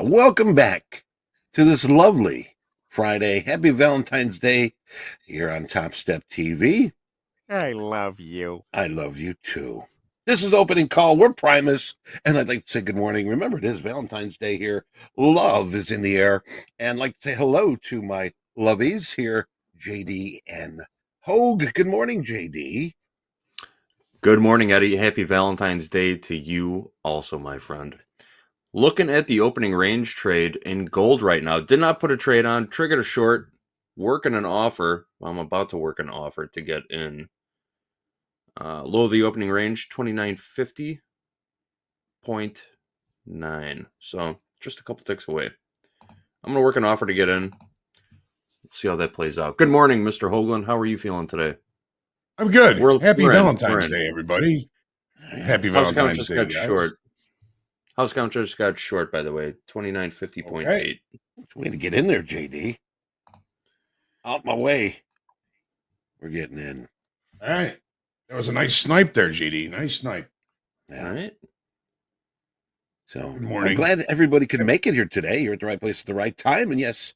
Welcome back to this lovely Friday. Happy Valentine's Day here on TopstepTV. I love you. I love you too. This is Opening Call. We're Primus, and I'd like to say good morning. Remember, it is Valentine's Day here. Love is in the air. And I'd like to say hello to my lovies here, JD and Hoag. Good morning, JD. Good morning, Eddie. Happy Valentine's Day to you also, my friend. Looking at the opening range trade in gold right now. Did not put a trade on. Triggered a short. Working an offer. Well, I'm about to work an offer to get in. Low of the opening range, 2950.9. So just a couple ticks away. I'm going to work an offer to get in. See how that plays out. Good morning, Mr. Hoagland. How are you feeling today? I'm good. Happy Valentine's Day, everybody. Happy Valentine's Day, guys. Short. House count just got short, by the way. 2950.8. Okay. Way to get in there, JD. Out my way. We're getting in. All right. That was a nice snipe there, JD. Nice snipe. Yeah. All right. So good morning. I'm glad everybody could make it here today. You're at the right place at the right time. And yes,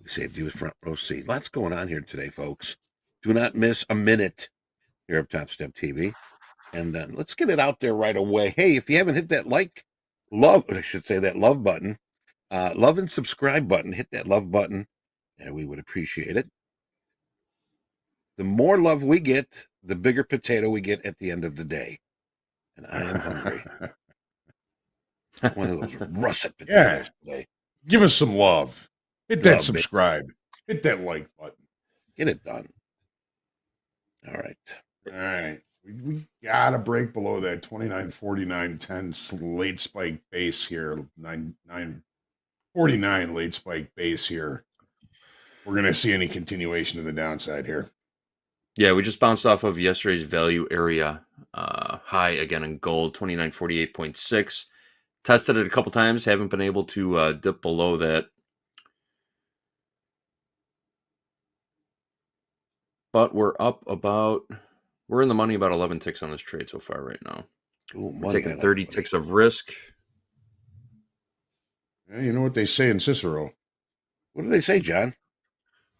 we saved you a front row seat. Lots going on here today, folks. Do not miss a minute here at Topstep TV. And let's get it out there right away. Hey, if you haven't hit that love button, love and subscribe button, hit that love button, and we would appreciate it. The more love we get, the bigger potato we get at the end of the day. And I am hungry. One of those russet potatoes today. Give us some love. Hit that subscribe. Hit that like button. Get it done. All right. All right. We got to break below that 29.49.10 late spike base here. 9.49 late spike base here. We're going to see any continuation to the downside here. Yeah, we just bounced off of yesterday's value area high again in gold, 2948.6. Tested it a couple times, haven't been able to dip below that. But we're in the money about 11 ticks on this trade so far right now. Ooh, we're taking 30 ticks of risk. Yeah, you know what they say in Cicero. What do they say, John?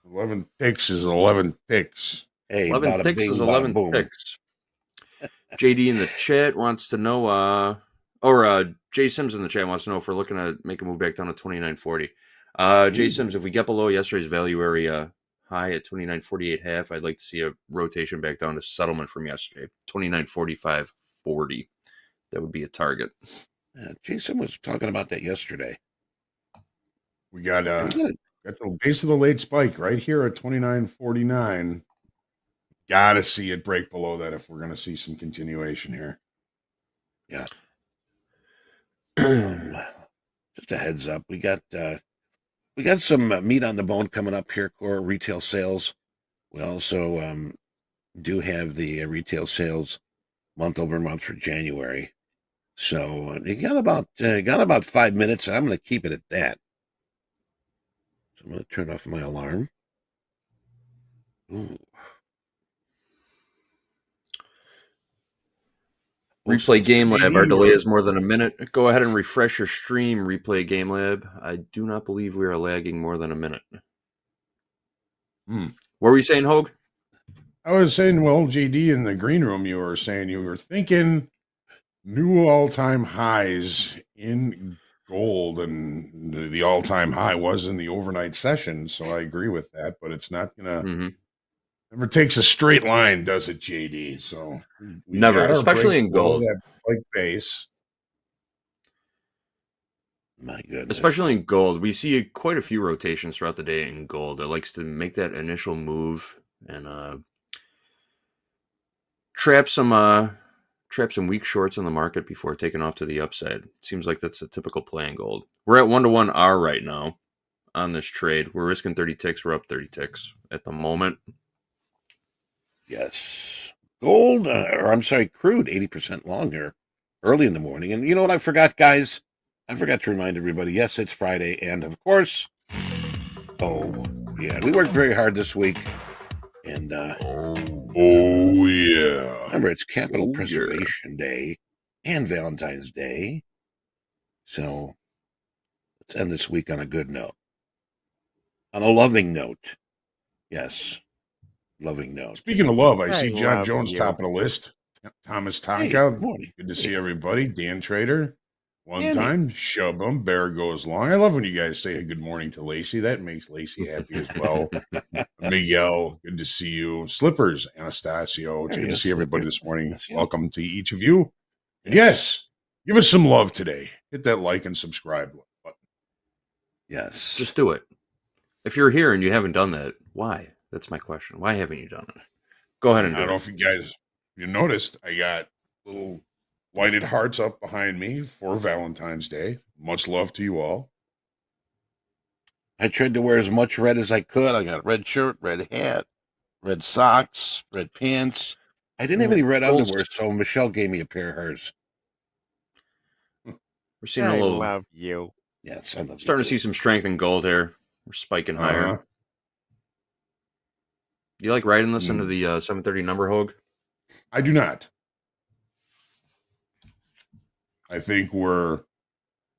11 ticks is 11 ticks. Hey, 11 ticks is 11 ticks. JD in the chat wants to know, Jay Sims in the chat wants to know if we're looking to make a move back down to 29.40. Jay Sims, if we get below yesterday's value area high at 29.48.5, I'd like to see a rotation back down to settlement from yesterday, 29.45.40. That would be a target. Jason was talking about that yesterday. We got the base of the late spike right here at 29.49. Got to see it break below that if we're going to see some continuation here. Yeah. Just a heads up, we got some meat on the bone coming up here. Core retail sales. We also do have the retail sales month over month for January. So you got about 5 minutes. I'm going to keep it at that. So I'm going to turn off my alarm. Ooh. Replay Game Lab. Our delay is more than a minute. Go ahead and refresh your stream. Replay Game Lab. I do not believe we are lagging more than a minute. What were you saying, Hoag? I was saying, well, JD, in the green room, you were saying you were thinking new all-time highs in gold, and the all-time high was in the overnight session. So I agree with that, but it's not gonna. Never takes a straight line, does it, JD? So we never, especially in gold. That like base. My goodness. Especially in gold, we see quite a few rotations throughout the day in gold. It likes to make that initial move and trap some weak shorts in the market before taking off to the upside. Seems like that's a typical play in gold. We're at 1-to-1 R right now on this trade. We're risking 30 ticks. We're up 30 ticks at the moment. Yes. Gold, or I'm sorry, crude, 80% long here early in the morning. And you know what I forgot, guys? I forgot to remind everybody, yes, it's Friday. And of course, oh, yeah, we worked very hard this week. And Oh, yeah. remember, it's Capital Oh, yeah. Preservation Day and Valentine's Day. So let's end this week on a good note. On a loving note. Yes. Loving note. Speaking of love, I see I John love Jones you. top of the list. Thomas Hey, Tonka. good morning. Good to Hey. see everybody. Dan Trader. One Danny. time. Shub 'em. Bear goes long. I love when you guys say good morning to Lacey. That makes Lacey happy as well. Miguel, good to see you. Slippers, Anastasio. It's There good he to is, see everybody Slippers. this morning. Yes, yeah. Welcome to each of you. And yes, give us some love today. Hit that like and subscribe button. Yes. Just do it. If you're here and you haven't done that, why? That's my question. Why haven't you done it? Go ahead and I do don't know it. if you noticed, I got little lighted hearts up behind me for Valentine's Day. Much love to you all. I tried to wear as much red as I could. I got a red shirt, red hat, red socks, red pants. I didn't have any red Gold's- underwear, so Michelle gave me a pair of hers. We're seeing a I little. love you. Yes, I love you Starting to too. see some strength in gold here. We're spiking higher. Uh-huh. You like riding this into the 730 number, Hoag? I do not. I think we're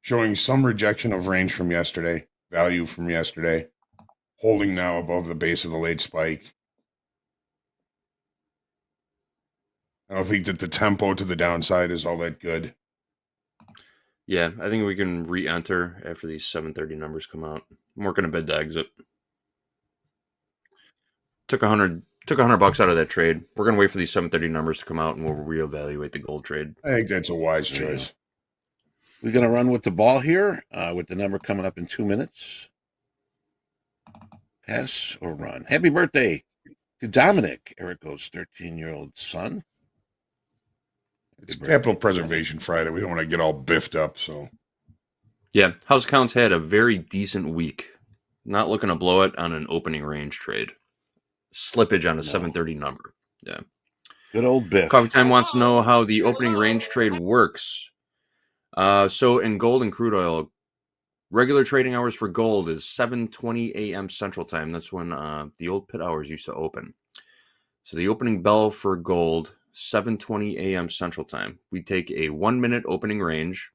showing some rejection of range from yesterday, value from yesterday, holding now above the base of the late spike. I don't think that the tempo to the downside is all that good. Yeah, I think we can re-enter after these 730 numbers come out. I'm working a bid to exit. Took $100 out of that trade. We're gonna wait for these 730 numbers to come out, and we'll reevaluate the gold trade. I think that's a wise choice. We're going to run with the ball here, with the number coming up in 2 minutes. Pass or run. Happy birthday to Dominic, Erico's 13-year-old son. It's Happy Capital birthday, Preservation Friday. We don't want to get all biffed up, so Yeah, house accounts had a very decent week. Not looking to blow it on an opening range trade. Slippage on a 730 number. Yeah. Good old Biff. Coffee Time wants to know how the opening range trade works. So in gold and crude oil, regular trading hours for gold is 7:20 a.m. Central Time. That's when the old pit hours used to open. So the opening bell for gold, 7:20 a.m. Central Time. We take a 1-minute opening range,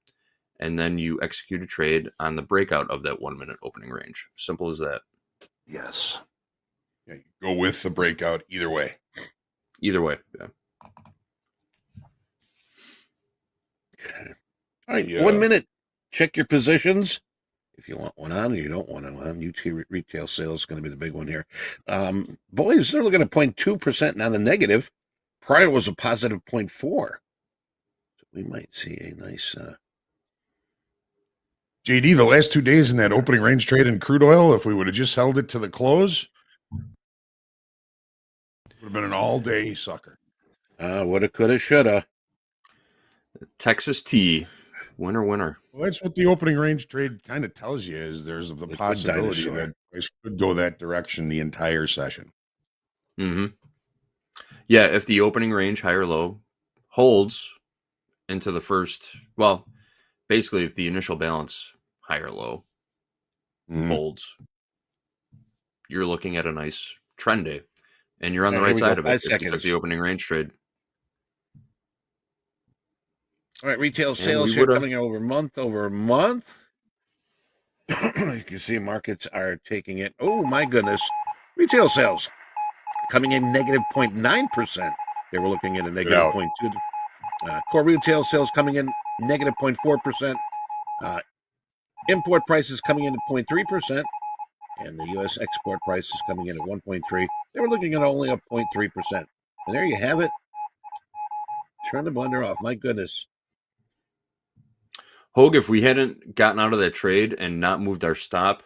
and then you execute a trade on the breakout of that 1-minute opening range. Simple as that. Yes. yeah, you go with the breakout either way. Either way, yeah. Okay. All right, Yeah. 1 minute. Check your positions. If you want one on or you don't want one on, UT retail sales is going to be the big one here. Boys, they're looking at 0.2% now the negative. Prior was a positive 0.4. So we might see a nice... JD, the last 2 days in that opening range trade in crude oil, if we would have just held it to the close, it would have been an all-day sucker. woulda, coulda, shoulda. Texas Tea, winner, winner. Well, that's what the opening range trade kind of tells you is there's the Liquid possibility dinosaur. that price could go that direction the entire session. Mm-hmm. Yeah, if the opening range high or low holds into the first, well, basically if the initial balance high or low Mhm. holds, you're looking at a nice trend day, and you're on the All right, right here we side go. of it 5 if you took seconds. the opening range trade. All right, retail And sales we here woulda- coming in over month. You can see markets are taking it. Oh, my goodness. Retail sales coming in negative 0.9%. They were looking at a negative out. 0.2. Core retail sales coming in negative 0.4%. Import prices coming in at 0.3%. And the U.S. export price is coming in at 1.3. They were looking at only a 0.3%. And there you have it. Turn the blender off. My goodness. Hoag, if we hadn't gotten out of that trade and not moved our stop,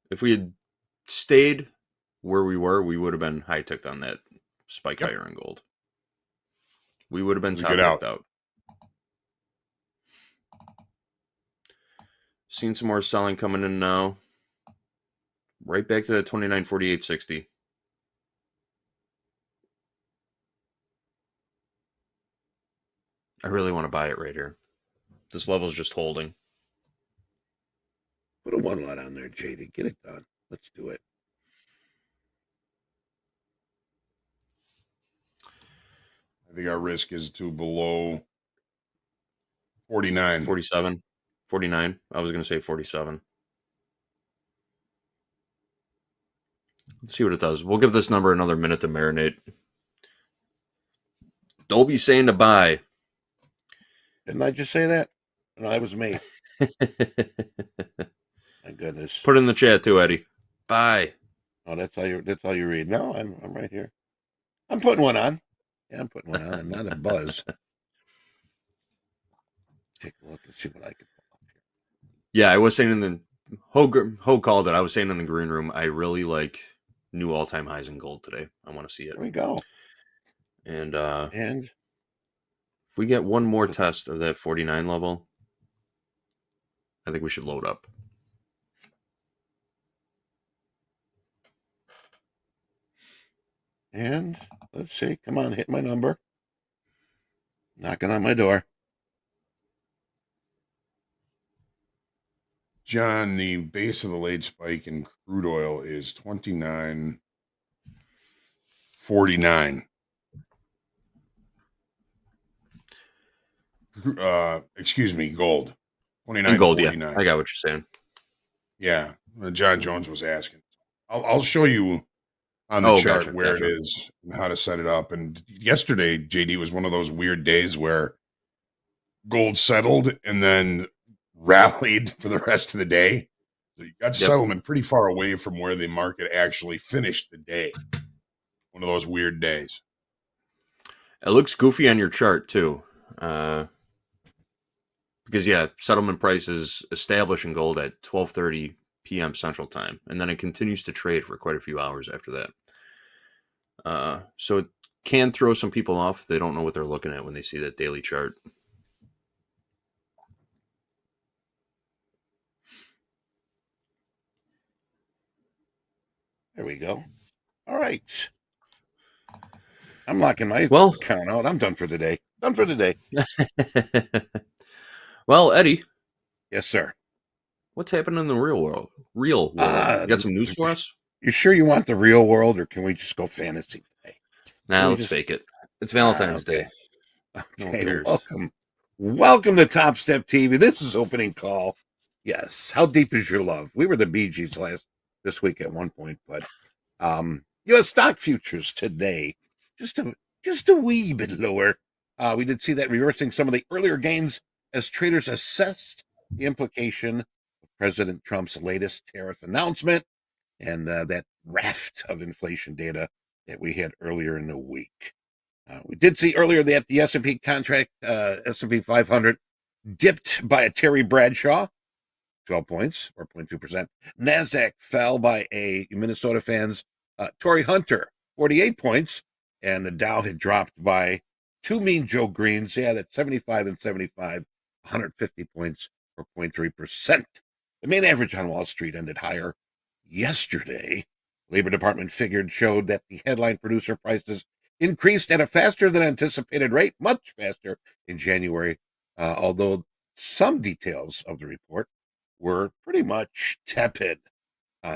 if we had stayed where we were, we would have been high ticked on that spike Yep. higher in gold. We would have been We top get ticked out. out. Seen some more selling coming in now. Right back to that 29.4860. I really want to buy it right here. This level's just holding. Put a 1 lot on there, JD. Get it done. Let's do it. I think our risk is to below 49. 47. 49. I was going to say 47. Let's see what it does. We'll give this number another minute to marinate. Don't be saying to buy. Didn't I just say that? No, that was me. My goodness. Put it in the chat too, Eddie. Buy. Oh, that's all you read. No, I'm right here. I'm putting one on. Yeah, I'm putting one on, and not a buzz. Take a look and see what I can pull up here. Yeah, I was saying in the Hoag called it. I was saying in the green room, I really like new all-time highs in gold today. I want to see it. There we go. And if we get one more test of that 49 level, I think we should load up. And let's see. Come on, hit my number. Knocking on my door. John, the base of the late spike in crude oil is 29.49. Excuse me, gold. 29.49. Gold, yeah. I got what you're saying. Yeah, John Jones was asking. I'll show you on the chart where it is and how to set it up. And yesterday, JD, was one of those weird days where gold settled and then rallied for the rest of the day. So you got settlement pretty far away from where the market actually finished the day. One of those weird days. It looks goofy on your chart too. Because settlement price is established in gold at 12:30 p.m. Central Time, and then it continues to trade for quite a few hours after that. So it can throw some people off. They don't know what they're looking at when they see that daily chart. There we go. All right. I'm locking my count out. I'm done for the day. Done for the day. Well, Eddie. Yes, sir. What's happening in the real world? You got some news for us? You sure you want the real world, or can we just go fantasy today? Nah, let's fake it. It's Valentine's Day. Okay, welcome to Topstep TV. This is opening call. Yes. How deep is your love? We were the Bee Gees this week at one point, but U.S. stock futures today just a wee bit lower. We did see that reversing some of the earlier gains as traders assessed the implication of President Trump's latest tariff announcement and that raft of inflation data that we had earlier in the week. We did see earlier that the S&P contract, S&P 500, dipped by a Terry Bradshaw, 12 points, or 0.2%. NASDAQ fell by a Minnesota fan's Tory Hunter, 48 points. And the Dow had dropped by two Mean Joe Greens. Yeah, that's 75 and 75, 150 points, or 0.3%. The main average on Wall Street ended higher yesterday. Labor Department figures showed that the headline producer prices increased at a faster than anticipated rate, much faster in January, although some details of the report were pretty much tepid.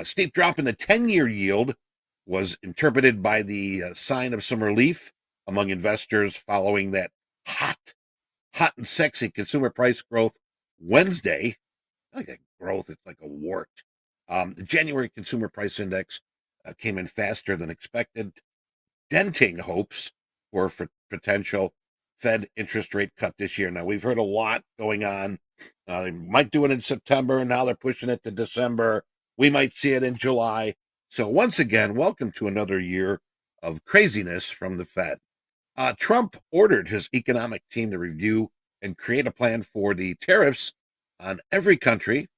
Steep drop in the 10-year yield was interpreted by the sign of some relief among investors following that hot and sexy consumer price growth Wednesday. I like that growth, it's like a wart. The January consumer price index came in faster than expected, denting hopes for potential Fed interest rate cut this year. Now, we've heard a lot going on. They might do it in September, and now they're pushing it to December. We might see it in July. So once again, welcome to another year of craziness from the Fed. Trump ordered his economic team to review and create a plan for the tariffs on every country,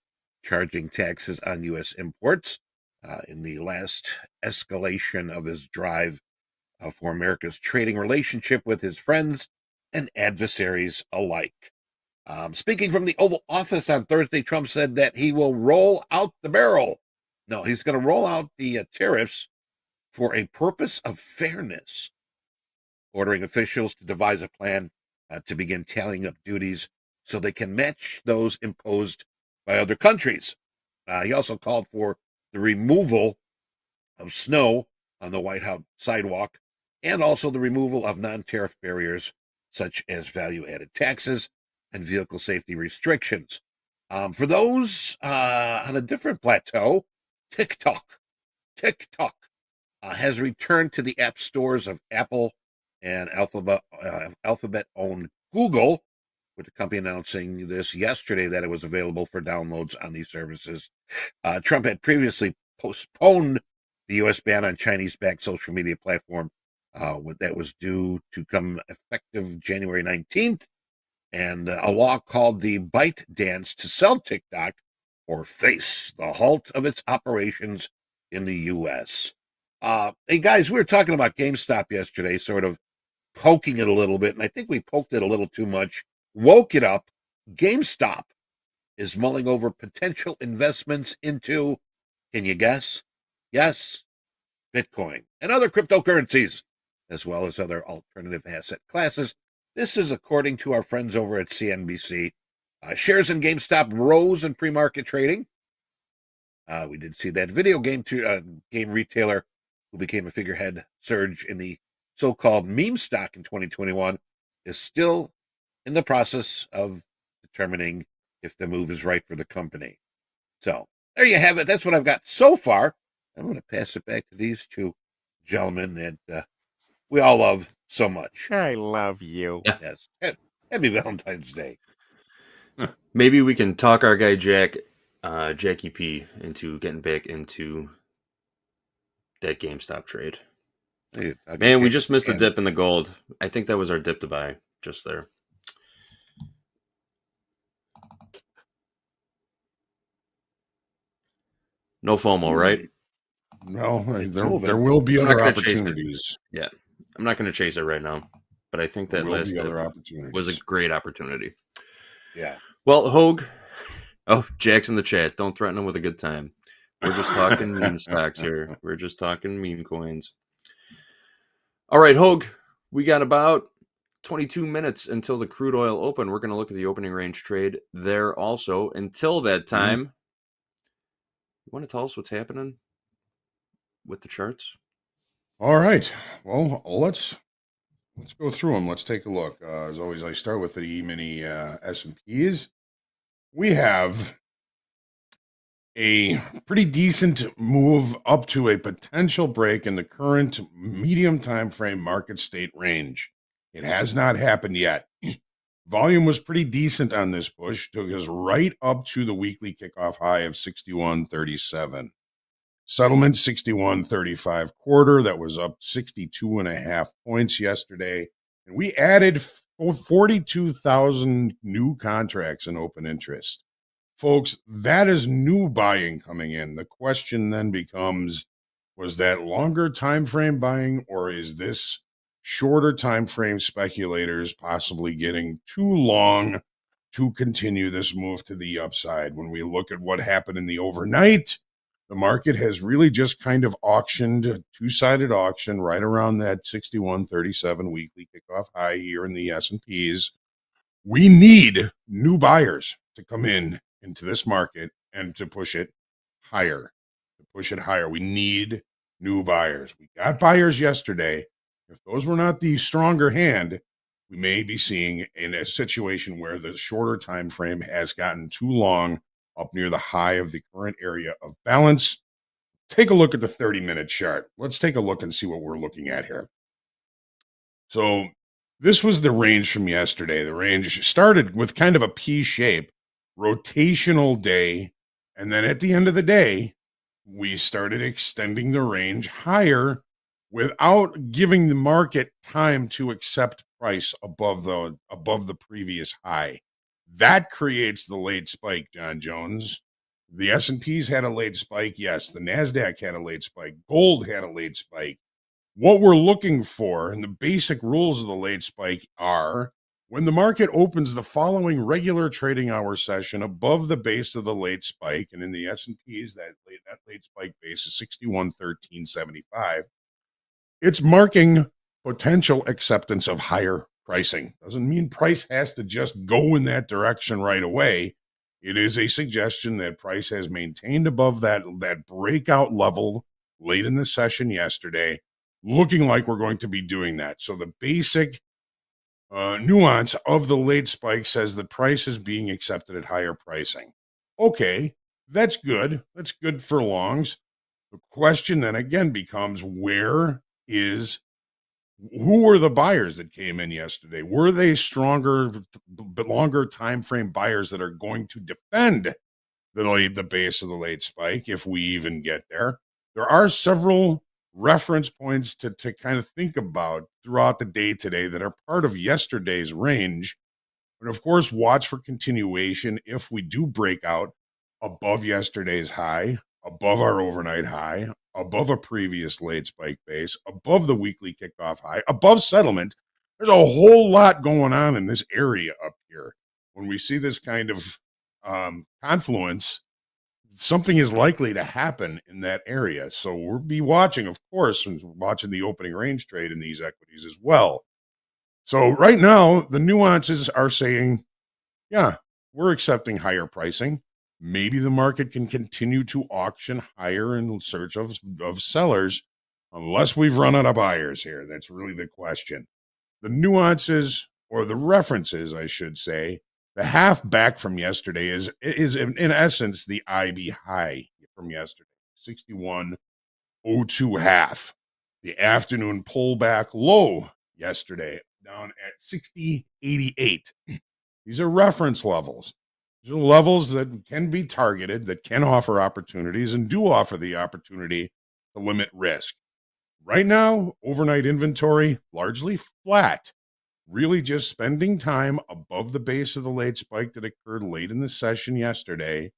charging taxes on U.S. imports in the last escalation of his drive for America's trading relationship with his friends and adversaries alike. Speaking from the Oval Office on Thursday, Trump said that he will roll out the barrel. No, he's going to roll out the tariffs for a purpose of fairness, ordering officials to devise a plan to begin tallying up duties so they can match those imposed by other countries. He also called for the removal of snow on the White House sidewalk and also the removal of non-tariff barriers such as value-added taxes and vehicle safety restrictions. For those on a different plateau, TikTok has returned to the app stores of Apple and Alphabet-owned Google, with the company announcing this yesterday that it was available for downloads on these services. Trump had previously postponed the U.S. ban on Chinese-backed social media platform that was due to come effective January 19th, and a law called the Byte Dance to sell TikTok or face the halt of its operations in the U.S. Hey, guys, we were talking about GameStop yesterday, sort of poking it a little bit, and I think we poked it a little too much. Woke it up. GameStop is mulling over potential investments into, can you guess? Yes, Bitcoin and other cryptocurrencies, as well as other alternative asset classes. This is according to our friends over at CNBC. Shares in GameStop rose in pre-market trading. We did see that video game retailer who became a figurehead surge in the so-called meme stock in 2021 is still in the process of determining if the move is right for the company. So there you have it. That's what I've got so far. I'm going to pass it back to these two gentlemen that we all love so much. I love you. Yes. Happy Valentine's Day. Maybe we can talk our guy Jackie P, into getting back into that GameStop trade. Man, we just missed a dip in the gold. I think that was our dip to buy just there. No FOMO, right? No, there will be other opportunities. Yeah, I'm not going to chase it right now, but I think that last dip was a great opportunity. Yeah. Well, Hoag. Oh, Jack's in the chat. Don't threaten him with a good time. We're just talking meme stocks here. We're just talking meme coins. All right, Hoag. We got about 22 minutes until the crude oil open. We're going to look at the opening range trade there also. Until that time, you want to tell us what's happening with the charts? All right. Well, let's go through them. Let's take a look. As always, I start with the E-mini S&Ps. We have a pretty decent move up to a potential break in the current medium time frame market state range. It has not happened yet. Volume was pretty decent on this push, took us right up to the weekly kickoff high of 61.37. Settlement 61.35 quarter. That was up 62.5 points yesterday. And we added 42,000 new contracts in open interest. Folks, that is new buying coming in. The question then becomes, was that longer time frame buying, or is this shorter time frame speculators possibly getting too long to continue this move to the upside? When we look at what happened in the overnight, the market has really just kind of auctioned, a two-sided auction right around that 61.37 weekly kickoff high here in the S&Ps. We need new buyers to come into this market and to push it higher. We need new buyers. We got buyers yesterday. If those were not the stronger hand, we may be seeing in a situation where the shorter time frame has gotten too long up near the high of the current area of balance. Take a look at the 30-minute chart. Let's take a look and see what we're looking at here. So this was the range from yesterday. The range started with kind of a P shape, rotational day, and then at the end of the day, we started extending the range higher without giving the market time to accept price above the previous high. That creates the late spike, John Jones. The S&Ps had a late spike. Yes, the NASDAQ had a late spike. Gold had a late spike. What we're looking for, and the basic rules of the late spike are, when the market opens the following regular trading hour session above the base of the late spike, and in the S&Ps, that late spike base is 61.1375, it's marking potential acceptance of higher pricing. Doesn't mean price has to just go in that direction right away. It is a suggestion that price has maintained above that breakout level late in the session yesterday, looking like we're going to be doing that. So the basic nuance of the late spike says the price is being accepted at higher pricing. Okay, that's good. That's good for longs. The question then again becomes, who were the buyers that came in yesterday? Were they stronger, but longer time frame buyers that are going to defend the base of the late spike if we even get there? There are several reference points to kind of think about throughout the day today that are part of yesterday's range. And of course, watch for continuation if we do break out above yesterday's high, above our overnight high, above a previous late spike base, above the weekly kickoff high, above settlement. There's a whole lot going on in this area up here. When we see this kind of confluence, something is likely to happen in that area. So we'll be watching, of course, and watching the opening range trade in these equities as well. So right now, the nuances are saying, yeah, we're accepting higher pricing. Maybe the market can continue to auction higher in search of sellers unless we've run out of buyers here. That's really the question. The nuances, or the references, I should say, the half back from yesterday is in essence the IB high from yesterday, 61.02 half. The afternoon pullback low yesterday down at 60.88. These are reference levels. These are levels that can be targeted, that can offer opportunities, and do offer the opportunity to limit risk. Right now, overnight inventory largely flat. Really just spending time above the base of the late spike that occurred late in the session yesterday,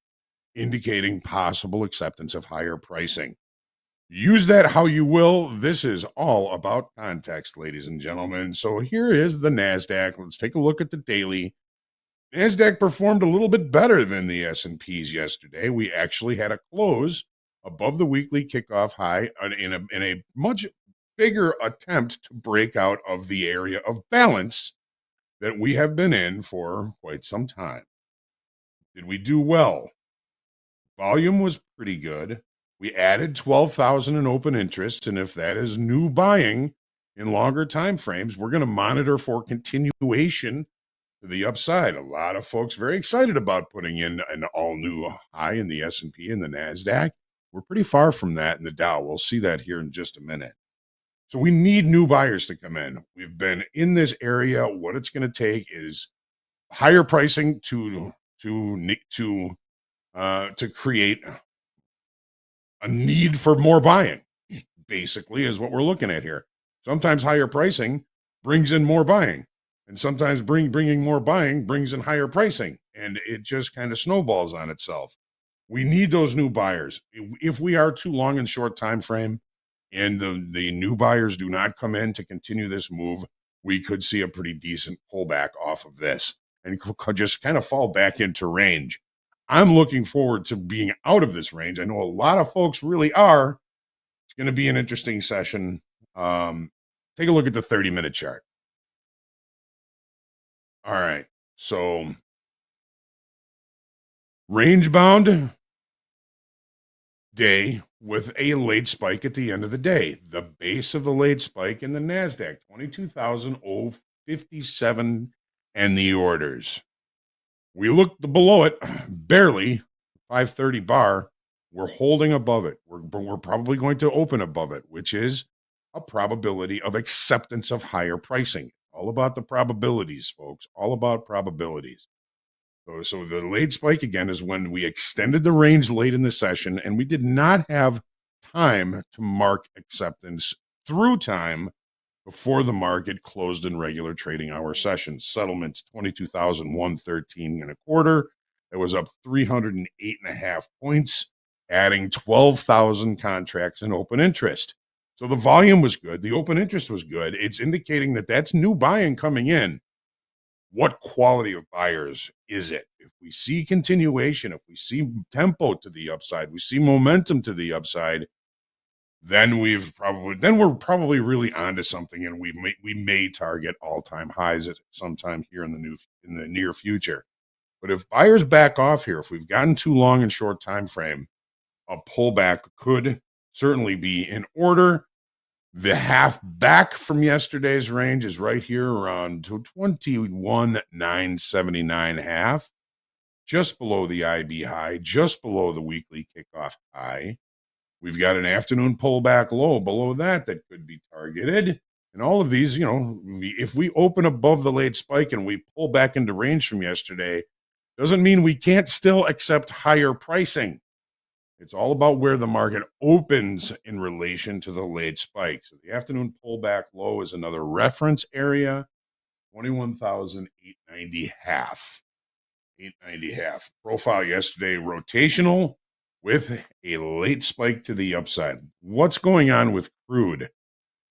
indicating possible acceptance of higher pricing. Use that how you will. This is all about context, ladies and gentlemen. So here is the NASDAQ. Let's take a look at the daily. NASDAQ performed a little bit better than the S&Ps yesterday. We actually had a close above the weekly kickoff high in a much bigger attempt to break out of the area of balance that we have been in for quite some time. Did we do well? Volume was pretty good. We added 12,000 in open interest, and if that is new buying in longer time frames, we're going to monitor for continuation to the upside. A lot of folks very excited about putting in an all-new high in the S&P and the NASDAQ. We're pretty far from that in the Dow. We'll see that here in just a minute. So we need new buyers to come in. We've been in this area. What it's going to take is higher pricing to create a need for more buying, basically, is what we're looking at here. Sometimes higher pricing brings in more buying, and sometimes bringing more buying brings in higher pricing, and it just kind of snowballs on itself. We need those new buyers. If we are too long and short time frame, and the new buyers do not come in to continue this move, we could see a pretty decent pullback off of this and could just kind of fall back into range. I'm looking forward to being out of this range. I know a lot of folks really are. It's going to be an interesting session. Take a look at the 30-minute chart. All right. So range bound day with a late spike at the end of the day. The base of the late spike in the NASDAQ, 22,057, and the orders. We looked below it, barely, 530 bar. We're holding above it. We're probably going to open above it, which is a probability of acceptance of higher pricing. All about the probabilities, folks. All about probabilities. So the late spike, again, is when we extended the range late in the session, and we did not have time to mark acceptance through time before the market closed in regular trading hour sessions. Settlements, 22,113 and a quarter. It was up 308.5 points, adding 12,000 contracts in open interest. So the volume was good. The open interest was good. It's indicating that that's new buying coming in. What quality of buyers is it? If we see continuation, if we see tempo to the upside, we see momentum to the upside, then we're probably really onto something, and we may target all-time highs at sometime here in the near future. But if buyers back off here, if we've gotten too long in short time frame, a pullback could certainly be in order. The half back from yesterday's range is right here around 21,979 half, just below the IB high, just below the weekly kickoff high. We've got an afternoon pullback low below that could be targeted. And all of these, if we open above the late spike and we pull back into range from yesterday, doesn't mean we can't still accept higher pricing. It's all about where the market opens in relation to the late spike. So the afternoon pullback low is another reference area, 21,890 half. 890 half. Profile yesterday, rotational with a late spike to the upside. What's going on with crude?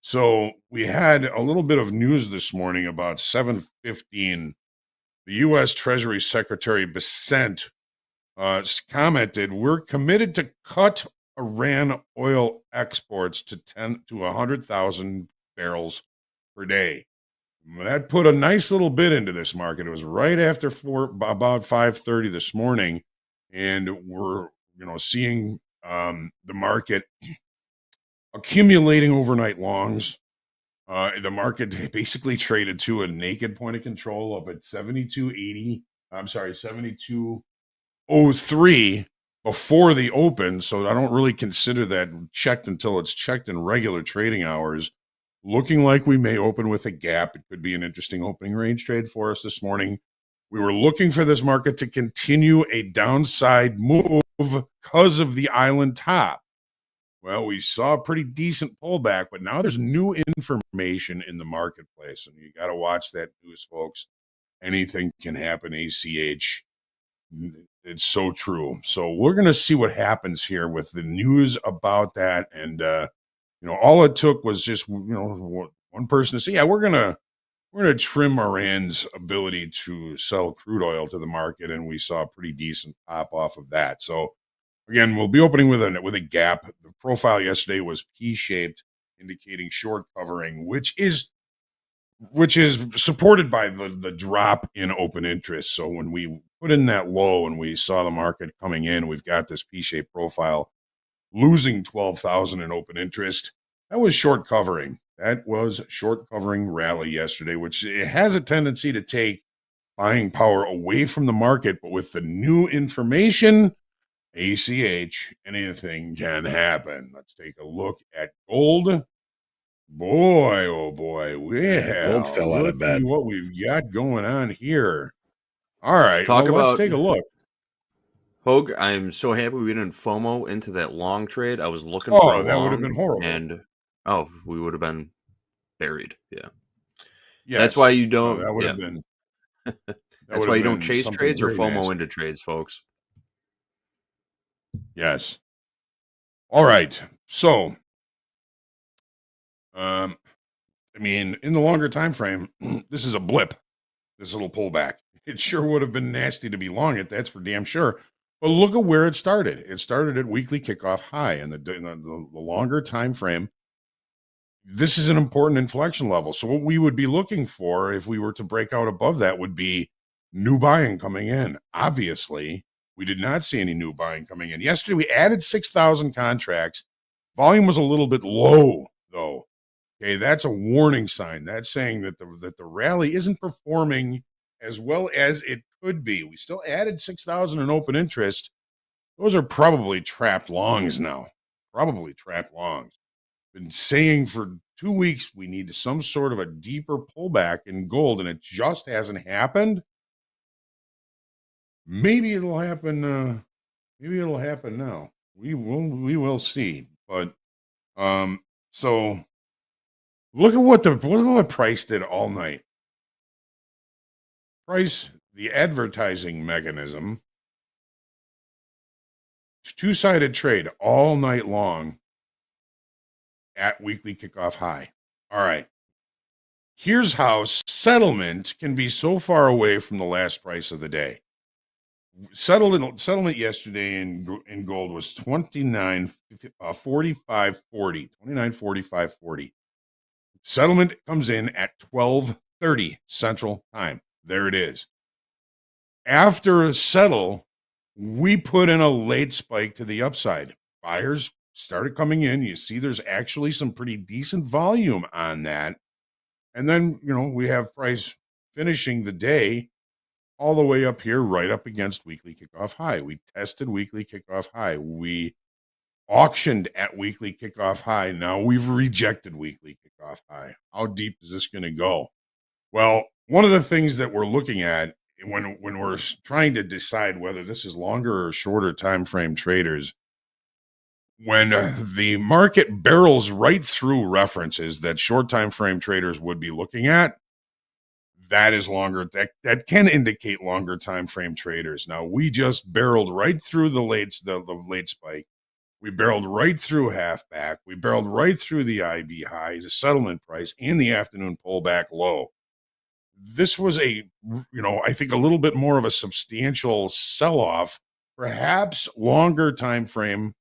So we had a little bit of news this morning about 7:15. The U.S. Treasury Secretary Bessent commented, "We're committed to cut Iran oil exports to 100,000 barrels per day." That put a nice little bit into this market. It was right after about 5:30 this morning, and we're seeing the market accumulating overnight longs. The market basically traded to a naked point of control up at 72.80. I'm sorry, 72.03 before the open. So I don't really consider that checked until it's checked in regular trading hours. Looking like we may open with a gap. It could be an interesting opening range trade for us this morning. We were looking for this market to continue a downside move because of the island top. Well, we saw a pretty decent pullback, but now there's new information in the marketplace, and you got to watch that news, folks. Anything can happen, ACH. It's so true. So we're going to see what happens here with the news about that. And, all it took was just, one person to say, yeah, we're going to trim Iran's ability to sell crude oil to the market. And we saw a pretty decent pop off of that. So again, we'll be opening with a gap. The profile yesterday was P-shaped, indicating short covering, which is supported by the drop in open interest. So when we put in that low and we saw the market coming in, we've got this P-shaped profile losing 12,000 in open interest. That was short covering. That was short covering rally yesterday, which it has a tendency to take buying power away from the market. But with the new information, ACH, anything can happen. Let's take a look at gold. Boy, oh boy, Gold fell out of bed. What we've got going on here. All right, let's take a look. Hoag, I'm so happy we didn't FOMO into that long trade. I was looking for a long. That would have been horrible. And we would have been buried. Yeah. Yes. That's why you don't. That would have been. That's why you don't chase trades or FOMO into trades, folks. Yes. All right. So, in the longer time frame, this is a blip. This little pullback. It sure would have been nasty to be long it. That's for damn sure. But look at where it started. It started at weekly kickoff high, and the longer time frame. This is an important inflection level. So what we would be looking for if we were to break out above that would be new buying coming in. Obviously, we did not see any new buying coming in. Yesterday, we added 6,000 contracts. Volume was a little bit low, though. Okay, that's a warning sign. That's saying that the rally isn't performing as well as it could be. We still added 6,000 in open interest. Those are probably trapped longs now. Probably trapped longs. Been saying for 2 weeks we need some sort of a deeper pullback in gold, and it just hasn't happened. Maybe it'll happen. Maybe it'll happen now. We will see. But so look at what price did all night. Price, the advertising mechanism, two-sided trade all night long at weekly kickoff high. All right. Here's how settlement can be so far away from the last price of the day. Settlement yesterday in gold was 29.45.40. Settlement comes in at 12:30 Central Time. There it is. After settle, we put in a late spike to the upside. Buyers started coming in. You see there's actually some pretty decent volume on that. And then, we have price finishing the day all the way up here, right up against weekly kickoff high. We tested weekly kickoff high. We auctioned at weekly kickoff high. Now we've rejected weekly kickoff high. How deep is this going to go? Well, one of the things that we're looking at when we're trying to decide whether this is longer or shorter time frame traders, when the market barrels right through references that short time frame traders would be looking at, that is longer. That can indicate longer time frame traders. Now we just barreled right through the late spike. We barreled right through half back. We barreled right through the IB high, the settlement price, and the afternoon pullback low. This was I think a little bit more of a substantial sell-off, perhaps longer time frame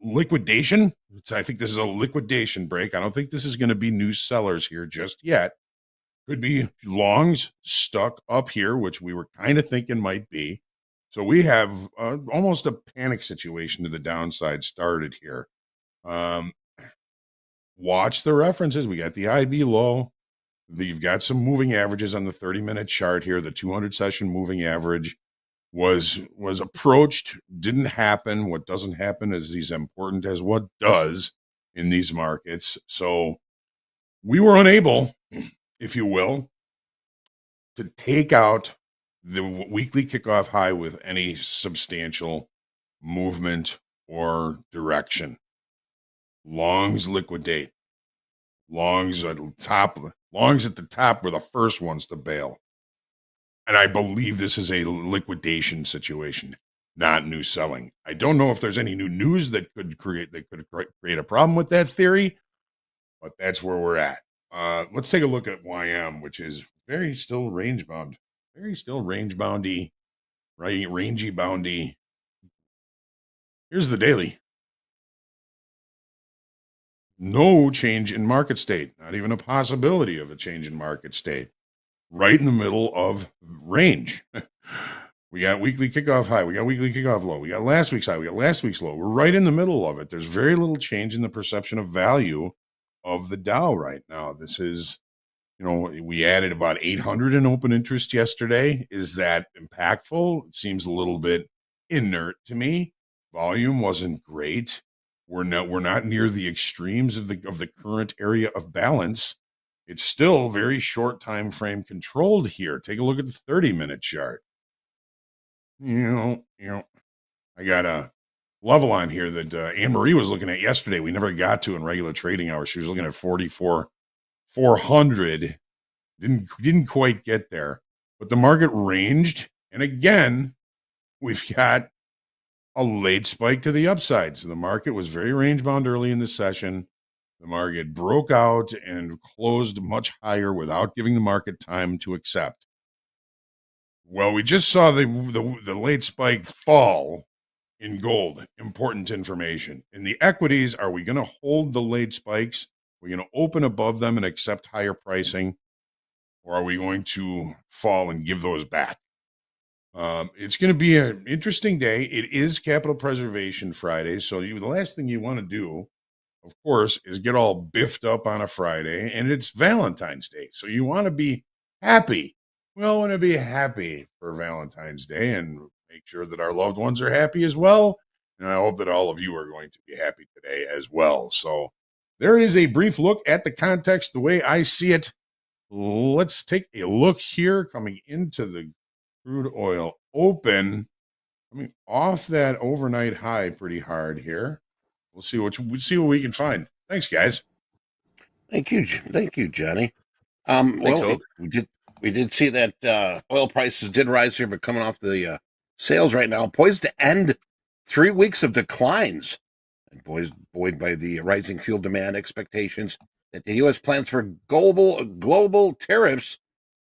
liquidation. I think this is a liquidation break. I don't think this is going to be new sellers here just yet. Could be longs stuck up here, which we were kind of thinking might be. So we have almost a panic situation to the downside started here. Watch the references. We got the IB low. You've got some moving averages on the 30-minute chart here. The 200 session moving average was approached, didn't happen. What doesn't happen is as important as what does in these markets. So we were unable, if you will, to take out the weekly kickoff high with any substantial movement or direction. Longs liquidate. Longs at the top were the first ones to bail. And I believe this is a liquidation situation, not new selling. I don't know if there's any new news that could create a problem with that theory, but that's where we're at. Let's take a look at YM, which is very still range bound. Very still range boundy, right? Rangy boundy. Here's the daily. No change in market state. Not even a possibility of a change in market state. Right in the middle of range. We got weekly kickoff high. We got weekly kickoff low. We got last week's high. We got last week's low. We're right in the middle of it. There's very little change in the perception of value of the Dow right now. This is, we added about 800 in open interest yesterday. Is that impactful? It seems a little bit inert to me. Volume wasn't great. We're not near the extremes of the current area of balance. It's still very short time frame controlled here. Take a look at the 30-minute chart. I got a level on here that Anne-Marie was looking at yesterday. We never got to in regular trading hours. She was looking at 44,400. Didn't quite get there, but the market ranged. And again, we've got a late spike to the upside. So the market was very range bound early in the session. The market broke out and closed much higher without giving the market time to accept. Well, we just saw the late spike fall in gold. Important information. In the equities, are we going to hold the late spikes? We're going to open above them and accept higher pricing, or are we going to fall and give those back? It's going to be an interesting day. It is Capital Preservation Friday, so the last thing you want to do, of course, is get all biffed up on a Friday, and it's Valentine's Day, so you want to be happy. We all want to be happy for Valentine's Day and make sure that our loved ones are happy as well, and I hope that all of you are going to be happy today as well. So there is a brief look at the context, the way I see it. Let's take a look here coming into the crude oil open, coming off that overnight high pretty hard here. We'll see what we can find. Thanks, guys. Thank you, Johnny. Thanks, Well, we did see that oil prices did rise here, but coming off the sales right now, poised to end 3 weeks of declines, and buoyed by the rising fuel demand expectations that the U.S. plans for global tariffs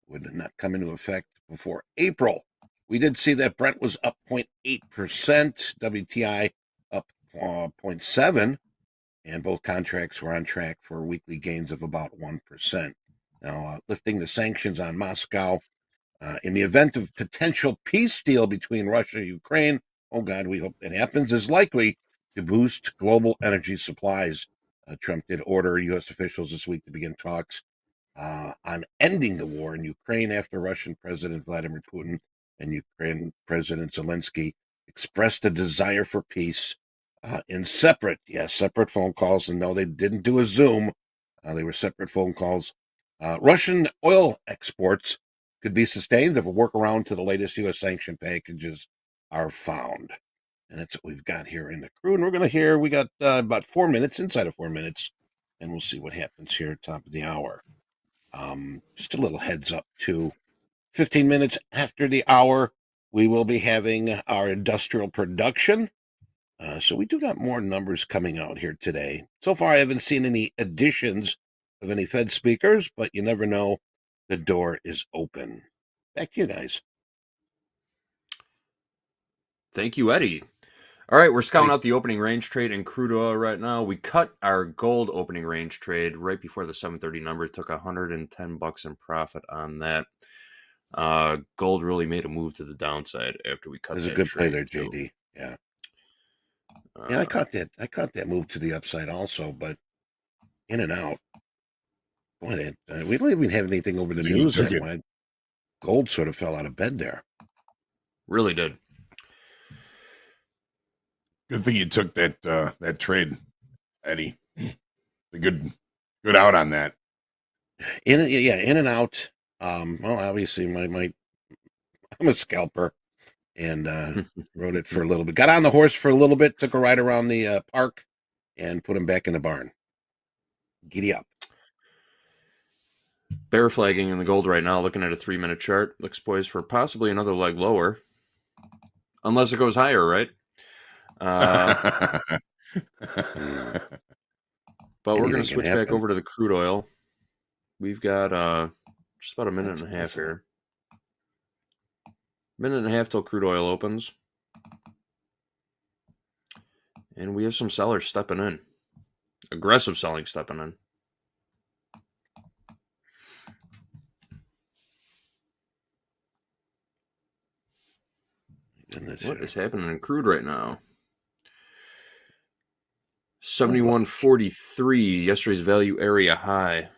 would not come into effect before April. We did see that Brent was up 0.8%, WTI up 0.7%, and both contracts were on track for weekly gains of about 1%. Now, lifting the sanctions on Moscow in the event of potential peace deal between Russia and Ukraine, oh God, we hope that happens, is likely to boost global energy supplies. Trump did order U.S. officials this week to begin talks on ending the war in Ukraine after Russian President Vladimir Putin and Ukraine President Zelensky expressed a desire for peace in separate phone calls. And no, they didn't do a Zoom. They were separate phone calls. Russian oil exports could be sustained if a workaround to the latest U.S. sanction packages are found. And that's what we've got here in the crew. And we're going to hear, we got about 4 minutes, inside of 4 minutes, and we'll see what happens here at top of the hour. Just a little heads up too. 15 minutes after the hour, we will be having our industrial production. So we do got more numbers coming out here today. So far, I haven't seen any additions of any Fed speakers, but you never know. The door is open. Back to you guys. Thank you, Eddie. All right, we're scouting out the opening range trade in crude oil right now. We cut our gold opening range trade right before the 7:30 number. Took $110 in profit on that. Gold really made a move to the downside after we cut. There's a good play there, JD. Yeah. Yeah, I caught that. I caught that move to the upside also, but in and out. Boy, we don't even have anything over the news that went. Gold sort of fell out of bed there. Really did. Good thing you took that trade, Eddie. A good out on that. In and out. Well, obviously, I'm a scalper, and rode it for a little bit. Got on the horse for a little bit, took a ride around the park, and put him back in the barn. Giddy up. Bear flagging in the gold right now. Looking at a 3-minute chart, looks poised for possibly another leg lower, unless it goes higher, right? But we're going to switch back over to the crude oil. We've got just about a minute and a half here. Minute and a half till crude oil opens. And we have some sellers stepping in. Aggressive selling stepping in. What is happening in crude right now? 71.43, yesterday's value area high.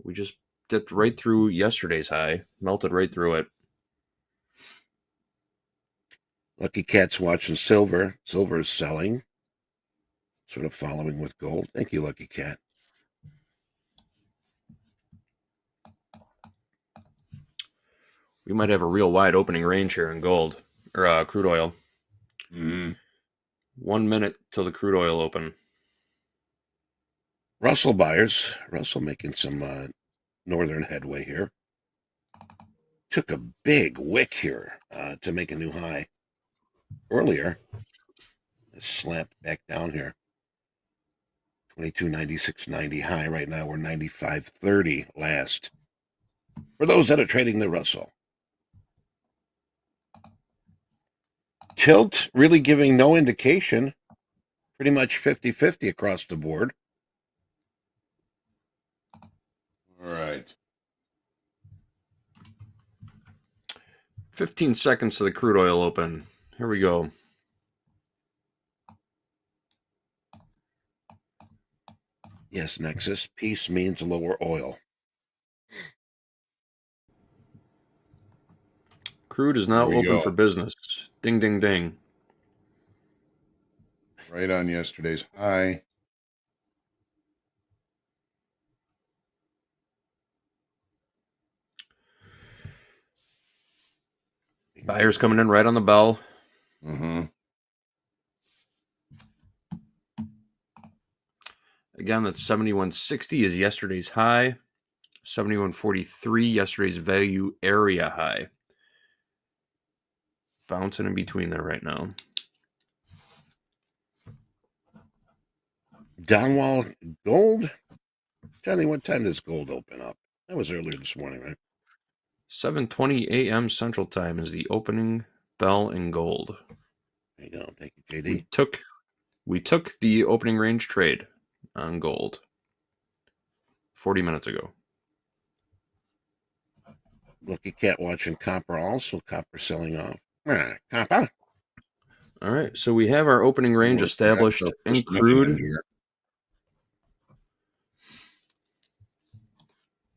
We just dipped right through yesterday's high, melted right through it. Lucky Cat's watching silver. Silver is selling, sort of following with gold. Thank you, Lucky Cat. We might have a real wide opening range here in gold or crude oil. 1 minute till the crude oil open. Russell buyers. Russell making some northern headway here. Took a big wick here to make a new high. Earlier, it slapped back down here. 22.96.90 high. Right now, we're 95.30 last. For those that are trading the Russell. Tilt really giving no indication. Pretty much 50-50 across the board. All right. 15 seconds to the crude oil open. Here we go. Yes, Nexus. Peace means lower oil. Crude is now open for business. Ding, ding, ding. Right on yesterday's high. Buyers coming in right on the bell. Again, that's 71.60 is yesterday's high. 71.43, yesterday's value area high. Bouncing in between there right now. Downwall gold. Johnny, what time does gold open up? That was earlier this morning, right? 7:20 a.m. Central Time is the opening bell in gold. There you go. Thank you, JD. We took the opening range trade on gold 40 minutes ago. Lucky Cat watching copper also. Copper selling off. Copper. All right, so we have our opening range established in crude.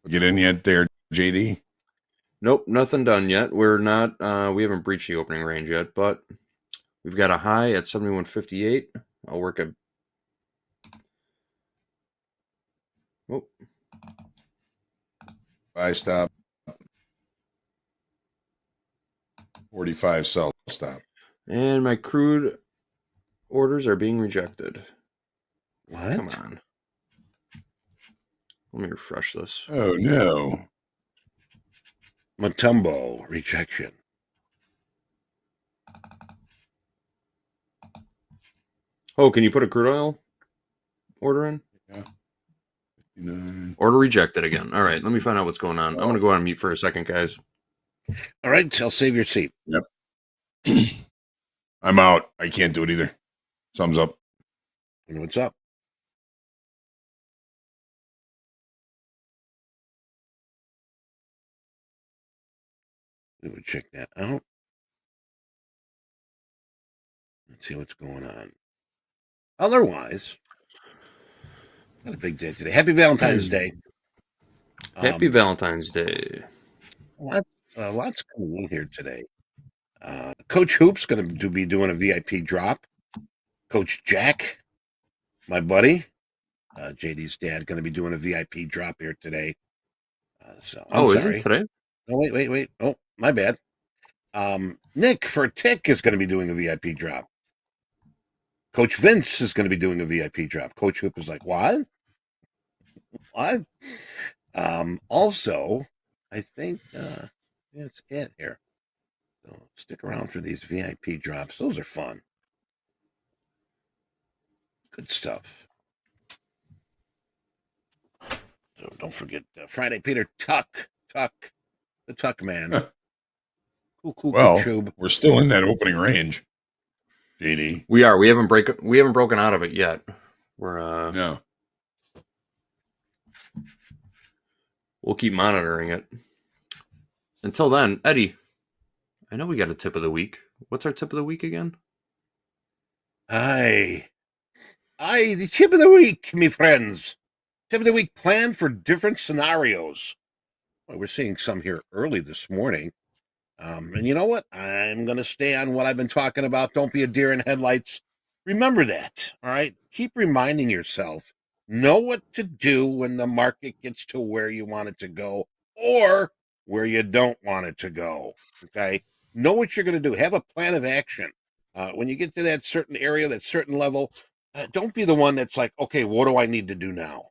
Get in yet there, JD? Nope, nothing done yet. We're not. We haven't breached the opening range yet, but we've got a high at 71.58. I'll work a. Oh. Buy stop. 45 sell stop. And my crude orders are being rejected. What? Come on. Let me refresh this. Oh, no. Matumbo rejection. Oh, can you put a crude oil order in? Yeah. 59. Order rejected again. All right, let me find out what's going on. I'm going to go on mute for a second, guys. All right, I'll save your seat. Yep. I'm out. I can't do it either. Thumbs up. And what's up? We would check that out. Let's see what's going on. Otherwise, got a big day today. Happy Valentine's Day. Happy Valentine's Day. Lots going on here today. Coach Hoop's going to be doing a VIP drop. Coach Jack, my buddy, JD's dad, going to be doing a VIP drop here today. I'm sorry. Is it today? Oh, wait. Oh, my bad. Nick for Tick is going to be doing a VIP drop. Coach Vince is going to be doing a VIP drop. Coach Hoop is like, what? What? Also, I think that's it here. So stick around for these VIP drops. Those are fun. Good stuff. So don't forget Friday, Peter Tuck, the Tuck man. Cool. Well, Chube. we're still in that opening range, JD. We are. We haven't broken out of it yet. We're No. We'll keep monitoring it. Until then, Eddie, I know we got a tip of the week. What's our tip of the week again? The tip of the week, me friends. Tip of the week, plan for different scenarios. Well, we're seeing some here early this morning. And you know what? I'm going to stay on what I've been talking about. Don't be a deer in headlights. Remember that, all right? Keep reminding yourself. Know what to do when the market gets to where you want it to go or where you don't want it to go, okay? Know what you're going to do. Have a plan of action. When you get to that certain area, that certain level, don't be the one that's like, okay, what do I need to do now?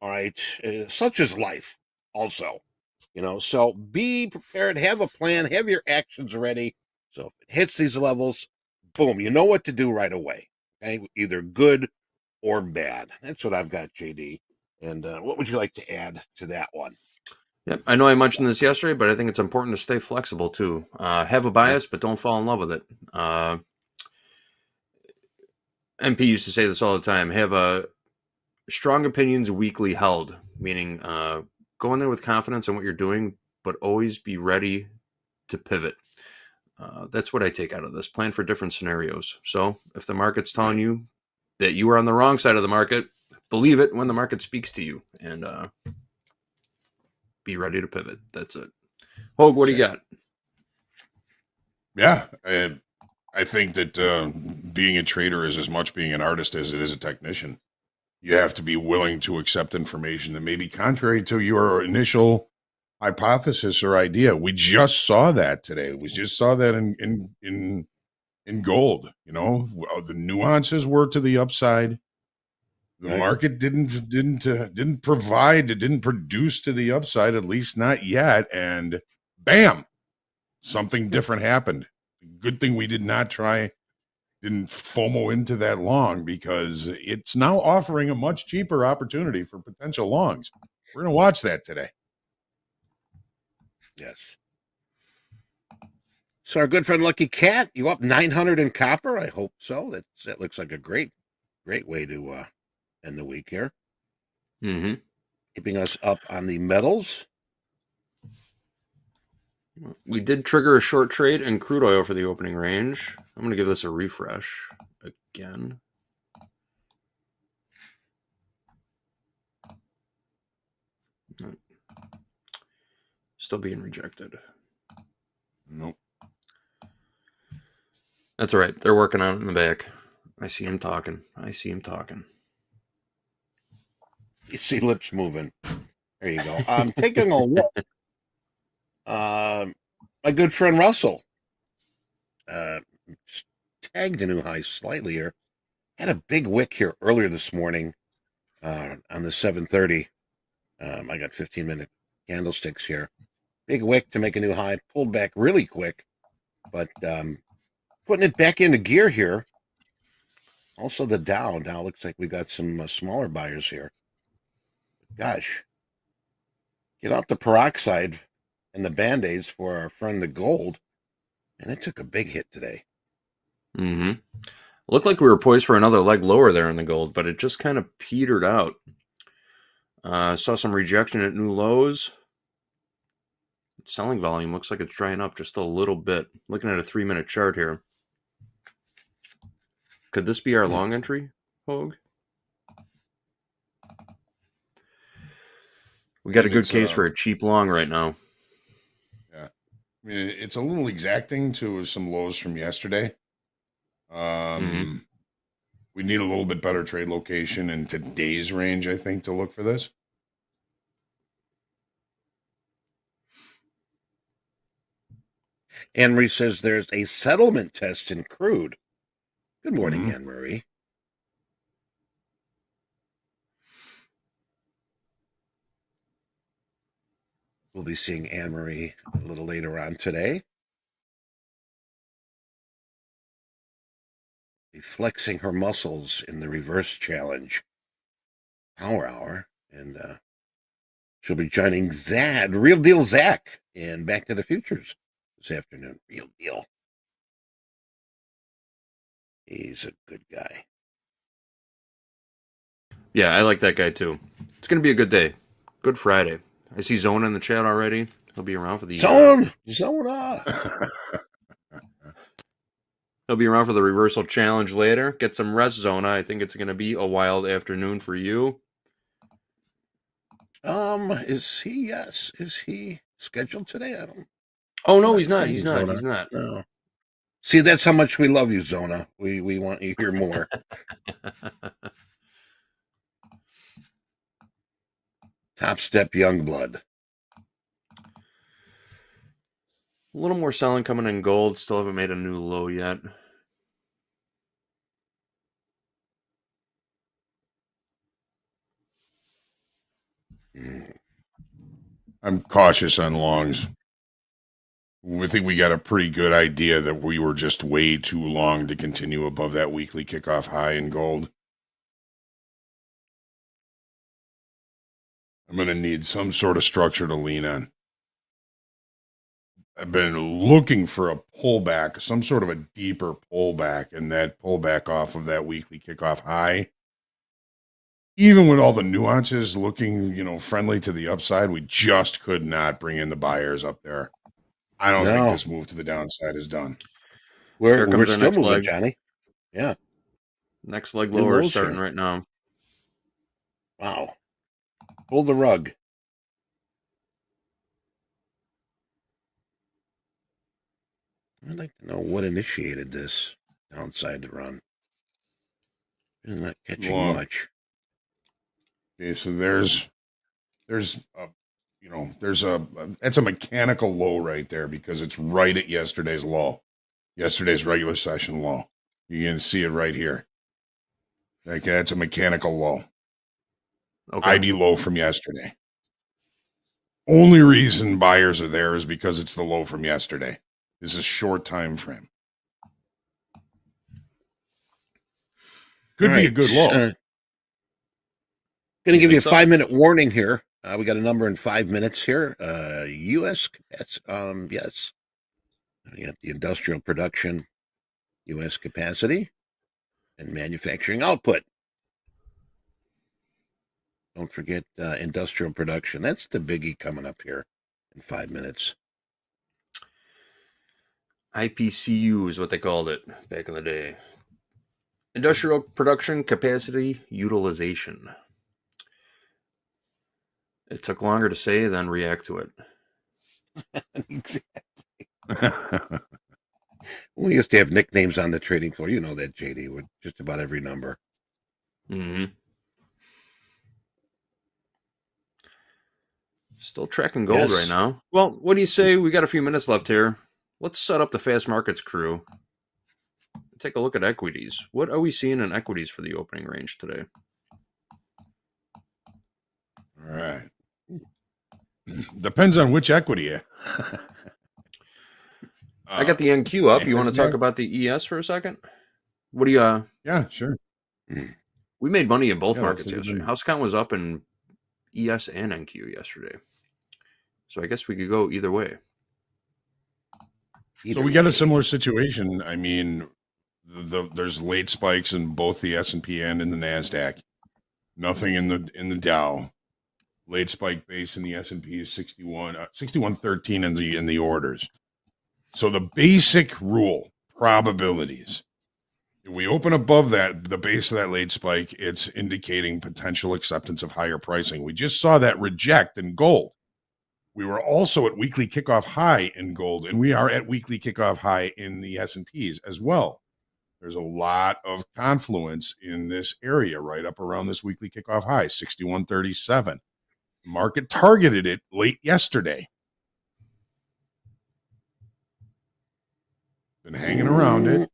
All right? Such is life also. So be prepared, have a plan, have your actions ready. So if it hits these levels, boom, you know what to do right away. Okay, either good or bad. That's what I've got, JD. And what would you like to add to that one? Yep, I know I mentioned this yesterday, but I think it's important to stay flexible too. Have a bias, but don't fall in love with it. MP used to say this all the time. Have a strong opinions weakly held, meaning go in there with confidence in what you're doing, but always be ready to pivot. That's what I take out of this. Plan for different scenarios. So if the market's telling you that you are on the wrong side of the market, believe it when the market speaks to you, and be ready to pivot. That's it. Hoag, what do you got? Yeah, I think that being a trader is as much being an artist as it is a technician. You have to be willing to accept information that may be contrary to your initial hypothesis or idea. We just saw that today. We just saw that in gold. The nuances were to the upside. The market didn't provide, it didn't produce to the upside, at least not yet. And bam, something different happened. Good thing we didn't FOMO into that long, because it's now offering a much cheaper opportunity for potential longs. We're going to watch that today. Yes. So our good friend Lucky Cat, you up 900 in copper? I hope so. That looks like a great way to end the week here. Mm-hmm. Keeping us up on the metals. We did trigger a short trade in crude oil for the opening range. I'm going to give this a refresh again. Still being rejected. Nope. That's all right. They're working on it in the back. I see him talking. You see lips moving. There you go. I'm taking a look. My good friend Russell tagged a new high slightly here. Had a big wick here earlier this morning on the 7:30. I got 15-minute candlesticks here. Big wick to make a new high. Pulled back really quick, but putting it back into gear here. Also, the Dow. Now looks like we got some smaller buyers here. Gosh, get out the peroxide and the Band-Aids for our friend the gold. And it took a big hit today. Mm-hmm. Looked like we were poised for another leg lower there in the gold, but it just kind of petered out. Saw some rejection at new lows. Selling volume looks like it's drying up just a little bit. Looking at a 3-minute chart here. Could this be our long entry, Hoag? We got a good case for a cheap long right now. Yeah. I mean, it's a little exacting to some lows from yesterday. We need a little bit better trade location in today's range, I think, to look for this. Anne-Marie says there's a settlement test in crude. Good morning, Anne-Marie. We'll be seeing Anne-Marie a little later on today. Be flexing her muscles in the reverse challenge power hour. And she'll be joining Zad, Real Deal Zach, in Back to the Futures this afternoon. Real deal. He's a good guy. Yeah, I like that guy too. It's going to be a good day. Good Friday. I see Zona in the chat already. He'll be around for the... Zona! He'll be around for the reversal challenge later. Get some rest, Zona. I think it's going to be a wild afternoon for you. Is he? Yes. Is he scheduled today? I don't... Oh, no, he's not. He's not. No. See, that's how much we love you, Zona. We want you here more. Topstep Youngblood. A little more selling coming in gold. Still haven't made a new low yet. I'm cautious on longs. I think we got a pretty good idea that we were just way too long to continue above that weekly kickoff high in gold. I'm going to need some sort of structure to lean on. I've been looking for a pullback, some sort of a deeper pullback, and that pullback off of that weekly kickoff high. Even with all the nuances looking, friendly to the upside, we just could not bring in the buyers up there. I don't think this move to the downside is done. We're still moving, leg. Johnny. Yeah. Next leg lower is starting right now. Wow. Pull the rug. I'd like to know what initiated this downside to run. It's not catching much. Okay, so that's a mechanical low right there because it's right at yesterday's low, yesterday's regular session low. You can see it right here. Okay, that's a mechanical low. Okay. ID low from yesterday. Only reason buyers are there is because it's the low from yesterday. This is short time frame. Could be a good low. Going to give you a 5-minute warning here. We got a number in 5 minutes here. U.S. Yes. We got the industrial production, U.S. capacity, and manufacturing output. Don't forget industrial production. That's the biggie coming up here in 5 minutes. IPCU is what they called it back in the day. Industrial production capacity utilization. It took longer to say than react to it. Exactly. We used to have nicknames on the trading floor. You know that, JD, with just about every number. Mm-hmm. Still tracking gold right now. Well, what do you say? We got a few minutes left here. Let's set up the fast markets crew. Take a look at equities. What are we seeing in equities for the opening range today? All right. Depends on which equity. I got the NQ up. You want to talk about the ES for a second? What do you? Yeah, sure. We made money in both markets yesterday. House count was up in ES and NQ yesterday. So I guess we could go either way. So we got a similar situation. I mean, there's late spikes in both the S&P and in the NASDAQ. Nothing in the Dow. Late spike base in the S&P is 6113 in the orders. So the basic rule, probabilities. If we open above that, the base of that late spike, it's indicating potential acceptance of higher pricing. We just saw that reject in gold. We were also at weekly kickoff high in gold, and we are at weekly kickoff high in the S&Ps as well. There's a lot of confluence in this area right up around this weekly kickoff high, 6137. Market targeted it late yesterday. Been hanging around it.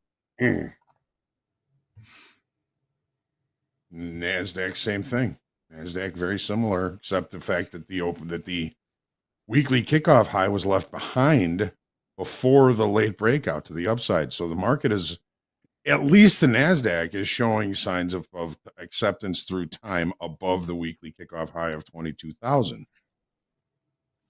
NASDAQ, same thing. NASDAQ, very similar, except the fact that the weekly kickoff high was left behind before the late breakout to the upside. So the market is, at least the NASDAQ, is showing signs of acceptance through time above the weekly kickoff high of 22,000.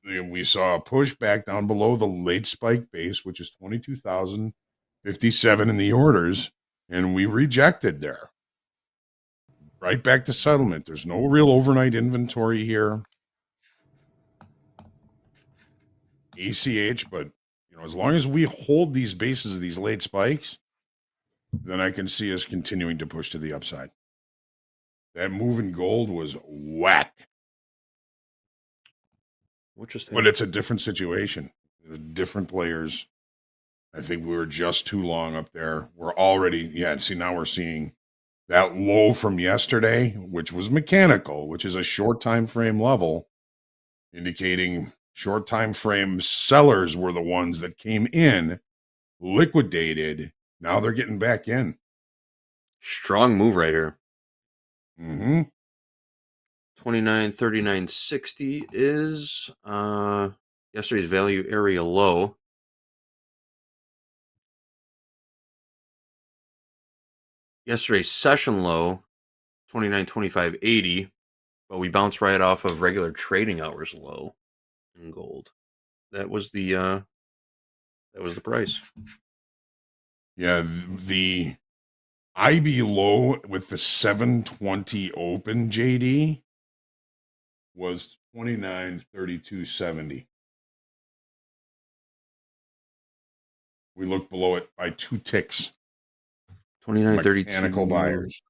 We saw a push back down below the late spike base, which is 22,057 in the orders, and we rejected there. Right back to settlement. There's no real overnight inventory here. ACH, but as long as we hold these bases of these late spikes, then I can see us continuing to push to the upside. That move in gold was whack. But it's a different situation. Different players. I think we were just too long up there. We're already, now we're seeing that low from yesterday, which was mechanical, which is a short time frame level, indicating short time frame sellers were the ones that came in, liquidated. Now they're getting back in. Strong move right here. 29.39.60 is yesterday's value area low. Yesterday's session low, 29.25.80, but we bounced right off of regular trading hours low in gold. That was the price. Yeah, the IB low with the 720 open, JD, was 29.32.70. We looked below it by 2 ticks. 29.32. Mechanical buyers.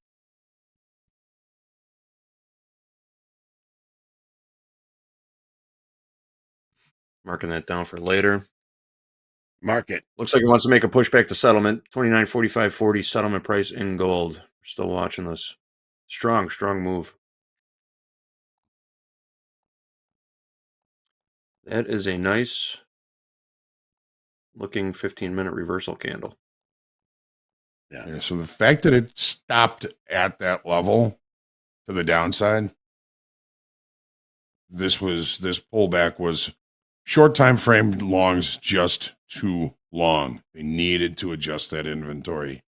Marking that down for later. Market. Looks like it wants to make a pushback to settlement. 29.45.40 settlement price in gold. We're still watching this. Strong move. That is a nice looking 15-minute reversal candle. Yeah, so the fact that it stopped at that level to the downside, this pullback was short time frame longs just too long. They needed to adjust that inventory.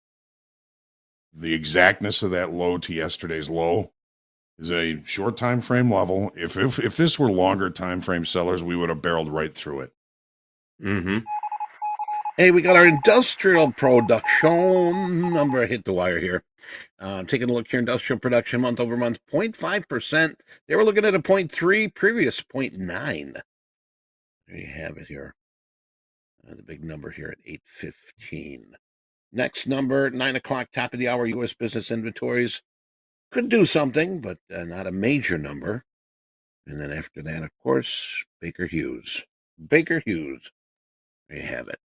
The exactness of that low to yesterday's low is a short time frame level. If this were longer time frame sellers, we would have barreled right through it. Mm-hmm. Hey, we got our industrial production number. Hit the wire here. Taking a look here, industrial production month over month, 0.5%. They were looking at a 0.3, previous 0.9. There you have it here. The big number here at 8:15. Next number, 9 o'clock, top of the hour, U.S. business inventories. Could do something, but not a major number. And then after that, of course, Baker Hughes. Baker Hughes. There you have it.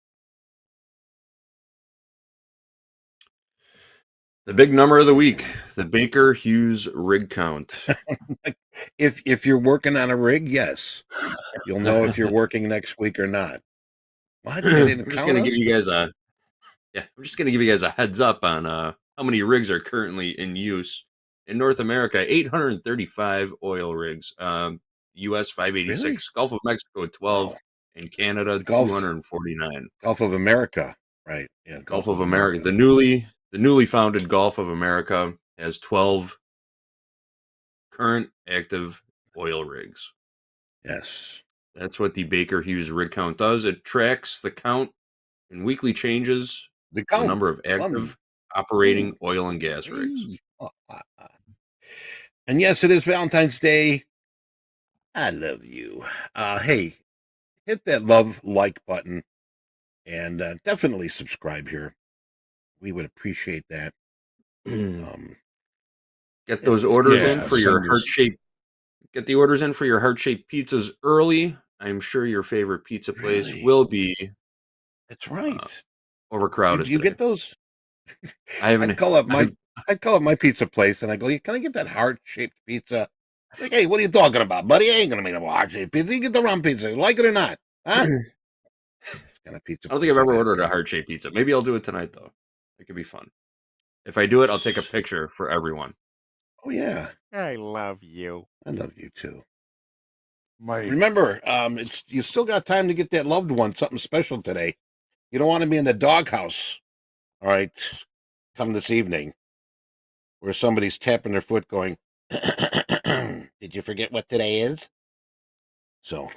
The big number of the week, the Baker Hughes rig count. If you're working on a rig, yes. You'll know if you're working next week or not. What? They didn't I'm just count going to us? give you guys a I'm just going to give you guys a heads up on how many rigs are currently in use. In North America, 835 oil rigs. U.S. 586, Really? Gulf of Mexico 12, Wow. and Canada The Gulf 249. Gulf of America, right? Yeah, Gulf of America. The newly founded Gulf of America has 12 current active oil rigs. Yes. That's what the Baker Hughes rig count does. It tracks the count in weekly changes, The the count. number of active operating oil and gas rigs. And yes, it is Valentine's Day. I love you. Hey, hit that like button and definitely subscribe here. We would appreciate that. Get those orders in for your send us- heart-shaped. Get the orders in for your heart-shaped pizzas early. I'm sure your favorite pizza place Really? will be That's right. overcrowded. Do you today. get those? I haven't. I'd call up my pizza place and I go, can I get that heart-shaped pizza? Like, hey, what are you talking about, buddy? I ain't gonna make a heart-shaped pizza. You get the wrong pizza, like it or not, huh? Kind of pizza. I don't think I've ever ordered a heart-shaped pizza. Maybe I'll do it tonight though. It could be fun. If I do it, I'll take a picture for everyone. Oh yeah, I love you. I love you too. My Remember, you still got time to get that loved one something special today. You don't want to be in the doghouse, all right? Come this evening, where somebody's tapping their foot, going, "Did you forget what today is?" So,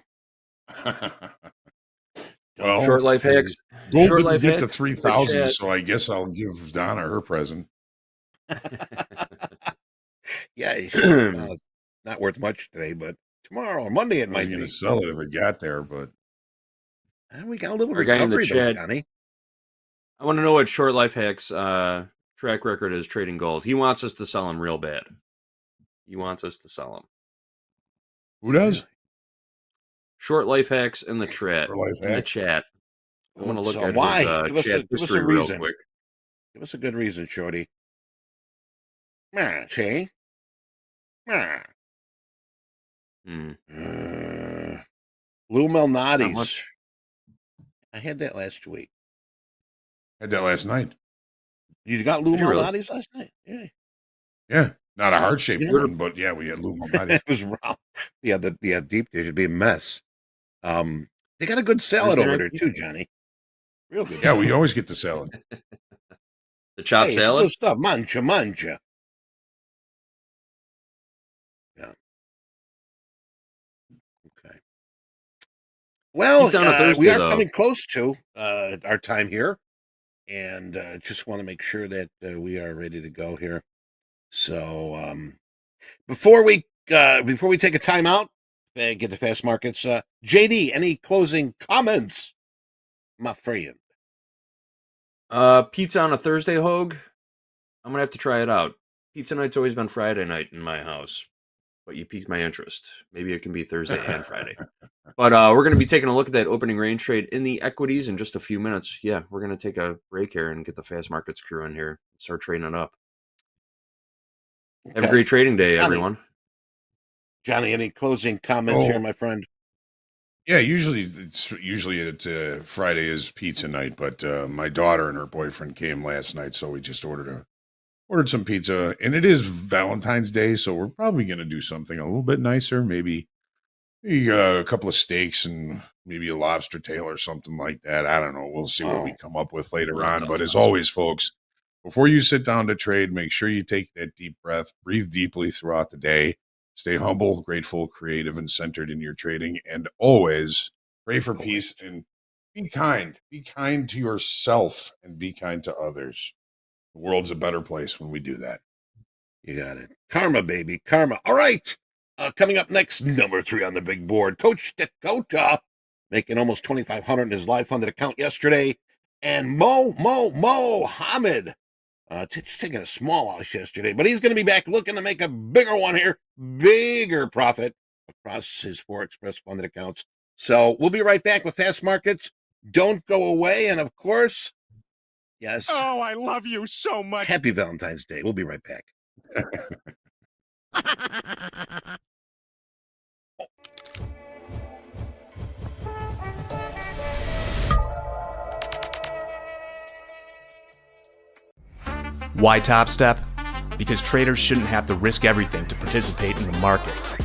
well, Short life hacks. Gold Short didn't life get hacks to in the 3,000, chat. so I guess I'll give Donna her present. yeah, not worth much today, but tomorrow or Monday it I was might going to be. sell it if it got there, but We got a little Our guy in the recovery though, chat. Johnny. I want to know what Short Life Hacks track record is trading gold. He wants us to sell him real bad. He wants us to sell him. who does? Short Life Hacks in the chat. Short Life In the Hack? chat. I'm going to look at Why? his chat Give us history a real reason. quick. Give us a good reason, Shorty. Che. Lou Malnati's. I had that last week. Had that last night. You got Lou Did you really? Malnati's last night? Yeah. Yeah, not a heart-shaped Yeah. one, but yeah, we had Lou Malnati. It was wrong. Yeah, the deep dish would be a mess. They got a good salad Thursday over night there pizza? too, Johnny. Real good. Yeah, we always get the salad. The chopped Hey, it's salad? good stuff. Mancha. Yeah. Okay. Well, Pizza on a Thursday, we are though. coming close to our time here, and just want to make sure that we are ready to go here. So before we take a time out, get the fast markets. JD, any closing comments, my friend? Pizza on a Thursday, Hoag? I'm going to have to try it out. Pizza night's always been Friday night in my house, but you piqued my interest. Maybe it can be Thursday and Friday. But we're going to be taking a look at that opening range trade in the equities in just a few minutes. Yeah, we're going to take a break here and get the fast markets crew in here and start trading it up. Have a great trading day, everyone. Johnny, any closing comments here, my friend? Yeah, usually Friday is pizza night, but my daughter and her boyfriend came last night, so we just ordered some pizza, and it is Valentine's Day, so we're probably going to do something a little bit nicer, maybe a couple of steaks and maybe a lobster tail or something like that. I don't know. We'll see what we come up with later on. But as always, folks, Before you sit down to trade, make sure you take that deep breath, breathe deeply throughout the day, stay humble, grateful, creative, and centered in your trading, and always pray for peace and be kind. Be kind to yourself and be kind to others. The world's a better place when we do that. You got it. Karma, baby. Karma. All right. Coming up next, number 3 on the big board. Coach Dakota making almost $2,500 in his live funded account yesterday. And Mohammed just taking a small loss yesterday, but he's going to be back looking to make a bigger one here. Bigger profit across his 4Express funded accounts. So we'll be right back with Fast Markets. Don't go away. And of course, yes. Oh, I love you so much. Happy Valentine's Day. We'll be right back. Why Topstep? Because traders shouldn't have to risk everything to participate in the markets.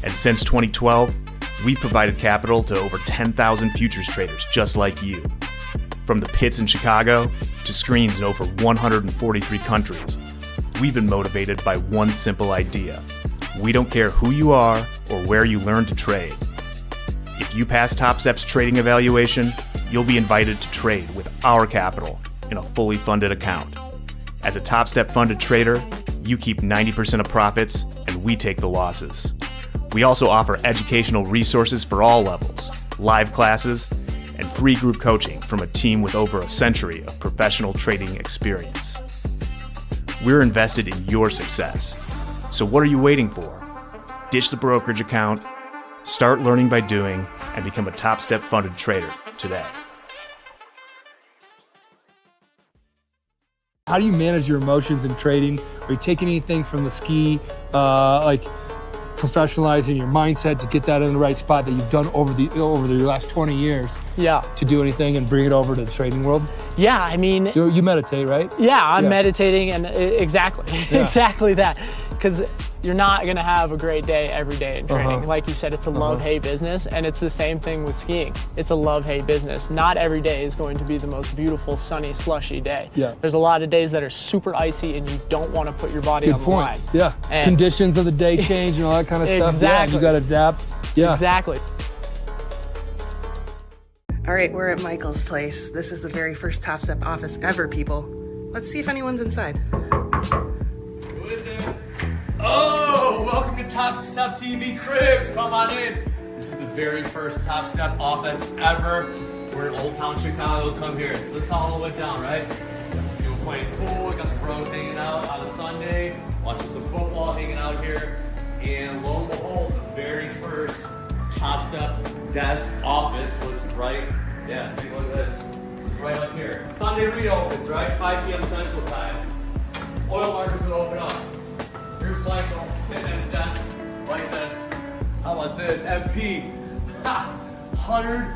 And since 2012, we've provided capital to over 10,000 futures traders just like you. From the pits in Chicago to screens in over 143 countries, we've been motivated by one simple idea. We don't care who you are or where you learn to trade. If you pass Topstep's trading evaluation, you'll be invited to trade with our capital in a fully funded account. As a Topstep funded trader, you keep 90% of profits and we take the losses. We also offer educational resources for all levels, live classes, and free group coaching from a team with over a century of professional trading experience. We're invested in your success. So what are you waiting for? Ditch the brokerage account, start learning by doing, and become a Topstep funded trader today. How do you manage your emotions in trading? Are you taking anything from the ski, like professionalizing your mindset to get that in the right spot that you've done over the last 20 years? Yeah. To do anything and bring it over to the trading world? Yeah, I mean. You meditate, right? Yeah, I'm meditating, and exactly, exactly that. Because you're not gonna have a great day every day in trading. Like you said, it's a love-hate business, and it's the same thing with skiing. It's a love-hate business. Not every day is going to be the most beautiful, sunny, slushy day. Yeah. There's a lot of days that are super icy, and you don't want to put your body on the line. Yeah. And conditions of the day change and all that kind of stuff. Exactly. Yeah, you got to adapt. Yeah. Exactly. All right, we're at Michael's place. This is the very first Topstep office ever, people. Let's see if anyone's inside. Who is there? Oh, welcome to TopstepTV Cribs. Come on in. This is the very first Topstep office ever. We're in Old Town Chicago. Come here. So this all went down, right? Got some people playing pool. Got the bros hanging out on a Sunday, watching some football, hanging out here. And lo and behold, the very first Topstep desk office was right. Yeah, take a look at this. It's right up here. Sunday reopens, right? 5 p.m. Central Time. Oil markets will open up. Here's Michael sitting at his desk like this. How about this? MP. 100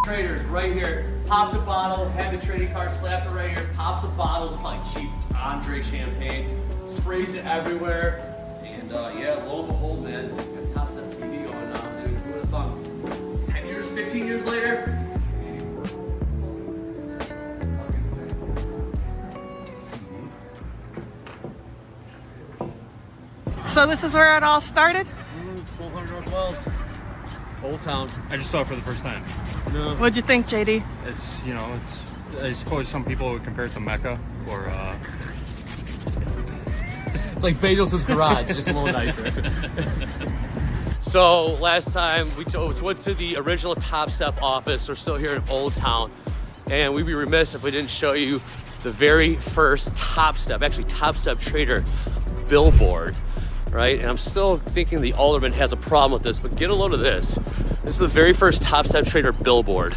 traders right here. Pop the bottle, have the trading card, slap it right here. Pops the bottles, probably cheap Andre champagne. Sprays it everywhere. And yeah, lo and behold, man, got TopstepTV going on, dude. Who would have thought? 10 years, 15 years later. So this is where it all started? 1200 North Wells. Old Town. I just saw it for the first time. No. What'd you think, JD? It's, you know, it's, I suppose some people would compare it to Mecca or, It's like Bezos' garage, just a little nicer. So last time we went to the original Topstep office. We're still here in Old Town, and we'd be remiss if we didn't show you the very first Topstep, actually Topstep Trader billboard, right? And I'm still thinking the alderman has a problem with this, but get a load of this. This is the very first Topstep Trader billboard.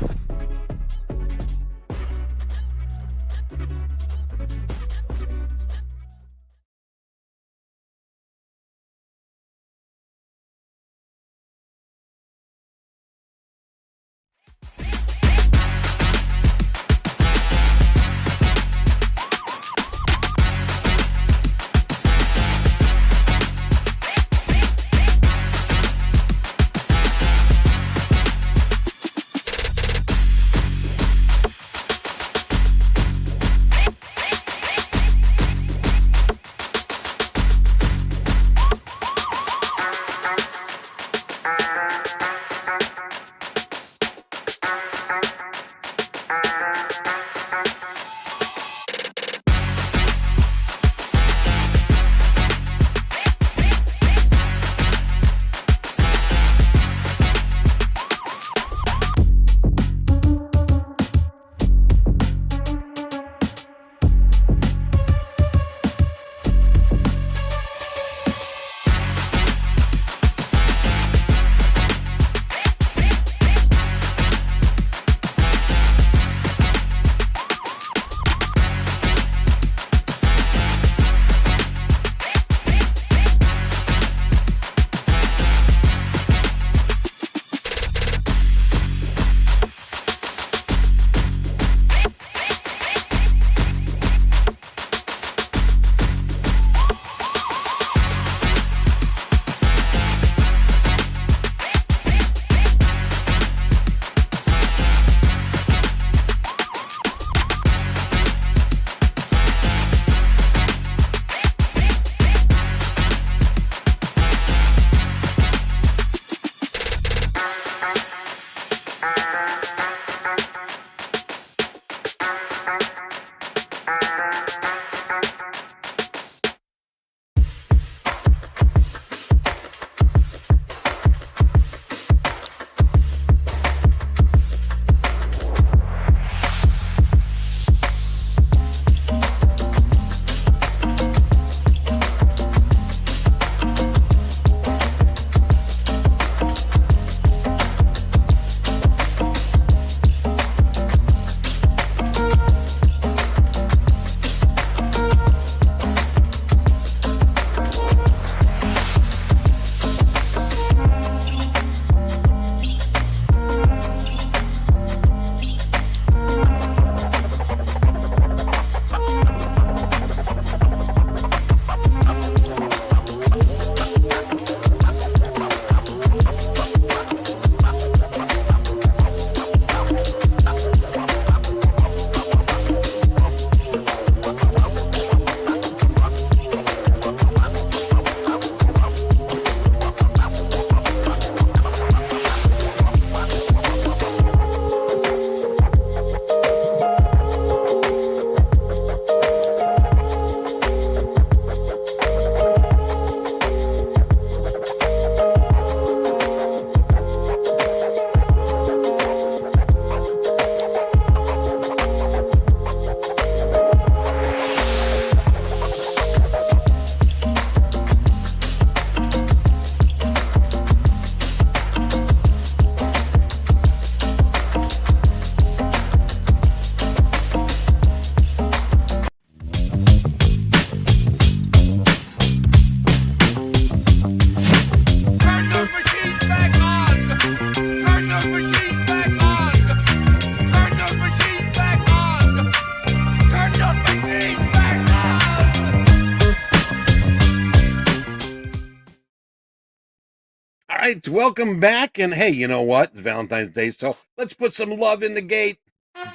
right, welcome back. And hey, you know what? It's Valentine's Day, so let's put some love in the gate.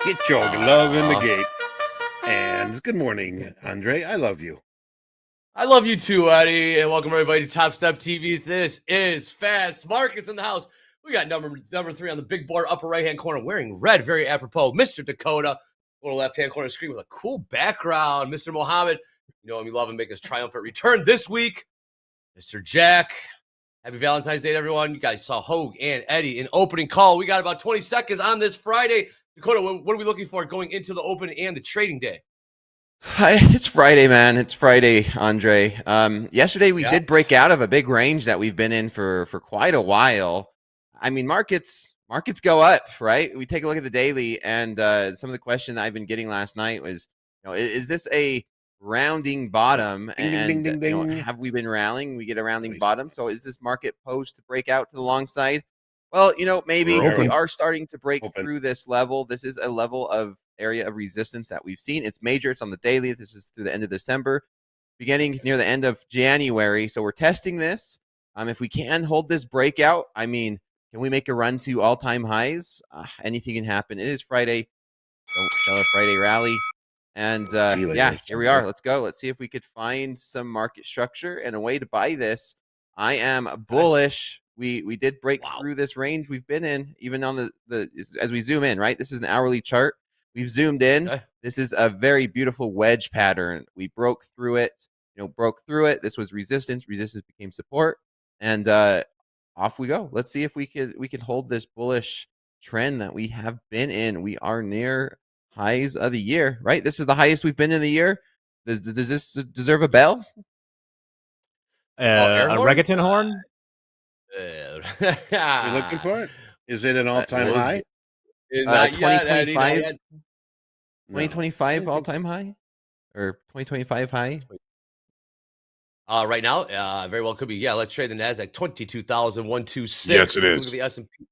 Get your love in the gate. And good morning, Andre. I love you. I love you too, Eddie, and welcome everybody to TopstepTV. This is Fast Markets in the house. We got number 3 on the big board, upper right-hand corner, wearing red, very apropos, Mr. Dakota. Little left-hand corner screen with a cool background, Mr. Mohammed. You know him, you love him, make his triumphant return this week. Mr. Jack. Happy Valentine's Day, everyone. You guys saw Hoag and Eddie in opening call. We got about 20 seconds on this Friday. Dakota, what are we looking for going into the open and the trading day? It's Friday, man. It's Friday, Andre. Yesterday we did break out of a big range that we've been in for quite a while. I mean, markets go up, right? We take a look at the daily, and some of the question that I've been getting last night was, is this a rounding bottom? Ding, ding, ding, ding. Have we been rallying? We get a rounding bottom. So is this market posed to break out to the long side? Well, maybe we are starting to break through this level. This is a level of area of resistance that we've seen. It's major. It's on the daily. This is through the end of December, beginning near the end of January. So we're testing this. If we can hold this breakout, I mean, can we make a run to all-time highs? Anything can happen. It is Friday. Don't sell a Friday rally. And here we are. Let's go. Let's see if we could find some market structure and a way to buy this. I am bullish. We did break through this range we've been in, even on the as we zoom in, right? This is an hourly chart. We've zoomed in. Okay. This is a very beautiful wedge pattern. We broke through it. This was resistance. Resistance became support, and off we go. Let's see if we could hold this bullish trend that we have been in. We are near highs of the year, right? This is the highest we've been in the year. Does this deserve a bell? A reggaeton horn? You're looking for it? Is it an all-time high? Not yet, Eddie, not 2025, yet. 2025 all-time high, or 2025 high? Right now, very well could be. Yeah, let's trade the Nasdaq 22,126. Yes, it is. Look at the S&P.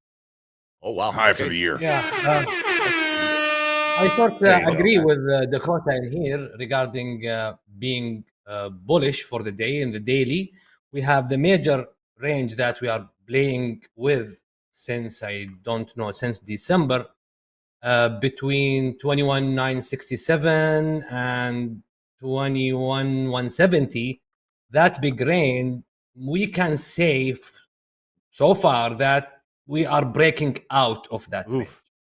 Oh wow, High for the year. Yeah, I thought agree with Dakota in here regarding being bullish for the day in the daily. We have the major range that we are playing with since since December, between 21,967 and 21,170. That big range, we can say so far that we are breaking out of that range.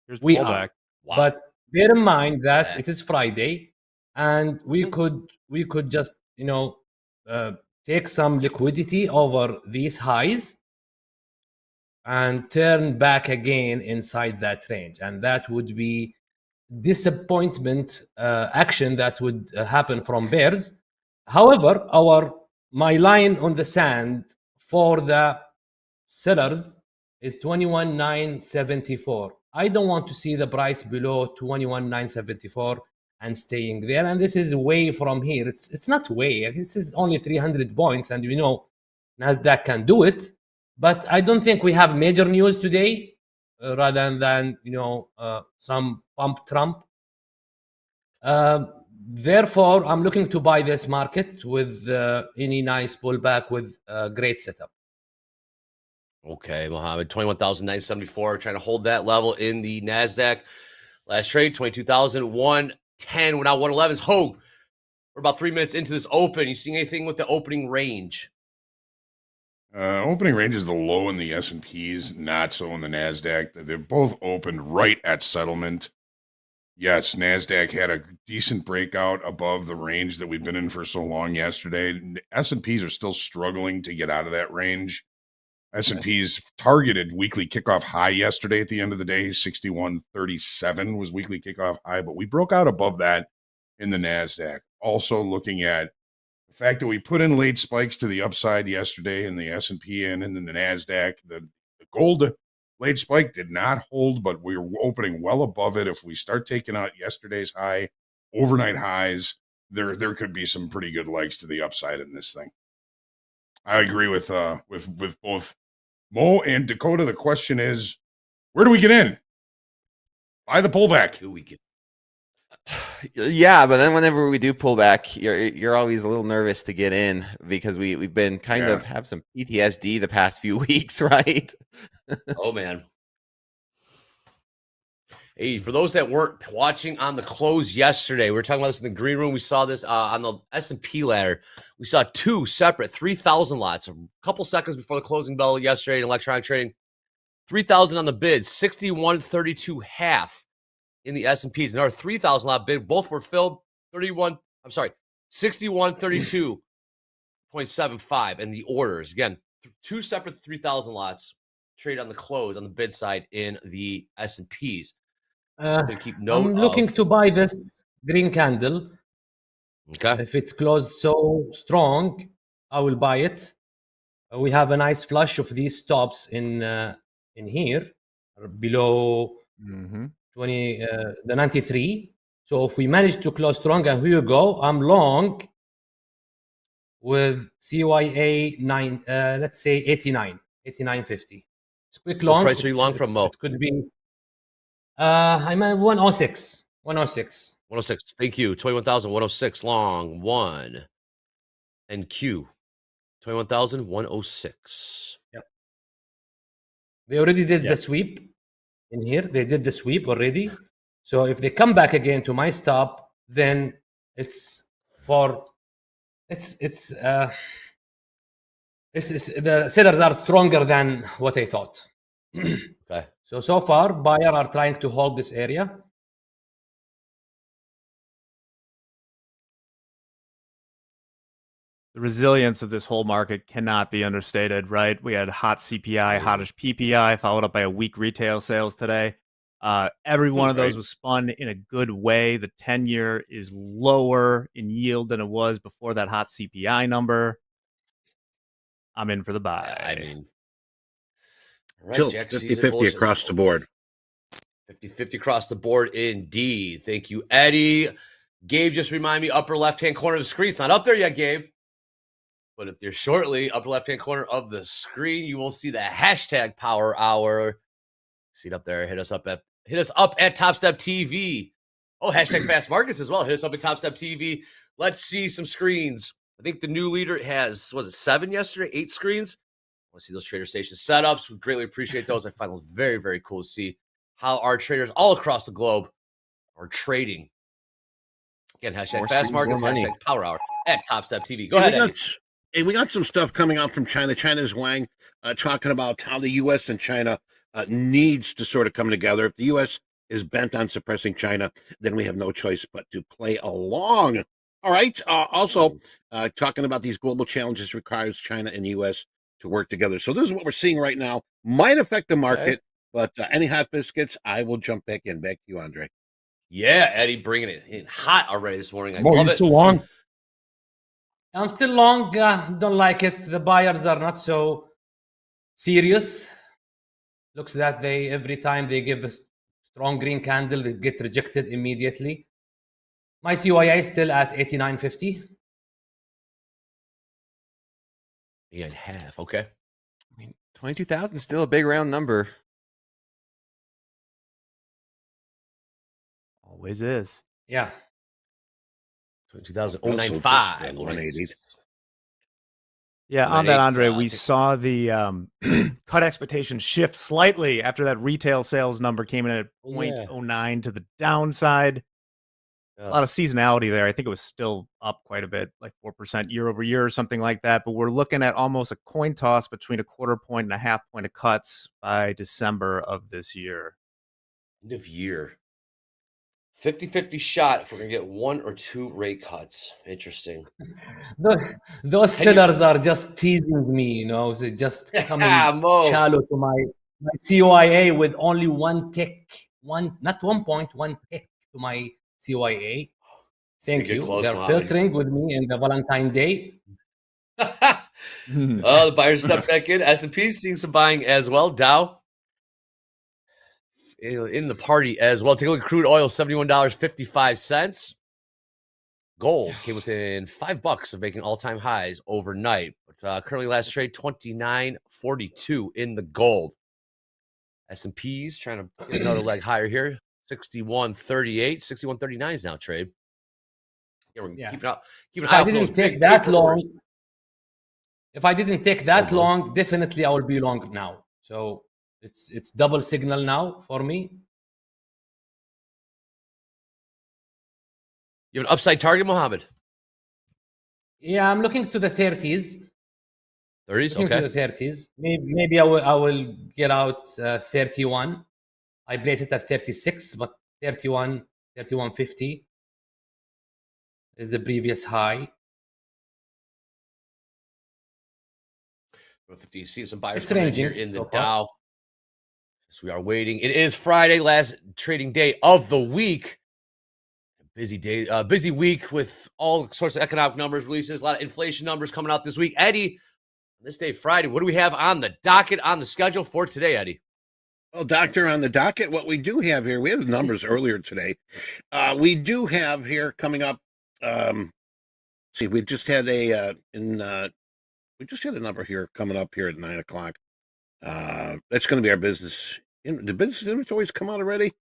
Here's the We pullback. are. But bear in mind that it is Friday, and we could just take some liquidity over these highs and turn back again inside that range, and that would be disappointment action that would happen from bears. However, my line on the sand for the sellers is 21,974. I don't want to see the price below 21,974 and staying there. And this is way from here. It's not way. This is only 300 points, and Nasdaq can do it. But I don't think we have major news today, rather than some pump Trump. Therefore, I'm looking to buy this market with any nice pullback with a great setup. Okay, Mohammed, 21,974, trying to hold that level in the Nasdaq. Last trade, 22,110. We're now 111s. Hoag, we're about 3 minutes into this open. You seeing anything with the opening range? Opening range is the low in the S&Ps, not so in the NASDAQ. They're both opened right at settlement. Yes, NASDAQ had a decent breakout above the range that we've been in for so long yesterday. S&Ps are still struggling to get out of that range. S&P's targeted weekly kickoff high yesterday at the end of the day, 61.37 was weekly kickoff high, but we broke out above that in the NASDAQ. Also looking at the fact that we put in late spikes to the upside yesterday in the S&P and in the NASDAQ. The gold late spike did not hold, but we were opening well above it. If we start taking out yesterday's high, overnight highs, there could be some pretty good legs to the upside in this thing. I agree with both Mo and Dakota. The question is, where do we get in? Buy the pullback. Do we get? Yeah, but then whenever we do pull back, you're always a little nervous to get in because we've been kind of have some PTSD the past few weeks, right? Oh man. Hey, for those that weren't watching on the close yesterday, we were talking about this in the green room. We saw this on the S&P ladder. We saw two separate 3,000 lots a couple seconds before the closing bell yesterday in electronic trading. 3,000 on the bid, 61.32 half in the S&Ps. Another 3,000 lot bid. Both were filled. 61.32.75 in the orders. Again, two separate 3,000 lots trade on the close on the bid side in the S&Ps. Something to keep note I'm looking of. to buy this green candle. Okay. If it's closed so strong, I will buy it. We have a nice flush of these stops in here below 20 the 93. So if we manage to close strong, and here you go, I'm long with CYA 9, let's say 89.50. It's quick long. What price are you long from, Mo? It could be. I'm at 106. 106. 106. Thank you. 21,106 long. One. And Q. 21,106. Yep. They already did the sweep in here. They did the sweep already. So if they come back again to my stop, then it's the sellers are stronger than what I thought. Okay. So far, buyer are trying to hold this area. The resilience of this whole market cannot be understated, right? We had hot CPI, hottish PPI, followed up by a weak retail sales today. Every one of those was spun in a good way. The 10-year is lower in yield than it was before that hot CPI number. I'm in for the buy. I mean, right, 50-50 across the board. 50-50 across the board indeed. Thank you, Eddie. Gabe just reminded me, upper left-hand corner of the screen. It's not up there yet, Gabe. But if you're shortly, upper left-hand corner of the screen, you will see the hashtag Power Hour. See it up there. Hit us up at TopstepTV. Oh, hashtag Fast Markets as well. Hit us up at TopstepTV. Let's see some screens. I think the new leader has, was it 7 yesterday? 8 screens. I want to see those trader station setups. We greatly appreciate those. I find those very, very cool to see how our traders all across the globe are trading. Again, hashtag More Fast screens, Markets, more money. hashtag Power Hour at TopstepTV. Go ahead, Eddie. Hey, we got some stuff coming out from China. China's Wang talking about how the U.S. and China needs to sort of come together. If the U.S. is bent on suppressing China, then we have no choice but to play along. All right. Also, talking about these global challenges requires China and the U.S. to work together. So this is what we're seeing right now. Might affect the market, but any hot biscuits, I will jump back in. Back to you, Andre. Yeah, Eddie, bringing it in hot already this morning. I Mo, love you it. still long? I'm still long. Don't like it. The buyers are not so serious. Looks that they every time they give a strong green candle, they get rejected immediately. My CYA is still at 89.50. 8.5. Okay. I mean, 22,000 is still a big round number. Always is. Yeah. 22,095. 180. Yeah, on that, Andre, we saw the cut expectation shift slightly after that retail sales number came in at 0.09 to the downside. A lot of seasonality there. I think it was still up quite a bit, like 4% year over year or something like that. But we're looking at almost a coin toss between a 1/4 point and a 1/2 point of cuts by December of this year. End of year. 50-50 shot if we're going to get 1 or 2 rate cuts. Interesting. Those sellers are just teasing me, you know. They just coming shallow to my CYA with only one tick. Not 1 point, 1 tick to my CYA. Thank you. They're filtering with me in the Valentine Day. The buyers stepped back in. S&P seeing some buying as well. Dow in the party as well. Take a look at crude oil, $71.55. Gold came within $5 of making all-time highs overnight. But currently last trade, $29.42 in the gold. S&P's trying to get another leg higher here. 61.38, 61.39 is now trade. Yeah, we're keeping up. Keep an If eye I out for those didn't take big that paper long, orders. if I didn't take that long, definitely I will be long now. So it's double signal now for me. You have an upside target, Mohammed? Yeah, I'm looking to the 30s. 30s, looking okay. to the 30s. Maybe I will get out 31. I place it at 36, but 31, 31.50 is the previous high. 50. You see some buyers It's coming in ranging here in the so far. Dow. So we are waiting. It is Friday, last trading day of the week. Busy day, busy week with all sorts of economic numbers releases, a lot of inflation numbers coming out this week. Eddie, on this day, Friday, what do we have on the docket, on the schedule for today, Eddie? Well, Doctor, on the docket, what we do have here, we had the numbers earlier today. We do have here coming up. See, we just had a we just had a number here coming up here at 9 o'clock. That's going to be our business. The business inventories come out already?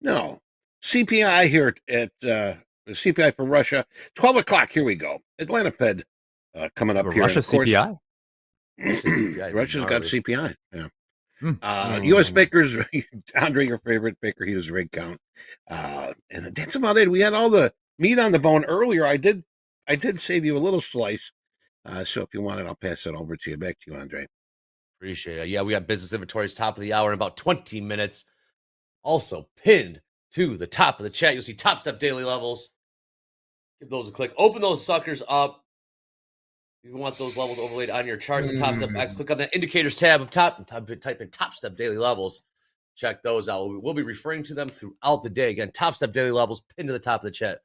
No. CPI here at the CPI for Russia, 12 o'clock. Here we go. Atlanta Fed coming up here. Russia and of course, CPI? Russia's got CPI. Yeah. U.S. Bakers, Andre, your favorite Baker Hughes rig count, and that's about it. We had all the meat on the bone earlier. I did save you a little slice, so if you want it, I'll pass it over to you. Back to you, Andre. Appreciate it. Yeah, we got business inventories top of the hour in about 20 minutes. Also pinned to the top of the chat, you'll see Topstep daily levels. Give those a click. Open those suckers up. If you want those levels overlaid on your charts, the Topstep X, click on the indicators tab up top and type in Topstep daily levels. Check those out. We'll be referring to them throughout the day. Again, Topstep daily levels pinned to the top of the chat.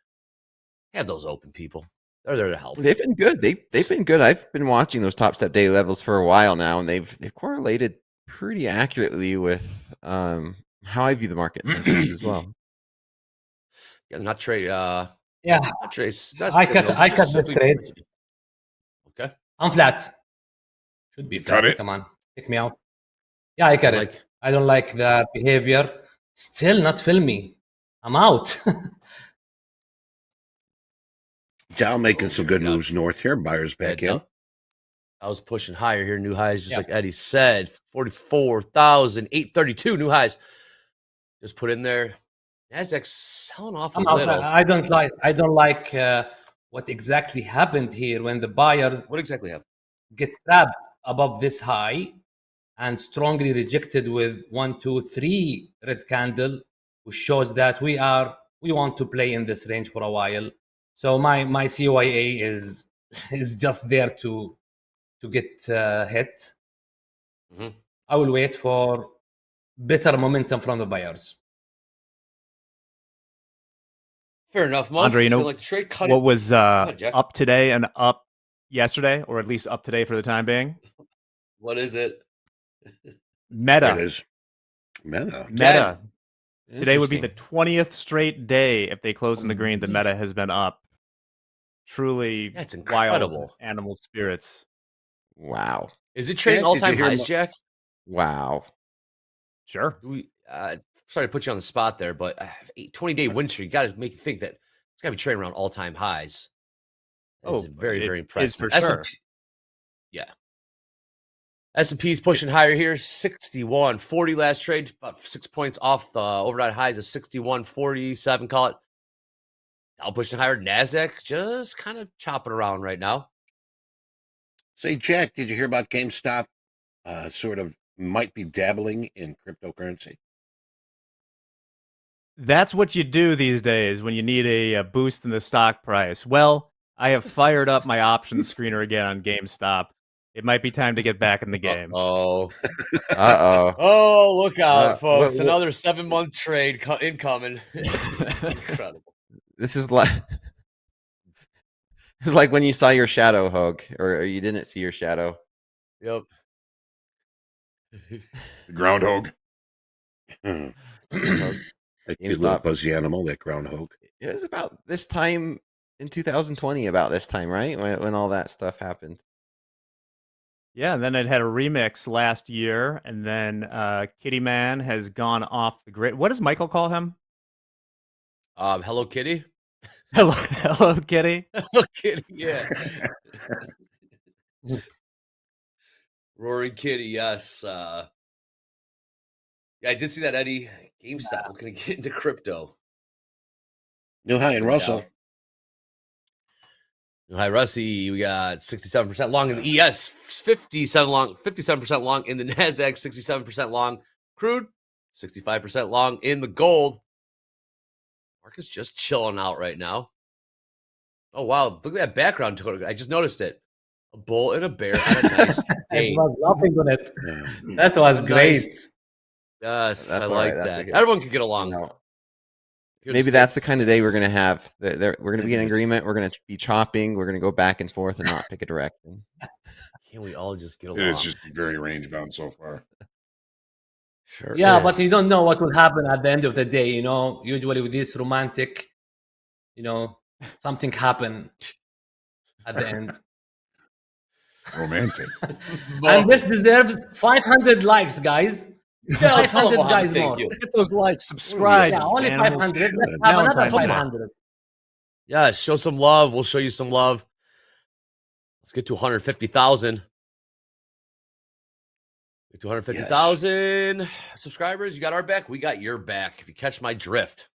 Have those open, people. They're there to help. They've been good. They've been good. I've been watching those Topstep daily levels for a while now, and they've correlated pretty accurately with how I view the market as well. Yeah, not trade. Yeah, not trade. I cut the trade. Okay, I'm flat. Should be flat. Cut it. Come on, pick me out. Yeah, I cut it. I don't like the behavior. Still not fill me. I'm out. Dow making some good moves north here. Buyers back in. I was pushing higher here. New highs, just like Eddie said, 44,832 new highs. Just put in there. Nasdaq's selling off a little. I don't like what exactly happened here when the buyers what exactly happened? Get trapped above this high and strongly rejected with 1, 2, 3 red candle, which shows that we want to play in this range for a while. So my CYA is just there to get hit. I will wait for better momentum from the buyers. Fair enough, Mo. Andre, you know like the trade what was up today and up yesterday, or at least up today for the time being? What is it? Meta. There it is. Meta. Meta. Today would be the 20th straight day if they close in the green. The Meta has been up. Truly, that's incredible. Wild animal spirits. Wow. Is it trading all-time highs, Jack? Wow. Sure. Sorry to put you on the spot there, but 20-day win streak, you got to make you think that it's got to be trading around all-time highs. That's very, very impressive. For sure. Yeah. S&P's pushing higher here, 61.40 last trade, about 6 points off the overnight highs of 61.47, call it. Dow pushing higher. NASDAQ just kind of chopping around right now. Say, Jack, did you hear about GameStop? Sort of might be dabbling in cryptocurrency. That's what you do these days when you need a boost in the stock price. Well, I have fired up my options screener again on GameStop. It might be time to get back in the game. Oh, Uh-oh. Look out, folks! Another 7-month trade incoming. Incredible. This is like it's like when you saw your shadow, Hoag, or you didn't see your shadow. Yep. The groundhog. That cute little fuzzy animal, that groundhog. It was about this time in 2020, about this time, right? When all that stuff happened. Yeah, and then it had a remix last year, and then Kitty Man has gone off the grid. What does Michael call him? Hello Kitty. Hello, Kitty. Hello Kitty. Yeah. Roaring Kitty. Yes. Yeah, I did see that Eddie. GameStop looking to get into crypto. New high in Russell. New high Russie. We got 67% long in the ES, 57% long in the NASDAQ, 67% long crude, 65% long in the gold. Market's just chilling out right now. Oh, wow. Look at that background. I just noticed it. A bull and a bear and a nice I date. was laughing on it. That was great. Yes, I That's like all right. that. Good. Everyone can get along. You know, Good maybe that's the states. kind of day we're going to have. We're going to be in agreement. We're going to be chopping. We're going to go back and forth and not pick a direction. Can't we all just get along? It is just very range bound so far. Sure. Yeah, is. but you don't know what will happen at the end of the day. You know, usually with this romantic, you know, something happen at the end. Romantic. And this deserves 500 likes, guys. Yeah, tell 500 them, guys thank more. you. Get those likes. Subscribe. Yeah, only animals. 500. Let's have another Valentine. 500. Yeah, show some love. We'll show you some love. Let's get to 150,000. Get to 150,000 subscribers. You got our back. We got your back. If you catch my drift.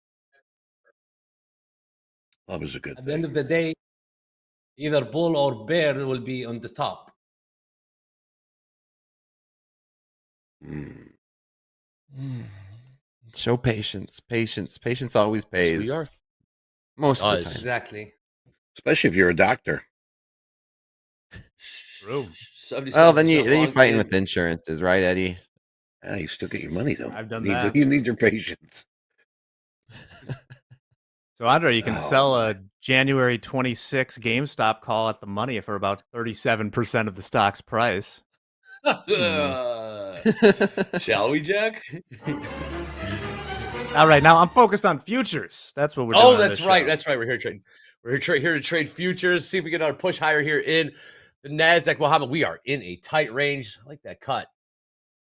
Love is a good At thing. the end of the day, either bull or bear will be on the top. Show patience. Patience always pays. we are. Most of the time. Exactly. Especially if you're a doctor. True. Well, then you're fighting with insurances, right, Eddie? Yeah, you still get your money though. I've done you need, that. You need your patience. So, Andre, you can sell a January 26 GameStop call at the money for about 37% of the stock's price. Shall we, Jack? All right, now I'm focused on futures. That's what we're doing. Oh, on that's this right. show. That's right. We're here trading. We're here to trade futures. See if we get another push higher here in the NASDAQ. Mohammed, we are in a tight range. I like that cut.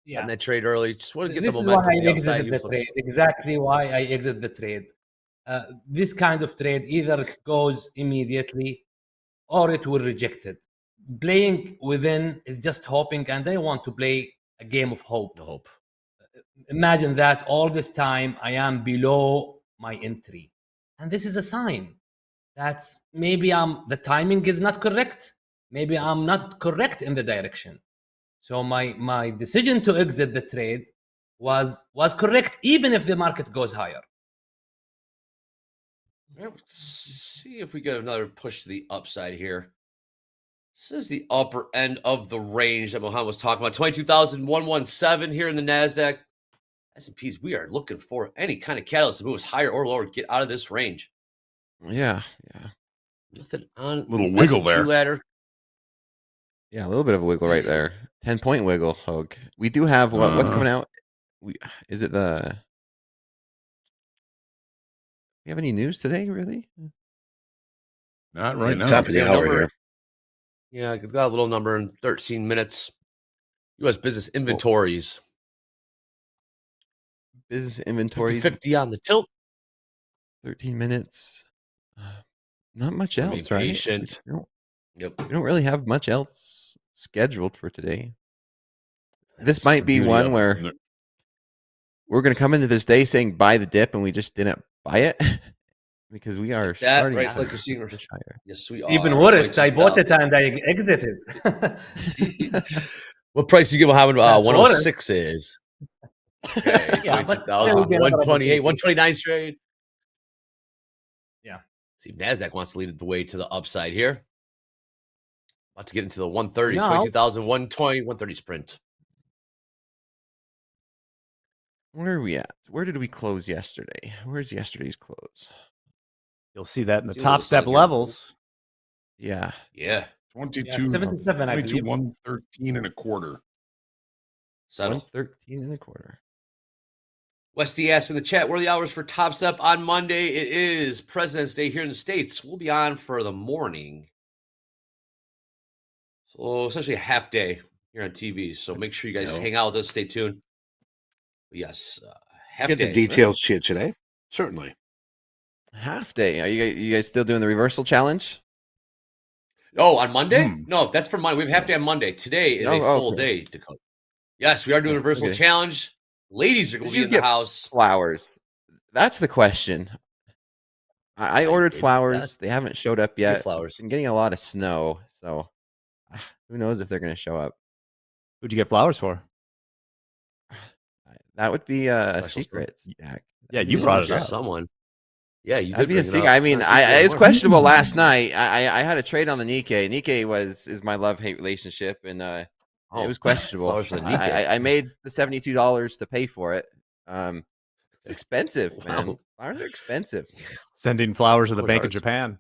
Yeah. And that trade early. Just want to get This the is momentum. why I on the upside. exited the trade. Exactly why I exit the trade. This kind of trade, either it goes immediately or it will reject it. Playing within is just hoping, and they want to play a game of hope. Hope. Imagine that all this time I am below my entry. And this is a sign that maybe the timing is not correct. Maybe I'm not correct in the direction. So my decision to exit the trade was correct, even if the market goes higher. Let's see if we get another push to the upside here. This is the upper end of the range that Mohammed was talking about. 22,117 here in the NASDAQ. S&Ps, we are looking for any kind of catalyst to move us higher or lower. Get out of this range. Yeah. Nothing on Little the wiggle S&P there. ladder. Yeah, a little bit of a wiggle right there. 10-point wiggle, Hoag. We do have what's coming out. Is it the? You have any news today, really? Not right now. Top of the hour here. Yeah, I got a little number in 13 minutes. U.S. business inventories. Business inventories. 50 on the tilt. 13 minutes. Not much Remain else, right? patient. We don't really have much else scheduled for today. This might be one where we're going to come into this day saying buy the dip, and we just didn't buy it because we are starting right, to like you're push higher. Yes, we are. Even worse, I bought it and I exited. What price you give Mohammed? 106 is. Okay, Yeah, but 128, 129 straight. Yeah. See if NASDAQ wants to lead the way to the upside here. About to get into the 130s, No. 22,120, 130 sprint. Where are we at? Where did we close yesterday? Where's yesterday's close? You'll see that in the See what it looks Topstep like here. levels. Yeah. Yeah. 22, 77, I 22, believe. 113 and a quarter. Settle. 113 and a quarter. Westy asked in the chat, what are the hours for Topstep on Monday? It is President's Day here in the States. We'll be on for the morning. So essentially a half day here on TV. So make sure you guys hang out with us. Stay tuned. Yes. Half Get day. the details to you today. Certainly. Half day. Are you guys still doing the reversal challenge? Oh, on Monday? No, that's for Monday. We have half day on Monday. Today is a full day, Dakota. Yes, we are doing a reversal challenge. Ladies are going to be in the house. Flowers. That's the question. I ordered flowers. yes. They haven't showed up yet. Flowers. Been getting a lot of snow, so who knows if they're going to show up. Who'd you get flowers for? That would be a Special secret, Jack. Yeah, you brought it up. Someone. Yeah, you That'd did be a bring it secret. up. I It's mean, not a secret it was anymore. questionable last night. I had a trade on the Nikkei. Nikkei is my love-hate relationship, and it was questionable. Flowers for the Nikkei. I made the $72 to pay for it. It's expensive, man. Wow. Flowers are expensive. Sending flowers to the Bank of Japan.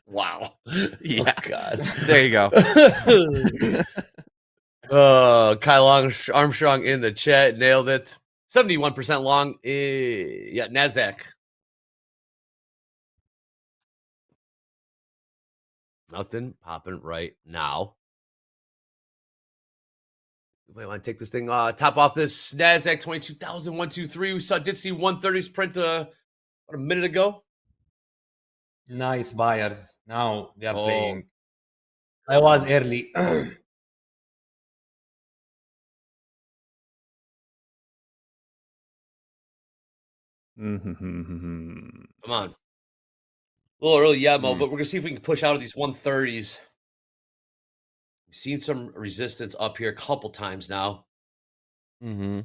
Wow. Yeah. Oh, God. There you go. Kyle Armstrong in the chat nailed it. 71% long. Yeah, NASDAQ. Nothing popping right now. I want to take this thing top off this NASDAQ 22,123. We did see 130s print about a minute ago. Nice buyers. Now they are playing. I was early. Come on. A little early, yeah, Mo, but we're going to see if we can push out of these 130s. We've seen some resistance up here a couple times now. Mm-hmm.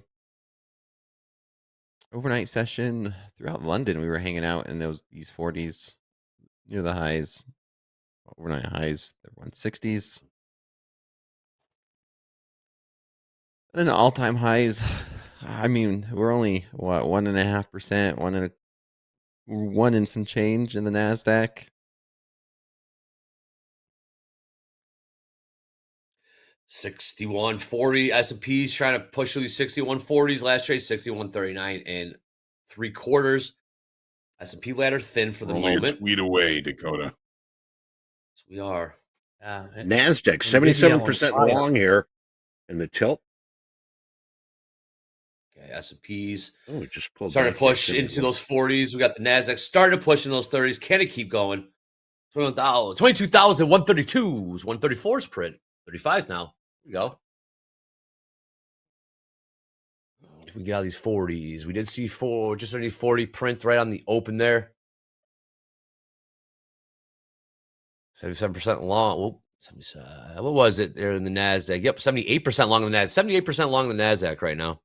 Overnight session throughout London, we were hanging out in these 40s near the highs. Overnight highs, the 160s. And then all-time highs. I mean, we're only what 1.5%, one and some change in the NASDAQ. $61.40. S&P's trying to push these 61.40s. Last trade 61.39 and 3/4. S&P ladder thin for the moment. A tweet away, Dakota. Yes, we are. NASDAQ 77% long here in the tilt. Okay, S&P's just pulled starting back to push here. into those 40s. We got the NASDAQ starting to push in those 30s. Can it keep going? 22,132s, 134s print. 35s now. Here we go. If we get out of these 40s, we did see just underneath 40 print right on the open there. 77% long. Well, what was it there in the NASDAQ? Yep, 78% long in the NASDAQ. 78% long in the NASDAQ right now.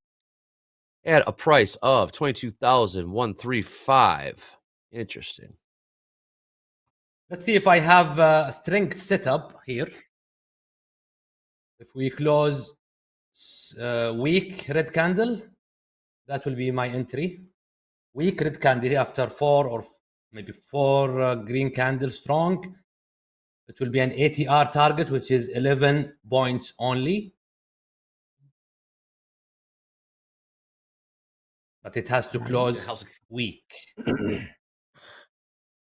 At a price of 22,135. Interesting. Let's see if I have a strength setup here. If we close weak red candle, that will be my entry. Weak red candle after 4 or maybe 4 green candle strong. It will be an ATR target, which is 11 points only. But it has to close weak.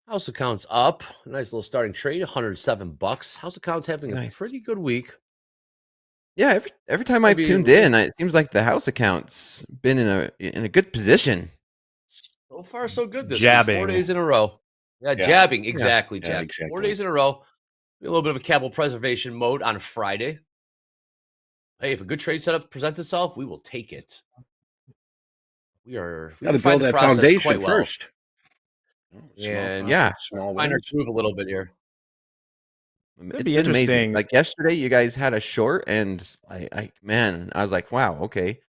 House account's up. Nice little starting trade, $107. House account's having a pretty good week. Yeah, every time I've tuned in, it seems like the house account's been in a good position. So far, so good this jabbing. week. 4 days in a row. Yeah, jabbing. Exactly, Jack. Exactly. 4 days in a row. A little bit of a capital preservation mode on Friday. Hey, if a good trade setup presents itself, we will take it. We got to build that foundation first. And Small find our groove a little bit here. It's been amazing. Like yesterday, you guys had a short, and I was like, wow, okay.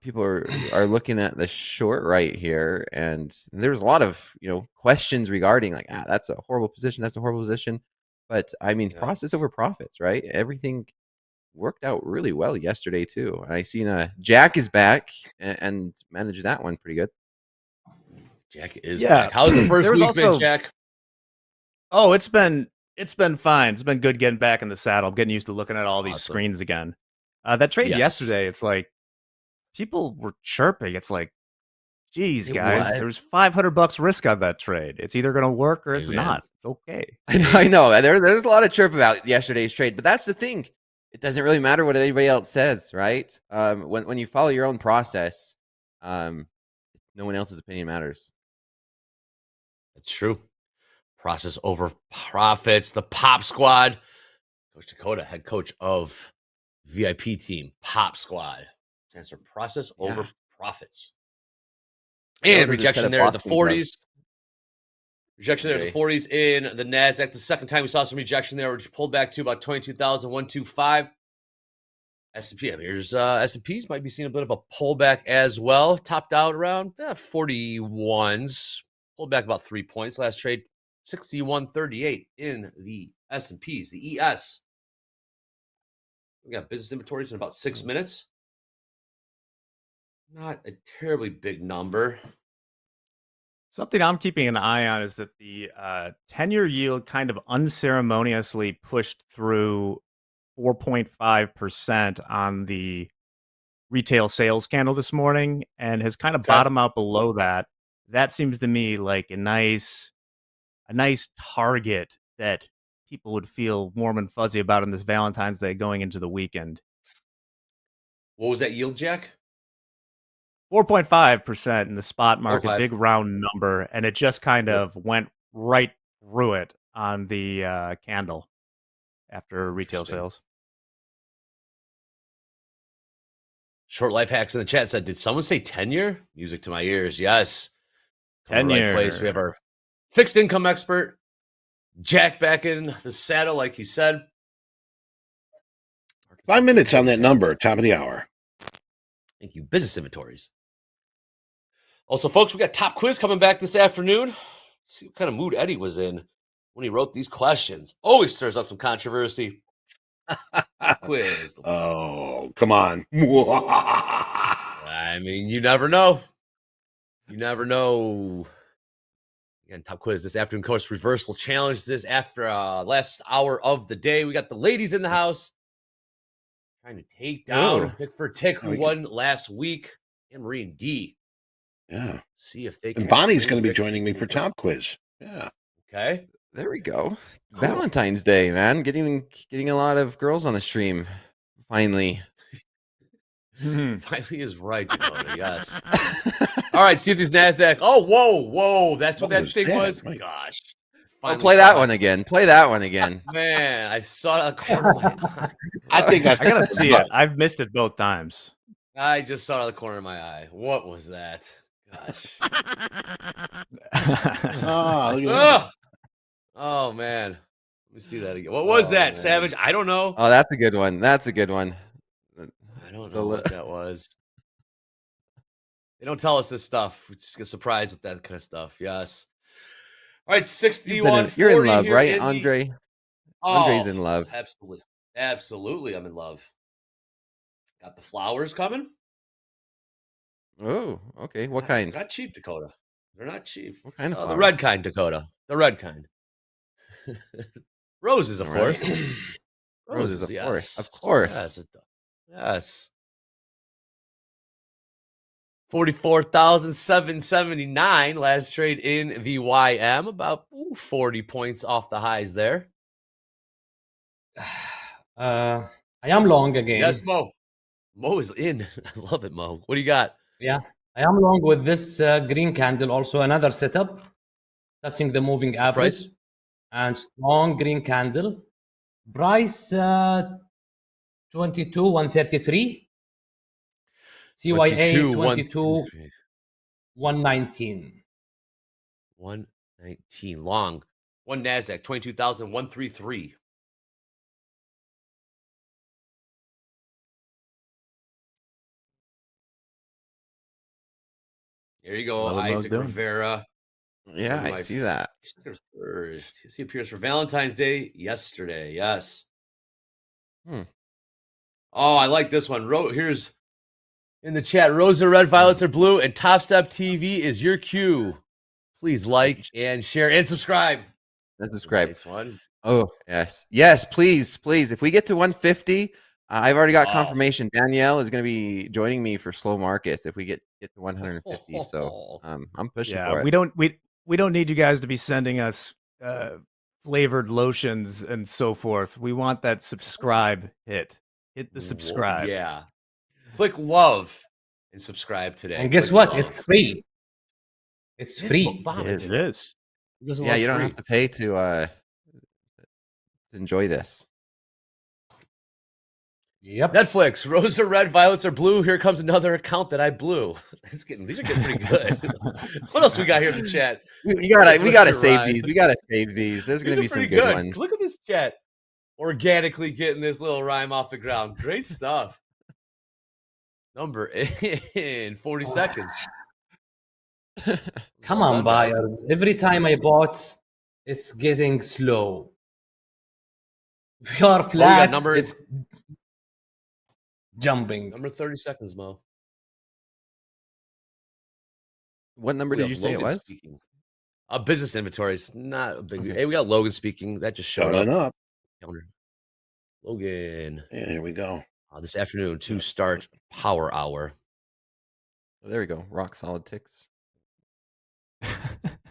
People are looking at the short right here, and there's a lot of questions regarding like, that's a horrible position, that's a horrible position. But I mean, process over profits, right? Everything worked out really well yesterday too. I seen Jack is back and managed that one pretty good. Jack is back. How's the first week been, Jack? Oh, it's been fine. It's been good getting back in the saddle. I'm getting used to looking at all these screens again. That trade yesterday, it's like people were chirping. It's like, geez, guys, there's $500 risk on that trade. It's either going to work or it's not. It's okay. I know. There's a lot of chirp about yesterday's trade, but that's the thing. It doesn't really matter what anybody else says, right? When you follow your own process, no one else's opinion matters. That's true. Process over profits. The Pop Squad. Coach Dakota, head coach of VIP team. Pop Squad. Stands for process over profits. And rejection there at the 40s. Rejection there at the 40s in the NASDAQ. The second time we saw some rejection there, which pulled back to about 22,125. S&P. Here's S&Ps might be seeing a bit of a pullback as well. Topped out around 41s. Pulled back about 3 points. Last trade, 61.38 in the S&Ps. The ES. We got business inventories in about 6 minutes. Not a terribly big number. Something I'm keeping an eye on is that the 10-year yield kind of unceremoniously pushed through 4.5% on the retail sales candle this morning and has kind of bottomed out below that. That seems to me like a nice target that people would feel warm and fuzzy about on this Valentine's Day going into the weekend. What was that yield, Jack? 4.5% in the spot market, 4.5. big round number, and it just kind of went right through it on the candle after retail sales. Short Life Hacks in the chat said, did someone say 10-year? Music to my ears. Yes. 10-year. Right place. We have our fixed income expert, Jack, back in the saddle, like he said. 5 minutes on that number, top of the hour. Thank you. Business inventories. Also, folks, we got Topquiz coming back this afternoon. Let's see what kind of mood Eddie was in when he wrote these questions. Always stirs up some controversy. Quiz. Oh, come on. I mean, you never know. You never know. Again, Topquiz this afternoon, course reversal challenge. This after last hour of the day. We got the ladies in the house trying to take down Pick for Tick, who won last week, and Marie and D. Yeah. See if they can. And Bonnie's going to be joining me for Topquiz. Yeah. Okay. There we go. Cool. Valentine's Day, man. Getting a lot of girls on the stream. Finally. Finally is right, Dakota. Yes. All right. See if these NASDAQ. Oh, whoa. That's what that thing was. My gosh. Oh, play that one again. Play that one again. Man, I saw it out of the corner of my eye. I gotta see it. I've missed it both times. I just saw it out of the corner of my eye. What was that? Gosh. Oh man. Let me see that again. What was that, man? Savage? I don't know. Oh, that's a good one. That's a good one. I don't know what that was. They don't tell us this stuff. We just get surprised with that kind of stuff. Yes. All right, 61. You're in love, right, Andre? Andre's in love. Absolutely, I'm in love. Got the flowers coming. Oh, okay. What kind? Not cheap, Dakota. They're not cheap. What kind of flowers? The red kind, Dakota. The red kind. Roses, of course. Roses, of yes. course. Of course. Yes. 44,779 last trade in the YM. About 40 points off the highs there. I am long again. Yes, Mo. Mo is in. I love it, Mo. What do you got? Yeah, I am long with this green candle. Also, another setup touching the moving average. Price? And strong green candle. Price 22,133. CYA 22,119. 119 long. One NASDAQ 22,133. There you go, Isaac Rivera. Yeah, I see that. He appears for Valentine's Day yesterday. Yes. Oh, I like this one. Here's in the chat. Roses are red, violets are blue, and TopstepTV is your cue. Please like and share and subscribe. And subscribe. Nice one. Oh, yes, please. If we get to 150, I've already got confirmation. Danielle is going to be joining me for slow markets if we get to 150. So I'm pushing for it. We don't need you guys to be sending us flavored lotions and so forth. We want that subscribe hit. Hit the subscribe. Yeah. Click love and subscribe today. And guess what? It's free. It's free. It is. Doesn't Yeah, love you don't free. have to pay to enjoy this. Yep. Netflix, roses are red, violets are blue. Here comes another account that I blew. These are getting pretty good. What else we got here in the chat? We gotta save these. We gotta save these. There's gonna These are be some pretty good good. ones. Look at this chat. Organically getting this little rhyme off the ground. Great stuff. Number in 40 seconds. Come Well on, done, guys. buyers. Every time I bought, it's getting slow. If you are got flat, number- it's jumping. Number 30 seconds, Mo. What number We did have you say it Logan was? Speaking. Business inventories, not a big. Hey, we got Logan speaking. That just showed Showing up. Logan. Yeah, here we go. This afternoon to start Power Hour. Oh, there we go. Rock solid ticks.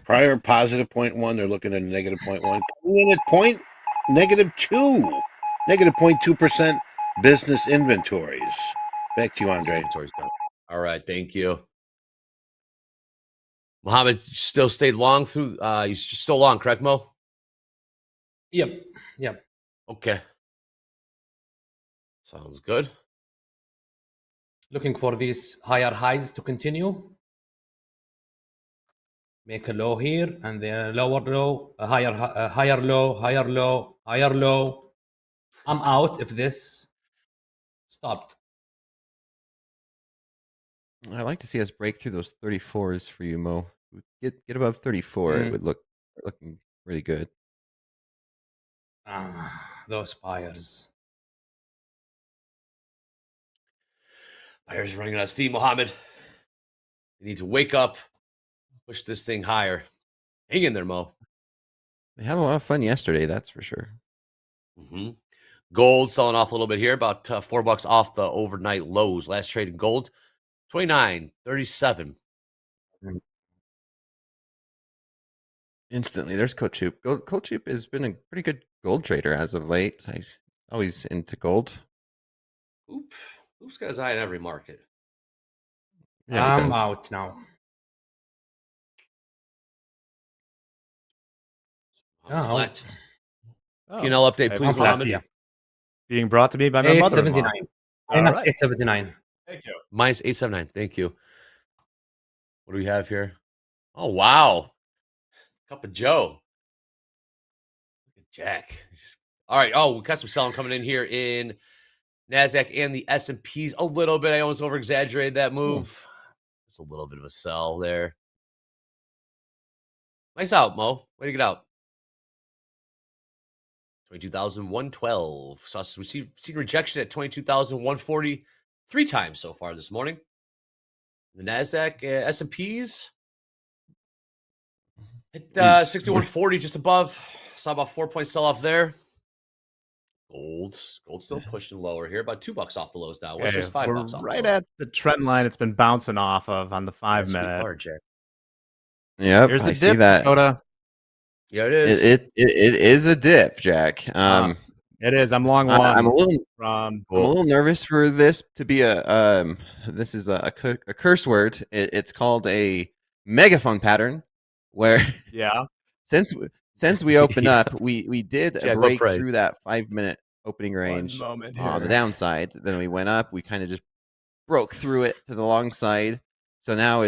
Prior positive 0.1, they're looking at negative 0.1. Coming in at -2, negative 0.2% business inventories. Back to you, Andre. Inventories done. All right, thank you. Mohammed still stayed long through. You still long, correct, Mo? Yep. Yep. Okay. Sounds good. Looking for these higher highs to continue. Make a low here and then a lower low, a higher low, higher low, higher low. I'm out if this stopped. I'd like to see us break through those 34s for you, Mo. Get above 34. It would look looking really good. Those buyers. Buyers running out of steam, Mohammed. You need to wake up, push this thing higher. Hang in there, Mo. They had a lot of fun yesterday, that's for sure. Mm-hmm. Gold selling off a little bit here, about $4 off the overnight lows. Last trade in gold, 29.37. Instantly, there's Coach Hoop. Coach Hoop has been a pretty good gold trader as of late. I'm always into gold. Hoop's got his eye on every market. Yeah, I'm out now. Flat. Oh, P&L update, I'm please, flat, Mohammed. yeah. Being brought to me by my mother-in-law. 879. All Minus right. 879. Thank you. Minus 879. Thank you. What do we have here? Oh, wow. Cup of Joe. Look at Jack. All right. Oh, we got some selling coming in here in NASDAQ and the S&Ps a little bit. I almost over-exaggerated that move. It's a little bit of a sell there. Nice out, Mo. Way to get out. 22,112. Saw seen rejection at 22,140 3 times so far this morning. The NASDAQ, S&Ps hit 6140 just above. Saw about 4-point sell-off there. Gold's still pushing lower here. About $2 off the lows now. What's just $5 we're off right the lows? at the trend line it's been bouncing off of on the 5-minute. Hard, Jack. Yep, Here's the I dip, see that. Dakota. Yeah, it is. It is a dip, Jack. It is. I'm long one. I'm a little from. I'm a little nervous for this to be a this is a curse word. It's called a megaphone pattern, where Yeah. since we opened Yeah. up, we did Jack, what break price? through that 5-minute opening range moment on the here. downside. Then we went up. We kind of just broke through it to the long side. So now are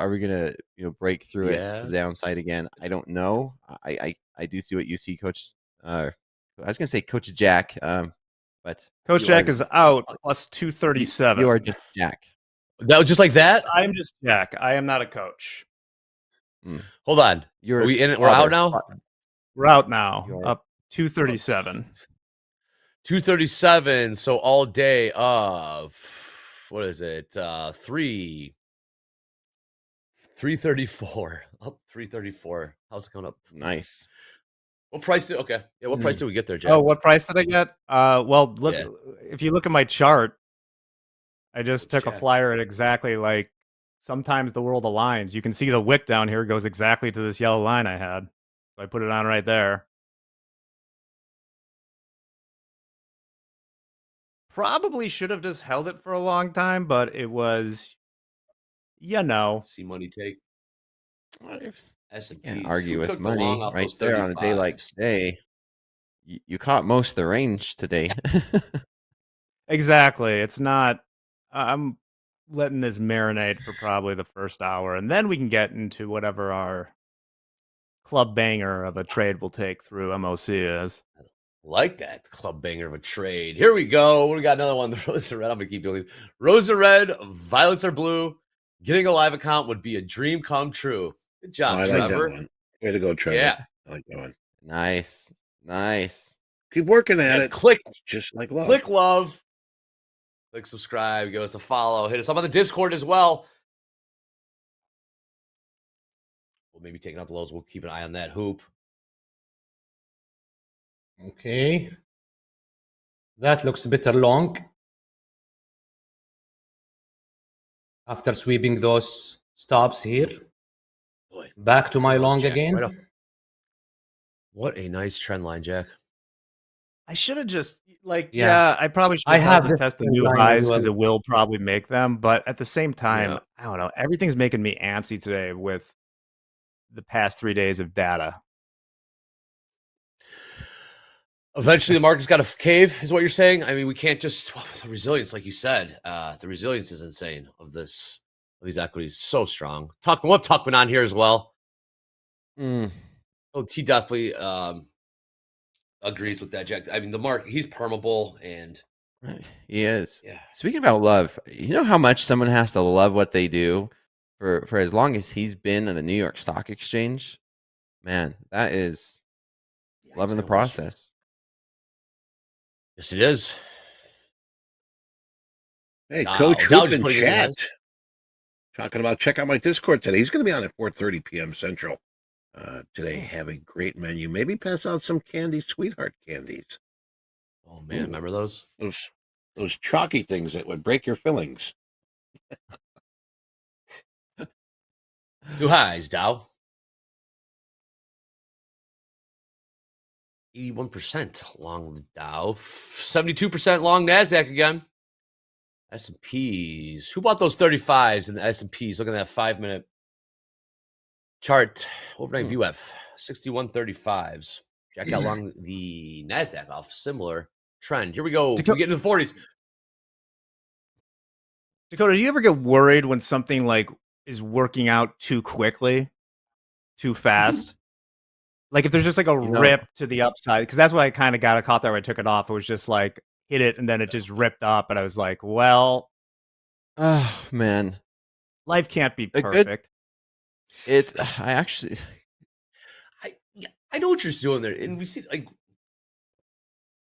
we gonna break through it to the downside again? I don't know. I do see what you see, Coach. I was gonna say Coach Jack, but Coach Jack is out plus 237. You are just Jack. That was just like that? I am just Jack. I am not a coach. Hold on. You're Are we in it? We're out now? We're out now. You're- Up 237. 237. So all day of what is it? 334. Up 334. How's it coming up? Nice. What price did what price did we get there, Jack? Oh, what price did I get? Well, look, if you look at my chart, I just took a flyer at exactly like sometimes the world aligns. You can see the wick down here goes exactly to this yellow line I had. So I put it on right there. Probably should have just held it for a long time, but it was, See money take. S&Ps. Can't argue Who with took the long money off right those there on a day like 35s? today. You caught most of the range today. Exactly. It's not. I'm letting this marinate for probably the first hour, and then we can get into whatever our club banger of a trade will take through MOC is. Like that club banger of a trade. Here we go. We got another one. The Rose are red. I'm gonna keep doing these. Rose are red. Violets are blue. Getting a live account would be a dream come true. Good job, I Trevor. like that one. Way to go, Trevor. Yeah. I like that one. Nice. Keep working at And it. click, Just like love. click love. Click subscribe. Give us a follow. Hit us up on the Discord as well. We'll maybe taking out the lows. We'll keep an eye on that hoop. Okay. That looks a bit long. After sweeping those stops here. Boy, back to my long Jack, again. right off. What a nice trend line, Jack. I should have just Yeah. yeah, I probably should I have have to this test the trend new line as highs because well. it will probably make them. But at the same time, Yeah. I don't know. Everything's making me antsy today with the past 3 days of data. Eventually, the market's got to cave, is what you're saying. I mean, we can't just the resilience, like you said. The resilience is insane of these equities, so strong. We'll have Tuckman on here as well. Oh, he definitely agrees with that, Jack. I mean, the market, he's permeable, and He is. yeah. Speaking about love, you know how much someone has to love what they do for as long as he's been in the New York Stock Exchange? Man, that is loving the process. Yes, it is. Hey, Dow- Coach Dow Hoop just in putting in chat. nice. Talking about check out my Discord today. He's going to be on at 4:30 p.m. Central. Today, have a great menu. Maybe pass out some candy, sweetheart candies. Oh man, remember those? Those chalky things that would break your fillings. New highs, Dow. 81% long the Dow. 72% long NASDAQ again. S&Ps. Who bought those 35s in the S&Ps? Look at that 5-minute chart. Overnight VWAP. 6135s. Jack out long the NASDAQ off. Similar trend. Here we go. We get into the 40s. Dakota, do you ever get worried when something like is working out too quickly, too fast? Like if there's just like a rip to the upside, because that's what I kind of got caught there when I took it off. It was just like hit it and then it just ripped up, and I was like, well, oh man, life can't be perfect. I know what you're doing there, and we see like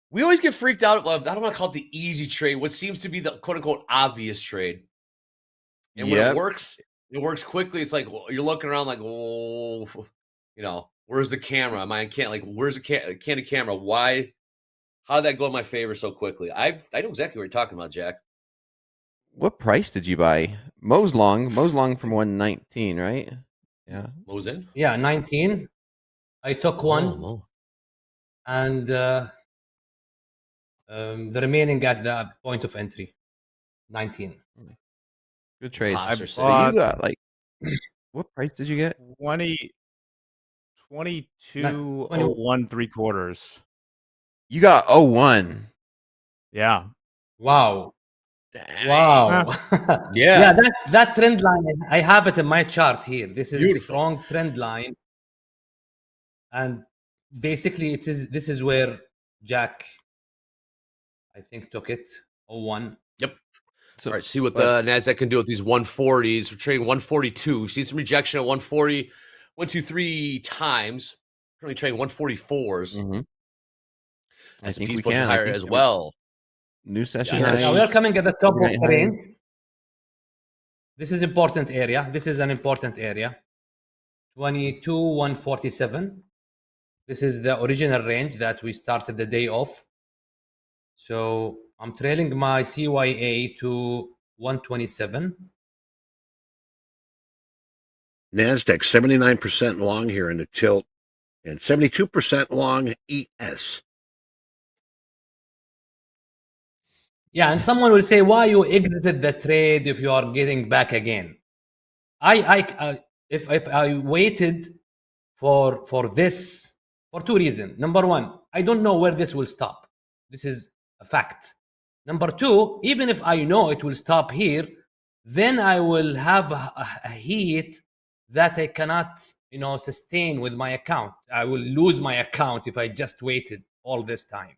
we always get freaked out. I don't want to call it the easy trade. What seems to be the quote unquote obvious trade, and when it works quickly. It's like you're looking around like, oh, you know, where's the camera? Am I can't like where's the candid camera? Why? How did that go in my favor so quickly? I know exactly what you're talking about, Jack. What price did you buy? Mo's long from 119, right? Yeah. Mo's in? Yeah, 19. I took one. And the remaining at the point of entry. 19. Good trade. I So bought you got like what price did you get? 22.01 3/4. You got 01. Yeah. Wow. Dang. Wow. Yeah. That trend line, I have it in my chart here. This is Beautiful. a strong trend line. And basically this is where Jack, I think, took it. 01. Yep. All right, see what the NASDAQ can do with these 140s. We're trading 142. We've seen some rejection at 140, 1, 2, 3 times. Currently trading 144s. Mm-hmm. I think S&P's we pushing can. higher as well. New session. Yeah, highs. Now we are coming at the top of Overnight the highs. range. This is important area. This is an important area. 22,147. This is the original range that we started the day off. So I'm trailing my CYA to 127. NASDAQ 79% long here in the tilt and 72% long ES. Yeah, and someone will say, why you exited the trade if you are getting back again? If I waited for this for two reasons. Number one, I don't know where this will stop. This is a fact. Number two, even if I know it will stop here, then I will have a heat that I cannot, sustain with my account. I will lose my account if I just waited all this time.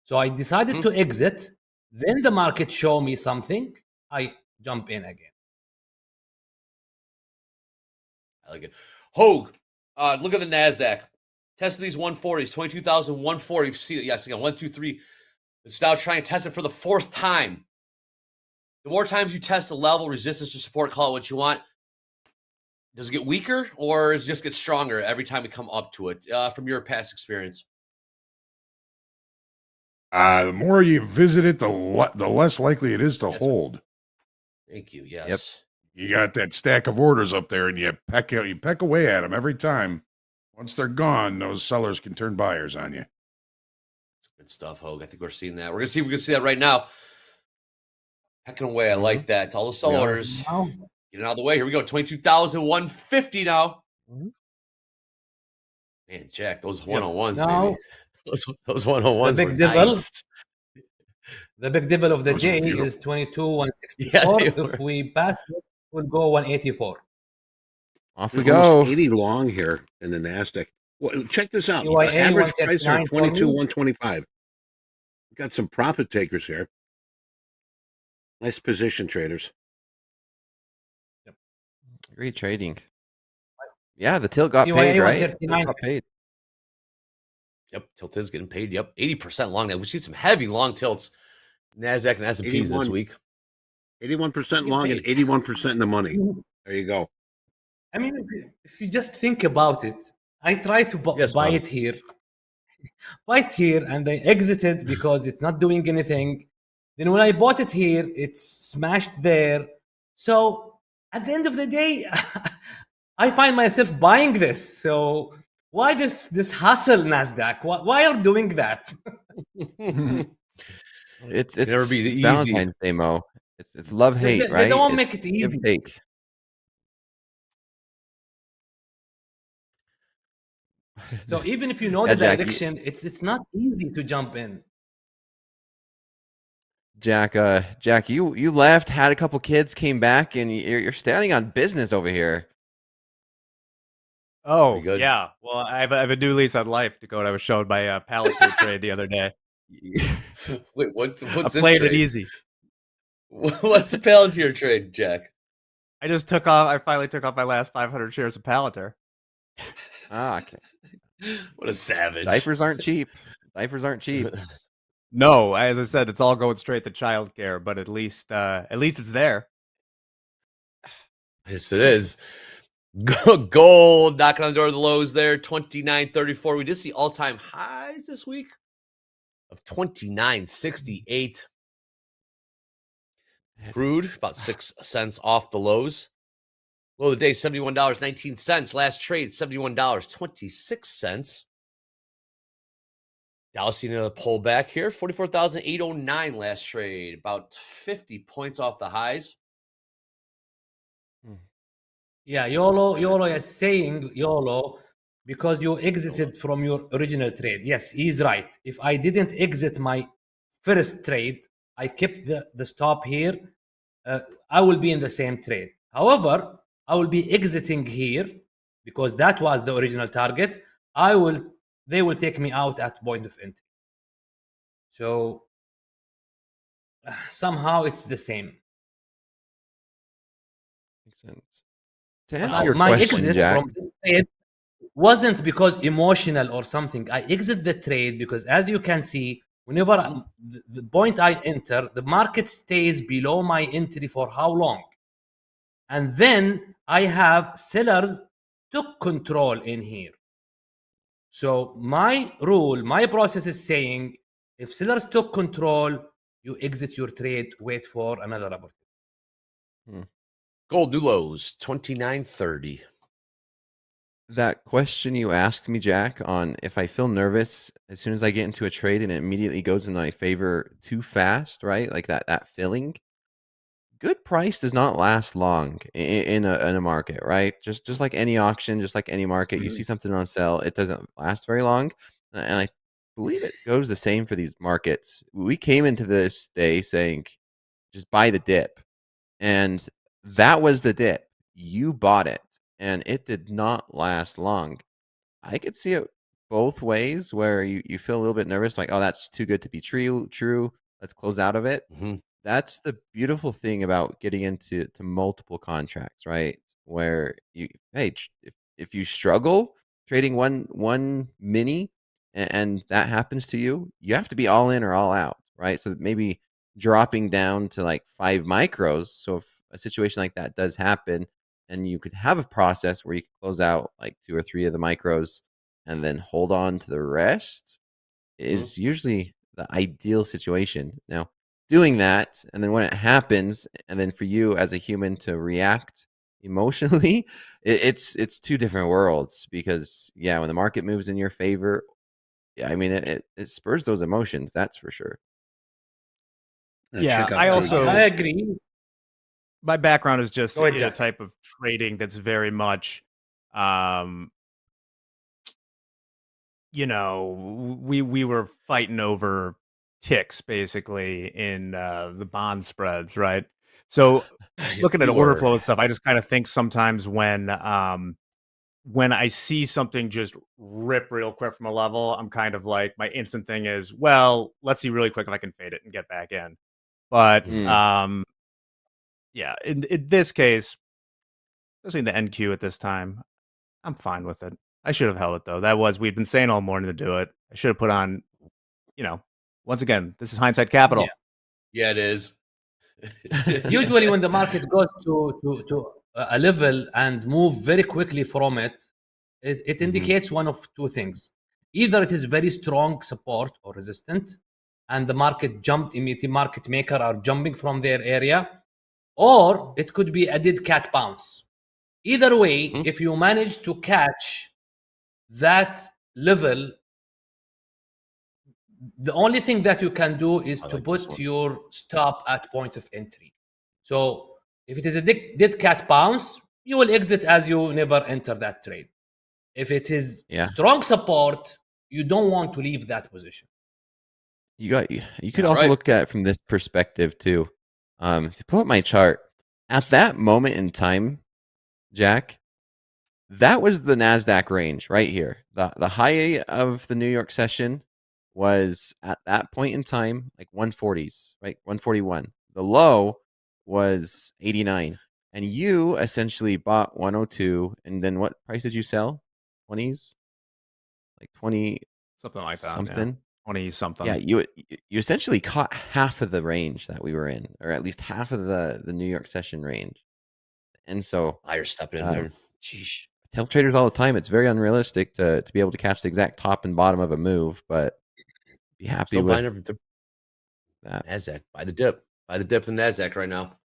So I decided to exit. Then the market show me something. I jump in again. I like it. Hoag, look at the NASDAQ. Test these 140s, 22,140. See it. Yes, again, 1, 2, 3. It's now trying to test it for the fourth time. The more times you test a level, resistance or support, call it what you want. Does it get weaker or does it just get stronger every time we come up to it from your past experience? The more you visit it, the less likely it is to hold. Thank you. Yes. You got that stack of orders up there, and you peck away at them every time. Once they're gone, those sellers can turn buyers on you. That's good stuff, Hoag. I think we're seeing that. We're gonna see if we can see that right now. Pecking away. I like that. All the sell orders. Getting out of the way. Here we go. 22,150 now. Man, Jack, those 101s, baby. Those 101s the big were devil. nice. The big devil of the day is 22,164. If we pass this, we'll go 184. Off we go. 80 long here in the NASDAQ. Well, check this out. UIA Average price are 139.20. 22,125. Got some profit takers here. Nice position traders. Great trading. Yeah, the tilt got UIA paid, right? 139. Got paid. Yep, tilt is getting paid. Yep, 80% long now. We've seen some heavy long tilts. NASDAQ and S&Ps this week. 81% long and 81% in the money. There you go. I mean, if you just think about it, I try to buy it here, and I exited because it's not doing anything. Then when I bought it here, it's smashed there. So at the end of the day, I find myself buying this. So why this hustle, NASDAQ? Why are you doing that? It's never be easy. Valentine's Day, Mo. It's love hate, right? They don't It's make it easy. take. So even if you know the direction, it's not easy to jump in. Jack, you left, had a couple kids, came back, and you're standing on business over here. Oh, yeah. Well, I have a new lease on life to go. I was showed by a Palantir trade the other day. Wait, what's I this played trade? it easy. What's the Palantir trade, Jack? I just took off. I finally took off my last 500 shares of Palantir. Ah, okay. What a savage. Diapers aren't cheap. Diapers aren't cheap. No, as I said, it's all going straight to childcare, but at least it's there. Yes, it is. Gold knocking on the door of the lows there, 29.34. We did see all-time highs this week of 29.68. Crude about 6 cents off the lows. Low of the day, $71.19. Last trade, $71.26. Dallas seeing another pullback here, 44,809 last trade, about 50 points off the highs. Yeah, YOLO is saying YOLO because you exited from your original trade. Yes, he's right. If I didn't exit my first trade, I kept the stop here, I will be in the same trade. However, I will be exiting here because that was the original target. They will take me out at point of entry. So somehow it's the same. Makes sense. To answer your my question, exit Jack, from this trade wasn't because emotional or something. I exit the trade because, as you can see, whenever the point I enter, the market stays below my entry for how long? And then I have sellers took control in here. So my rule, my process is saying, if sellers took control, you exit your trade, wait for another opportunity. Gold new lows, 29.30. that question you asked me, Jack, on if I feel nervous as soon as I get into a trade and it immediately goes in my favor too fast, right? Like that feeling. good price does not last long in a market, right? Just like any auction, just like any market, you see something on sale, it doesn't last very long. And I believe it goes the same for these markets. We came into this day saying, just buy the dip. And that was the dip. You bought it, and it did not last long. I could see it both ways where you feel a little bit nervous, like, oh, that's too good to be true. Let's close out of it. That's the beautiful thing about getting into multiple contracts, right? Where if you struggle trading one mini and that happens to you, you have to be all in or all out, right? So maybe dropping down to like 5 micros. So if a situation like that does happen, and you could have a process where you can close out like 2 or 3 of the micros and then hold on to the rest is usually the ideal situation. Now, doing that, and then when it happens, and then for you as a human to react emotionally, it's 2 different worlds. Because when the market moves in your favor, I mean, it spurs those emotions, that's for sure. Yeah, I agree. My background is just in a type of trading that's very much, we were fighting over ticks basically in the bond spreads, right? So looking at order flow and stuff, I just kind of think sometimes when I see something just rip real quick from a level, I'm kind of like, my instant thing is, well, let's see really quick if I can fade it and get back in. But in this case, especially in the NQ at this time, I'm fine with it. I should have held it though. We'd been saying all morning to do it. I should have put on, once again, this is hindsight capital. Yeah, it is. Usually when the market goes to a level and move very quickly from it, it indicates one of 2 things. Either it is very strong support or resistant, and the market jumped immediately, market maker are jumping from their area, or it could be a dead cat bounce. Either way, if you manage to catch that level, the only thing that you can do is to put your stop at point of entry. So if it is a dead cat bounce, you will exit as you never enter that trade. If it is strong support, you don't want to leave that position. You could also look at it from this perspective too. If you pull up my chart, at that moment in time, Jack, that was the NASDAQ range right here. The high of the New York session was at that point in time like 140s, right? 141. The low was 89. And you essentially bought 102. And then what price did you sell? 20s? Like 20 something like that. Something. Yeah. 20 something. Yeah, you essentially caught half of the range that we were in, or at least half of the New York session range. And so you're stepping in there. Sheesh. I tell traders all the time, it's very unrealistic to be able to catch the exact top and bottom of a move, but be happy with that. NASDAQ. Buy the dip. Buy the dip in NASDAQ right now.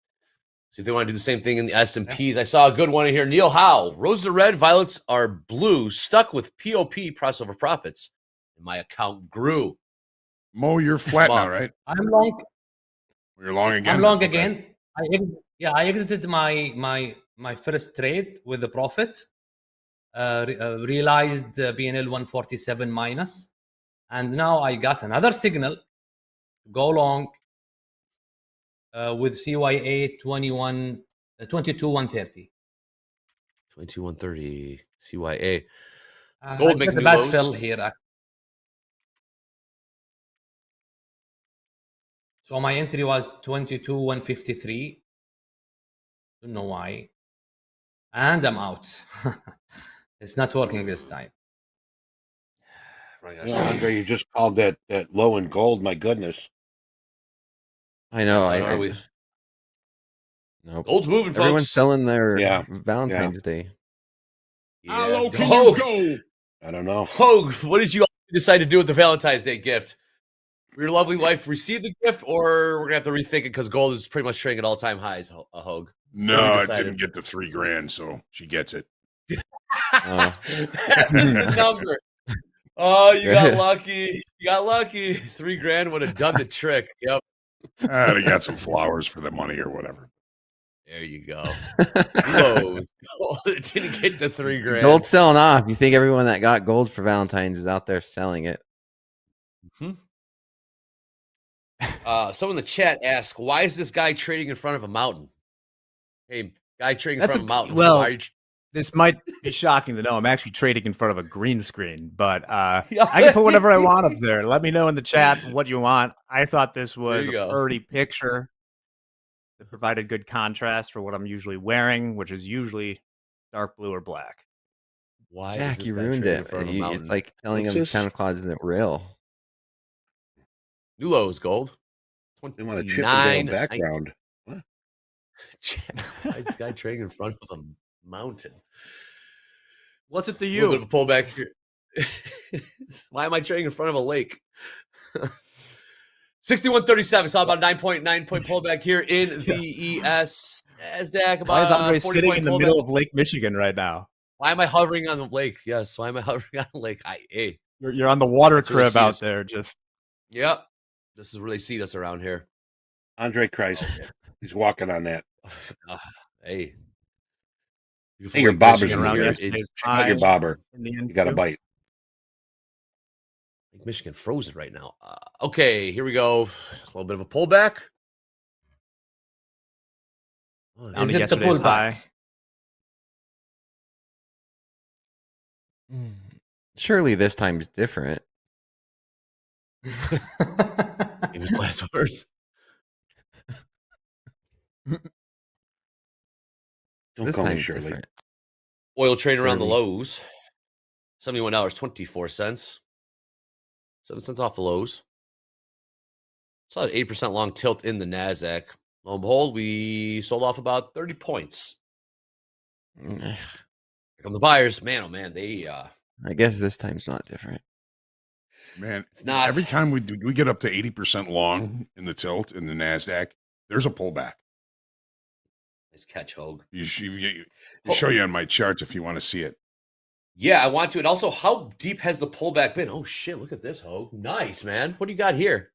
See if they want to do the same thing in the S&Ps. I saw a good one in here. Neil Howe. Roses are red, violets are blue. Stuck with POP, price over profits. And my account grew. Mo, you're flat now, right? I'm long. You're long again. I'm long again. I exited my first trade with a profit. Realized BNL 147 minus, and now I got another signal to go long with CYA 22,130. 22,130 CYA. Gold making a bad fill here. So my entry was 22,153. Don't know why. And I'm out. It's not working this time. Yeah, Andre, you just called that low in gold. My goodness. I know. No, gold's moving, folks. Everyone's selling their Valentine's Day. How low can you go? I don't know. Hoag, what did you decide to do with the Valentine's Day gift? Your lovely wife received the gift, or we're gonna have to rethink it because gold is pretty much trading at all-time highs. Hoag. No, it didn't get the $3,000, so she gets it. That is the number. Oh, you got lucky. You got lucky. $3,000 would have done the trick. Yep. They got some flowers for the money or whatever. There you go. Lows. It didn't get to $3,000. Gold selling off. You think everyone that got gold for Valentine's is out there selling it? Someone in the chat asked, why is this guy trading in front of a mountain? Hey, guy trading in front of a mountain. Well, this might be shocking to know. I'm actually trading in front of a green screen, but I can put whatever I want up there. Let me know in the chat what you want. I thought this was a pretty picture that provided good contrast for what I'm usually wearing, which is usually dark blue or black. Why? Jack, you ruined it. It's like telling him Santa Claus isn't real. New lows, gold. They want a Chippendale background. What? Why is this guy trading in front of a mountain? What's it to A you? little bit of a pullback here. Why am I trading in front of a lake? 61.37. Saw about 9.9 point pullback here in the ES Nasdaq. Why is Andre 40 sitting point in the pullback. middle of Lake Michigan right now? Why am I hovering on the lake? Yes. Why am I hovering on the lake? Hey, You're on the water That's where they crib see out us. there. Just Yep. This is where they see us around here. Andre Christ. He's walking on that. Hey. Hey, your bobber's in around here. yesterday's Check out your highs bobber. in the You got a end, bite. I think Michigan frozen right now. Okay, here we go. A little bit of a pullback. Oh, down to Is it the yesterday's pullback? high. Surely this time's different. It was last words. Don't This call me time's Shirley. different. Oil trading around the Shirley. lows. $71.24. 7 cents off the lows. Saw an 8% long tilt in the NASDAQ. Lo and behold, we sold off about 30 points. Here come the buyers. Man, oh man, they I guess this time's not different. Man, It's not. Every time we get up to 80% long in the tilt in the Nasdaq, there's a pullback. nice catch, Hoag. I'll show you on my charts if you want to see it. Yeah, I want to. And also, how deep has the pullback been? Oh shit, look at this, Hoag. Nice, man. What do you got here?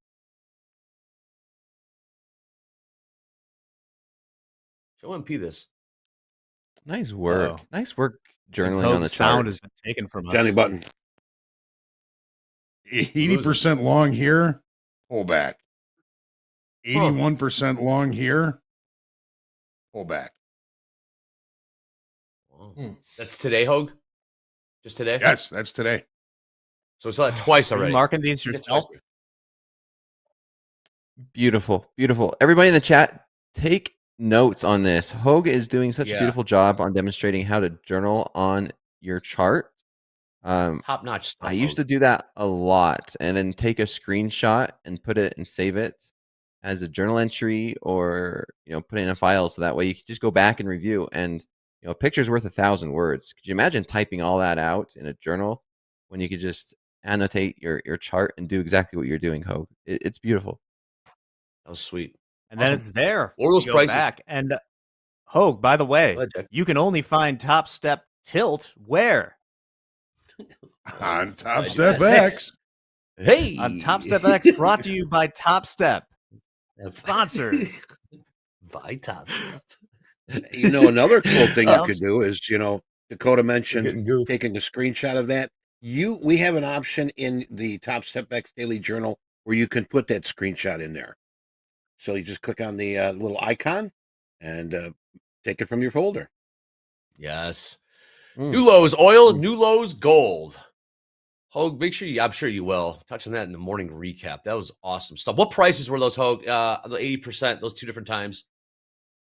Show MP this. Nice work. Oh. Nice work I think journaling on the Hoag's sound chart. has been taken from us. Johnny Button. 80% long here, pullback. 81% long here, pullback. Wow. That's today, Hoag? Just today? Yes, that's today. So we saw that twice Are you already. marking these Yeah, yourself? twice. Beautiful. Beautiful. Everybody in the chat, take notes on this. Hoag is doing such a Yeah. beautiful job on demonstrating how to journal on your chart. Top-notch stuff. I used to Hoag. do that a lot and then take a screenshot and put it and save it as a journal entry or, put it in a file. So that way you can just go back and review and, a picture's worth 1,000 words. Could you imagine typing all that out in a journal when you could just annotate your chart and do exactly what you're doing, Hoag? It's beautiful. That was sweet. And then it's there. What are those You go prices? back. And Hoag, by the way, Go ahead, Jack. you can only find Top Step Tilt where? On Top do Step that. X. Hey! On Top Step X, brought to you by Top Step. Sponsored. By Topstep. Another cool thing you Else? could do is, Dakota Getting mentioned goofy. taking a screenshot of that. We have an option in the Top Step X Daily Journal where you can put that screenshot in there. So you just click on the little icon and take it from your folder. Yes. Mm. New lows, oil, new lows, gold. Hoag, make sure I'm sure you will. Touch on that in the morning recap. That was awesome stuff. What prices were those, Hoag? The 80%, those two different times.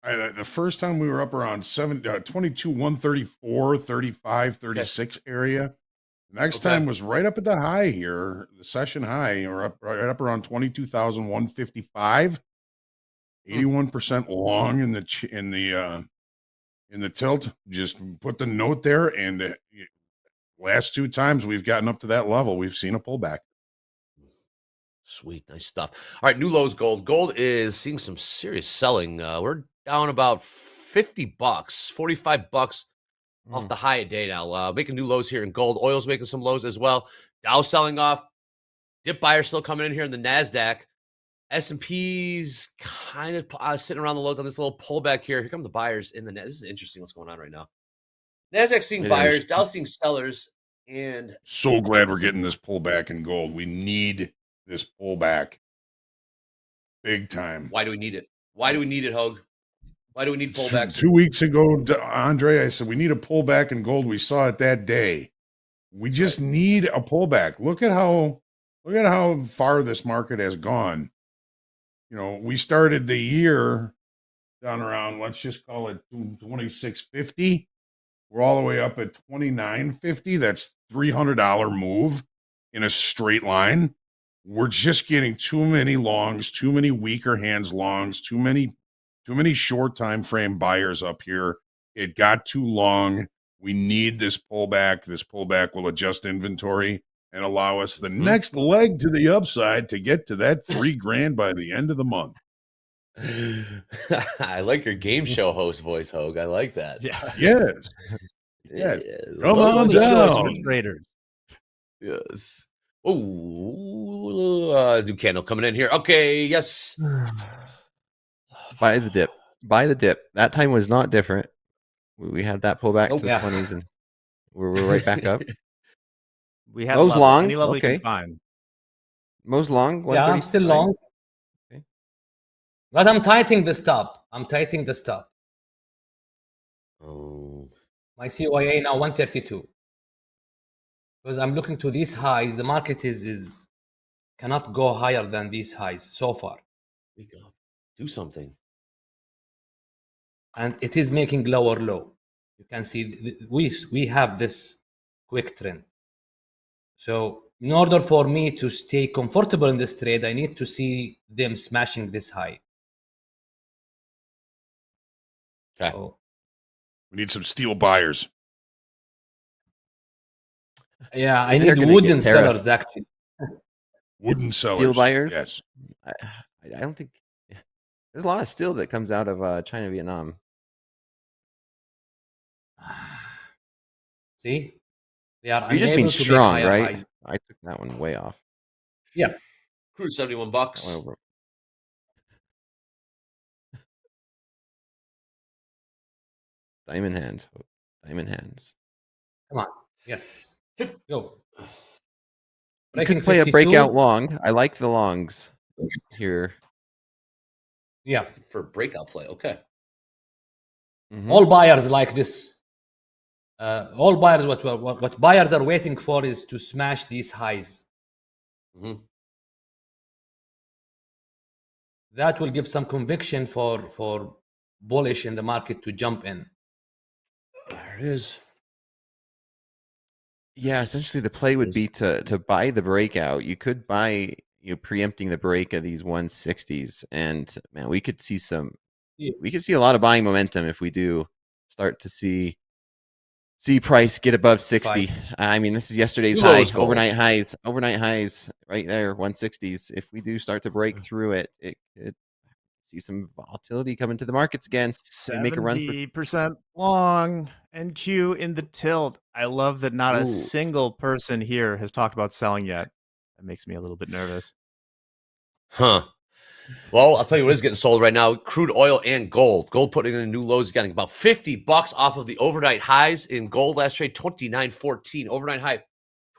The first time we were up around 22, 134, 35, 36 area. The next Okay. time was right up at the high here, the session high, or right up around 22,155. 81% long in the tilt. Just put the note there, and last two times we've gotten up to that level, we've seen a pullback. Sweet, nice stuff. All right, new lows, gold. Gold is seeing some serious selling. We're down about $50, $45 off the high a day now. Making new lows here in gold. Oil's making some lows as well. Dow selling off. Dip buyers still coming in here in the NASDAQ. S&P's kind of sitting around the lows on this little pullback here. Here come the buyers in the net. This is interesting what's going on right now. Nasdaq seeing buyers, Dow seeing sellers, and so glad we're getting this pullback in gold. We need this pullback big time. Why do we need it? Why do we need it, Hoag? Why do we need pullbacks? 2 weeks ago, Andre, I said we need a pullback in gold. We saw it that day. We just need a pullback. Look at how far this market has gone. You know, we started the year down around, let's just call it 2650. We're all the way up at 2950. That's $300 move in a straight line. We're just getting too many longs, too many weaker hands longs, too many short time frame buyers up here. It got too long. We need this pullback. This pullback will adjust inventory and allow us the next leg to the upside to get to that $3,000 by the end of the month. I like your game show host voice, Hoag. I like that. Yeah. Yes. Yes. Come on down. Traders. Yes. Oh, new candle coming in here. Okay. Yes. Buy the dip. Buy the dip. That time was not different. We had that pullback to the 20s, and we're right back up. We had Mo's long. Any level you Okay. can find. Mo's long. Yeah, I'm still long. Okay. But I'm tightening the stop. Oh. My CYA now 132. Because I'm looking to these highs. The market is cannot go higher than these highs so far. Wake up. Do something. And it is making lower low. You can see we have this quick trend. So in order for me to stay comfortable in this trade, I need to see them smashing this high. Okay. So, We need some steel buyers. yeah, I They're need gonna wooden get tariffed. sellers actually. Wooden sellers. Steel buyers? Yes. I don't think there's a lot of steel that comes out of China, Vietnam. See? They are You just mean unable to make strong, higher right? highs. I took that one way off. Yeah. Crude $71. That went over. Diamond hands. Diamond hands. Come on. Yes. Go. You could play 52. a breakout long. I like the longs here. Yeah. For breakout play. Okay. Mhm. All buyers like this. All buyers, what buyers are waiting for is to smash these highs. Mhm. That will give some conviction for bullish in the market to jump in. There it is. Yeah, essentially the play would be to buy the breakout. You could buy, preempting the break of these 160s, and man, we could see a lot of buying momentum if we do start to see price get above 60. I mean, this is yesterday's high, overnight highs right there, 160s. If we do start to break through it, it could see some volatility come into the markets again. Make a run for 70% long and Q in the tilt. I love that not a single person here has talked about selling yet. That makes me a little bit nervous. Huh. Well, I'll tell you what is getting sold right now. Crude oil and gold. Gold putting in new lows, getting about $50 off of the overnight highs in gold. Last trade, 29.14. Overnight high,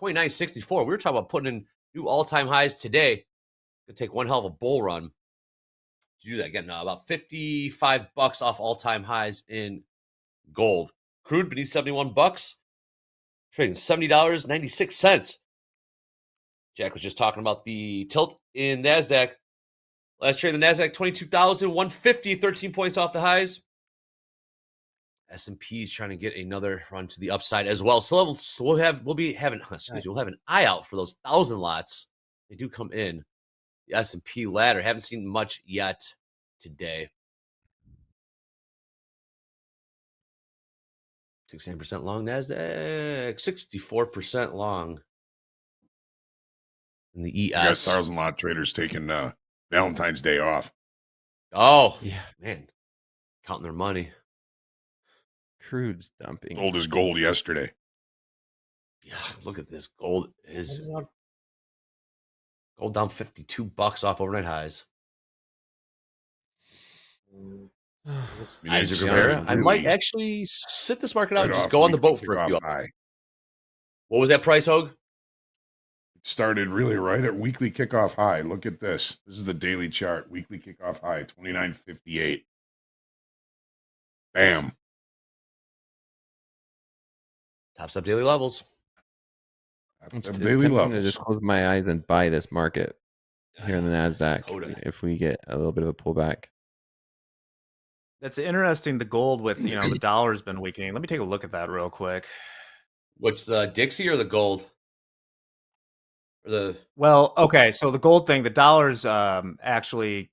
29.64. We were talking about putting in new all-time highs today. Gonna take one hell of a bull run to do that again. About $55 off all-time highs in gold. Crude beneath $71. Trading $70.96. Jack was just talking about the tilt in NASDAQ. Last trade, the NASDAQ, 22,150, 13 points off the highs. S&P is trying to get another run to the upside as well. So we'll have an eye out for those 1,000 lots. They do come in. The S&P ladder. Haven't seen much yet today. 16% long NASDAQ, 64% long in the ES. You got 1,000 lot traders taking Valentine's Day off. Oh, yeah, man. Counting their money. Crude's dumping. Sold his gold yesterday. Yeah, look at this. Gold down $52 off overnight highs. Isaac It Rivera. started I might really actually sit this market out and right just off go on the weekly boat for a few kickoff hours. high. What was that price, Hoag? It started really right at weekly kickoff high. Look at this. This is the daily chart. Weekly kickoff high, 29.58. Bam. Topstep daily levels. It's Daily tempting levels. to just close my eyes and buy this market here in the Nasdaq if we get a little bit of a pullback. That's interesting. The gold with the dollar's been weakening. Let me take a look at that real quick. What's the Dixie or the gold? Or the Well, okay, so the gold thing, the dollar's actually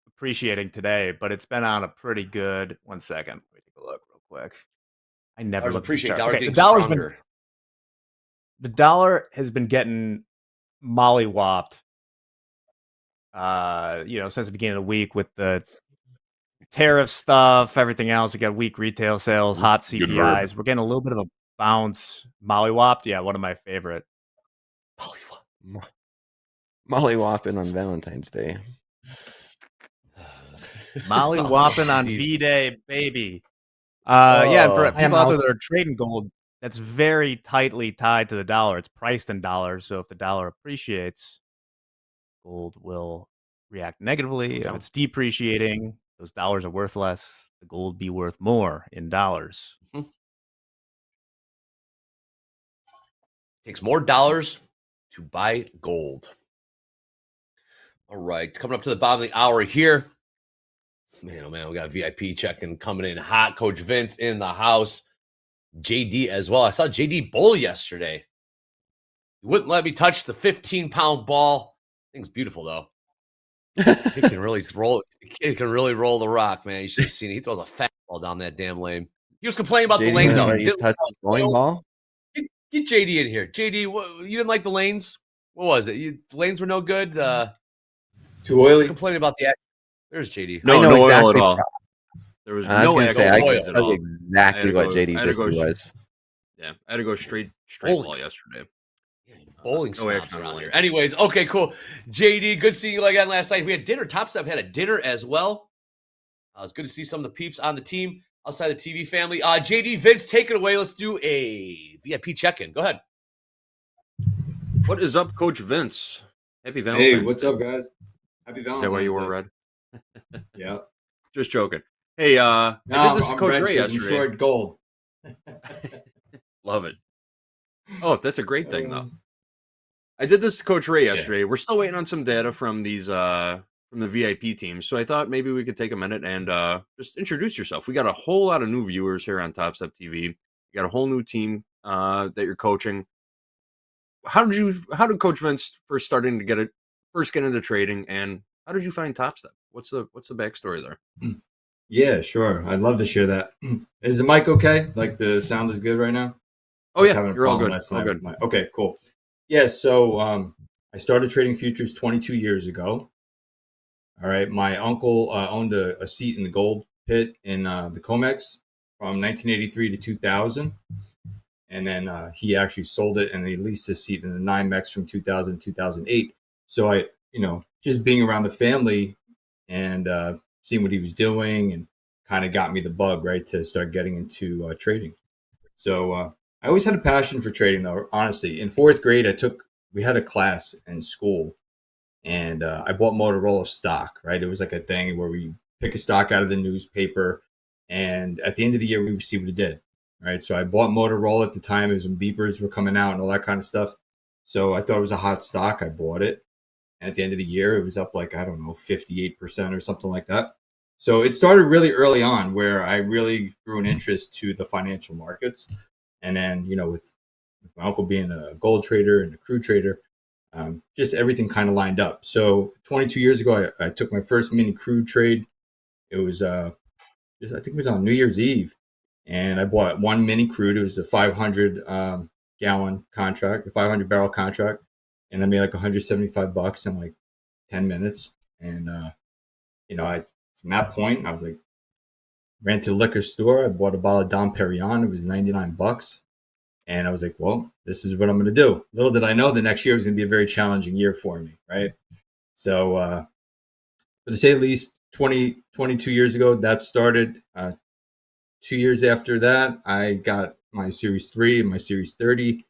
appreciating today, but it's been on a pretty good. 1 second, let me take a look real quick. I never dollars look at the appreciate. chart. Dollar Okay, getting the dollar's stronger. been the dollar has been getting mollywopped. Since the beginning of the week with the tariff stuff, everything else. We got weak retail sales, hot Good verb. CPIs. We're getting a little bit of a bounce. Mollywopped, yeah, one of my favorite. Mollywopping on Valentine's Day. Mollywopping on Indeed. V-Day, baby. Yeah, and for I people out there that are trading gold, that's very tightly tied to the dollar. It's priced in dollars, so if the dollar appreciates, gold will react negatively. If it's depreciating, those dollars are worth less. The gold be worth more in dollars. Takes more dollars to buy gold. All right, coming up to the bottom of the hour here. Man, oh man, we got a VIP check-in coming in hot. Coach Vince in the house. JD as well. I saw JD bowl yesterday. He wouldn't let me touch the 15-pound ball. Thing's beautiful though. He can really roll. He can really roll the rock, man. You should have seen it. He throws a fat ball down that damn lane. He was complaining about the lane though. You touched the bowling ball? Get JD in here. JD, you didn't like the lanes? What was it? The lanes were no good. Too oily. Complaining about the action. There's JD. No, I know no exactly. oil at all. There was I was no going to say, I oil can at tell all. you exactly what JD's issue was. Yeah, I had to go straight Bowling. ball yesterday. Bowling No snobs action around on here. lanes. Anyways, okay, cool. JD, good seeing you again last night. We had dinner. Topstep had a dinner as well. It's good to see some of the peeps on the team outside the TV family. JD, Vince, take it away. Let's do a VIP check-in. Go ahead. What is up, Coach Vince? Happy Valentine's Hey, what's Day. up, guys? Happy Valentine's Is that why you wore Day. red? Yeah. Just joking. Hey, I did this to Coach red Ray 'cause I'm yesterday. short gold. Love it. Oh, that's a great thing, though. I did this to Coach Ray yesterday. We're still waiting on some data from these from the VIP teams, so I thought maybe we could take a minute and just introduce yourself. We got a whole lot of new viewers here on Topstep TV. You got a whole new team that you're coaching. How did Coach Vince first get into trading, and how did you find Topstep? What's the backstory there? Yeah, sure. I'd love to share that. Is the mic okay? Like the sound is good right now? Oh, I was yeah, having a you're all problem good. last All night good. with my- Okay, cool. Yeah, so I started trading futures 22 years ago. All right, my uncle owned a seat in the gold pit in the COMEX from 1983 to 2000. And then he actually sold it and he leased his seat in the NYMEX from 2000 to 2008. So I, just being around the family and seeing what he was doing and kind of got me the bug, right, to start getting into trading. So I always had a passion for trading, though, honestly. In fourth grade, we had a class in school and I bought Motorola stock, right? It was like a thing where we pick a stock out of the newspaper and at the end of the year, we would see what it did. Right. So I bought Motorola at the time. It was when beepers were coming out and all that kind of stuff. So I thought it was a hot stock. I bought it. And at the end of the year, it was up like, I don't know, 58% or something like that. So it started really early on where I really grew an interest to the financial markets. And then, with my uncle being a gold trader and a crude trader, just everything kind of lined up. So 22 years ago, I took my first mini crude trade. It was, I think it was on New Year's Eve. And I bought one mini crude. It was a 500 gallon contract, a 500 barrel contract. And I made like $175 in like 10 minutes. And, from that point, I was like, ran to the liquor store. I bought a bottle of Dom Perignon. It was $99. And I was like, well, this is what I'm going to do. Little did I know the next year was going to be a very challenging year for me. Right. So, to say the least, 22 years ago, that started. 2 years after that, I got my Series 3 and my Series 30,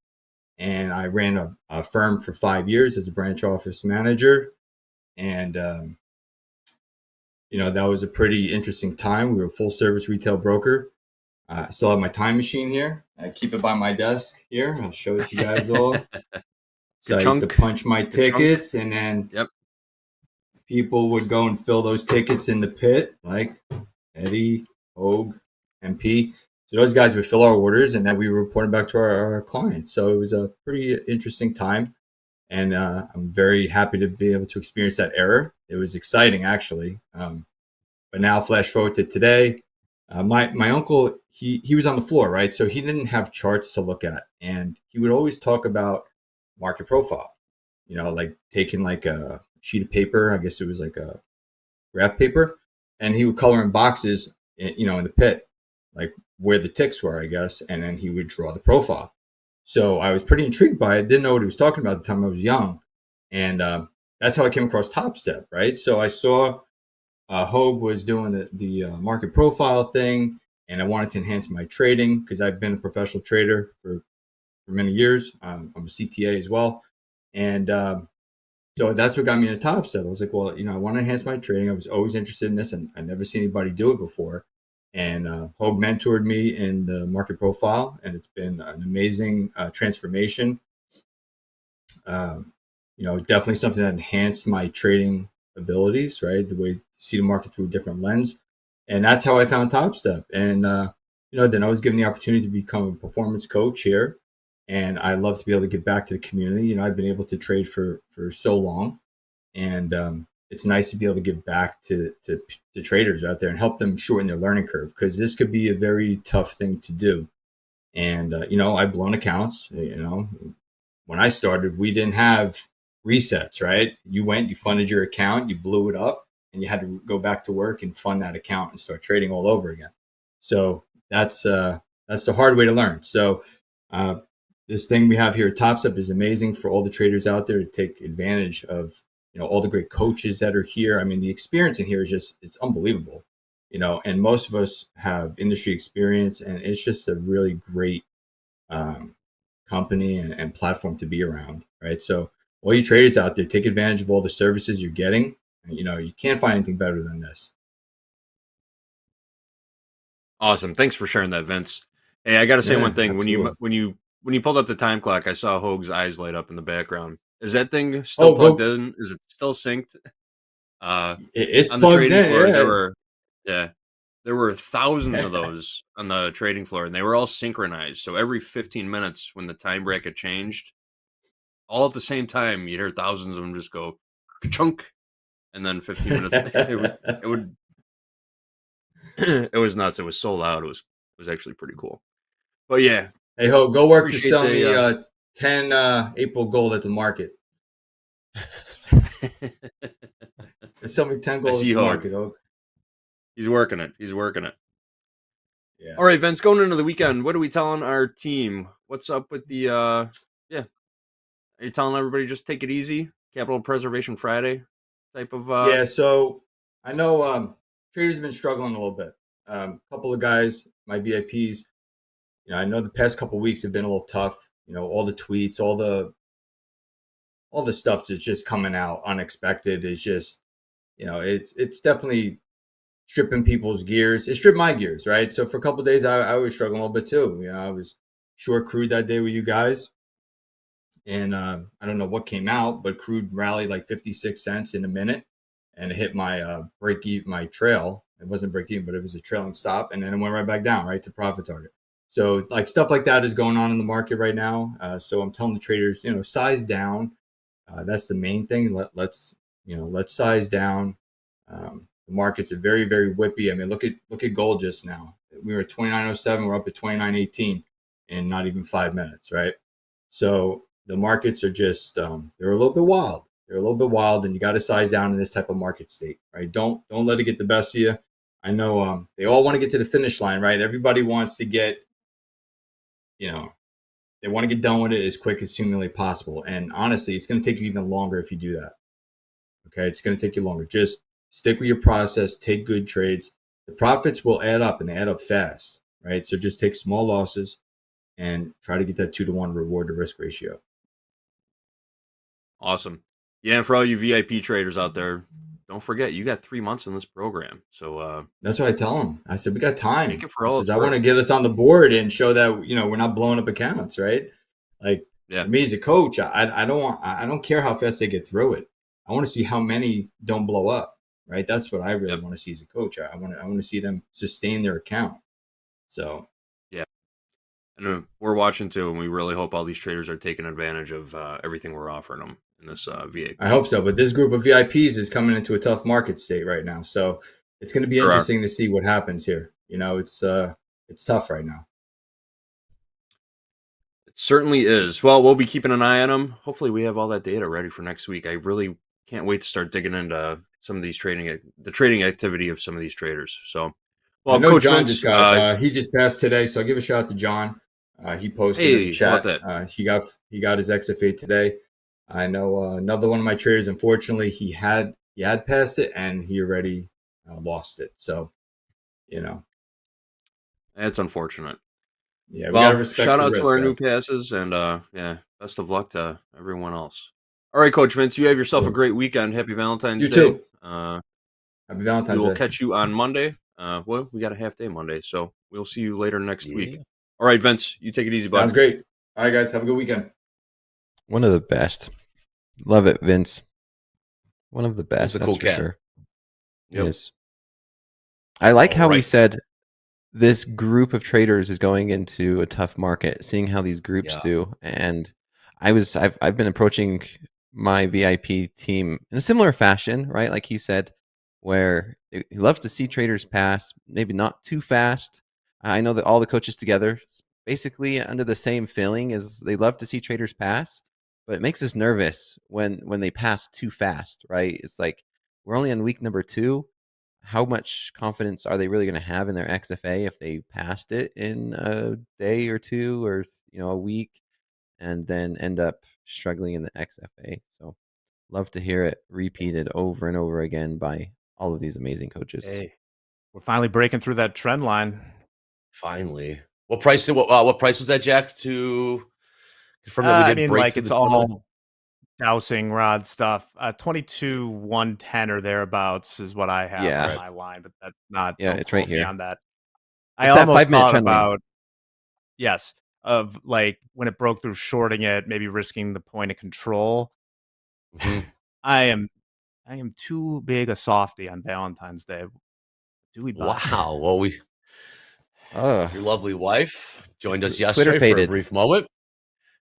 and I ran a firm for 5 years as a branch office manager. And, that was a pretty interesting time. We were a full service retail broker. I still have my time machine here. I keep it by my desk here. I'll show it to you guys all. So I used to punch my tickets, and then people would go and fill those tickets in the pit, like Eddie, Hoag, MP. So those guys would fill our orders, and then we were reporting back to our clients. So it was a pretty interesting time, and I'm very happy to be able to experience that era. It was exciting, actually. But now, flash forward to today, my uncle, he was on the floor, right? So he didn't have charts to look at, and he would always talk about market profile. Like taking like a sheet of paper, I guess it was like a graph paper, and he would color in boxes, in the pit, like where the ticks were, I guess, and then he would draw the profile. So I was pretty intrigued by it. Didn't know what he was talking about at the time. I was young, and that's how I came across Topstep, right? So I saw Hoag was doing the market profile thing, and I wanted to enhance my trading because I've been a professional trader for many years. I'm a CTA as well, and so that's what got me into Topstep. I was like, well, I want to enhance my trading. I was always interested in this, and I never seen anybody do it before. And Hoag mentored me in the market profile, and it's been an amazing transformation. Definitely something that enhanced my trading abilities, right? The way to see the market through a different lens. And that's how I found Topstep. And, then I was given the opportunity to become a performance coach here. And I love to be able to get back to the community. I've been able to trade for so long. And it's nice to be able to give back to traders out there and help them shorten their learning curve, because this could be a very tough thing to do. And, I've blown accounts. When I started, we didn't have resets, right? You funded your account, you blew it up, and you had to go back to work and fund that account and start trading all over again. So that's the hard way to learn. So this thing we have here at Topstep is amazing for all the traders out there to take advantage of, all the great coaches that are here. I mean, the experience in here is it's unbelievable, and most of us have industry experience, and it's just a really great company and platform to be around, right? So all you traders out there, take advantage of all the services you're getting. You can't find anything better than this. Awesome. Thanks for sharing that, Vince. Hey, I got to say one thing. Absolutely. When you pulled up the time clock, I saw Hoag's eyes light up in the background. Is that thing still plugged in? Is it still synced? It's on the plugged trading in. floor, there were thousands of those on the trading floor, and they were all synchronized. So every 15 minutes, when the time bracket changed, all at the same time, you'd hear thousands of them just go ka-chunk, and then 15 minutes it would it was nuts. It was so loud. It was actually pretty cool. But yeah, hey Ho, go work to sell me 10 April gold at the market. Sell me 10 gold at the market, Ho. He's working it. He's working it. Yeah. All right, Vince, going into the weekend, what are we telling our team? What's up with the Are you telling everybody just take it easy? Capital Preservation Friday type of Yeah, so I know traders have been struggling a little bit. A couple of guys, my VIPs, I know the past couple of weeks have been a little tough. All the tweets, all the stuff that's just coming out unexpected is just, it's definitely stripping people's gears. It stripped my gears, right? So for a couple of days, I was struggling a little bit too. I was short crude that day with you guys. And I don't know what came out, but crude rallied like 56 cents in a minute, and it hit my my trail. It wasn't break even, but it was a trailing stop, and then it went right back down, right to profit target. So like stuff like that is going on in the market right now. So I'm telling the traders, size down. That's the main thing. Let's size down. The markets are very, very whippy. I mean, look at gold just now. We were at 29.07. We're up at 29.18 in not even 5 minutes, right? So the markets are just they're a little bit wild. They're a little bit wild, and you got to size down in this type of market state, right? Don't let it get the best of you. I know they all want to get to the finish line, right? Everybody wants to get, they want to get done with it as quick as humanly possible. And honestly, it's going to take you even longer if you do that. Okay, it's going to take you longer. Just stick with your process, take good trades. The profits will add up, and they add up fast, right? So just take small losses and try to get that 2-to-1 reward to risk ratio. Awesome. Yeah, and for all you VIP traders out there, don't forget you got 3 months in this program. So that's what I tell them. I said we got time. Take it for all it's I want to get us on the board and show that we're not blowing up accounts, right? Like for me as a coach, I don't care how fast they get through it. I want to see how many don't blow up, right? That's what I really want to see as a coach. I want to see them sustain their account. So yeah, and we're watching too, and we really hope all these traders are taking advantage of everything we're offering them in this VIP. I hope so, but this group of VIPs is coming into a tough market state right now, so it's going to be interesting to see what happens here. It's tough right now. It certainly is. Well, we'll be keeping an eye on them. Hopefully, we have all that data ready for next week. I really can't wait to start digging into some of these the trading activity of some of these traders. So, well, I know Coach John Vince, just got he just passed today, so I'll give a shout out to John. He posted in the chat. He got his XFA today. I know another one of my traders. Unfortunately, he had passed it and he already lost it. So, that's unfortunate. Yeah, we gotta respect shout the out risk, to our guys. new passes, and best of luck to everyone else. All right, Coach Vince, you have yourself a great weekend. Happy Valentine's Day. You too. Happy Valentine's Day. We will catch you on Monday. Well, we got a half day Monday, so we'll see you later next week. All right, Vince, you take it easy, bud. Sounds great. All right, guys, have a good weekend. One of the best. Love it, Vince. One of the best. He's a cool that's cat. for sure. Yep. Yes. I like how he said this group of traders is going into a tough market, seeing how these groups do. And I've been approaching my VIP team in a similar fashion, right? Like he said, where he loves to see traders pass, maybe not too fast. I know that all the coaches together basically under the same feeling as they love to see traders pass, but it makes us nervous when they pass too fast, right? It's like we're only on week number 2. How much confidence are they really going to have in their XFA if they passed it in a day or 2 or a week and then end up struggling in the XFA? So love to hear it repeated over and over again by all of these amazing coaches. Hey, we're finally breaking through that trend line. Finally. What price was that, Jack, to confirm that we did break through it's the all dowsing rod stuff. 22,110 or thereabouts is what I have on my line, but that's not. It's right here. On that, It's I that almost 5-minute thought trend line. about of like when it broke through, shorting it, maybe risking the point of control. I am too big a softy on Valentine's Day. Wow. Well, your lovely wife joined us yesterday for a brief moment.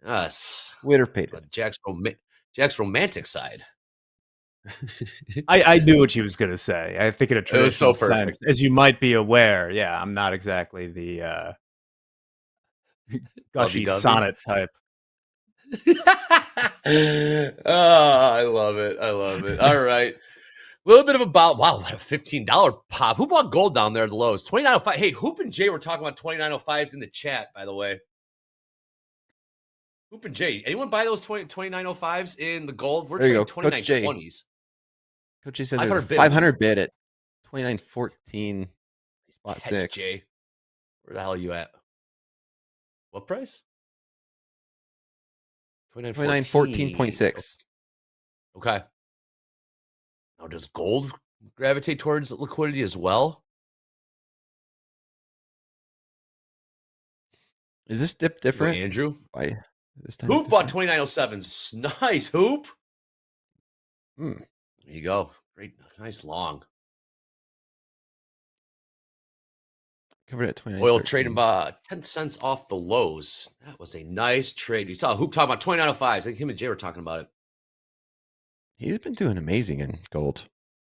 Yes. Twitter-pated. Jack's romantic side. I knew what she was going to say. I think in a traditional was so perfect. sense, as you might be aware, I'm not exactly the gushy Lovey-dovey. sonnet type. I love it. All right. A little bit of what a $15 pop. Who bought gold down there at the lows? 29.05. Hey, Hoop and Jay were talking about 29.05s in the chat, by the way. Hoop and Jay, anyone buy those 29.05s in the gold? We're trading 29.20s. Coach Jay said there's a 500 bid at 29.14 spot 6. Jay. Where the hell are you at? What price? 29.14.6. Okay. Now, does gold gravitate towards liquidity as well? Is this dip different, Andrew? Why this time? Hoop bought 29.07s. Nice, Hoop. There you go. Great, nice long. Covered at 29. Oil trading by 10 cents off the lows. That was a nice trade. You saw Hoop talking about 29.05s. I think him and Jay were talking about it. He's been doing amazing in gold.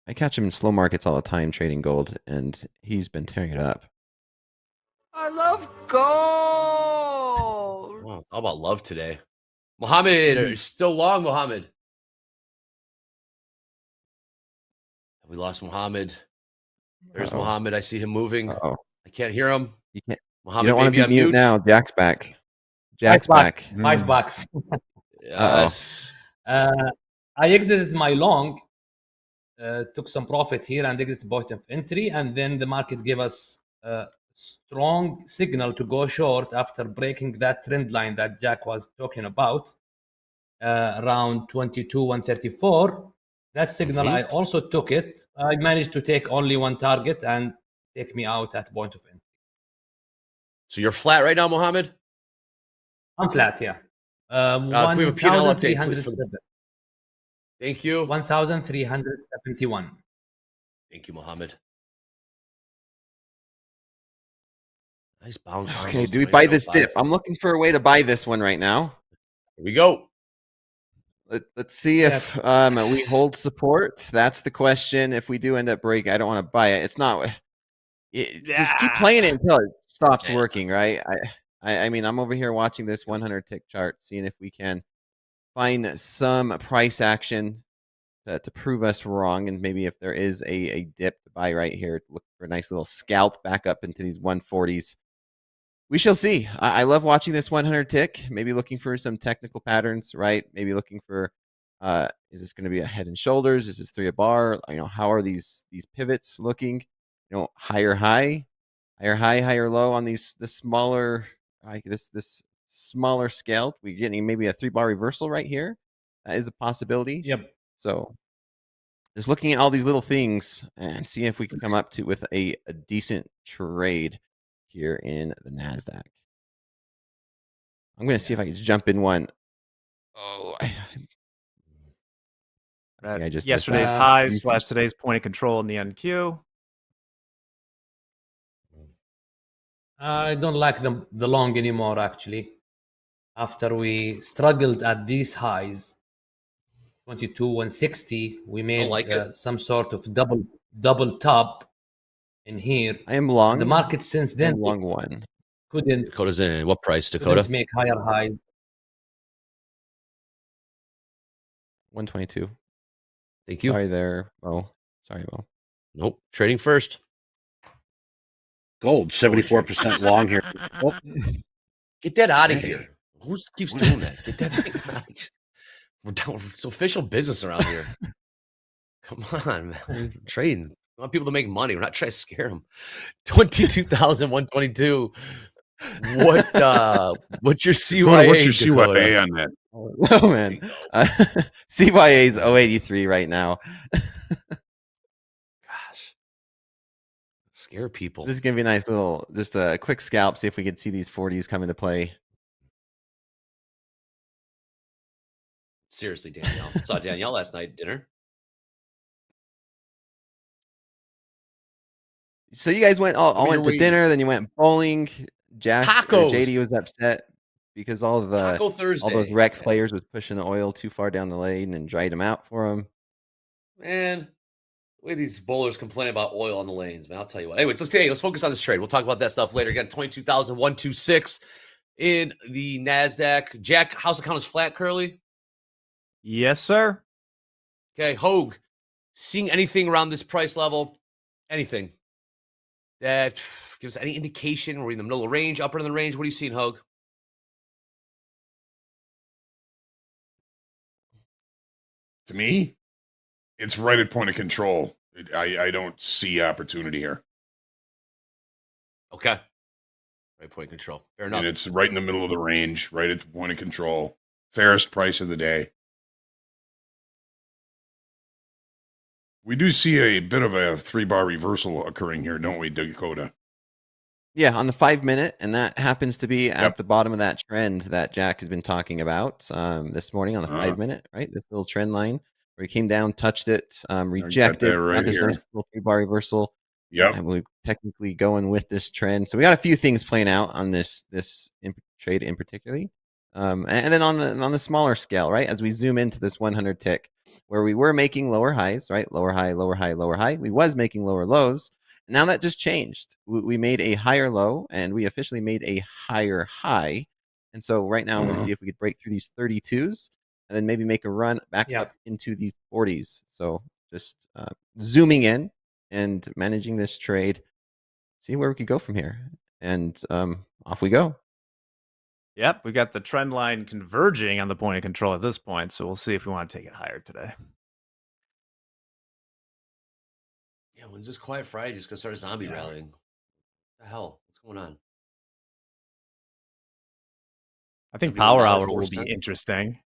I catch him in slow markets all the time trading gold, and he's been tearing it up. I love gold. Wow, it's all about love today. Mohammed, still long, Mohammed. Have we lost Mohammed? There's Mohammed. I see him moving. I can't hear him. You can't. Mohammed, You don't want to be mute now. Jack's back. Jack's back. $5. Yes. I exited my long took some profit here and exit point of entry, and then the market gave us a strong signal to go short after breaking that trend line that Jack was talking about around 22,134. That signal, I also took it. I managed to take only one target and take me out at point of entry. So you're flat right now, Mohammed? I'm flat, yeah. Can we have a P&L update, please, 1,307. Thank you. 1,371. Thank you, Mohammed. Nice bounce. Okay, do we buy this dip? I'm looking for a way to buy this one right now. Here we go. Let's see if we hold support. That's the question. If we do end up breaking, I don't want to buy it. It's not. Just keep playing it until it stops working, right? I mean, I'm over here watching this 100 tick chart, seeing if we can find some price action to prove us wrong, and maybe if there is a dip to buy right here, look for a nice little scalp back up into these 140s. We shall see. I love watching this 100 tick, maybe looking for some technical patterns, right? Maybe looking for, is this going to be a head and shoulders? Is this 3 a bar? You know, how are these pivots looking? You know, higher high, higher low on the smaller, like this smaller scale. We're getting maybe a 3 bar reversal right here. That is a possibility. Yep. So just looking at all these little things and see if we can come up with a decent trade here in the NASDAQ. I'm going to see if I can jump in one. Oh, I just yesterday's highs / today's point of control in the NQ. I don't like the long anymore, actually. After we struggled at these highs, 22,160, we made some sort of double top in here. I am long. And the market since then long one. Couldn't. Dakota's in what price, Dakota? Couldn't make higher highs. 122. Thank you. Sorry there. Oh, sorry, Mo. Nope. Trading first. Gold, 74% long here. Oh. Get that out of here. Who keeps doing that? Get that thing out. It's official business around here. Come on, man. Trading. We want people to make money. We're not trying to scare them. 22,122. What's your CYA? What's your CYA on that? Oh man, CYA is 083 right now. Gosh, scare people. This is gonna be a nice little, just a quick scalp. See if we can see these 40s come into play. Seriously, Danielle. Saw Danielle last night at dinner. So you guys went went to dinner, then you went bowling. JD was upset because all those rec players was pushing the oil too far down the lane and dried him out for him. Man, the way these bowlers complain about oil on the lanes, man, I'll tell you what. Anyways, let's focus on this trade. We'll talk about that stuff later. Again, 22,126 in the NASDAQ. Jack, house account is flat, Curly? Yes, sir. Okay, Hoag, seeing anything around this price level? Anything that gives any indication we're in the middle of the range, upper in the range? What are you seeing, Hoag? To me, it's right at point of control. I don't see opportunity here. Okay. Right point of control. Fair enough. And it's right in the middle of the range, right at the point of control. Fairest price of the day. We do see a bit of a 3 bar reversal occurring here, don't we, Dakota? Yeah, on the 5 minute, and that happens to be at the bottom of that trend that Jack has been talking about this morning on the 5 minute, right? This little trend line where he came down, touched it, rejected, got this nice little 3 bar reversal. Yeah, and we're technically going with this trend. So we got a few things playing out on this trade in particularly, and then on the smaller scale, right? As we zoom into this 100 tick, where we were making lower highs, right? Lower high, lower high, lower high. We was making lower lows. Now that just changed. We made a higher low, and we officially made a higher high. And so right now, I'm going to see if we could break through these 32s, and then maybe make a run back up into these 40s. So just zooming in and managing this trade, see where we could go from here. And off we go. Yep, we got the trend line converging on the point of control at this point, so we'll see if we want to take it higher today. when's this Quiet Friday just gonna start a zombie rallying? What the hell? What's going on? I think Power Hour will be interesting.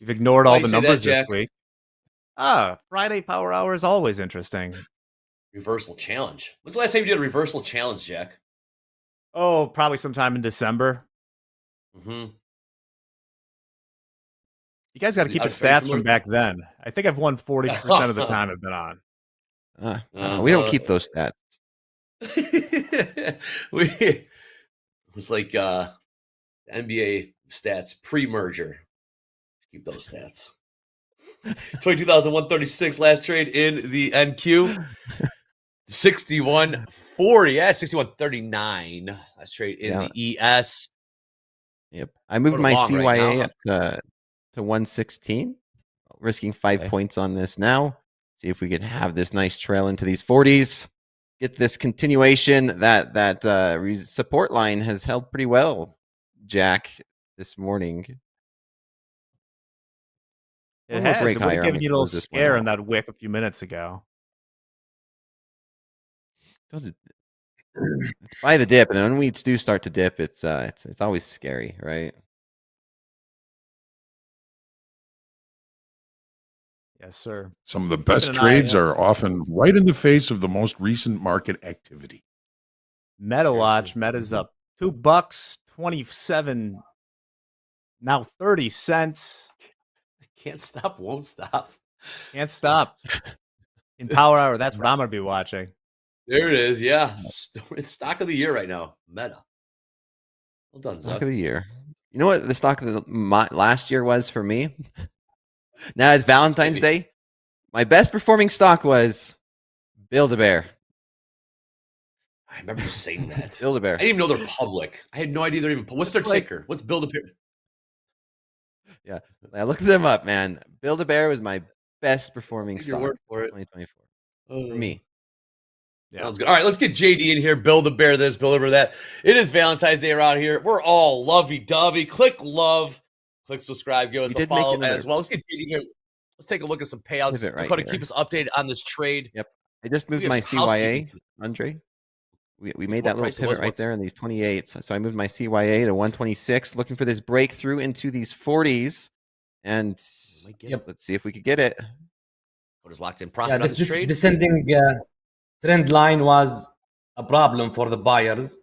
You've ignored all the numbers this week. Friday Power Hour is always interesting. Reversal challenge. When's the last time you did a reversal challenge, Jack? Oh, probably sometime in December. Mm-hmm. You guys got to keep the stats from back then. I think I've won 40% of the time I've been on. We don't keep those stats. It's like NBA stats pre-merger. Keep those stats. 22,136 last trade in the NQ. 61.40. Yeah, 61.39 last trade in the ES. Yep. I moved my CYA up to 116, risking 5 points on this now. See if we can have this nice trail into these 40s. Get this continuation. That support line has held pretty well, Jack, this morning. It has. It would have given you a little scare in that wick a few minutes ago. It's by the dip, and when weeds do start to dip, it's always scary, right? Yes, sir. Some of the best trades are often right in the face of the most recent market activity. Meta watch. Meta's up $2.27. Now 30 cents. Can't stop, won't stop. Can't stop. In Power Hour, that's what I'm going to be watching. There it is. Yeah. Stock of the year right now. Meta. Well done, Stock of the year. You know what the stock of the last year was for me? Now it's Valentine's Day. My best performing stock was Build-A-Bear. I remember you saying that. Build-A-Bear. I didn't even know they're public. I had no idea they're even public. What's their ticker? What's Build-A-Bear? Yeah, I looked them up, man. Build-A-Bear was my best performing stock for it. 2024. For me. Yeah. Sounds good. All right, let's get JD in here. Build-A-Bear this, Build-A-Bear that. It is Valentine's Day around here. We're all lovey-dovey. Click love. Click subscribe. Give us a follow as well. Let's get JD here. Let's take a look at some payouts. Dakota, keep us updated on this trade. Yep. I just moved my CYA, Andre. We made that little pivot right there in these 28s. So I moved my CYA to 126, looking for this breakthrough into these 40s. And let's see if we could get it. What is locked in profit on this trade? Descending trend line was a problem for the buyers.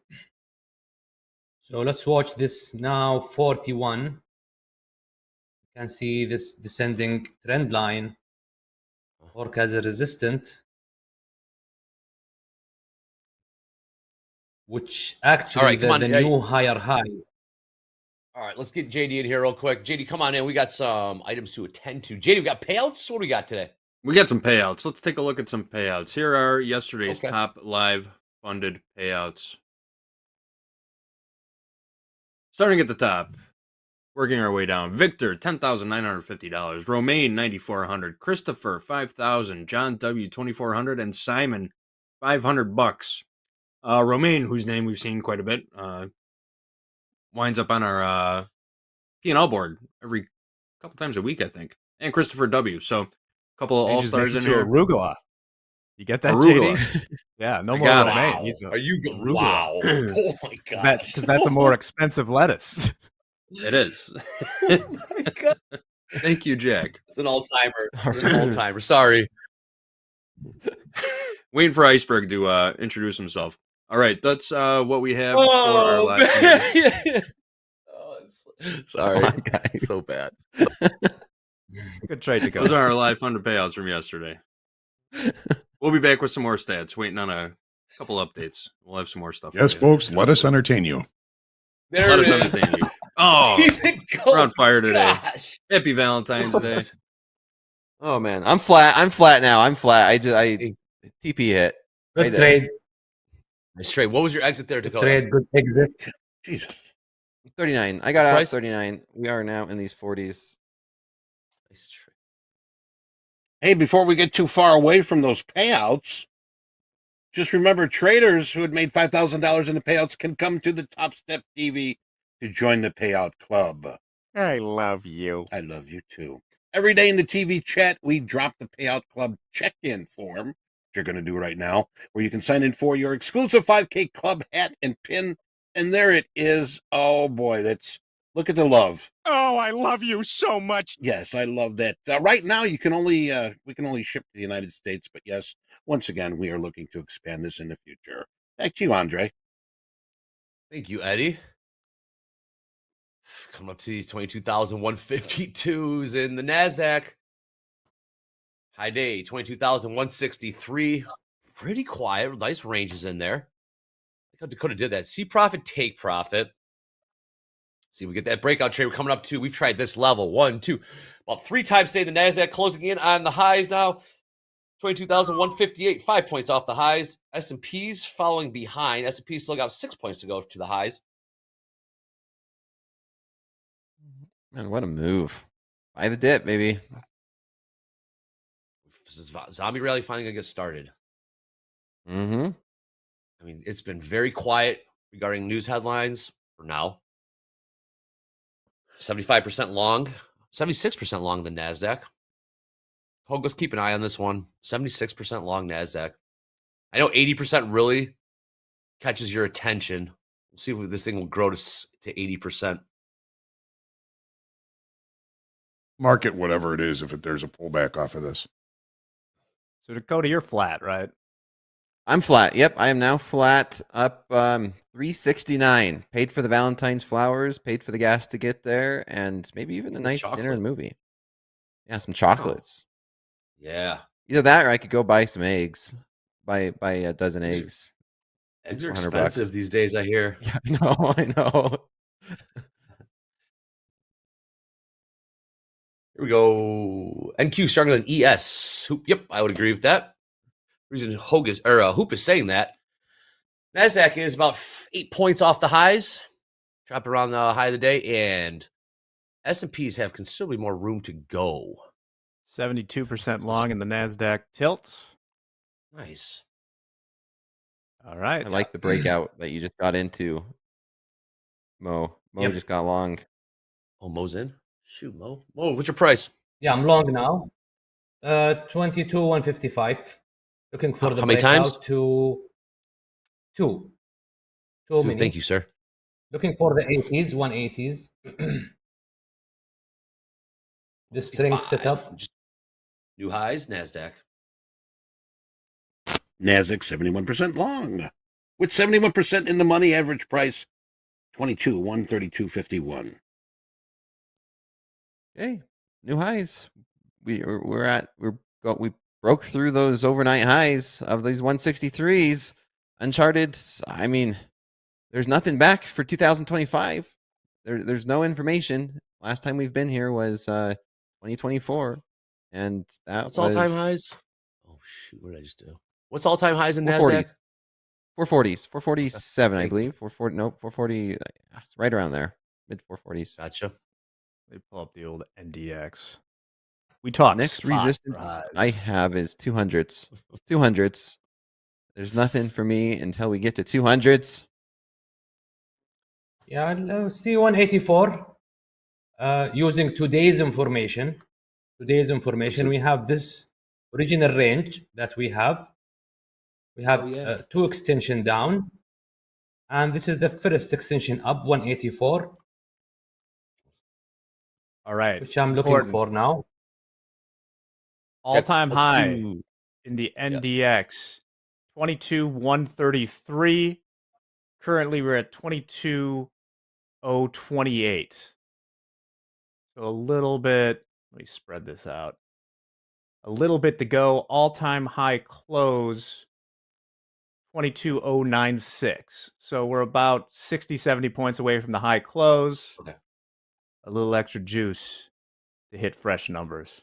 So let's watch this now. 41. You can see this descending trend line work as a resistant, which actually the new higher high. All right, let's get JD in here real quick. JD, come on in. We got some items to attend to. JD, we got payouts? What do we got today? We got some payouts. Let's take a look at some payouts. Here are yesterday's top live funded payouts. Starting at the top, working our way down. Victor, $10,950. Romaine, $9,400. Christopher, $5,000. John W, $2,400. And Simon, $500. Romaine, whose name we've seen quite a bit, winds up on our P&L board every couple times a week, I think. And Christopher W. So a couple of all-stars in here. Arugula. You get that, Arugula. JD? Yeah, no more Romaine. Are you good? Wow. Oh, my God. Because that's a more expensive lettuce. It is. Thank you, Jack. It's an all-timer. It's an all-timer. Sorry. Waiting for Iceberg to introduce himself. All right, that's what we have for our last Sorry. Guys. So bad. Good trade to go. Those are our live funded payouts from yesterday. We'll be back with some more stats. Waiting on a couple updates. We'll have some more stuff. Yes, folks, let us entertain you. Let us entertain you. Oh, we're on fire today. Gosh. Happy Valentine's Day. Oh man, I'm flat. I'm flat now. I'm flat. I TP hit. Good trade. Nice trade. What was your exit there, Dakota? Trade, good exit. Jesus. 39. I got out at 39. We are now in these 40s. Nice trade. Hey, before we get too far away from those payouts, just remember traders who had made $5,000 in the payouts can come to the Topstep TV to join the payout club. I love you. I love you too. Every day in the TV chat, we drop the Payout Club check-in form, which you're going to do right now, where you can sign in for your exclusive 5K Club hat and pin. And there it is. Oh boy, look at the love. Oh, I love you so much. Yes, I love that. Right now, we can only ship to the United States, but yes, once again, we are looking to expand this in the future. Thank you, Andre. Thank you, Eddie. Coming up to these 22,152s in the NASDAQ. High day, 22,163. Pretty quiet. Nice ranges in there. I think how Dakota did that. See profit, take profit. See if we get that breakout trade. We're coming up to, we've tried this level. 1, 2, about 3 times today. The NASDAQ closing in on the highs now. 22,158, 5 points off the highs. S&P's following behind. S&P still got 6 points to go to the highs. Man, what a move. Buy the dip, baby. This is zombie rally finally going to get started. Mm-hmm. I mean, it's been very quiet regarding news headlines for now. 75% long, 76% long the NASDAQ. Hoag, let's keep an eye on this one. 76% long NASDAQ. I know 80% really catches your attention. We'll see if this thing will grow to 80%. Market whatever it is if there's a pullback off of this. So Dakota, you're flat, right? I'm flat. Yep, I am now flat, up 369. Paid for the Valentine's flowers, paid for the gas to get there, and maybe even a nice dinner and movie. Yeah, some chocolates. Yeah. Either that or I could go buy some eggs. Buy a dozen eggs. Eggs are $400 expensive these days, I hear. Yeah, I know. Here we go. NQ stronger than ES. Hoop. Yep, I would agree with that. The reason Hoag is, or Hoop is saying that. NASDAQ is about 8 points off the highs. Drop around the high of the day. And S&Ps have considerably more room to go. 72% long in the NASDAQ tilt. Nice. All right. I like the breakout that you just got into, Mo. Mo just got long. Oh, Mo's in? Shoot, Mo. Mo, what's your price? Yeah, I'm long now. 22,155. Looking for the how many breakout times? to 2. Two, Many. thank you, sir. Looking for the 80s, 180s. The string setup. New highs, NASDAQ. NASDAQ 71% long. With 71% in the money, average price 132.51. Hey, new highs. We broke through those overnight highs of these 163s. Uncharted. I mean, there's nothing back for 2025. There's no information. Last time we've been here was 2024, and that What's was all-time highs? Oh shoot, what did I just do? What's all-time highs in 440. NASDAQ? 440s, 447, I believe. 440, right around there, mid 440s. Gotcha. They pull up the old NDX. We talk Next spot resistance I price. have is 200s. 200s. There's nothing for me until we get to 200s. Yeah, let's see 184. Using today's information. We have this original range that we have. We have 2 extension down. And this is the first extension up, 184. All right. Which I'm looking for now. All-time high in the NDX, 22,133. Currently, we're at 22,028. So a little bit, let me spread this out. A little bit to go. All-time high close, 22,096. So we're about 60, 70 points away from the high close. Okay. A little extra juice to hit fresh numbers.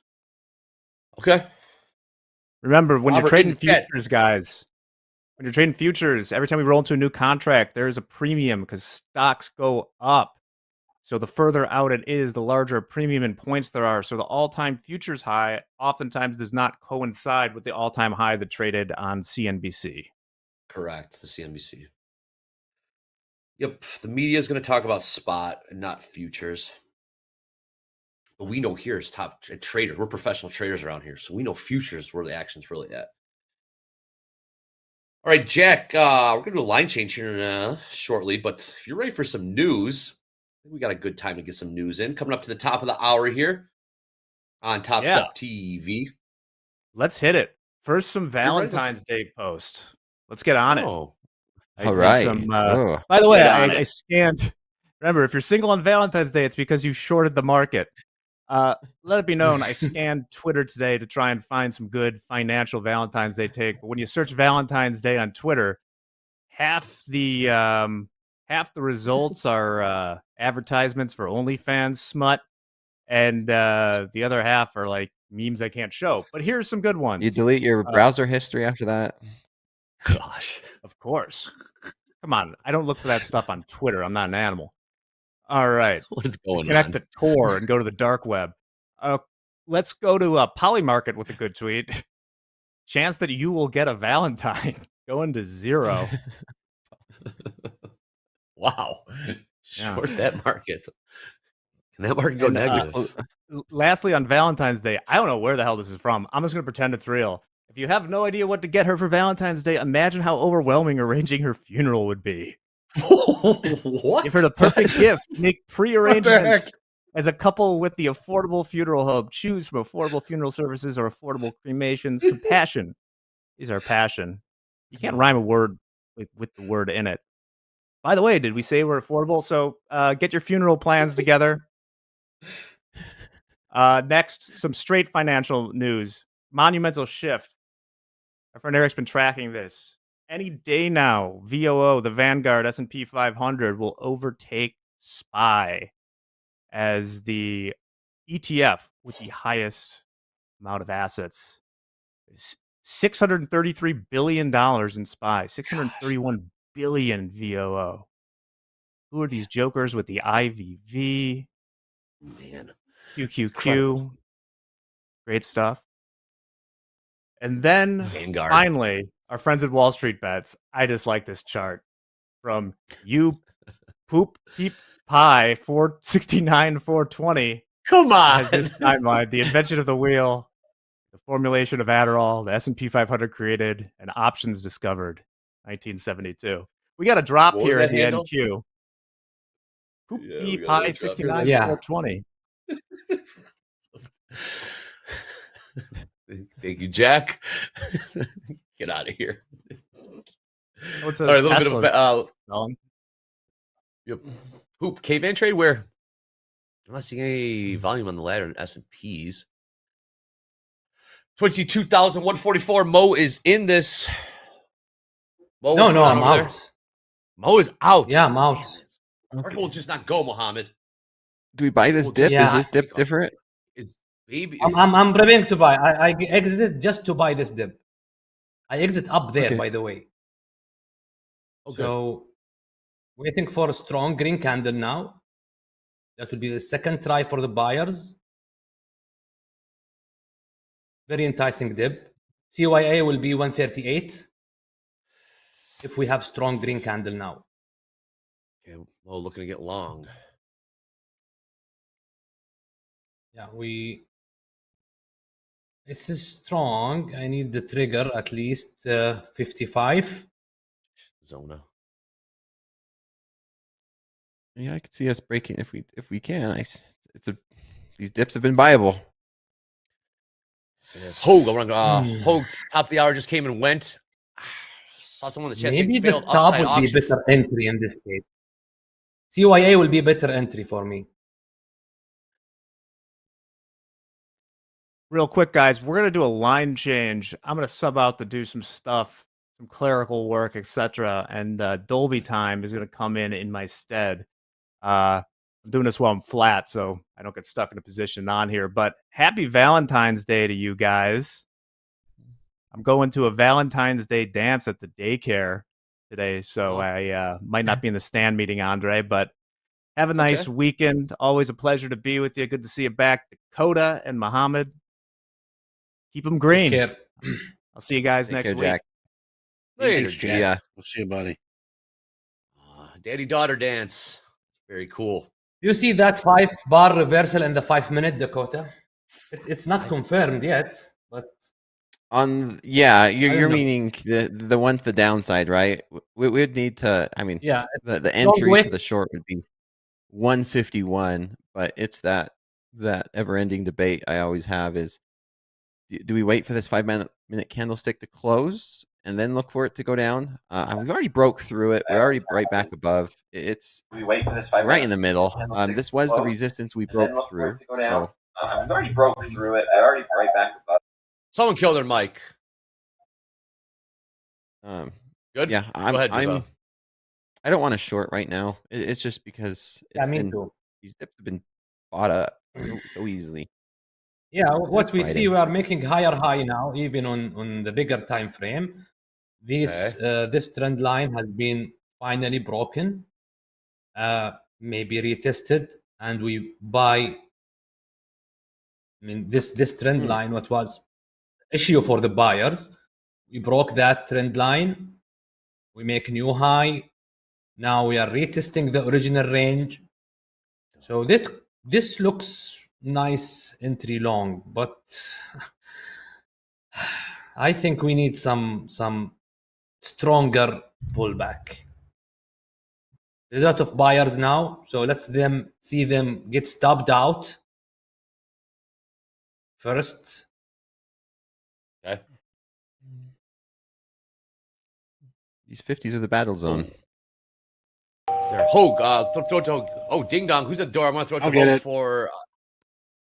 Okay. Remember, when Robert you're trading in the chat. futures, guys, when you're trading futures, every time we roll into a new contract, there is a premium because stocks go up. So the further out it is, the larger premium in points there are. So the all-time futures high oftentimes does not coincide with the all-time high that traded on CNBC. Correct, the CNBC. Yep, the media is going to talk about spot and not futures. But we know here as top traders, we're professional traders around here, so we know futures where the action's really at. All right, Jack, we're going to do a line change here shortly, but if you're ready for some news, I think we got a good time to get some news in. Coming up to the top of the hour here on Topstep TV. Let's hit it. First, some Valentine's Day post. Let's get on it. All right. By the way, I scanned. Remember, if you're single on Valentine's Day, it's because you shorted the market. Let it be known, I scanned Twitter today to try and find some good financial Valentine's Day take. But when you search Valentine's Day on Twitter, half the results are advertisements for OnlyFans smut, and the other half are like memes I can't show. But here's some good ones. You delete your browser history after that? Gosh, of course. Come on, I don't look for that stuff on Twitter. I'm not an animal. All right. What is going Connect on? the Tor and go to the dark web. Let's go to Polymarket with a good tweet. Chance that you will get a Valentine going to 0. Wow. Short that market. Can that market go negative? Lastly, on Valentine's Day, I don't know where the hell this is from. I'm just going to pretend it's real. If you have no idea what to get her for Valentine's Day, imagine how overwhelming arranging her funeral would be. What? Give her the perfect gift. Make pre-arrangements as a couple with the affordable funeral home. Choose from affordable funeral services or affordable cremations. Compassion. These are passion. You can't rhyme a word with the word in it. By the way, did we say we're affordable? So get your funeral plans together. Next, some straight financial news. Monumental shift. Our friend Eric's been tracking this. Any day now, VOO, the Vanguard S&P 500, will overtake SPY as the ETF with the highest amount of assets. $633 billion in SPY, $631 billion VOO. Who are these jokers with the IVV? Man. QQQ. Incredible. Great stuff. And then Vanguard. Finally, our friends at Wall Street Bets. I just like this chart from you poop peep pie 469 420. Come on. Has this timeline: the invention of the wheel, the formulation of Adderall, the S&P 500 created, and options discovered. 1972. We got a drop What was here that at the handle? NQ. Poop Yeah, peep we got pie that drop here. 69 Yeah. 420. Thank you, Jack. Get out of here. What's All right, a little bit of Nolan? Yep. Hoop caveman trade where I'm not seeing any volume on the ladder in S&Ps. 22,144. Mo is in this. Mo, No, what's no, going on I'm over there? out. Mo is out. Yeah, I'm out. Market will just not go, Mohammed. Do we buy this dip? Yeah. Is this dip different? Is baby? I'm preparing to buy. I exited just to buy this dip. I exit up there, Okay. by the way. Okay. So waiting for a strong green candle now. That will be the second try for the buyers. Very enticing dip. CYA will be 138 if we have strong green candle now. Okay, Mo looking to get long. Yeah, this is strong. I need the trigger at least 55. Zona. Yeah, I could see us breaking if we can. These dips have been viable. Hoag, Hoag, top of the hour just came and went. Saw someone in the chat saying Maybe the failed stop upside would be auction. better entry in this case. CYA will be a better entry for me. Real quick, guys, we're going to do a line change. I'm going to sub out to do some stuff, some clerical work, etc. And Dolby Time is going to come in my stead. I'm doing this while I'm flat, so I don't get stuck in a position on here. But happy Valentine's Day to you guys. I'm going to a Valentine's Day dance at the daycare today, so I might not be in the stand meeting, Andre, but have a nice weekend. Always a pleasure to be with you. Good to see you back, Dakota and Muhammad. Keep them green. Take care. I'll see you guys Take next care, week. Jack. Later, Thanks, Jack. Yeah. We'll see you, buddy. Daddy-daughter dance. Very cool. You see that 5-bar reversal in the 5-minute, Dakota? It's not confirmed yet, but you're meaning the one to the downside, right? We would need to. I mean, yeah, the entry to the short would be 151, but it's that ever-ending debate I always have is do we wait for this 5-minute candlestick to close and then look for it to go down? We've already broke through it. We're already right back above. It's We wait for this 5 right in the middle. This was the resistance we broke through. So I've already broke through it. I already right back above. Someone killed their mic. Good. Yeah, Go ahead, Java. I don't want to short right now. It's just because these dips have been bought up so easily. Yeah, what we see, we are making higher high now, even on the bigger time frame. This trend line has been finally broken, maybe retested, and we buy. I mean, this trend line, what was issue for the buyers, we broke that trend line. We make new high. Now we are retesting the original range. So this looks nice entry long, but I think we need some stronger pullback. There's a lot of buyers now, so let's see them get stopped out first. Okay. These 50s are the battle zone. Hoag, throw it to Hoag. Ding dong. Who's at the door? I'm gonna throw it to Hoag for.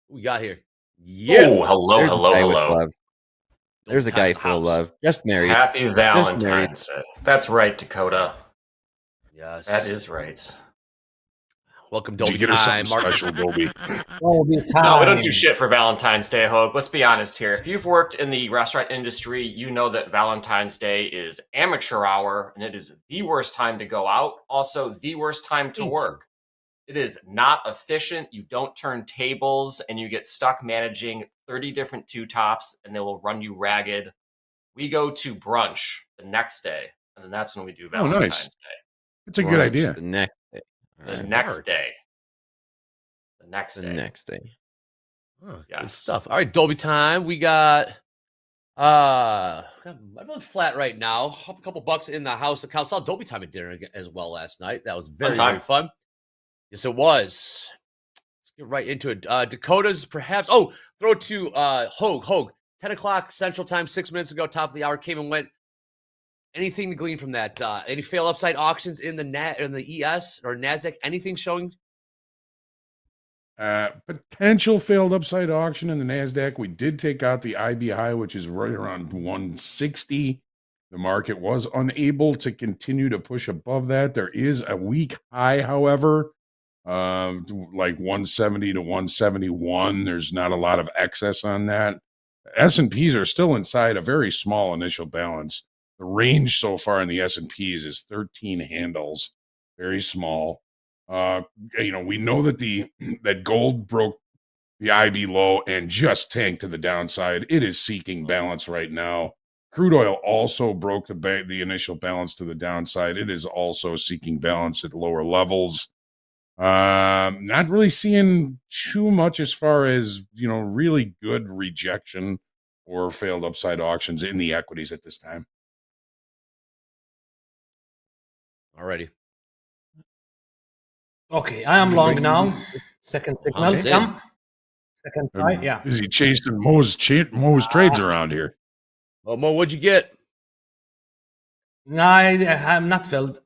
Who we got here? Yeah. Oh, hello. There's a guy full of love. Just married. Happy Valentine's Day. That's right, Dakota. Yes. That is right. Welcome, Dolby time. Special, Dolby. No, we don't do shit for Valentine's Day, Hoag. Let's be honest here. If you've worked in the restaurant industry, you know that Valentine's Day is amateur hour, and it is the worst time to go out. Also, the worst time to work. It is not efficient. You don't turn tables, and you get stuck managing 30 different two-tops, and they will run you ragged. We go to brunch the next day, and then that's when we do Valentine's Day. It's a good idea. The next day. The next day. Yes. Good stuff. All right, Dolby time. We got everyone's flat right now. A couple bucks in the house account. Saw Dolby time at dinner as well last night. That was very fun. Yes, it was. Let's get right into it. Dakota's perhaps. Oh, throw it to Hoag. 10 o'clock Central Time, 6 minutes ago, top of the hour, came and went. Anything to glean from that? Any fail upside auctions in the ES or NASDAQ? Anything showing? Potential failed upside auction in the NASDAQ. We did take out the IB high, which is right around 160. The market was unable to continue to push above that. There is a weak high, however, like 170 to 171. There's not a lot of excess on that. S&Ps are still inside a very small initial balance. The range so far in the S&Ps is 13 handles, very small. We know that that gold broke the IB low and just tanked to the downside. It is seeking balance right now. Crude oil also broke the initial balance to the downside. It is also seeking balance at lower levels. Not really seeing too much as far as, really good rejection or failed upside auctions in the equities at this time. Alrighty. Okay, I am long now. Second signal come. Second try, yeah. Is he chasing Mo's trades around here? Well, Mo, what'd you get? No, I'm not filled.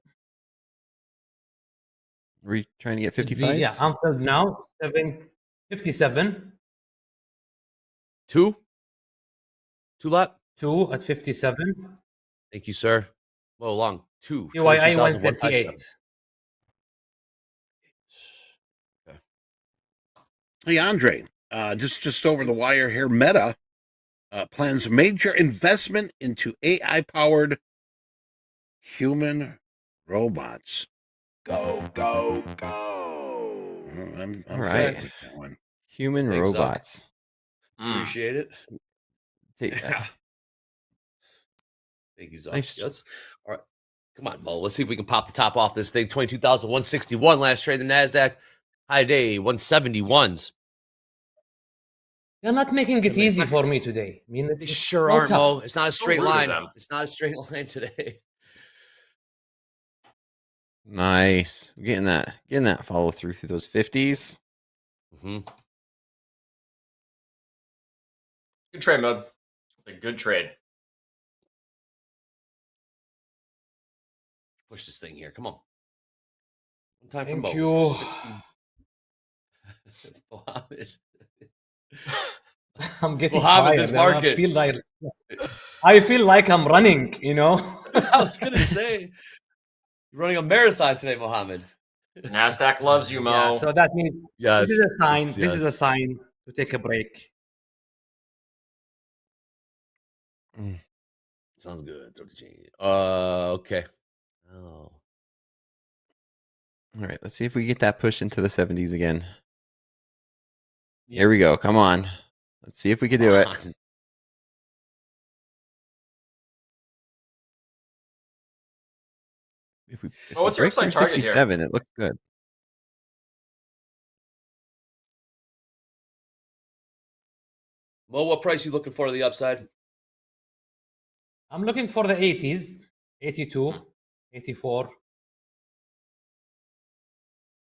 Are we trying to get 55? Yeah, I'm filled now. 57. Two lot? 2 at 57. Thank you, sir. Well, long. 2. I went 58. Hey, Andre, just over the wire here, Meta plans major investment into AI-powered human robots. Go, go, go. I'm all right. with that one. Human robots. Appreciate it. Yeah. Thank you, Zach. Nice. Yes. All right. Come on, Mo. Let's see if we can pop the top off this thing. 22,161 last trade in the NASDAQ. High day 171s. You're not making it easy for me today. I mean, They it's sure so aren't, tough. Mo. It's not a straight rude of line. them. It's not a straight line today. Nice. Getting that follow through those 50s. Mm-hmm. Good trade, Mode. It's a good trade. Push this thing here. Come on. One time Thank for you. Mo. 60. Mohammed. I'm getting Mohammed, tired. this market. I feel like I'm running, you know? I was going to say, you're running a marathon today, Mohammed. NASDAQ loves you, Mo. Yeah, so that means Yes, this is a sign. yes. This is a sign to take a break. Sounds good. Throw the chain. Okay. Oh. All right, let's see if we get that push into the 70s again. Here we go. Come on. Let's see if we can do it. If we what's your break through upside target here? 67, it looks good. Mo, what price you looking for to the upside? I'm looking for the 80s, 82, 84.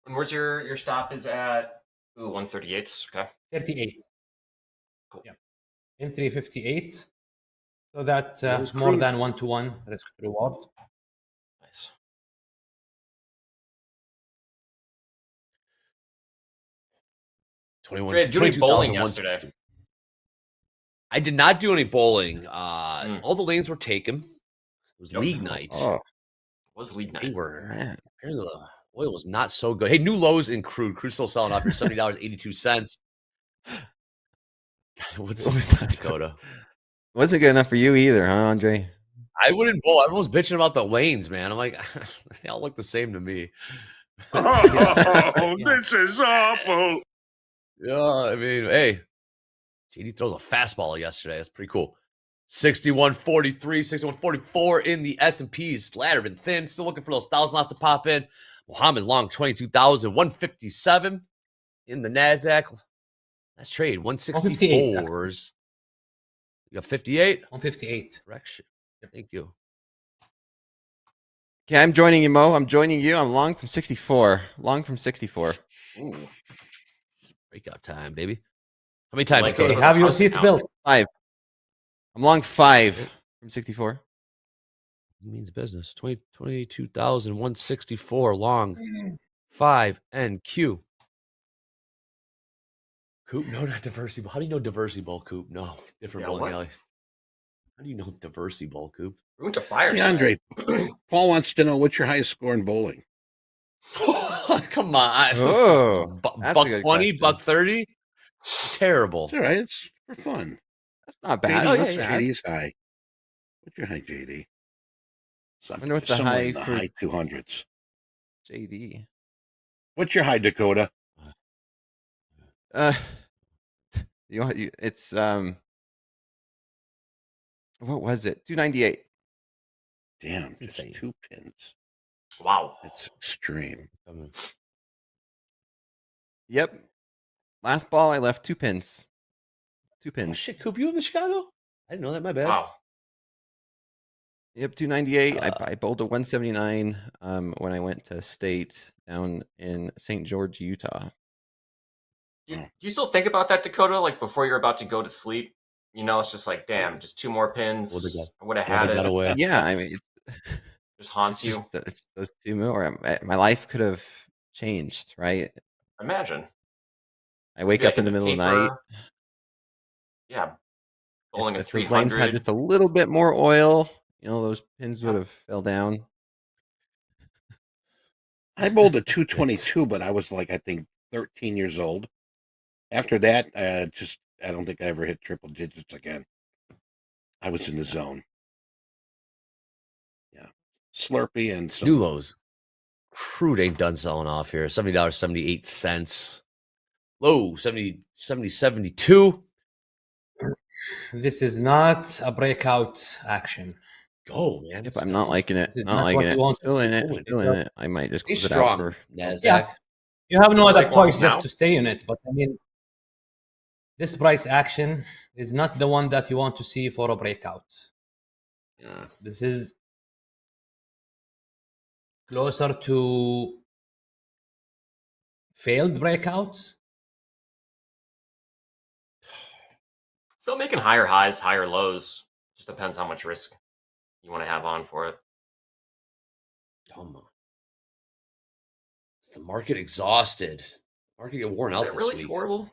And where's your stop is at? Ooh, 138. Okay. 38. Cool. Yeah. Entry 58. So that's Those more crude. than 1-to-1 risk to reward. Nice. Did you do any bowling yesterday? I did not do any bowling. All the lanes were taken. It was league night. Oh, It was league night. They were. Apparently the oil was not so good. Hey, new lows in crude. Crude still selling off here, $70.82. What's Dakota? Wasn't good enough for you either, huh, Andre? I wouldn't bowl. Everyone's bitching about the lanes, man. I'm like, they all look the same to me. Oh, this is awful. Yeah, I mean, hey, JD throws a fastball yesterday. That's pretty cool. 61.43, 61.44 in the S&Ps. Ladder been thin. Still looking for those 1,000 lots to pop in. Mohammed long 22,157 in the NASDAQ. Let's trade 164s. You got 58? 158. Correction. Thank you. Okay, I'm joining you, Mo. I'm joining you. I'm long from 64. Long from 64. Ooh. Breakout time, baby. How many times? Okay, have your seat built. 5. I'm long 5 from 64. It means business. 22,164 long. 5 NQ. Coop, no, not diversity ball. How do you know diversity ball, Coop? No, different bowling alley. How do you know diversity ball, Coop? We went to fire. Hey, Andre, Paul wants to know what's your highest score in bowling? Come on. Oh, buck that's a good 20, question. buck 30? Terrible. It's all right. It's for fun. That's not bad. JD, Oh, what's yeah, JD's high? What's your high, JD? I wonder what the Somewhere high in the for high 200s. JD. What's your high, Dakota? It's what was it? 298. Damn, just 2 pins. Wow. It's extreme. Yep. Last ball, I left 2 pins. 2 pins. Oh, shit, Coop, you live in Chicago? I didn't know that. My bad. Wow. Yep, 298. I bowled a 179 when I went to state down in St. George, Utah. Do you still think about that, Dakota? Like before you're about to go to sleep? You know, it's just like, damn, just 2 more pins. I would have had it. Away. Yeah, I mean, just haunts you. It's those 2 more. My life could have changed, right? Imagine. I wake up in the middle of the night. Yeah. Bowling If a those lanes had 300. just a little bit more oil, those pins would have fell down. I bowled a 222, but I was like, I think 13 years old. After that, I don't think I ever hit triple digits again. I was in the zone. Yeah. Slurpee and New lows. Crude ain't done selling off here. $70.78. Low, 72. This is not a breakout action. Go, man. Yep, I'm not liking it. This is Not not liking what it. you want Still to in do. it. Still in it. I might just Stay close it out strong, for NASDAQ. Yeah. You have no You other like longs choice just now? to stay in it. But I mean, this price action is not the one that you want to see for a breakout. This is closer to failed breakout. Still making higher highs, higher lows. Just depends how much risk you want to have on for it. Come on. Is the market exhausted? Market get worn out Is it this really week. horrible?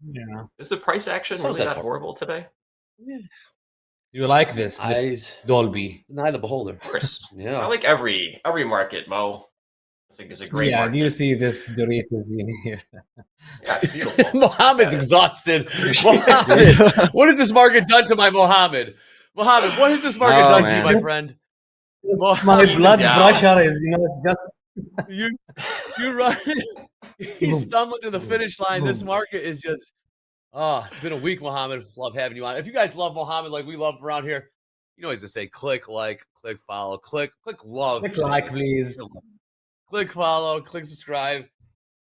Yeah. Is the price action Sounds really that that horrible today? Yeah. You like this, Eyes, Dolby? deny the beholder. Of course. Yeah. I like every market, Mo. I think it's a great Yeah. market. Do you see this Doritos in here? Yeah, it's beautiful. Mohammed's exhausted. Mohammed, what has this market done to my Mohammed? Mohammed, what has this market done to you, my friend? My blood pressure is, just you run. He's stumbling to the finish line. This market is just. Oh, it's been a week, Mohammed. Love having you on. If you guys love Mohammed like we love around here, you know he's gonna say click like, click follow, click love. click like, please. Click follow, click subscribe.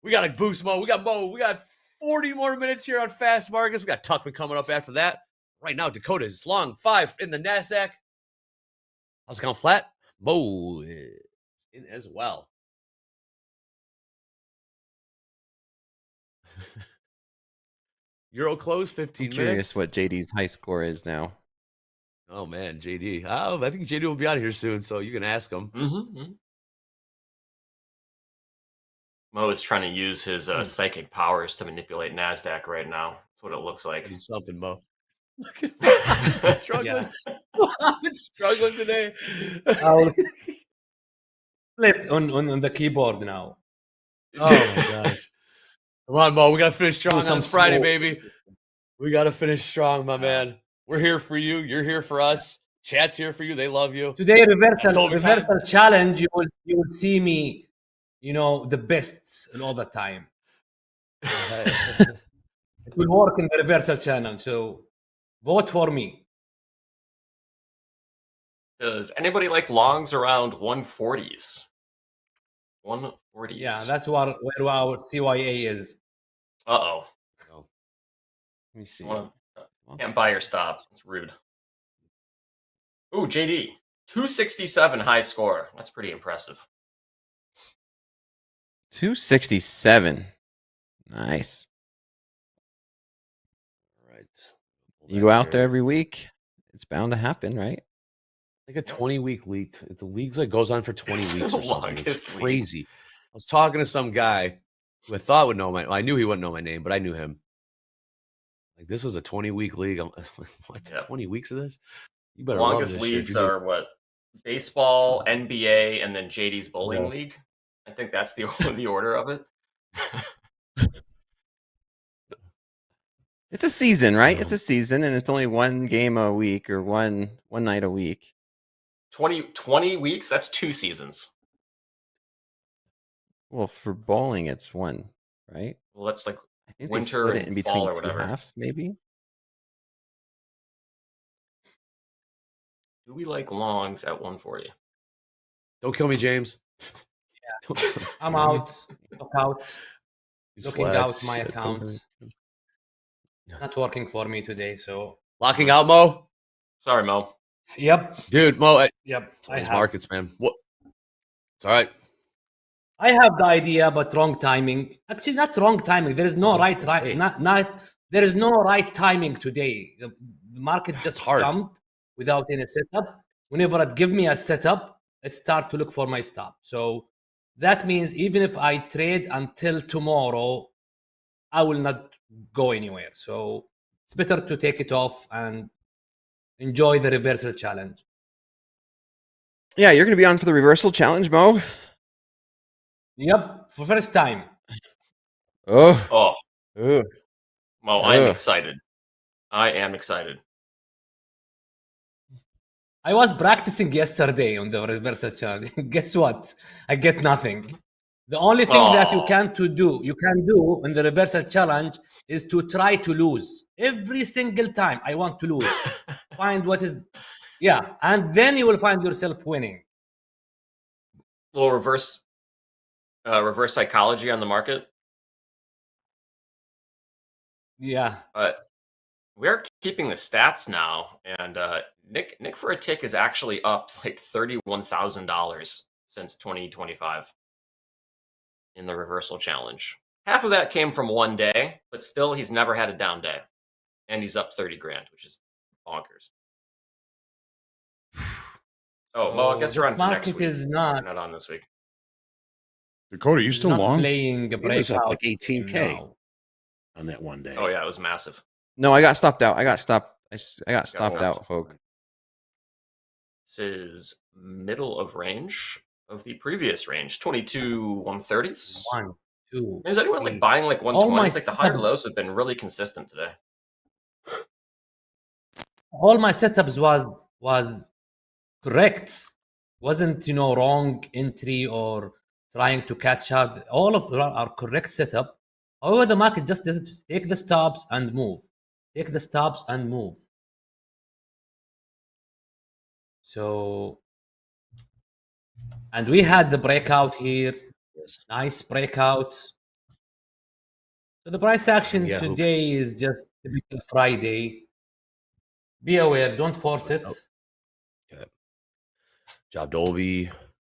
We got to boost Mo. We got Mo. We got 40 more minutes here on Fast Markets. We got Tuckman coming up after that. Right now, Dakota is long 5 in the NASDAQ. How's it going flat? Mo is in as well. Euro close 15 I'm curious minutes. what JD's high score is now. Oh, man, JD. Oh, I think JD will be out of here soon, so you can ask him. Mm-hmm. Mo is trying to use his psychic powers to manipulate NASDAQ right now. That's what it looks like. He's something, Mo. Look at Mohammed struggling. Mohammed's struggling today. I'll flip on the keyboard now. Oh, my gosh. Come on, Mo. We got to finish strong on this Friday, smoke. baby. We got to finish strong, my man. We're here for you. You're here for us. Chat's here for you. They love you. Today, reversal challenge. You will see me, the best in all the time. It will work in the reversal channel. So vote for me. Does anybody like longs around 140s? 140s. Yeah, that's where our CYA is. Uh-oh. Let me see. Can't buy your stop. It's rude. Ooh, JD. 267 high score. That's pretty impressive. 267. Nice. All right. You go out there every week. It's bound to happen, right? Like a 20-week league. The league's like goes on for 20 weeks or something. It's Longest league. crazy. I was talking to some guy who I thought would know I knew he wouldn't know my name, but I knew him. Like, this is a 20-week league. I'm what? Yeah. 20 weeks of this? You better Longest love this shit. leads are what? Baseball, NBA, and then JD's bowling league. I think that's the order of it. It's a season, right? It's a season, and it's only one game a week or one night a week. 20 weeks? That's 2 seasons. Well, for bowling, it's one, right? Well, that's like I think winter they split it and in between fall or 2 whatever. halves, maybe. Do we like longs at 140? Don't kill me, James. Yeah. I'm out. Look out. He's Looking flat. out my Shit, account. Not working for me today, so Locking out, Mo? Sorry, Mo. Yep. Dude, Mo. Yep. These markets, man. What? It's all right. I have the idea, but wrong timing. Actually, not wrong timing. There is no right. There is no right timing today. The market just jumped without any setup. Whenever it give me a setup, it start to look for my stop. So that means even if I trade until tomorrow, I will not go anywhere. So it's better to take it off and enjoy the reversal challenge. Yeah, you're going to be on for the reversal challenge, Mo. Yep, for first time. Oh. Well, I'm excited. I am excited. I was practicing yesterday on the reversal challenge. Guess what? I get nothing. The only thing that you can do in the reversal challenge is to try to lose every single time. I want to lose. Find what is, and then you will find yourself winning. Little reverse reverse psychology on the market. Yeah. But we're keeping the stats now, and Nick for a tick is actually up like $31,000 since 2025 in the reversal challenge. Half of that came from one day, but still he's never had a down day, and he's up 30 grand, which is bonkers. Oh, Mo, I guess you're on for next week. Is not You're not on this week. Dakota, you still not long? playing a It was up breakout. like 18K No. on that one day. Oh yeah, it was massive. No, I got stopped out. I got stopped out, Hoag. This is middle of range of the previous range, 22 130s. 1, 2. Is anyone like three. buying like All my 120s? Like the higher setups- lows have been really consistent today. All my setups was correct. Wasn't wrong entry or trying to catch up. All of them are correct setup. However, the market just doesn't take the stops and move. Take the stops and move. So, and we had the breakout here. Yes. Nice breakout. So the price action Yeah, today is just typical Friday. Be aware, don't force it. Okay. Job Dolby,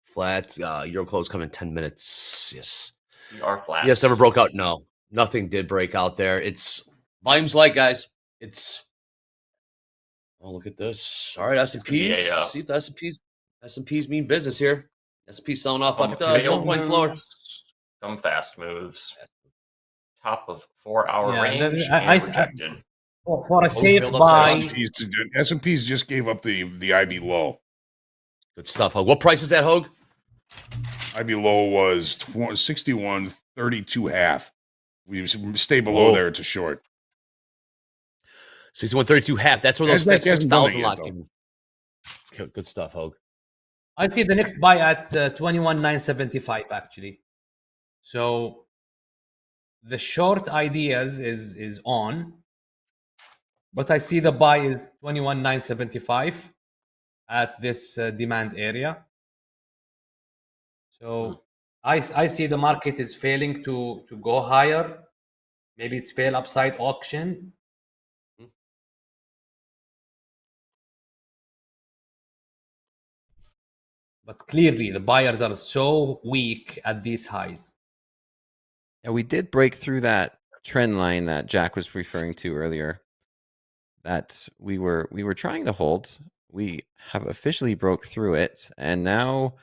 flat. Euro close coming in 10 minutes. Yes. We are flat. Yes, never broke out. No, nothing did break out there. It's volume's light, guys. It's. Oh, look at this. All right, S&Ps. See if the S&Ps mean business here. S&P selling off like 12 points lower. Come fast moves. Top of 4-hour range I and rejected. For a safe buy. S&Ps just gave up the IB low. Good stuff, Hoag. What price is that, Hoag? IB low was 61.32 half. We stay below there. It's a short. 61.32 half. That's where those Hasn't done 6,000 it yet, lock though. in. Good stuff, Hoag. I see the next buy at 21,975 actually. So the short ideas is on, but I see the buy is 21,975 at this demand area. So I see the market is failing to go higher. Maybe it's fail upside auction. But clearly the buyers are so weak at these highs. Yeah, we did break through that trend line that Jack was referring to earlier. That we were trying to hold. We have officially broke through it, and now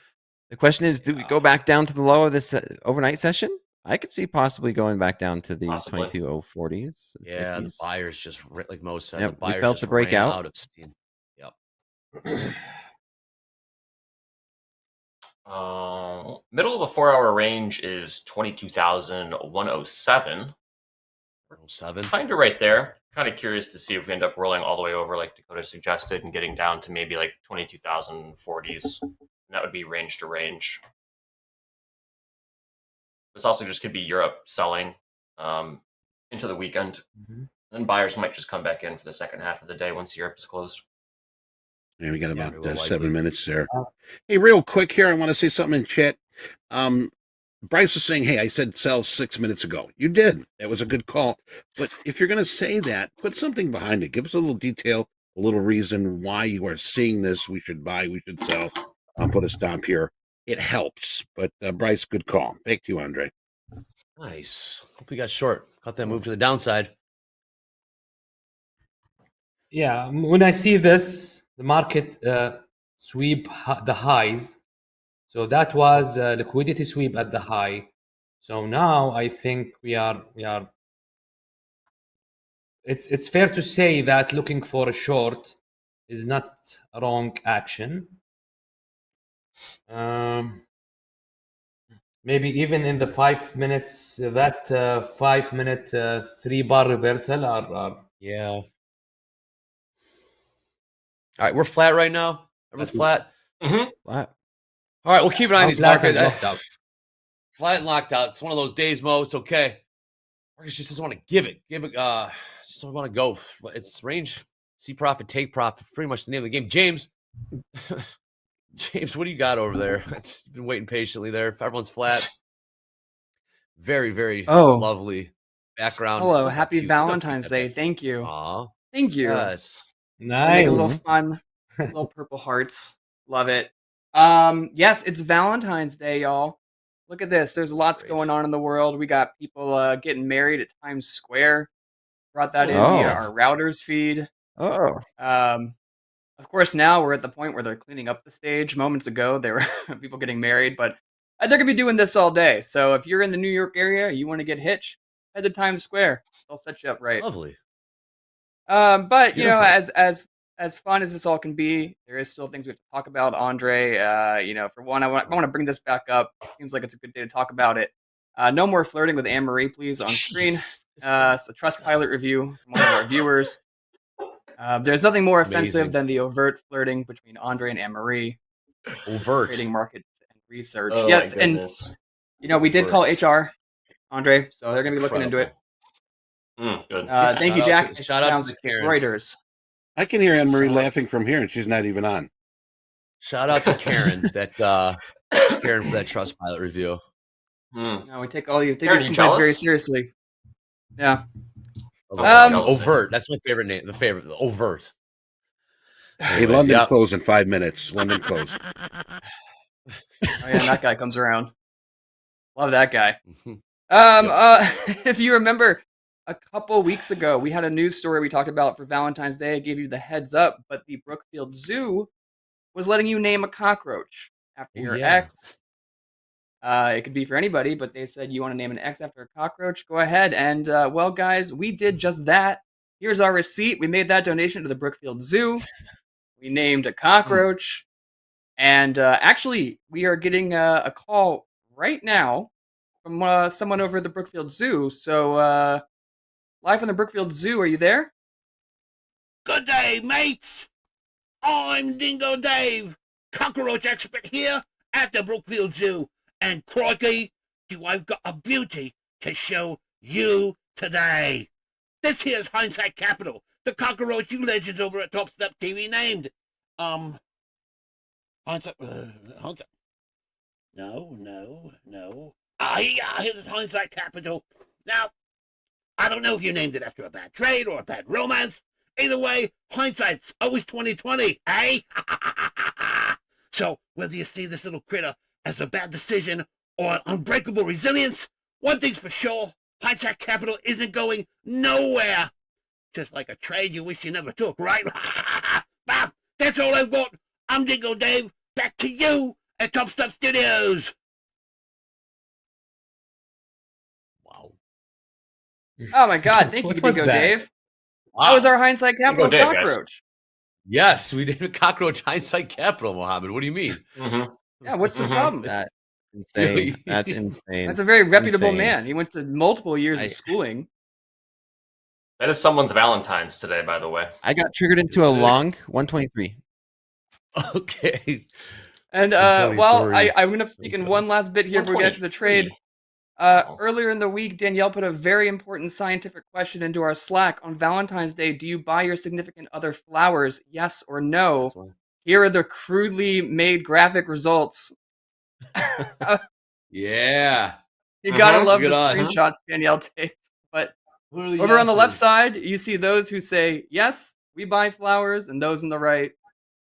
the question is: do we go back down to the low of this overnight session? I could see possibly going back down to the 22.040s. Yeah, 50s. the buyers just, like Mo said, Yep, the buyers we felt just the breakout. ran out of steam. Yep. Middle of the 4-hour range is 22,107. 107. Kind of right there. Kind of curious to see if we end up rolling all the way over like Dakota suggested and getting down to maybe like 22,040s. And that would be range to range. This also just could be Europe selling into the weekend. Then buyers might just come back in for the second half of the day once Europe is closed. Yeah, we got about 7 minutes there. Hey, real quick here, I want to say something in chat. Bryce was saying, hey, I said sell 6 minutes ago. You did. That was a good call. But if you're going to say that, put something behind it. Give us a little detail, a little reason why you are seeing this. We should buy, we should sell. I'll put a stop here. It helps. But Bryce, good call. Back to you, Andre. Nice. Hope we got short. Caught that move to the downside. Yeah, when I see this, the market sweep the highs. So that was a liquidity sweep at the high. So now I think we are. It's fair to say that looking for a short is not a wrong action. Maybe even in the 5 minutes, that 5 minute 3-bar reversal are yeah. All right, we're flat right now. Everyone's flat. Flat. All right, we'll keep an eye on these markets. Flat and locked out. It's one of those days, Mo. It's okay. Markets just doesn't want to give it. Just don't want to go. It's range, see profit, take profit. Pretty much the name of the game. James, James, what do you got over there? You've been waiting patiently there. If everyone's flat. Very, very Oh. lovely background. Hello, Look how happy cute- look how cute Valentine's that Day. back- Thank you. Aw. Thank you. Yes. Make a little Nice. fun, little purple hearts. Love it. Yes, it's Valentine's Day, y'all. Look at this. There's lots going on in the world. We got people getting married at Times Square. Brought that in via our routers feed. Oh. Of course, now we're at the point where they're cleaning up the stage. Moments ago, there were people getting married, but they're gonna be doing this all day. So if you're in the New York area, you want to get hitched, head to Times Square. They'll set you up right. Lovely. But you know, Beautiful. as fun as this all can be, there is still things we have to talk about, Andre. You know, for one, I want to bring this back up. Seems like it's a good day to talk about it. No more flirting with Anne Marie, please, on screen. It's a Trustpilot review from one of our viewers. There's nothing more offensive Amazing. than the overt flirting between Andre and Anne Marie. Overt. Trading market and research. Oh, Yes, my and goodness. you know we did call HR, Andre, so they're gonna be looking into it. Good. Thank you, Jack. Shout out to Karen. Reuters. I can hear Anne Marie laughing from here, and she's not even on. Shout out to Karen that Karen for that Trustpilot review. No, we take all these Karen, you complaints very jealous? seriously. Yeah. Overt. That's my favorite name. The favorite. Overt. Hey, Anyways, London yep. closed in 5 minutes. London closed. Oh yeah, that guy comes around. Love that guy. If you remember, a couple weeks ago, we had a news story we talked about for Valentine's Day. I gave you the heads up, but the Brookfield Zoo was letting you name a cockroach after your ex. It could be for anybody, but they said you want to name an ex after a cockroach. Go ahead. And well, guys, we did just that. Here's our receipt. We made that donation to the Brookfield Zoo. We named a cockroach. And actually, we are getting a call right now from someone over at the Brookfield Zoo. So, live from the Brookfield Zoo, are you there? Good day, mates. I'm Dingo Dave, cockroach expert here at the Brookfield Zoo. And crikey, do I've got a beauty to show you today. This here's Hindsight Capital, the cockroach you legends over at TopstepTV named. Hindsight. No. Here's Hindsight Capital. Now, I don't know if you named it after a bad trade or a bad romance. Either way, hindsight's always 20/20, eh? So, whether you see this little critter as a bad decision or an unbreakable resilience, one thing's for sure, Hindsight Capital isn't going nowhere. Just like a trade you wish you never took, right? Well, that's all I've got. I'm Dingo Dave. Back to you at Topstep Studios. Oh my God! Thank you, What was Dingo that? Dave. Wow. That was our Hindsight Capital Dingo Dave, guys. cockroach. Yes, we did a cockroach Hindsight Capital, Mohammed. What do you mean? Yeah, what's the problem? That's insane. That's insane. That's a very reputable Insane. man. He went to multiple years of schooling. That is someone's Valentine's today, by the way. I got triggered into a long 123. Okay. And well, I'm going to speak in one last bit here before we get to the trade. Earlier in the week, Danielle put a very important scientific question into our Slack on Valentine's Day. Do you buy your significant other flowers? Yes or no? Here are the crudely made graphic results. Yeah. You gotta love Look the at us. screenshots Danielle takes. But Who are the over on the left yeses? side, you see those who say, yes, we buy flowers, and those on the right,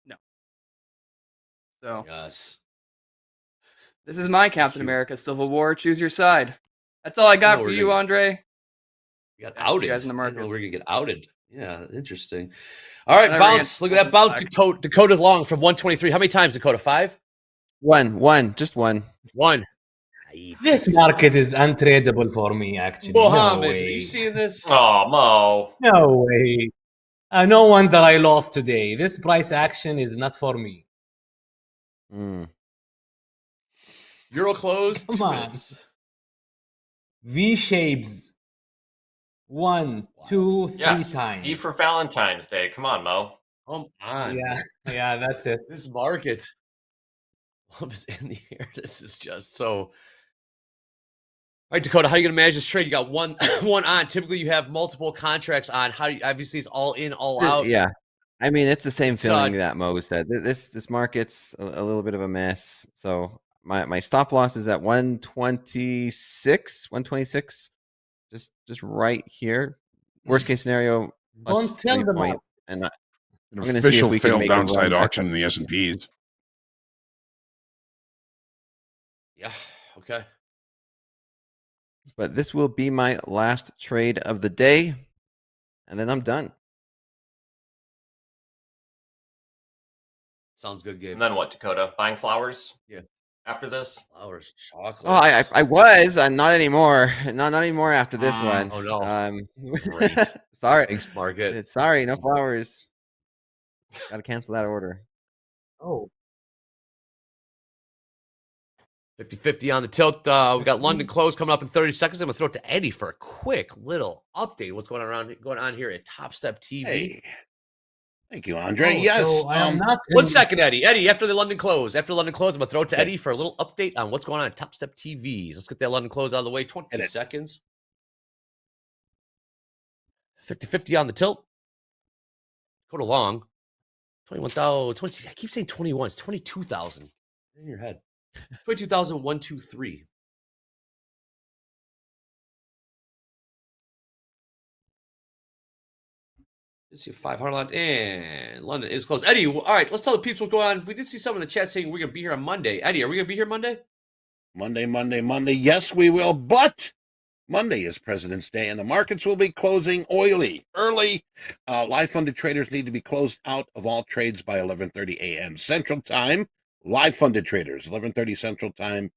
no. So, yes. This is my Captain America Civil War. Choose your side. That's all I got know for we're you, gonna- Andre. We got Back to you outed. guys in the I didn't know markets. we're gonna get outed. Yeah, interesting. All right, Whatever, bounce. Ant. Look at that bounce, Dakota. Dakota long from 123. How many times, Dakota? 5? One, just one. One. This market is untradeable for me, actually. Mohammed, no are way. you seeing this? Oh, Mo. No way. No wonder I lost today. This price action is not for me. Euro close. Come 2 on. minutes. V shapes. 1, 2, 3 Yes. times. E for Valentine's Day. Come on, Mo. Come on. Yeah, that's it. This market. Love is in the air. This is just so. All right, Dakota, how are you going to manage this trade? You got one on. Typically, you have multiple contracts on. How do you, obviously, it's all in, all out. Yeah. I mean, it's the same It's, feeling that Mo said. This market's a little bit of a mess. So my stop loss is at 126, 126, just right here. Worst case scenario, Don't plus tell 3 them point, all. and An I'm going to see if official we can failed make a run downside back auction up. in the S&Ps. Yeah. Okay. But this will be my last trade of the day, and then I'm done. Sounds good, Gabe. And then what, Dakota? Buying flowers? Yeah. After this? Flowers, chocolate. Oh, I was. I'm not anymore. Not anymore after this one. Oh no. Great. Sorry. Thanks, market. Sorry, no flowers. Got to cancel that order. Oh. 50-50 on the tilt. We got London close coming up in 30 seconds. I'm gonna throw it to Eddie for a quick little update. What's going on here at Topstep TV? Hey. Thank you, Andre. Oh, Yes. so I am not 1 second, Eddie. Eddie, after the London close, I'm gonna throw it to Okay. Eddie for a little update on what's going on at Topstep TVs. Let's get that London close out of the way. 20 seconds. 50-50 on the tilt. Go to long. 21,000. I keep saying 21. It's 22,000. In your head. 22,123. Let's see, 500 left, and London is closed. Eddie, all right, let's tell the peeps what's going on. We did see someone in the chat saying we're going to be here on Monday. Eddie, are we going to be here Monday? Monday. Yes, we will. But Monday is President's Day, and the markets will be closing early. Live funded traders need to be closed out of all trades by 11:30 a.m. Central Time. Live funded traders, 11:30 Central Time.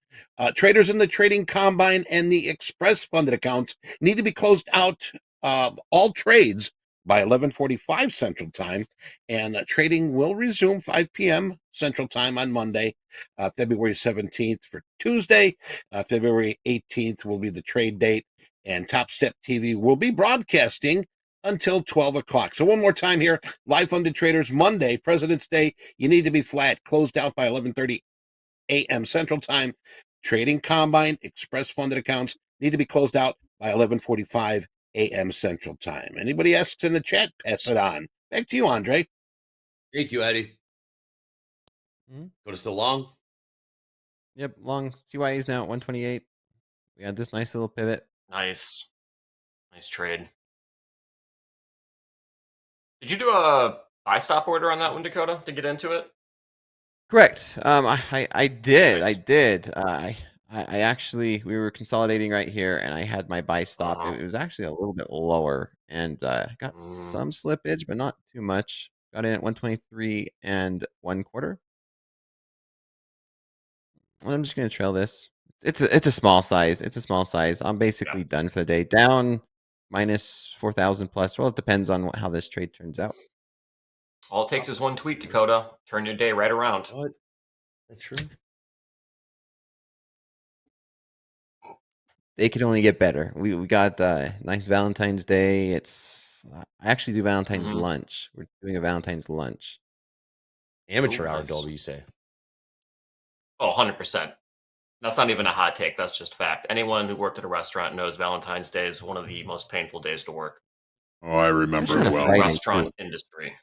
Traders in the trading combine and the express funded accounts need to be closed out of all trades by 11:45 Central Time, and trading will resume 5 p.m. Central Time on Monday, February 17th. For Tuesday, February 18th will be the trade date, and Topstep TV will be broadcasting until 12 o'clock. So one more time here, live funded traders, Monday, President's Day, you need to be flat, closed out by 11:30 a.m. Central Time. Trading combine, express funded accounts need to be closed out by 11:45 a.m. Central Time. Anybody asks in the chat, pass it on. Back to you, Andre. Thank you, Eddie. Go to still long. Yep, long CYA is now at 128. We had this nice little pivot. Nice trade. Did you do a buy stop order on that one, Dakota, to get into it? Correct. I did. Nice. I did. I actually, we were consolidating right here, and I had my buy stop. It was actually a little bit lower, and got some slippage, but not too much. Got in at 123 and 1/4. I'm just gonna trail this. It's a small size. It's a small size. I'm basically done for the day. Down minus 4,000 plus. Well, it depends on how this trade turns out. All it takes is one tweet, Dakota. Turn your day right around. What? That's true. They could only get better. We got nice Valentine's Day. It's I actually do Valentine's lunch. We're doing a Valentine's lunch. Amateur hour, Dolby, you say? Oh, 100%. That's not even a hot take. That's just fact. Anyone who worked at a restaurant knows Valentine's Day is one of the most painful days to work. Oh, I remember it well. Restaurant industry.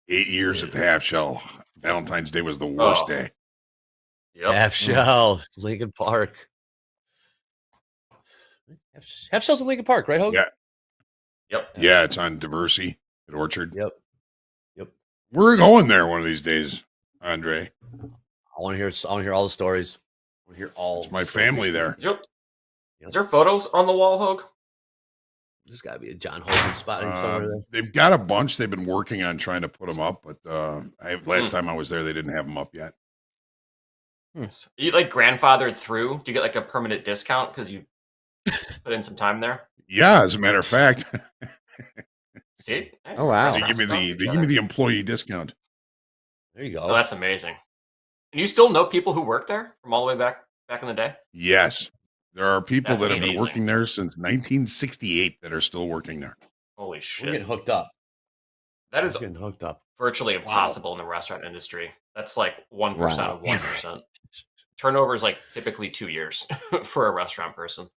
8 years at the half shell. Valentine's Day was the worst day. Yep. Half shell, Lincoln Park. Half shell's in Lincoln Park, right, Hoag? Yeah. Yep. Yeah, it's on Diversity at Orchard. Yep. We're going there one of these days, Andre. I want to hear all the stories. I want to hear all. It's my family there. Is there photos on the wall, Hoag? There's got to be a John Hogan spot somewhere there. They've got a bunch. They've been working on trying to put them up, but last time I was there, they didn't have them up yet. Are you like grandfathered through? Do you get like a permanent discount because you put in some time there? Yeah, as a matter of fact. See? Oh wow! They give me the employee discount. There you go. Oh, that's amazing. And you still know people who work there from all the way back in the day? Yes, there are people That's that have been amazing. working there since 1968 that are still working there. Holy shit! We're getting hooked up. That is getting hooked up. Virtually impossible in the restaurant industry. That's like 1% Wow. of 1%. Turnover is like typically 2 years for a restaurant person.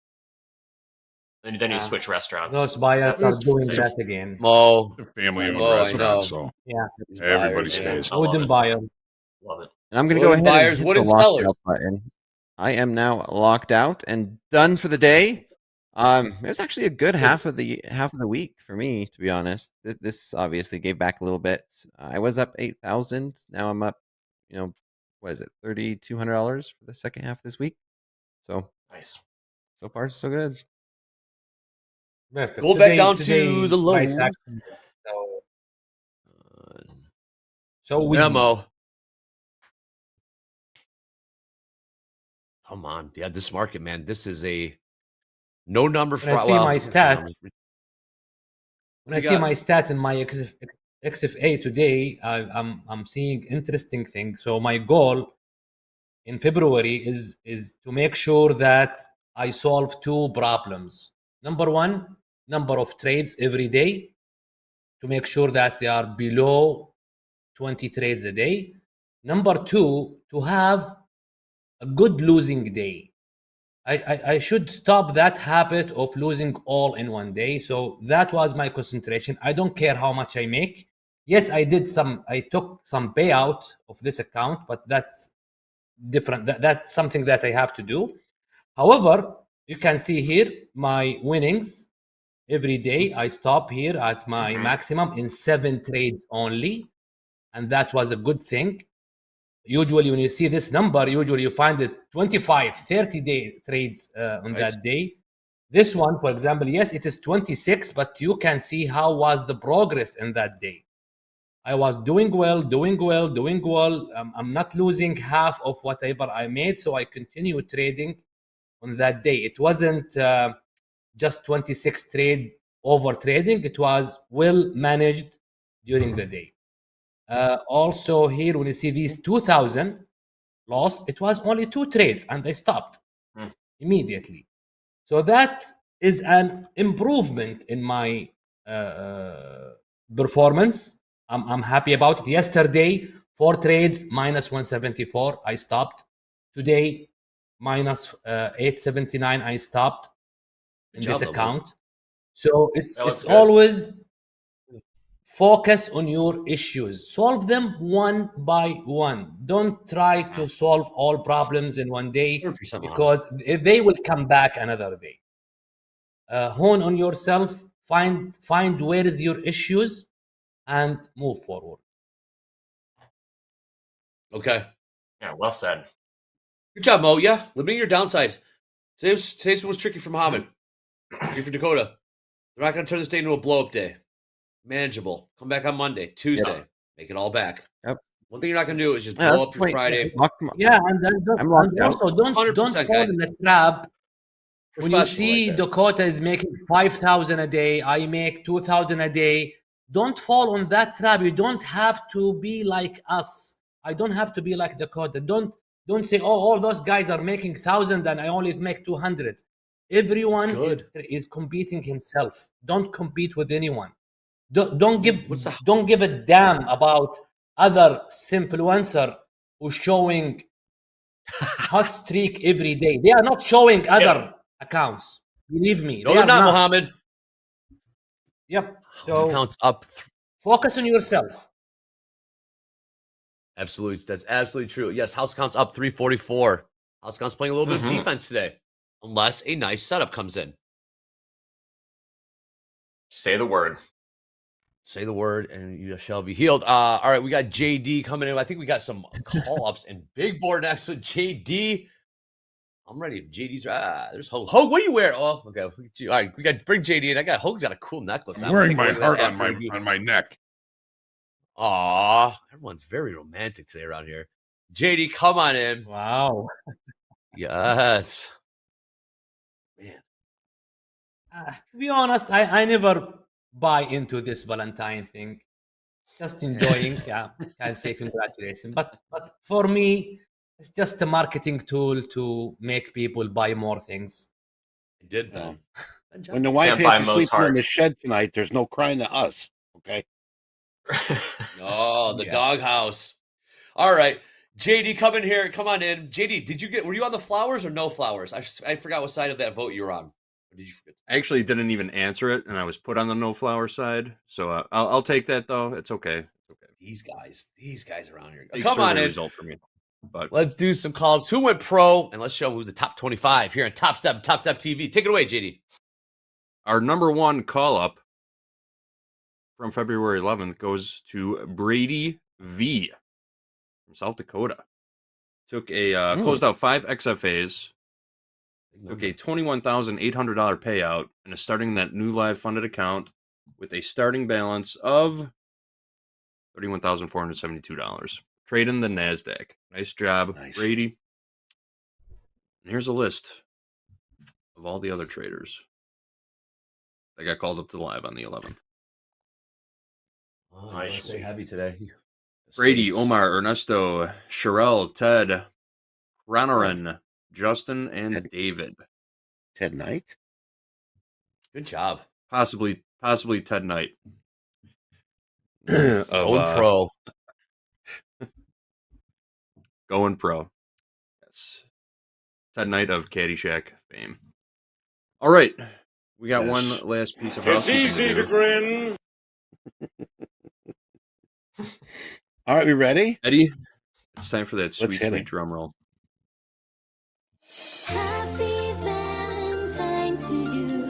And then you switch restaurants. Those buyers are That's doing insane. that again. Mo, Family-owned I know. restaurant, so Yeah. These everybody buyers, stays. I love Wooden it. buyer. Love it. And I'm going to go Wooden ahead and buyers, hit wooden the sellers. lockout button. I am now locked out and done for the day. It was actually a good half of the week for me, to be honest. This obviously gave back a little bit. I was up 8,000. Now I'm up, what is it, $3,200 for the second half of this week. So nice. So far, so good. Perfect. Go back down to the low. Price action. So Memo. Come on, yeah, this market, man. This is a no number for. When I see my stat, when I You see got- my stat in my XFA today, I'm seeing interesting things. So my goal in February is to make sure that I solve two problems. Number one, number of trades every day, to make sure that they are below 20 trades a day. Number two, to have a good losing day. I should stop that habit of losing all in one day. So that was my concentration. I don't care how much I make. Yes, I took some payout of this account, but that's different. That's something that I have to do. However, you can see here my winnings every day. I stop here at my maximum in 7 trades only, and that was a good thing. Usually when you see this number, usually you find it 25 30 day trades on that day. This one, for example, yes, it is 26, but you can see how was the progress in that day. I was doing well. I'm not losing half of whatever I made, so I continue trading on that day. It wasn't just 26 trade over trading. It was well managed during the day. Also here, when you see these 2,000 loss, it was only 2 trades and I stopped immediately. So that is an improvement in my performance. I'm happy about it. Yesterday, 4 trades, minus 174, I stopped. Today, minus 879, I stopped in this account. So it's always focus on your issues. Solve them one by one. Don't try to solve all problems in one day, because they will come back another day. Hone on yourself. Find where is your issues, and move forward. Okay. Yeah, well said. Good job, Mo. Yeah, limiting your downside. Today's one was tricky for Muhammad. Tricky for Dakota. They're not going to turn this day into a blow-up day. Manageable. Come back on Monday, Tuesday. Make it all back. Yep. One thing you're not going to do is just blow up your Friday. Yeah, and also don't fall guys. in the trap. When you Professional see right there. Dakota is making 5,000 a day, I make 2,000 a day. Don't fall on that trap. You don't have to be like us. I don't have to be like Dakota. Don't say, oh, all those guys are making 1,000 and I only make 200. Everyone is competing himself. Don't compete with anyone. Don't give a damn about other influencer who's showing hot streak every day. They are not showing other accounts. Believe me. No, they they're are not, Mohammed. Yep. So accounts up. Focus on yourself. Absolutely. That's absolutely true. Yes, house count's up 344. House count's playing a little bit of defense today, unless a nice setup comes in. Say the word. Say the word and you shall be healed. All right, we got JD coming in. I think we got some call-ups and big board next with JD. I'm ready if JD's there's Hoag. Hoag, what do you wear? Oh, okay. All right, we got bring JD in. Hoag's got a cool necklace. I'm wearing my heart on my neck. Aw, everyone's very romantic today around here. JD, come on in. Wow. Yes. Man. To be honest, I never buy into this Valentine thing. Just enjoying. Yeah, can say congratulations. But for me, it's just a marketing tool to make people buy more things. It did, Ben. When the wife has to sleep in the shed tonight, there's no crying to us. Okay. Oh, the doghouse. All right. JD, come in here. Come on in. JD, were you on the flowers or no flowers? I forgot what side of that vote you were on. Or did you forget? I actually didn't even answer it, and I was put on the no flower side. So I'll take that though. It's okay. It's okay. These guys around here. Big Come on survey in. result for me. But let's do some call-ups. Who went pro? And let's show them who's the top 25 here on Topstep TV. Take it away, JD. Our number one call-up from February 11th goes to Brady V from South Dakota. Took a closed out 5 XFAs. Took a $21,800 payout and is starting that new live funded account with a starting balance of $31,472. Trading the NASDAQ. Nice job, Brady. And here's a list of all the other traders that got called up to live on the 11th. Oh, nice. Stay heavy today. Brady, Omar, Ernesto, Sherelle, Ted, Ronaran, Justin, and David. Ted Knight? Good job. Possibly Ted Knight. Nice. Going pro. Going pro. Yes. Ted Knight of Caddyshack fame. All right. We got one last piece of housekeeping. It's easy to grin. All right, we ready? Eddie, it's time for that Let's sweet, hit sweet it. drum roll. Happy Valentine to you.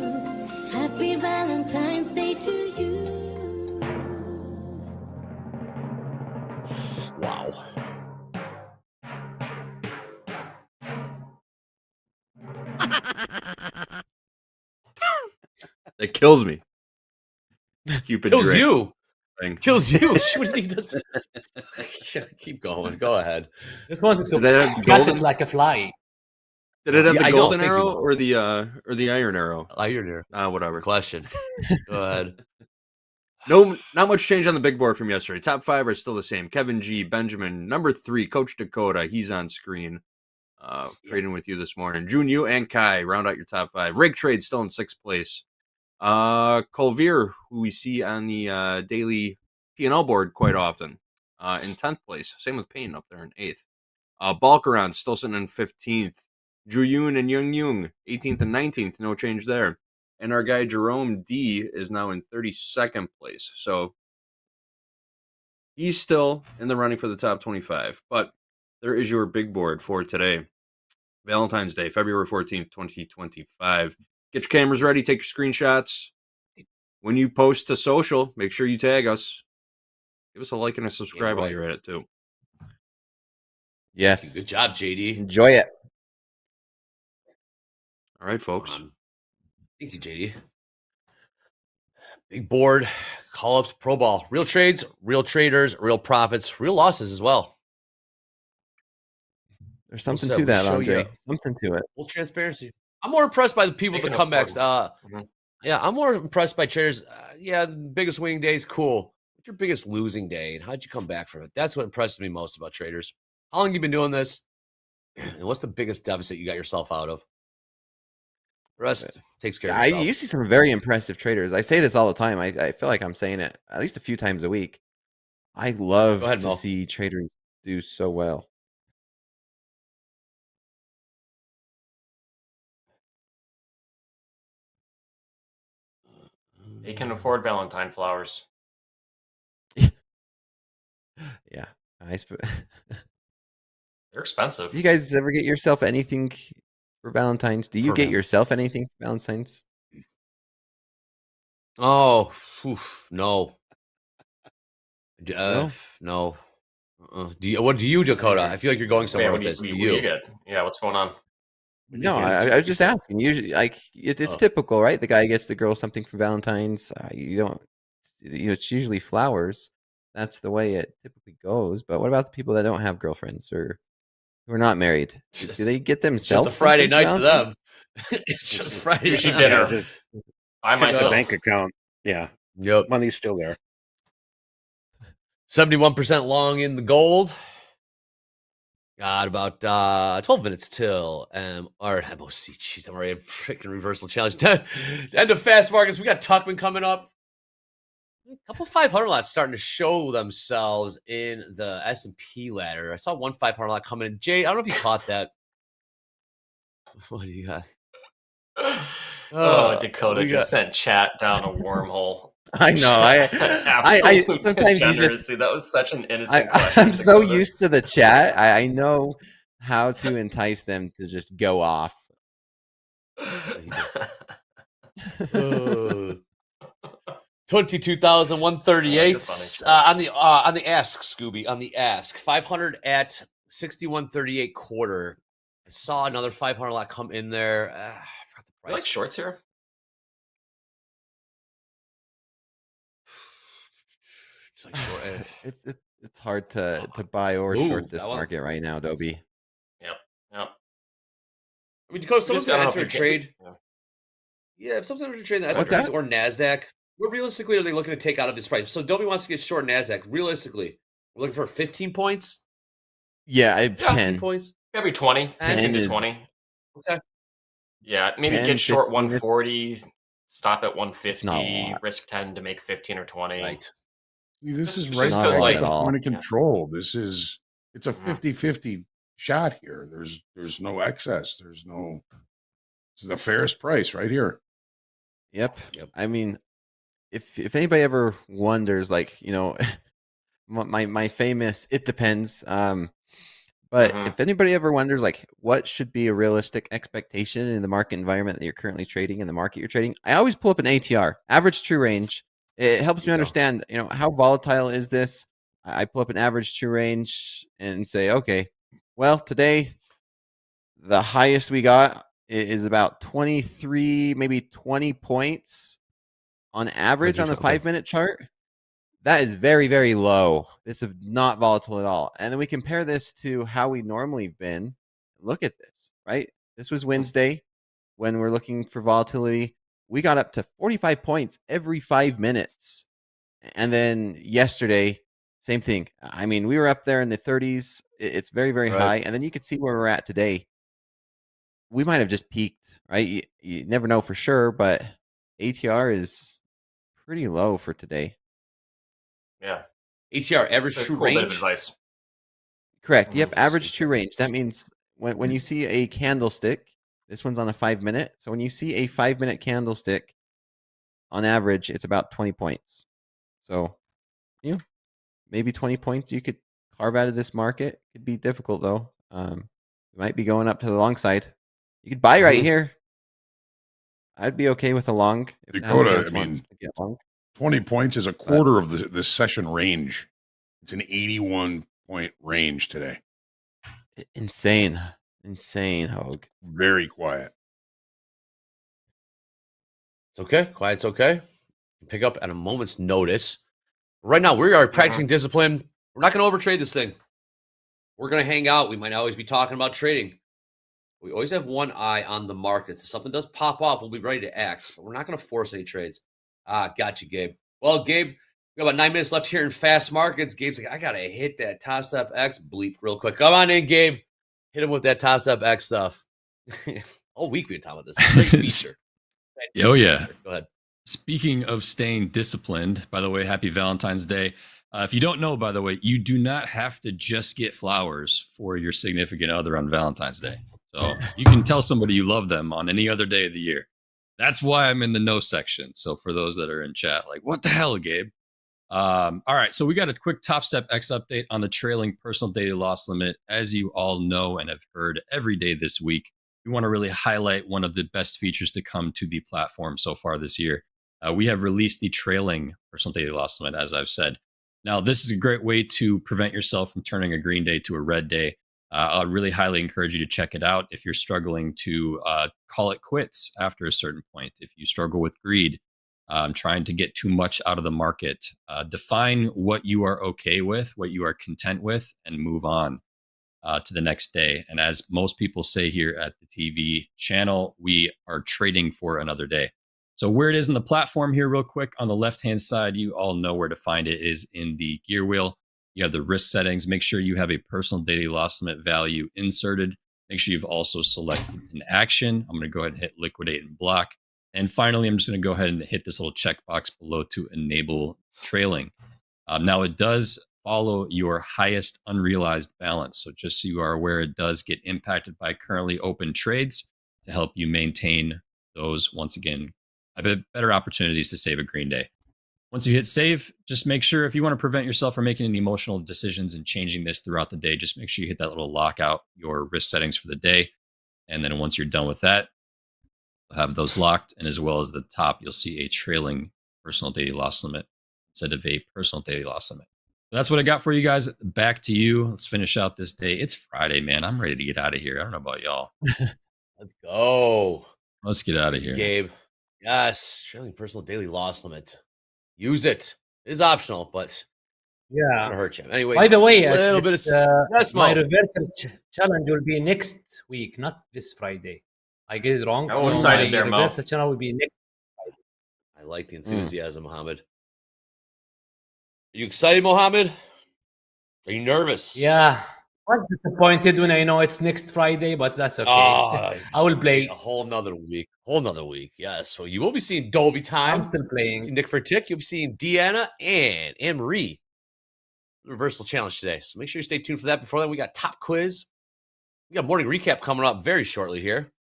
Happy Valentine's Day to you. Wow. It kills me. Cupid Kills Drake you. thing. Kills you. What do you think does? Keep going. Go ahead. Just wanted Did that have to catch golden- it like a fly. Did it have Yeah, the I know, golden thank you, arrow Mo. or the iron arrow? Iron arrow. Whatever. Question. Go ahead. No, not much change on the big board from yesterday. Top 5 are still the same. Kevin G, Benjamin, number 3, Coach Dakota. He's on screen. Trading with you this morning. Junyu and Kai round out your top 5. Rig Trade still in 6th place. Colvier, who we see on the daily P&L board quite often, in 10th place. Same with Payne up there in 8th. Balkaron still sitting in 15th. Juyun and Yung, 18th and 19th. No change there. And our guy Jerome D is now in 32nd place. So he's still in the running for the top 25. But there is your big board for today. Valentine's Day, February 14th, 2025. Get your cameras ready. Take your screenshots. When you post to social, make sure you tag us. Give us a like and a subscribe while you're at it, too. Yes. Good job, JD. Enjoy it. All right, folks. Thank you, JD. Big board, call-ups, pro ball. Real trades, real traders, real profits, real losses as well. There's something to that, Andre. Something to it. Full transparency. I'm more impressed by the people with the comebacks. Yeah, I'm more impressed by traders. Yeah, the biggest winning day is cool. What's your biggest losing day, and how'd you come back from it? That's what impresses me most about traders. How long have you been doing this? And what's the biggest deficit you got yourself out of? The rest takes care of itself. You see some very impressive traders. I say this all the time. I feel like I'm saying it at least a few times a week. I love to see traders do so well. They can afford Valentine flowers. Yeah. They're expensive. Do you guys ever get yourself anything for Valentine's? Do you get yourself anything for Valentine's? Oh, no. No. What do you, Dakota? I feel like you're going somewhere with this. What do you get? Yeah, what's going on? No, I was just asking. Usually, like it's typical, right? The guy gets the girl something for Valentine's. You don't, it's usually flowers. That's the way it typically goes. But what about the people that don't have girlfriends or who are not married? Do they get themselves? It's just a Friday night to them. It's just Friday. Usually dinner. I myself. Bank account. Yeah. Yep. Money's still there. 71% long in the gold. Got about 12 minutes till or MOC. Jeez, I'm already a freaking reversal challenge. End of fast markets. We got Tuckman coming up. A couple 500 lots starting to show themselves in the S&P ladder. I saw one 500 lot coming in. Jade, I don't know if you caught that. What do you got? Dakota just sent chat down a wormhole. I know. I Absolute sometimes you degeneracy. just. That was such an innocent question. I'm so used to the chat. I know how to entice them to just go off. 22,138 on the ask, Scooby, on the ask. 500 at 61.38 quarter. I saw another 500 lot come in there. I forgot the price. You like shorts here? It's like short. It's hard to buy or Move, short this that one. market right now, Dobie. Yep. Yep. I mean, Dakota, someone's going to enter a trade. Yeah. Yeah, if someone's going to trade the What's S&P that? or NASDAQ, what realistically are they looking to take out of this price? So Dobie wants to get short NASDAQ. Realistically, we're looking for 15 points? Yeah, 10 points? Maybe 20. 15 to 20. Okay. Yeah, maybe 10, get short 15. 140, stop at not a 150, lot. risk 10 to make 15 or 20. Right. See, this is Just right not because, a lot back like, at the at all. point of control. It's a Mhm. 50-50 shot here. There's no excess. This is the fairest price right here. Yep. I mean, if anybody ever wonders, like, my famous "it depends," but Mhm. if anybody ever wonders, like, what should be a realistic expectation in the market environment that you're currently trading, in the market you're trading, I always pull up an ATR, average true range. It helps me understand, how volatile is this. I pull up an average true range and say, okay, well, today the highest we got is about 23, maybe 20 points on average on the 5-minute chart. That is very, very low. This is not volatile at all. And then we compare this to how we normally have been. Look at this, right? This was Wednesday when we're looking for volatility. We got up to 45 points every 5 minutes. And then yesterday, same thing. I mean, we were up there in the 30s. It's very, very Right. high. And then you can see where we're at today. We might have just peaked, right? You never know for sure, but ATR is pretty low for today. Yeah. ATR, average It's a true cool bit of range? advice. Correct. Yep. Let's Average see. true range. That means when you see a candlestick, this one's on a 5-minute. So when you see a 5-minute candlestick, on average, it's about 20 points. So, maybe 20 points you could carve out of this market. Could be difficult though. You might be going up to the long side. You could buy right here. I'd be okay with a long. If the house Dakota, dance wants to get long. 20 points is a quarter of the session range. It's an 81 point range today. Insane, Hoag. Very quiet. It's okay. Quiet's okay. Pick up at a moment's notice. Right now, we are practicing discipline. We're not going to overtrade this thing. We're going to hang out. We might not always be talking about trading. We always have one eye on the markets. If something does pop off, we'll be ready to act. But we're not going to force any trades. Got you, Gabe. Well, Gabe, we got about 9 minutes left here in fast markets. Gabe's like, I got to hit that Topstep X bleep real quick. Come on in, Gabe. Hit him with that Topstep X stuff. All week we've been talking about this. Great feature. Oh, yeah. Go ahead. Speaking of staying disciplined, by the way, happy Valentine's Day. If you don't know, by the way, you do not have to just get flowers for your significant other on Valentine's Day. So you can tell somebody you love them on any other day of the year. That's why I'm in the no section. So for those that are in chat, like, what the hell, Gabe? All right, so we got a quick Topstep X update on the trailing personal daily loss limit. As you all know and have heard every day this week, we want to really highlight one of the best features to come to the platform so far this year. We have released the trailing personal daily loss limit, as I've said. Now, this is a great way to prevent yourself from turning a green day to a red day. I really highly encourage you to check it out if you're struggling to call it quits after a certain point. If you struggle with greed, trying to get too much out of the market, define what you are okay with, what you are content with, and move on to the next day. And as most people say here at the TV channel, we are trading for another day. So where it is in the platform here real quick, on the left-hand side, you all know where to find it, is in the gear wheel. You have the risk settings. Make sure you have a personal daily loss limit value inserted. Make sure you've also selected an action. I'm going to go ahead and hit liquidate and block. And finally, I'm just going to go ahead and hit this little checkbox below to enable trailing. Now, it does follow your highest unrealized balance. So just so you are aware, it does get impacted by currently open trades to help you maintain those, once again, a bit better opportunities to save a green day. Once you hit save, just make sure if you want to prevent yourself from making any emotional decisions and changing this throughout the day, just make sure you hit that little lock out your risk settings for the day. And then once you're done with that, you'll have those locked. And as well as the top, you'll see a trailing personal daily loss limit instead of a personal daily loss limit. That's what I got for you guys. Back to you. Let's finish out this day. It's Friday, man. I'm ready to get out of here. I don't know about y'all. Let's go. Let's get out of here. Gabe. Yes. Trailing personal daily loss limit. Use it. It is optional, but yeah, gonna hurt you. Anyways, by the way, a little bit of my reversal challenge will be next week, not this Friday. I get it wrong. Oh, excited there, Mo. Reversal challenge will be next Friday. I like the enthusiasm, Mohammed. Are you excited, Mohammed? Are you nervous? Yeah. I was disappointed when I know it's next Friday, but that's okay. I will play a whole nother week. Yes. So you will be seeing Dolby Time. I'm still playing. Nick Fertick. You'll be seeing Deanna and Anne-Marie. Reversal challenge today. So make sure you stay tuned for that. Before that, we got Topquiz. We got morning recap coming up very shortly here.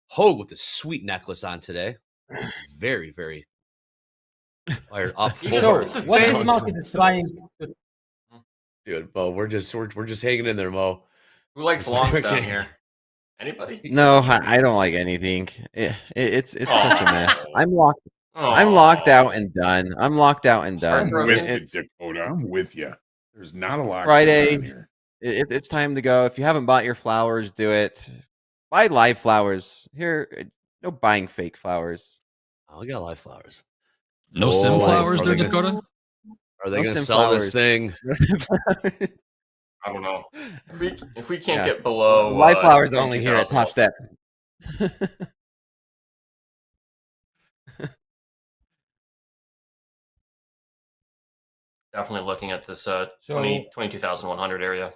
Hoag with the sweet necklace on today. Very, very fired up. So, what is market is trying to... Dude, Mo, we're just hanging in there, Mo. Who likes longs down here? Anybody? No, I don't like anything. It's such a mess. I'm locked out and done. I'm locked out and done. I'm with you, Dakota. I'm with you. There's not a lot. Friday. Here. It's time to go. If you haven't bought your flowers, do it. Buy live flowers. Here, no buying fake flowers. Oh, we got live flowers. No sim flowers there, Dakota? Are they going to sell this thing? I don't know. If we can't get below live flowers only here at Topstep. Definitely looking at this 22,100 area.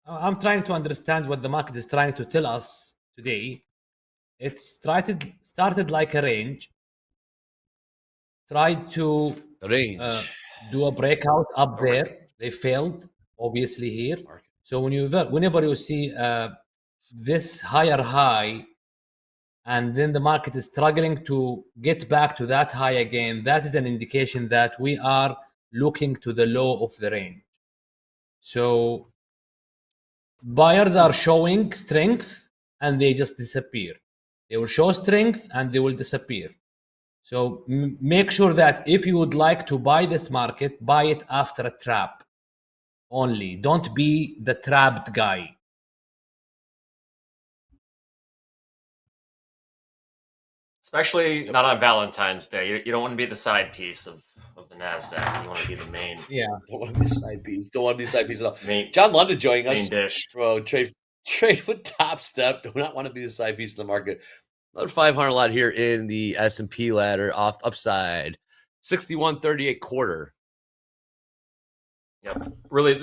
I'm trying to understand what the market is trying to tell us today. It started like a range. Tried to do a breakout up there. They failed, obviously, here. So whenever you see this higher high, and then the market is struggling to get back to that high again, that is an indication that we are looking to the low of the range. So buyers are showing strength and they just disappear. They will show strength and they will disappear. So make sure that if you would like to buy this market, buy it after a trap only. Don't be the trapped guy. Especially not on Valentine's Day. You don't want to be the side piece of the NASDAQ. You want to be the main. Yeah. Don't want to be a side piece. Don't want to be a side piece at all. John London joining us. Main dish. Bro, trade with Topstep. Do not want to be the side piece of the market. Another 500 lot here in the S&P ladder off upside. 61.38 quarter. Yep. Really,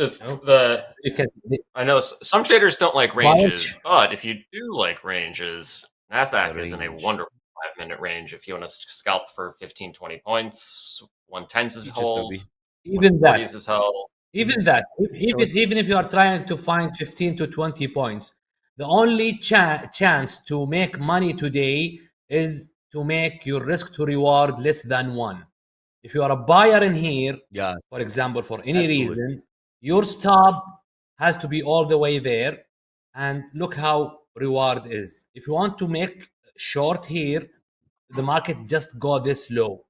I know some traders don't like ranges, but if you do like ranges, NASDAQ is in a wonderful 5-minute range. If you want to scalp for 15, 20 points, 110s is hold. Even that. Is held. Even that. Even if you are trying to find 15 to 20 points, the only chance to make money today is to make your risk to reward less than 1. If you are a buyer in here, for example, for any reason, your stop has to be all the way there. And look how reward is. If you want to make short here, the market just go this low.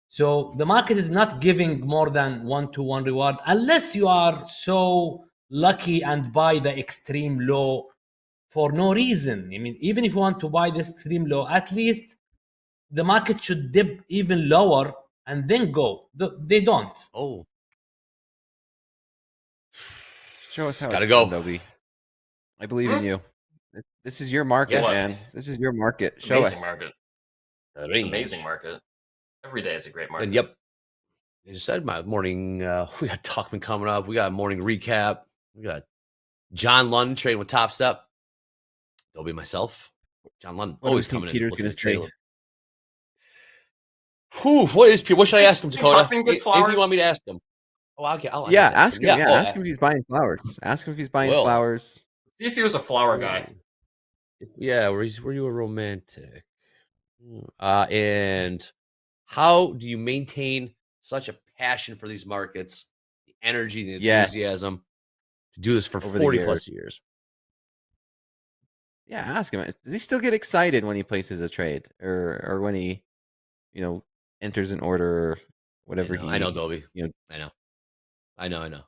So the market is not giving more than 1-to-1 reward unless you are so lucky and buy the extreme low for no reason. I mean, even if you want to buy the extreme low, at least the market should dip even lower and then go. They don't. Oh. Show us how Gotta it's go. done, Dobie. I believe in you. This is your market, man. This is your market. Show Amazing us. market. Amazing market. Every day is a great market. And yep. You said my morning, we got Talkman coming up. We got a morning recap. We got John London trading with Topstep. There'll be myself. John London always coming in. Peter's going to say. What should I ask him, Dakota? Anything you want me to ask him? Ask him. Yeah, ask him if he's buying flowers. Ask him if he's buying flowers. See if he was a flower guy. Were you a romantic? And How do you maintain such a passion for these markets, the energy, the Yeah. enthusiasm to do this for Over the 40 years. plus years? Yeah, ask him. Does he still get excited when he places a trade, or when he, enters an order, or whatever I know, Dobie. you know? I know.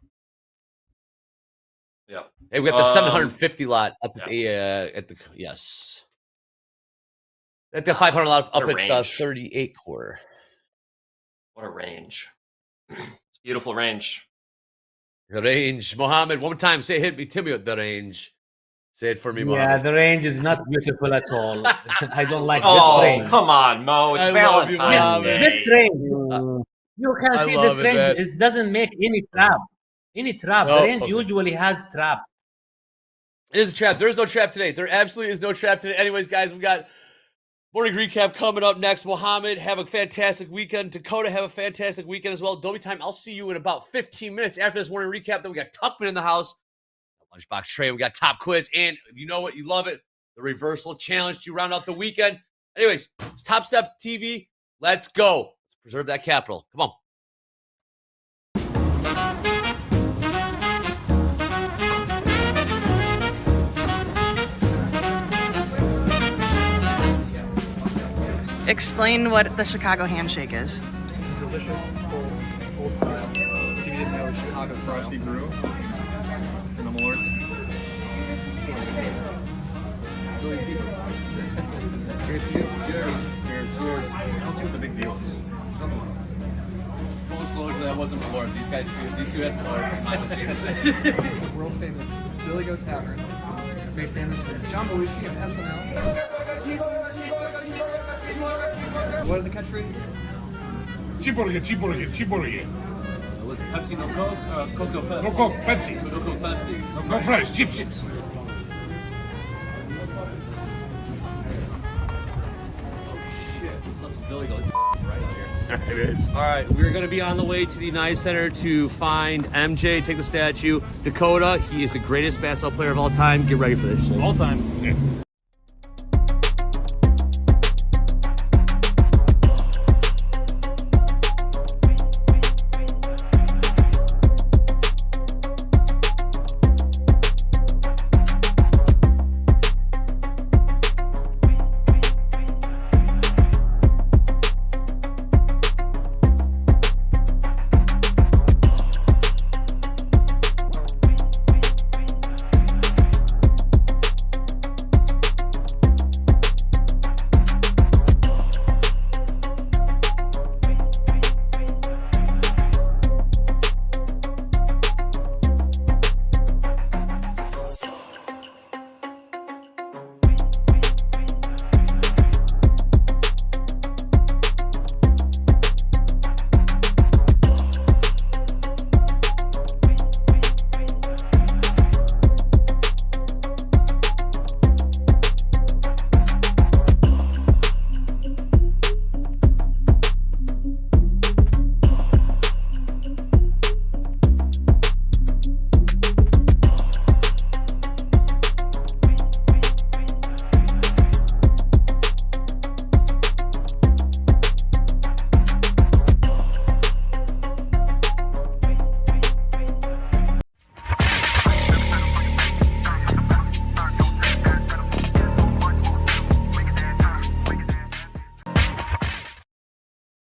Yeah. Hey, we got the 750 lot up at the yes. At the 500 lot up at the 38 quarter. What a range. It's a beautiful range. The range. Mohammed, one more time. Say hit me, Timmy, at the range. Say it for me, Yeah, Mohammed. the range is not beautiful at all. I don't like Oh, this range. come on, Mo. It's I love you, Valentine's Mohammed. Day. This range, you can I see love this it, range. man. It doesn't make any trap. Any trap. No, The range okay. usually has trap. It is a trap. There's no trap today. There absolutely is no trap today. Anyways, guys, we got morning recap coming up next. Mohammed, have a fantastic weekend. Dakota, have a fantastic weekend as well. Dobie time, I'll see you in about 15 minutes after this morning recap. Then we got Tuckman in the house. Lunchbox Trading. We got Topquiz. And you know what? You love it. The reversal challenge to round out the weekend. Anyways, it's TopstepTV. Let's go. Let's preserve that capital. Come on. Explain what the Chicago handshake is. It's a delicious, old style. If you didn't know, Chicago frosty brew from the Malorts. Really keep it. Cheers to you. Cheers. Cheers. I don't see what the big deal is. Full disclosure, that wasn't Malort. These two had Malort. Mine was Jameson. World famous Billy Goat Tavern. Made famous with John Belushi of SNL. What are the catchphrase? Cheeseburger. Was it Pepsi, no Coke? Coke, no Pepsi. No Coke, Pepsi. No Coke, Pepsi. No fries, chips. Billy Goat right out here. It is. All right, we're going to be on the way to the United Center to find MJ, take the statue. Dakota, he is the greatest basketball player of all time. Get ready for this shit. All time. Yeah.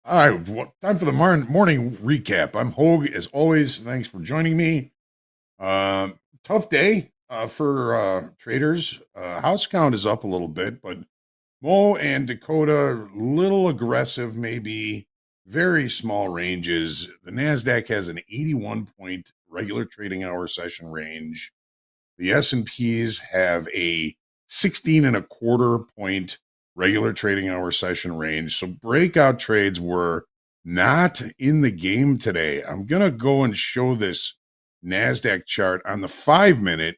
All right, time for the morning recap. I'm Hoag, as always. Thanks for joining me. Tough day for traders. House count is up a little bit, but Mo and Dakota, little aggressive, maybe very small ranges. The NASDAQ has an 81-point regular trading hour session range. The S&Ps have a 16.25 point regular trading hour session range. So breakout trades were not in the game today. I'm going to go and show this NASDAQ chart on the 5-minute.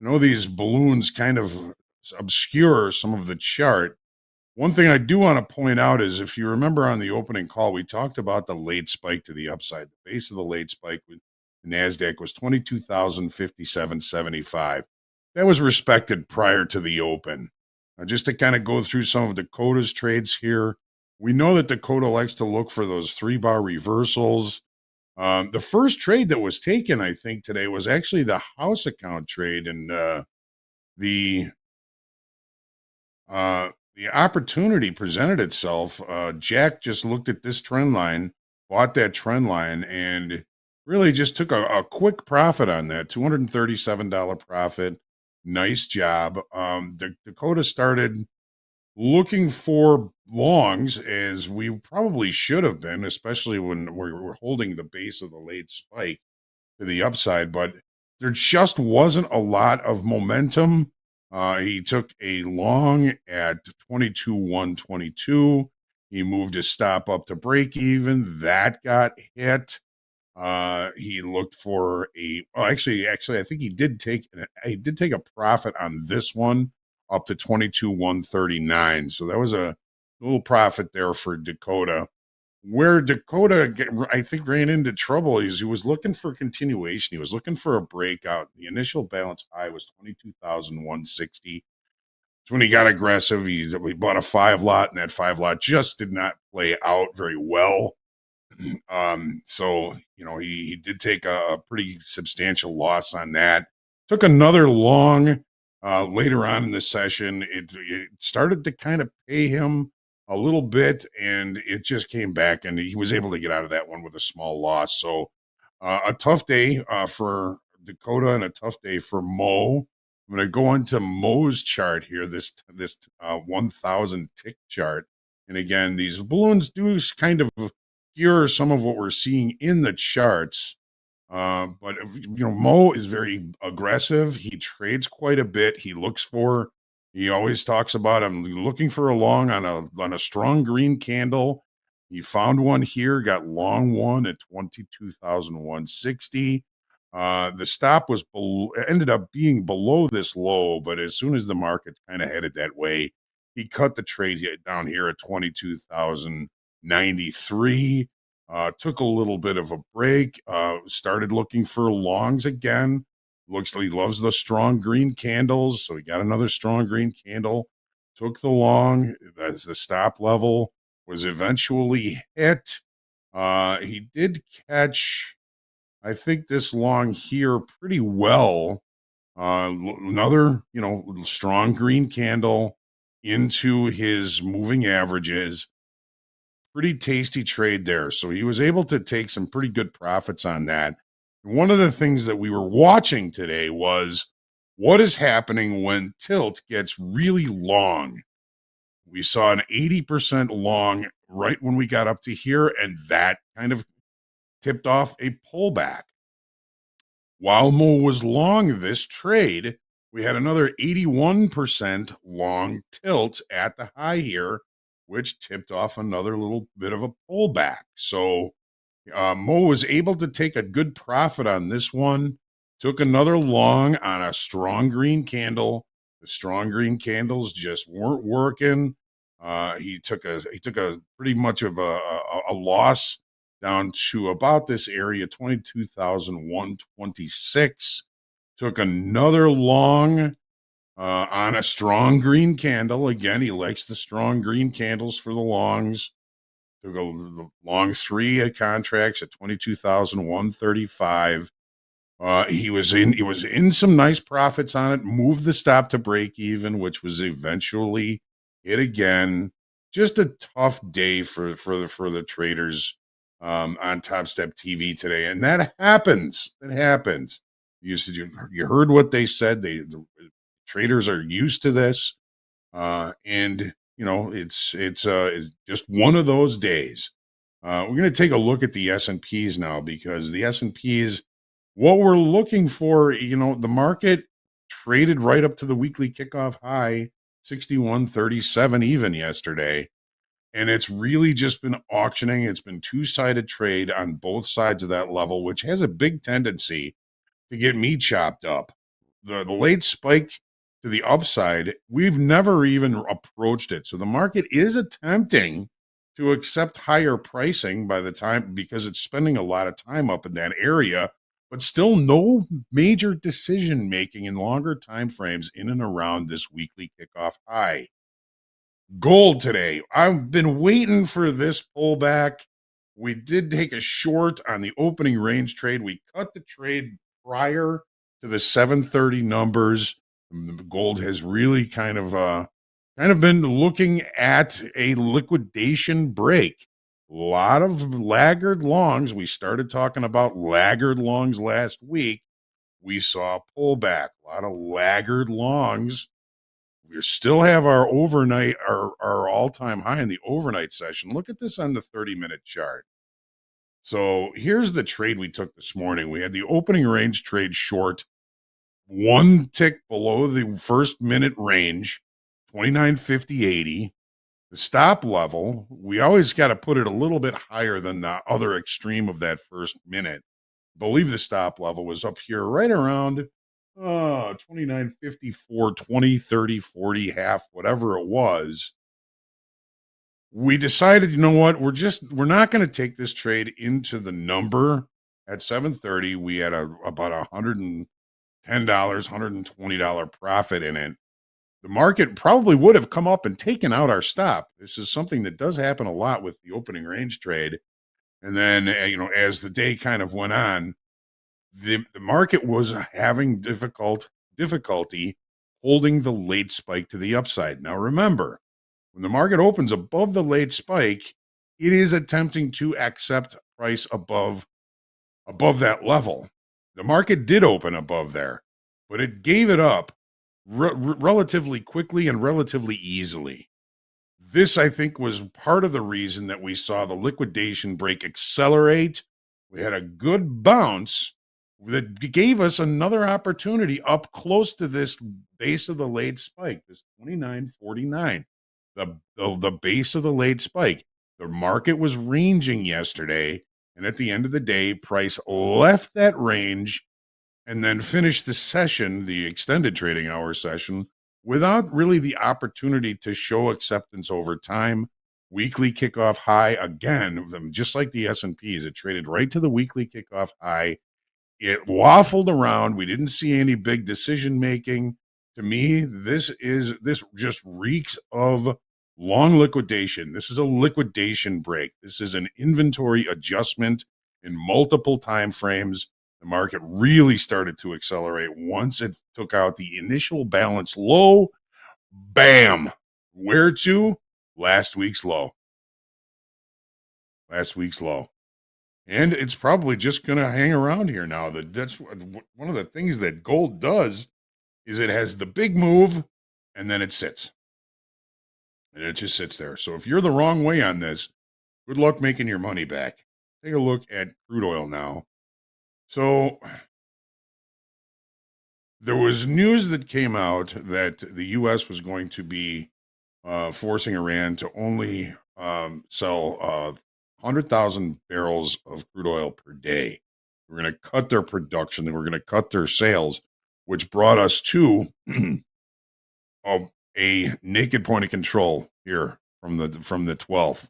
I know these balloons kind of obscure some of the chart. One thing I do want to point out is, if you remember on the opening call, we talked about the late spike to the upside. The base of the late spike with the NASDAQ was 22,057.75. That was respected prior to the open. Just to kind of go through some of Dakota's trades here. We know that Dakota likes to look for those 3-bar reversals. The first trade that was taken, I think, today was actually the house account trade, and the opportunity presented itself. Jack just looked at this trend line, bought that trend line, and really just took a quick profit on that, $237 profit. Nice job. Dakota started looking for longs, as we probably should have been, especially when we're holding the base of the late spike to the upside, but there just wasn't a lot of momentum. He took a long at 22,122. He moved his stop up to break even. That got hit. He looked for actually, I think he did take a profit on this one up to 22,139. So that was a little profit there for Dakota. Where Dakota, I think, ran into trouble is he was looking for continuation. He was looking for a breakout. The initial balance high was 22,160. So when he got aggressive, he bought a 5 lot, and that 5 lot just did not play out very well. So, he did take a pretty substantial loss on that. Took another long later on in the session. It started to kind of pay him a little bit, and it just came back, and he was able to get out of that one with a small loss. So a tough day for Dakota and a tough day for Mo. I'm going to go into Mo's chart here, this 1,000 tick chart. And again, these balloons do kind of obscure some of what we're seeing in the charts. But Mo is very aggressive. He trades quite a bit. He always talks about, I'm looking for a long on a strong green candle. He found one here, got long one at 22,160. The stop ended up being below this low, but as soon as the market kind of headed that way, he cut the trade down here at 22,093. Took a little bit of a break, started looking for longs again. Looks like he loves the strong green candles, so he got another strong green candle. Took the long as the stop level was eventually hit. He did catch, I think, this long here pretty well. Another, strong green candle into his moving averages. Pretty tasty trade there. So he was able to take some pretty good profits on that. One of the things that we were watching today was what is happening when tilt gets really long. We saw an 80% long right when we got up to here, and that kind of tipped off a pullback. While Mo was long this trade, we had another 81% long tilt at the high here, which tipped off another little bit of a pullback. So Mo was able to take a good profit on this one. Took another long on a strong green candle. The strong green candles just weren't working. He took a pretty much of a loss down to about this area, 22,126. Took another long on a strong green candle. Again, he likes the strong green candles for the longs. Took a long 3 contracts at 22,135. He was in some nice profits on it. Moved the stop to break even, which was eventually hit again. Just a tough day for the traders on Topstep TV today, and that happens. That happens. You heard what they said. The traders are used to this, and it's just one of those days. We're going to take a look at the S&Ps now, because the S&Ps, what we're looking for, the market traded right up to the weekly kickoff high, 61.37 even yesterday. And it's really just been auctioning. It's been two-sided trade on both sides of that level, which has a big tendency to get me chopped up. The late spike to the upside, we've never even approached it. So the market is attempting to accept higher pricing because it's spending a lot of time up in that area, but still no major decision making in longer time frames in and around this weekly kickoff high. Gold today. I've been waiting for this pullback. We did take a short on the opening range trade. We cut the trade prior to the 730 numbers. The gold has really kind of been looking at a liquidation break. A lot of laggard longs. We started talking about laggard longs last week. We saw a pullback. A lot of laggard longs. We still have our overnight, our all-time high in the overnight session. Look at this on the 30-minute chart. So here's the trade we took this morning. We had the opening range trade short, one tick below the first minute range, 29.50.80. The stop level, we always got to put it a little bit higher than the other extreme of that first minute. I believe the stop level was up here right around 29.54, 20, 30, 40, half, whatever it was. We decided, you know what, we're not going to take this trade into the number. At 7:30, we had about $110, $120 profit in it. The market probably would have come up and taken out our stop. This is something that does happen a lot with the opening range trade. And then, as the day kind of went on, the market was having difficulty holding the late spike to the upside. Now, remember, when the market opens above the late spike, it is attempting to accept price above that level. The market did open above there, but it gave it up relatively quickly and relatively easily. This, I think, was part of the reason that we saw the liquidation break accelerate. We had a good bounce that gave us another opportunity up close to this base of the late spike, this 29.49, the base of the late spike. The market was ranging yesterday, and at the end of the day, price left that range and then finished the session, the extended trading hour session, without really the opportunity to show acceptance over time. Weekly kickoff high again, just like the S&Ps, it traded right to the weekly kickoff high. It waffled around. We didn't see any big decision making. To me, this just reeks of long liquidation. This is a liquidation break. This is an inventory adjustment in multiple time frames. The market really started to accelerate once it took out the initial balance low. Bam! Where to? Last week's low. And it's probably just going to hang around here now. That's one of the things that gold does is it has the big move and then it sits. And it just sits there. So if you're the wrong way on this, good luck making your money back. Take a look at crude oil now. So there was news that came out that the U.S. was going to be forcing Iran to only sell 100,000 barrels of crude oil per day. We're going to cut their production. Then we're going to cut their sales, which brought us to a naked point of control here from the 12th.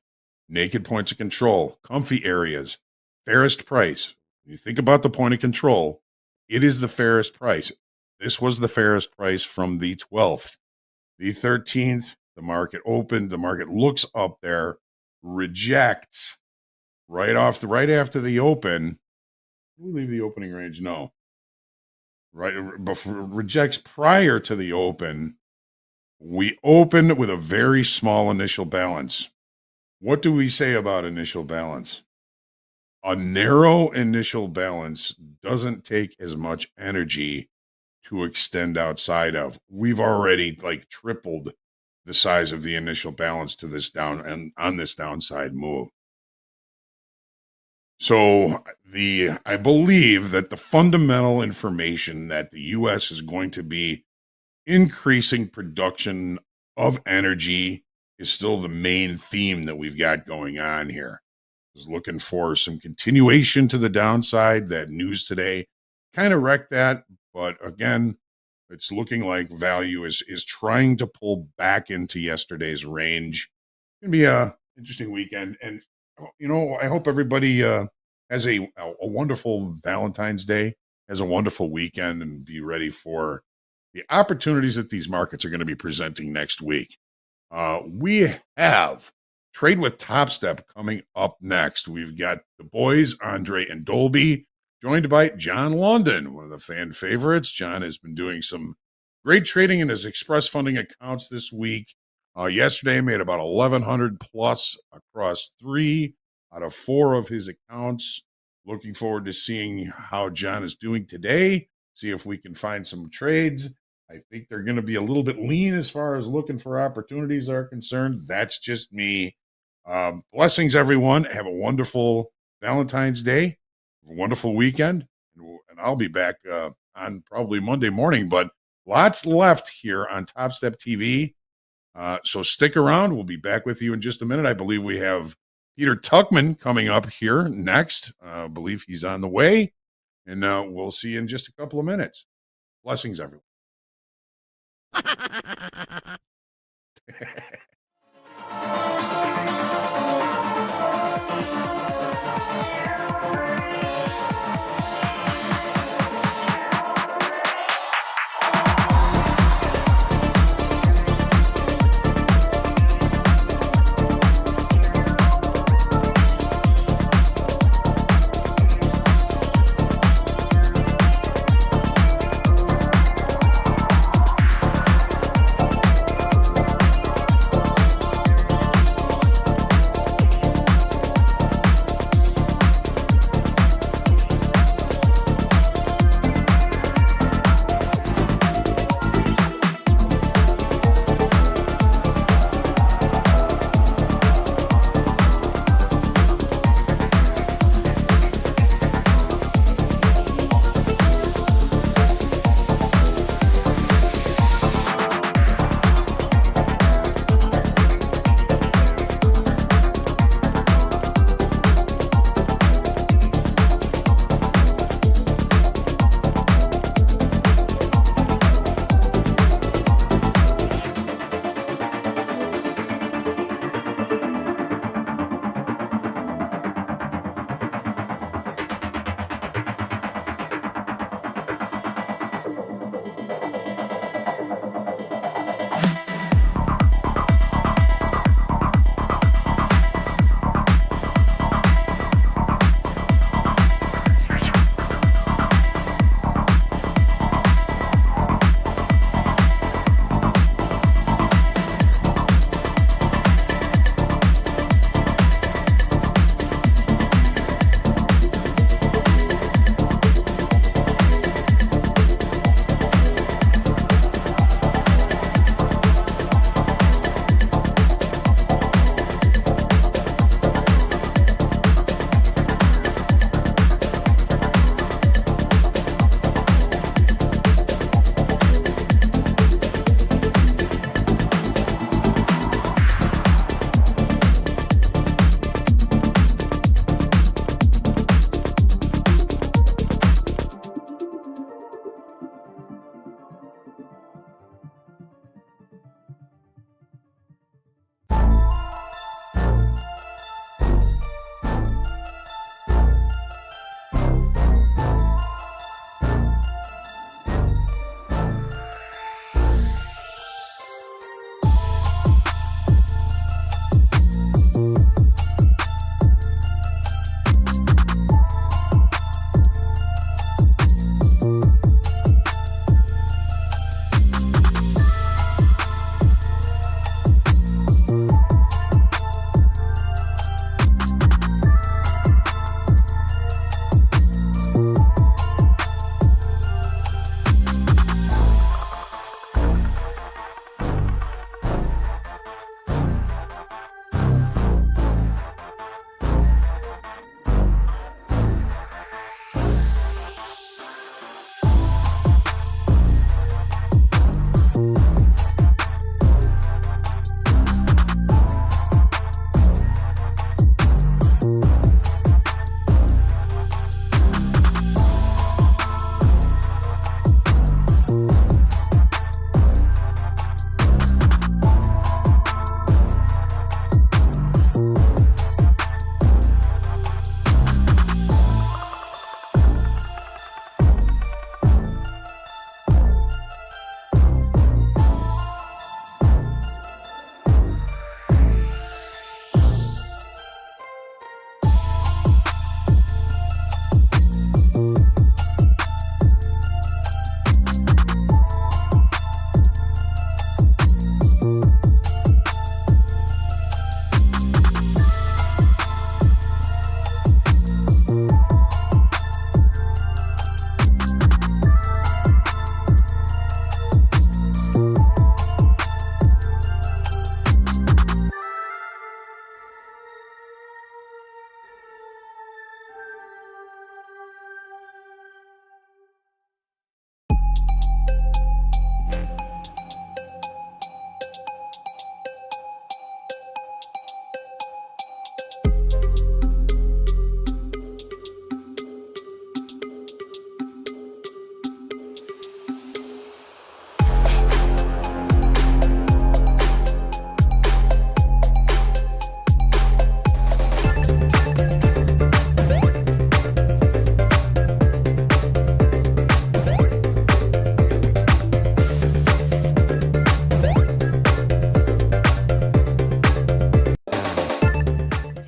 Naked points of control, comfy areas, fairest price. When you think about the point of control, it is the fairest price. This was the fairest price from the 12th. The 13th, the market opened. The market looks up there, rejects right after the open. Did we leave the opening range? No. Right, rejects prior to the open. We opened with a very small initial balance. What do we say about initial balance? A narrow initial balance doesn't take as much energy to extend outside of. We've already tripled the size of the initial balance to this down and on this downside move. So I believe that the fundamental information that the U.S. is going to be increasing production of energy is still the main theme that we've got going on here. I was looking for some continuation to the downside. That news today kind of wrecked that, but again, it's looking like value is trying to pull back into yesterday's range. It's going to be a interesting weekend, and I hope everybody has a wonderful Valentine's Day, has a wonderful weekend, and be ready for the opportunities that these markets are going to be presenting next week. We have Trade with Topstep coming up next. We've got the boys, Andre and Dolby, joined by John London, one of the fan favorites. John has been doing some great trading in his express funding accounts this week. Yesterday made about 1,100 plus across 3 out of 4 of his accounts. Looking forward to seeing how John is doing today. See if we can find some trades. I think they're going to be a little bit lean as far as looking for opportunities are concerned. That's just me. Blessings, everyone. Have a wonderful Valentine's Day, a wonderful weekend, and I'll be back on probably Monday morning, but lots left here on Topstep TV. So stick around. We'll be back with you in just a minute. I believe we have Peter Tuckman coming up here next. I believe he's on the way, and we'll see you in just a couple of minutes. Blessings, everyone.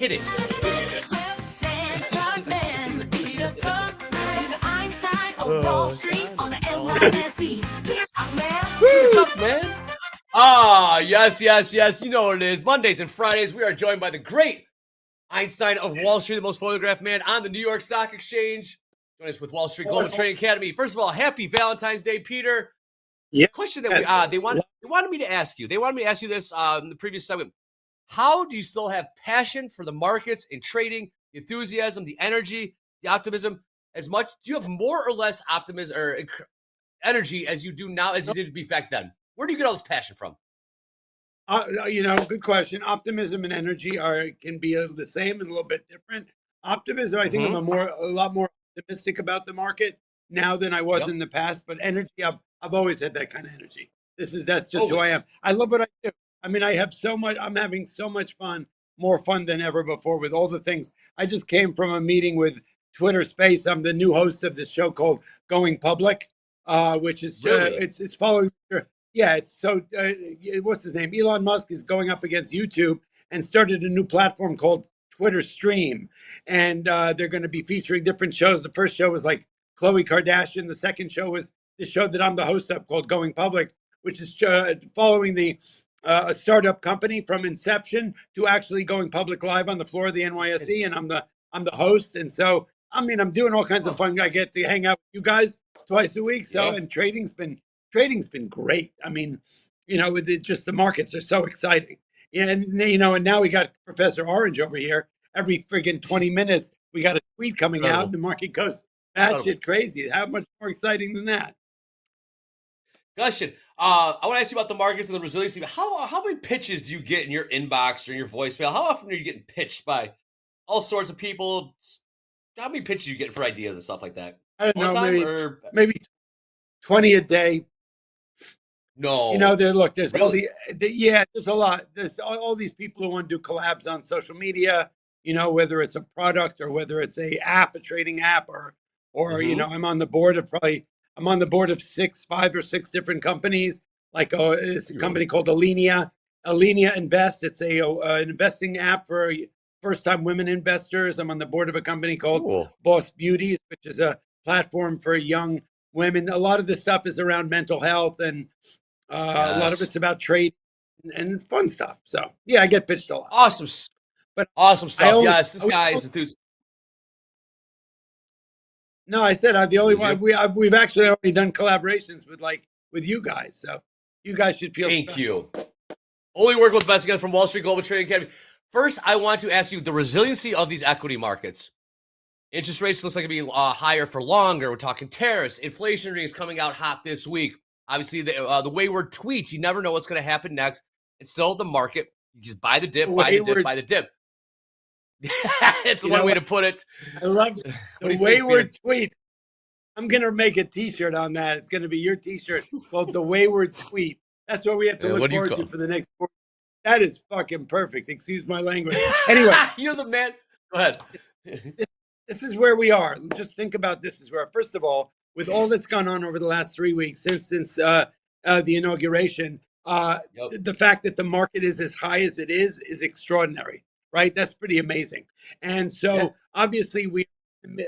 hit it. What's up, man? Ah, yes, yes, yes. You know what it is. Mondays and Fridays, we are joined by the great Einstein of Wall Street, the most photographed man on the New York Stock Exchange. Join us with Wall Street Global Trading Academy. First of all, happy Valentine's Day, Peter. Yeah. Question that they wanted me to ask you. They wanted me to ask you this in the previous segment. How do you still have passion for the markets and trading, the enthusiasm, the energy, the optimism? As much, do you have more or less optimism or energy as you do now as you did back then? Where do you get all this passion from? Good question. Optimism and energy can be the same and a little bit different. Optimism, I think I'm a lot more optimistic about the market now than I was in the past. But energy, I've always had that kind of energy. That's just who I am. I love what I do. I mean, I have so much. I'm having so much fun, more fun than ever before with all the things. I just came from a meeting with Twitter Space. I'm the new host of this show called Going Public, which is it's following. Yeah, it's so. What's his name? Elon Musk is going up against YouTube and started a new platform called Twitter Stream, and they're going to be featuring different shows. The first show was like Khloe Kardashian. The second show was the show that I'm the host of called Going Public, which is following a startup company from inception to actually going public live on the floor of the NYSE, and I'm the host. And so, I mean, I'm doing all kinds of fun. I get to hang out with you guys twice a week. So, and trading's been great. I mean, just the markets are so exciting. And now we got Professor Orange over here. Every friggin' 20 minutes, we got a tweet coming out, and the market goes batshit crazy. How much more exciting than that? Question. I want to ask you about the markets and the resiliency. How many pitches do you get in your inbox or in your voicemail? How often are you getting pitched by all sorts of people? How many pitches are you getting for ideas and stuff like that? I don't know, maybe 20 a day. No. There's all there's a lot. There's all these people who want to do collabs on social media, whether it's a product or whether it's a trading app or I'm on the board of 5 or 6 different companies. Like it's a company called Alinea Invest. It's an investing app for first-time women investors. I'm on the board of a company called Boss Beauties, which is a platform for young women. A lot of this stuff is around mental health, and a lot of it's about trade and fun stuff. So yeah, I get pitched a lot. Awesome stuff. Yes, this guy is enthused. No, I said I'm the only one. We've actually already done collaborations with you guys, so you guys should feel. Thank you. Only work with the best again from Wall Street Global Trading Academy. First, I want to ask you the resiliency of these equity markets. Interest rates looks like it'll be higher for longer. We're talking tariffs. Inflation is coming out hot this week. Obviously, the wayward tweet. You never know what's going to happen next. It's still the market. You just buy the dip, buy the dip. It's one way to put it. I love the wayward tweet. I'm going to make a T-shirt on that. It's going to be your T-shirt called the wayward tweet. That's what we have to look forward to for the next 4 years. That is fucking perfect. Excuse my language. Anyway. You're the man. Go ahead. This is where we are. Just think about this is where, first of all, with all that's gone on over the last 3 weeks since the inauguration, the fact that the market is as high as it is extraordinary, right? That's pretty amazing. And so obviously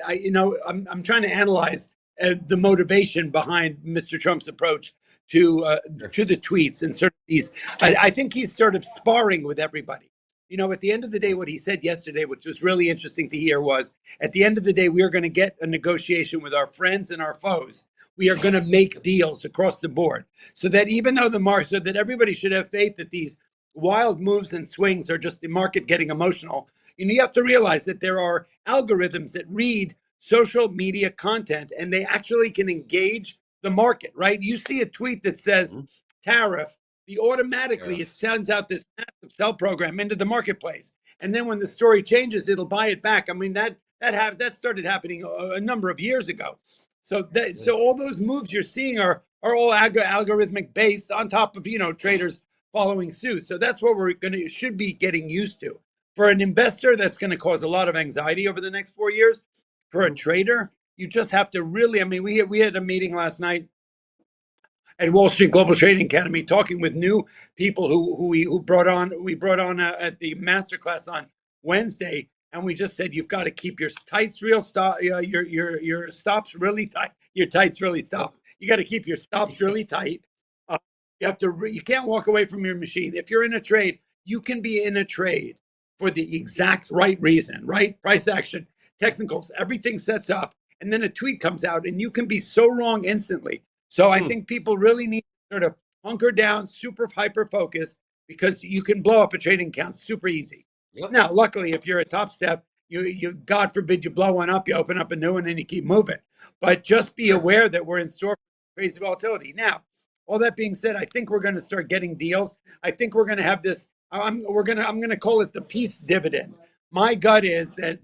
I'm trying to analyze the motivation behind Mr. Trump's approach to the tweets and sort of these. I think he's sort of sparring with everybody. At the end of the day, what he said yesterday, which was really interesting to hear, was at the end of the day, we are going to get a negotiation with our friends and our foes. We are going to make deals across the board so that even though so that everybody should have faith that these wild moves and swings are just the market getting emotional. You have to realize that there are algorithms that read social media content and they actually can engage the market, right? You see a tweet that says tariff, it sends out this massive sell program into the marketplace. And then when the story changes, it'll buy it back. I mean, that started happening a number of years ago. So all those moves you're seeing are all algorithmic based on top of, traders following suit. So that's what should be getting used to. For an investor, that's going to cause a lot of anxiety over the next 4 years. For a trader, you just have to really, we had a meeting last night at Wall Street Global Trading Academy talking with new people who we brought on at the masterclass on Wednesday, and we just said you've got to keep your tights real stop, your stops really tight, your tights really stop. You got to keep your stops really tight. You can't walk away from your machine. If you're in a trade, you can be in a trade for the exact right reason, right? Price action, technicals, everything sets up, and then a tweet comes out, and you can be so wrong instantly. So I think people really need to sort of hunker down, super hyper focus, because you can blow up a trading account super easy. Now, luckily, if you're a Topstep, you God forbid you blow one up, you open up a new one, and you keep moving. But just be aware that we're in store for crazy volatility. Now, all that being said, I think we're going to start getting deals. I think we're going to have this. I'm going to call it the peace dividend. My gut is that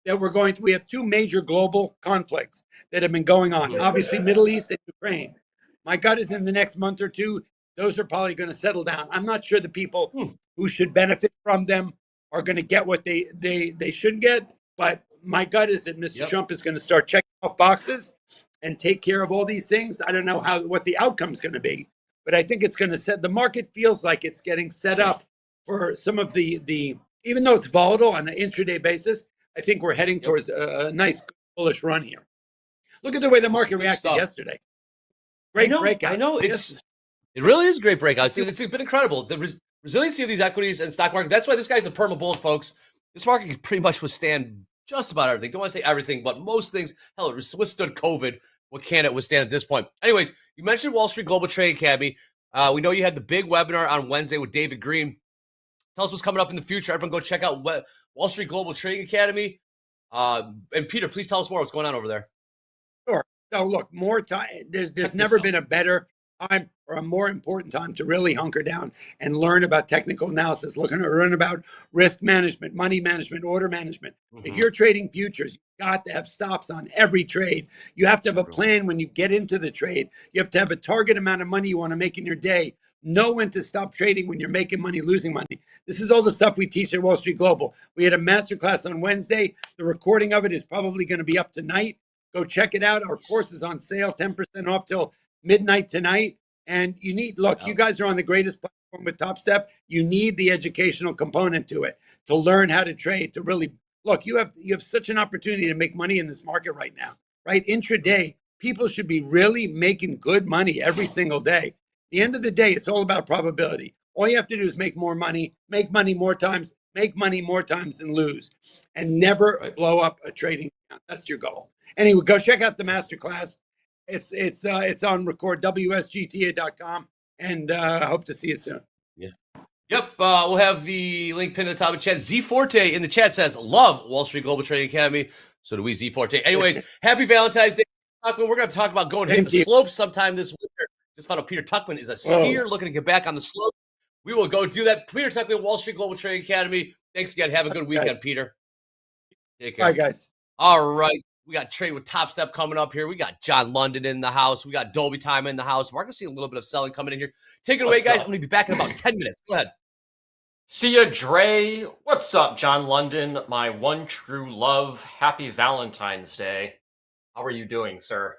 that we have two major global conflicts that have been going on. Obviously, Middle East and Ukraine. My gut is in the next month or two, those are probably going to settle down. I'm not sure the people who should benefit from them are going to get what they should get, but my gut is that Mr. Trump is going to start checking off boxes and take care of all these things. I don't know what the outcome is going to be, but I think it's going to set the market feels like it's getting set up for some of the even though it's volatile on an intraday basis. I think we're heading towards a nice bullish run here. Look at the way the market reacted yesterday. Great breakout. I know it really is a great breakout. It's been incredible. The resiliency of these equities and stock market. That's why this guy's the perma bullet, folks. This market can pretty much withstand just about everything. Don't want to say everything, but most things. Hell, it withstood COVID. What can it withstand at this point? Anyways, you mentioned Wall Street Global Trading Academy. We know you had the big webinar on Wednesday with David Green. Tell us what's coming up in the future. Everyone go check out Wall Street Global Trading Academy. And Peter, please tell us more what's going on over there. Sure. So look, more time. There's never been a better time or a more important time to really hunker down and learn about technical analysis, learn about risk management, money management, order management. If you're trading futures, you've got to have stops on every trade. You have to have a plan when you get into the trade. You have to have a target amount of money you want to make in your day. Know when to stop trading when you're making money, losing money. This is all the stuff we teach at Wall Street Global. We had a masterclass on Wednesday. The recording of it is probably going to be up tonight. Go check it out. Our course is on sale, 10% off till midnight tonight. And you you guys are on the greatest platform with Topstep. You need the educational component to it to learn how to trade, to really you have such an opportunity to make money in this market right now, right? Intraday, people should be really making good money every single day. At the end of the day, it's all about probability. All you have to do is make more money, make money more times and lose, and never blow up a trading account. That's your goal. Anyway, go check out the masterclass. It's on record, wsgta.com, and I hope to see you soon. Yep, we'll have the link pinned at the top of the chat. Z Forte in the chat says, love Wall Street Global Trading Academy. So do we, Z Forte. Anyways, happy Valentine's Day. We're going to talk about going to hit the slopes sometime this winter. Just found out Peter Tuchman is a skier looking to get back on the slope. We will go do that. Peter Tuchman, Wall Street Global Trading Academy. Thanks again. Have a good weekend, Peter. Take care. Bye, guys. All right. We got Trade with Topstep coming up here. We got John London in the house. We got Dolby Time in the house. We're going to see a little bit of selling coming in here. Take it away, guys. I'm going to be back in about 10 minutes. Go ahead. See ya, Dre. What's up, John London? My one true love. Happy Valentine's Day. How are you doing, sir?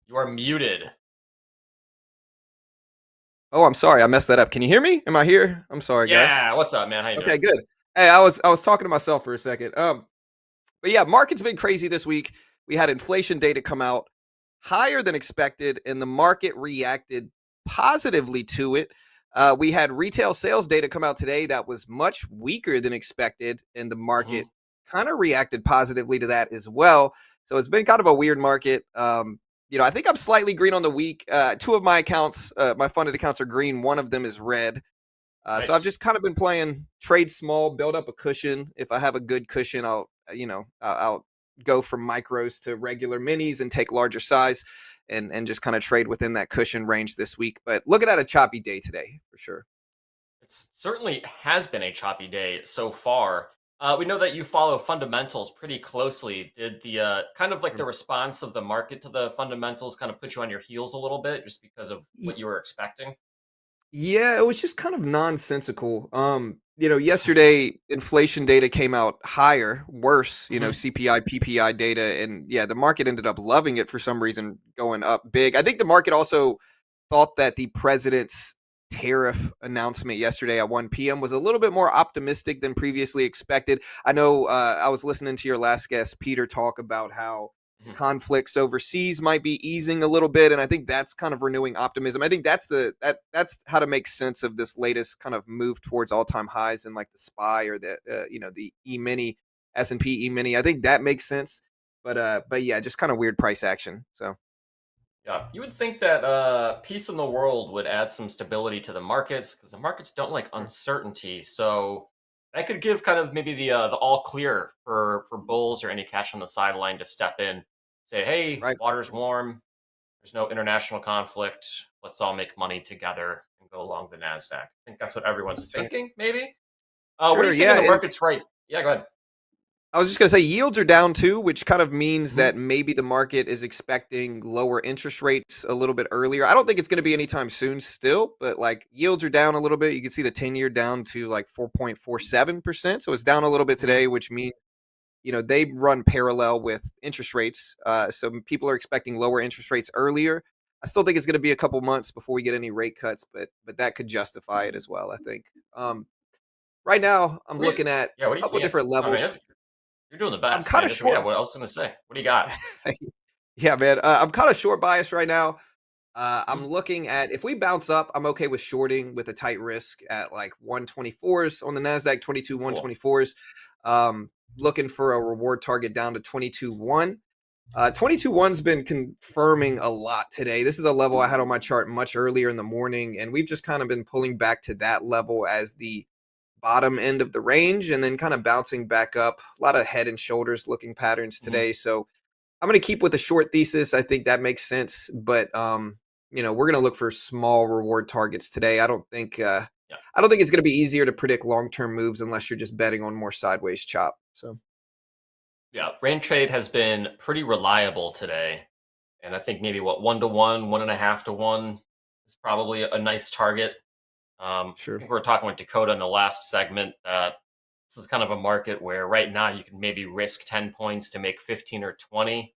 You are muted. Oh, I'm sorry. I messed that up. Can you hear me? Am I here? I'm sorry, guys. Yeah, what's up, man? How you doing? Okay, good. Hey, I was talking to myself for a second. But yeah, market's been crazy this week. We had inflation data come out higher than expected, and the market reacted positively to it. We had retail sales data come out today that was much weaker than expected, and the market kind of reacted positively to that as well. So it's been kind of a weird market. I think I'm slightly green on the week. Two of my accounts, my funded accounts, are green. One of them is red. Nice. So I've just kind of been playing trade small, build up a cushion. If I have a good cushion, I'll go from micros to regular minis and take larger size and just kind of trade within that cushion range this week. But looking at a choppy day today for sure. It certainly has been a choppy day so far. We know that you follow fundamentals pretty closely. Did the kind of like the response of the market to the fundamentals kind of put you on your heels a little bit just because of what you were expecting? Yeah, it was just kind of nonsensical. Yesterday inflation data came out worse, CPI, PPI data. And yeah, the market ended up loving it for some reason, going up big. I think the market also thought that the president's tariff announcement yesterday at 1 p.m. was a little bit more optimistic than previously expected. I know I was listening to your last guest, Peter, talk about how conflicts overseas might be easing a little bit, and I think that's kind of renewing optimism. I think that's that's how to make sense of this latest kind of move towards all-time highs in like the SPY or the the E-mini, S&P E-mini. I think that makes sense, but yeah, just kind of weird price action. So yeah, you would think that peace in the world would add some stability to the markets, because the markets don't like uncertainty. So that could give kind of maybe the all clear for bulls or any cash on the sideline to step in, say, hey, water's warm. There's no international conflict. Let's all make money together and go along the Nasdaq. I think that's what everyone's thinking. Maybe. What are you seeing in the markets right? Yeah, go ahead. I was just going to say yields are down too, which kind of means that maybe the market is expecting lower interest rates a little bit earlier. I don't think it's going to be anytime soon still, but like yields are down a little bit. You can see the 10-year down to like 4.47%. So it's down a little bit today, which means, they run parallel with interest rates. So people are expecting lower interest rates earlier. I still think it's going to be a couple months before we get any rate cuts, but that could justify it as well, I think. Right now, I'm looking at what a couple different levels. Man, you're doing the best. I'm kind of short. Yeah, what else going to say? What do you got? Yeah, man. I'm kind of short biased right now. I'm looking at, if we bounce up, I'm okay with shorting with a tight risk at like 124s on the NASDAQ, 22 124s. Looking for a reward target down to 22.1. 22.1's been confirming a lot today. This is a level I had on my chart much earlier in the morning, and we've just kind of been pulling back to that level as the bottom end of the range and then kind of bouncing back up. A lot of head and shoulders looking patterns today. So I'm going to keep with the short thesis. I think that makes sense, but we're going to look for small reward targets today. I don't think it's going to be easier to predict long-term moves unless you're just betting on more sideways chop. So yeah, range trade has been pretty reliable today. And I think maybe 1 to 1, 1.5 to 1 is probably a nice target. Sure. I think we were talking with Dakota in the last segment that this is kind of a market where right now you can maybe risk 10 points to make 15 or 20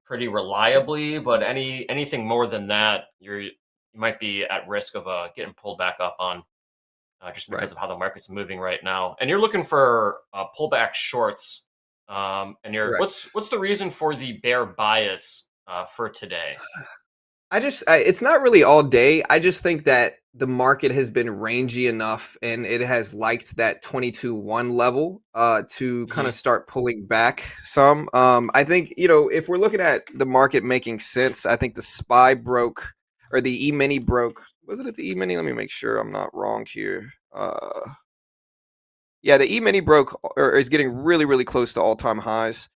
pretty reliably, but anything more than that, you might be at risk of getting pulled back up on just because of how the market's moving right now. And you're looking for pullback shorts. And what's the reason for the bear bias for today? It's not really all day. I just think that the market has been rangy enough and it has liked that 22.1 level to kind of start pulling back some. I think, if we're looking at the market making sense, I think the SPY broke, or the E-mini broke. Was it at the E-mini? Let me make sure I'm not wrong here. Yeah, the E-mini broke, or is getting really, really close to all-time highs.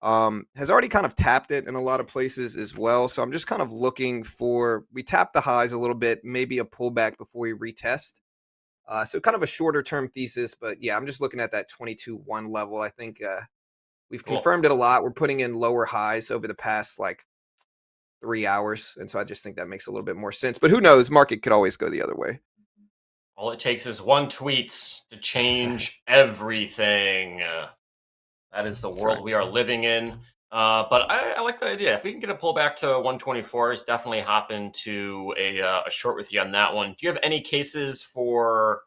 Has already kind of tapped it in a lot of places as well. So I'm just kind of looking for, we tapped the highs a little bit, maybe a pullback before we retest. So kind of a shorter term thesis, but yeah, I'm just looking at that 22.1 level. I think we've confirmed it a lot. We're putting in lower highs over the past like 3 hours. And so I just think that makes a little bit more sense, but who knows? Market could always go the other way. All it takes is one tweet to change everything. That is the world we are living in. But I like that idea. If we can get a pullback to 124s, definitely hop into a short with you on that one. Do you have any cases for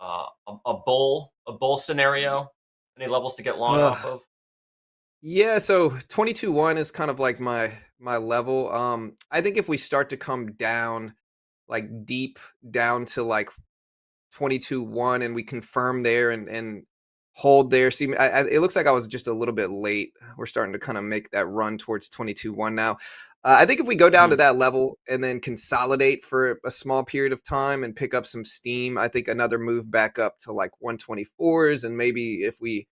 a bull scenario? Any levels to get long off of? Yeah, so 22.1 is kind of like my level. I think if we start to come down, like deep down to like 22.1 and we confirm there and hold there. See, it looks like I was just a little bit late. We're starting to kind of make that run towards 22.1 now. I think if we go down to that level and then consolidate for a small period of time and pick up some steam, I think another move back up to like 124s. And maybe if we,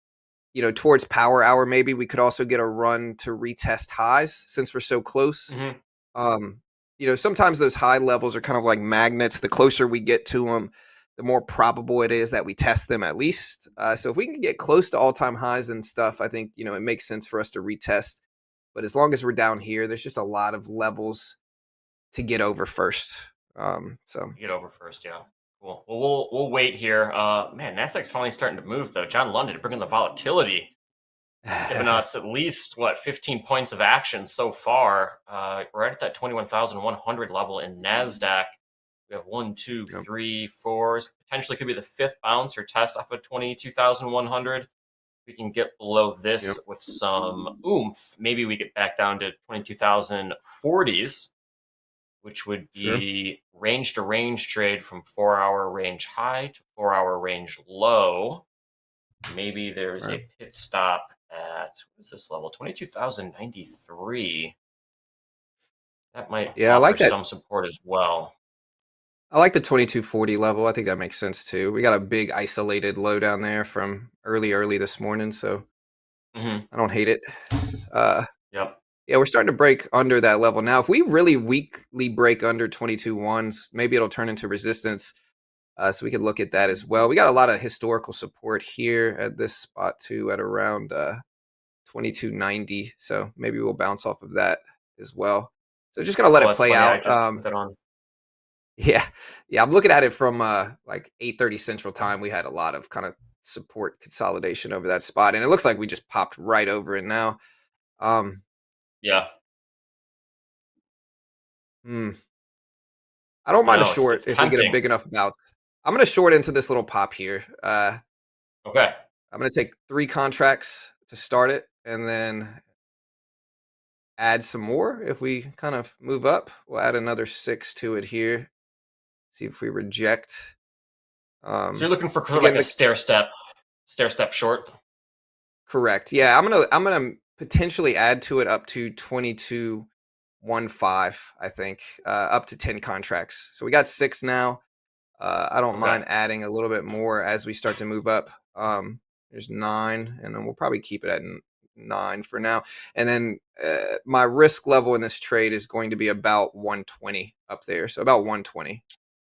towards power hour, maybe we could also get a run to retest highs since we're so close. Sometimes those high levels are kind of like magnets. The closer we get to them, the more probable it is that we test them at least. So if we can get close to all-time highs and stuff, I think, it makes sense for us to retest. But as long as we're down here, there's just a lot of levels to get over first. Get over first, yeah. Cool. Well, we'll wait here. Man, Nasdaq's finally starting to move, though. John London bringing the volatility, giving us at least, 15 points of action so far. We're right at that 21,100 level in Nasdaq. We have 1, 2, 3, 4. Potentially could be the 5th bounce or test off of 22,100. We can get below this with some oomph. Maybe we get back down to 22,040s, which would be range to range trade from 4-hour range high to 4-hour range low. Maybe there's a pit stop at, what is this level? 22,093. That might I offer like that. some support as well. I like the 2240 level. I think that makes sense too. We got a big isolated low down there from early this morning, so I don't hate it. Yep. Yeah, we're starting to break under that level now. If we really weakly break under 22.1s, maybe it'll turn into resistance. So we could look at that as well. We got a lot of historical support here at this spot too, at around 2290. So maybe we'll bounce off of that as well. So just gonna let it play out. Yeah, I'm looking at it from like 8:30 Central Time. We had a lot of kind of support consolidation over that spot, and it looks like we just popped right over it now. Yeah. I don't mind a short if we get a big enough bounce. I'm going to short into this little pop here. Okay. I'm going to take 3 contracts to start it, and then add some more if we kind of move up. We'll add another 6 to it here. See if we reject. So you're looking for like a stair step short. Correct. Yeah, I'm gonna potentially add to it up to 22.15. I think up to 10 contracts. So we got 6 now. I don't mind adding a little bit more as we start to move up. There's 9, and then we'll probably keep it at 9 for now. And then my risk level in this trade is going to be about 120 up there. So about 120,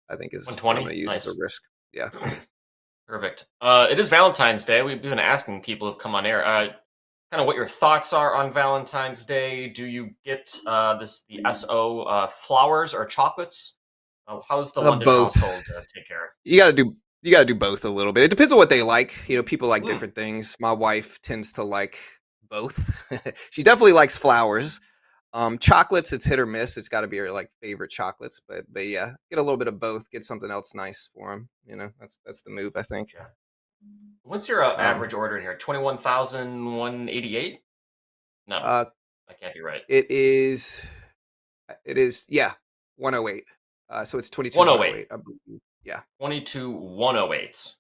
I think is 120. what I'm going to use Nice. as a risk. Yeah. Perfect. It is Valentine's Day. We've been asking people who've come on air, kind of what your thoughts are on Valentine's Day. Do you get the SO flowers or chocolates? How's the London Both. household take care? You got to do both a little bit. It depends on what they like. You know, people like different things. My wife tends to like both. She definitely likes flowers. Chocolates, it's hit or miss. It's got to be her like favorite chocolates, but yeah, get a little bit of both. Get something else nice for them. You know, that's the move, I think. Yeah. What's your average order in here? 21,188? No, that can't be right. It is. Yeah, 108. So it's 22,108. Yeah, 22,108.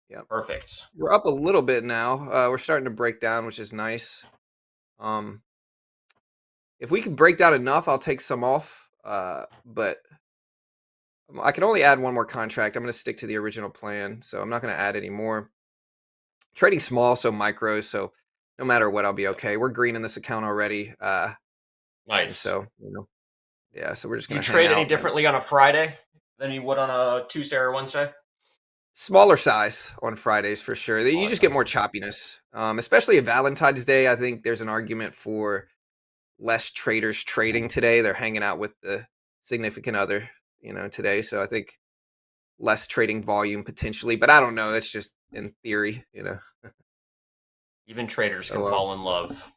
Yeah, perfect. We're up a little bit now. We're starting to break down, which is nice. If we can break down enough, I'll take some off. But I can only add 1 more contract. I'm going to stick to the original plan, so I'm not going to add any more. Trading small, so micros, so no matter what, I'll be okay. We're green in this account already. Nice. So, yeah, so we're just Do going you to trade any differently on a Friday than you would on a Tuesday or Wednesday? Smaller size on Fridays for sure. You just get more choppiness, especially at Valentine's Day. I think there's an argument for less traders trading today. They're hanging out with the significant other, today. So I think less trading volume potentially, but I don't know. That's just in theory, Even traders can fall in love.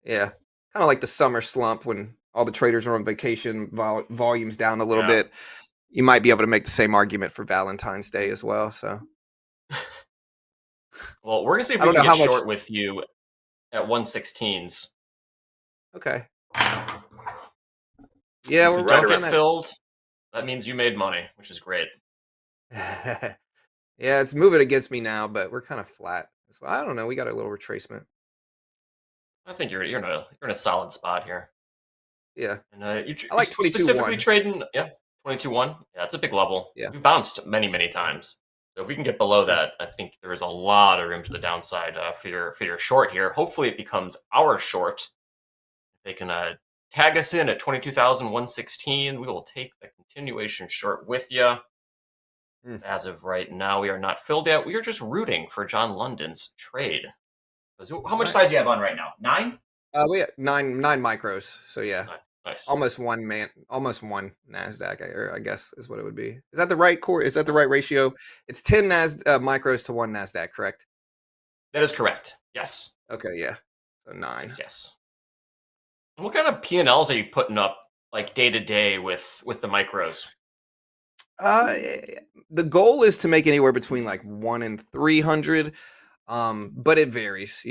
Yeah. Kind of like the summer slump when all the traders are on vacation, volume's down a little bit. You might be able to make the same argument for Valentine's Day as well. So, well, we're gonna see if we can get short with you at 116s. Okay. Yeah, if we're you right don't around get filled. That means you made money, which is great. Yeah, it's moving against me now, but we're kind of flat. So I don't know. We got a little retracement. I think you're in a solid spot here. Yeah, and I like 22.1. Specifically trading, 22.1. Yeah, it's a big level. Yeah, we bounced many times. So if we can get below that, I think there is a lot of room to the downside for your short here. Hopefully, it becomes our short. If they can tag us in at 22,116, we will take the continuation short with you. As of right now, we are not filled yet. We are just rooting for John London's trade. How much size do you have on right now? 9? We have nine micros. So yeah, nice. Almost one Nasdaq. I guess is what it would be. Is that the right core? Is that the right ratio? It's 10 micros to 1 Nasdaq, correct? That is correct. Yes. Okay. Yeah. So 9. Yes. And what kind of P&Ls are you putting up like day to day with the micros? The goal is to make anywhere between like 1 and 300. But it varies.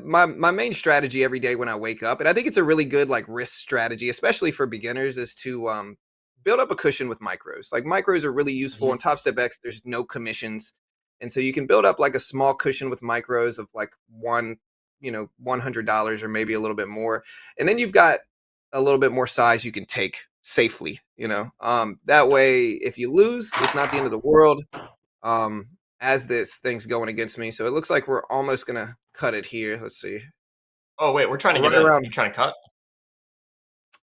My main strategy every day when I wake up, and I think it's a really good like risk strategy, especially for beginners, is to build up a cushion with micros. Like micros are really useful. On TopstepX, there's no commissions, and so you can build up like a small cushion with micros of like $100 or maybe a little bit more, and then you've got a little bit more size you can take safely. That way, if you lose, it's not the end of the world. As this thing's going against me. So it looks like we're almost going to cut it here. Let's see. Oh, wait, we're trying to Right get around. You trying to cut?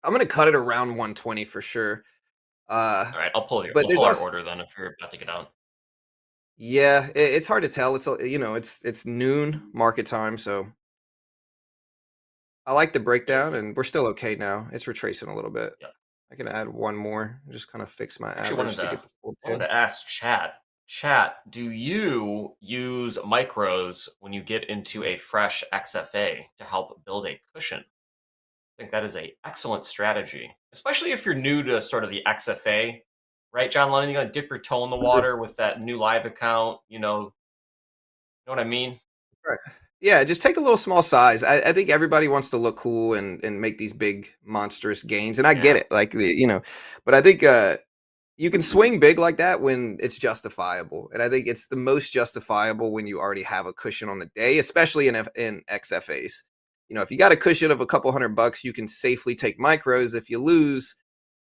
I'm going to cut it around 120 for sure. All right, I'll pull but we'll pull our order then if you're about to get out. Yeah, it's hard to tell. It's noon market time, so I like the breakdown, and we're still okay now. It's retracing a little bit. Yeah. I can add one more, just kind of fix my Actually, average to get the full 10. wanted to ask Chat, do you use micros when you get into a fresh XFA to help build a cushion? I think that is an excellent strategy, especially if you're new to sort of the XFA, right, John Lennon? You're going to dip your toe in the water with that new live account, you know what I mean? Right. Yeah, just take a little small size. I think everybody wants to look cool and make these big monstrous gains, and I get it. Like but I think you can swing big like that when it's justifiable, and I think it's the most justifiable when you already have a cushion on the day, especially in XFAs. If you got a cushion of a couple $100, you can safely take micros. If you lose,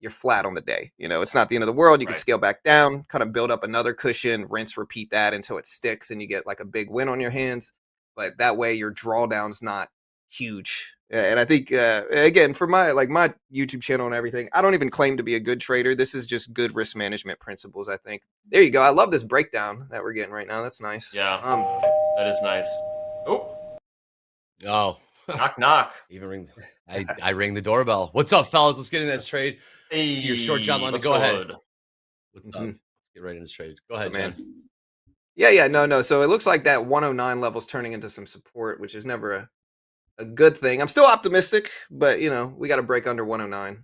you're flat on the day. It's not the end of the world. You can scale back down, kind of build up another cushion, rinse, repeat that until it sticks, and you get like a big win on your hands. But that way, your drawdown's not huge. And I think again, for my YouTube channel and everything, I don't even claim to be a good trader. This is just good risk management principles. I think. There you go. I love this breakdown that we're getting right now. That's nice. Yeah, that is nice. Oh, knock knock. Even ring. I ring the doorbell. What's up, fellas? Let's get in this trade. Hey, see your short, John Lennon. Go ahead. What's up? Let's get right in this trade. Go ahead, John. Yeah, no. So it looks like that 109 level's turning into some support, which is never a good thing. I'm still optimistic, but we got to break under 109.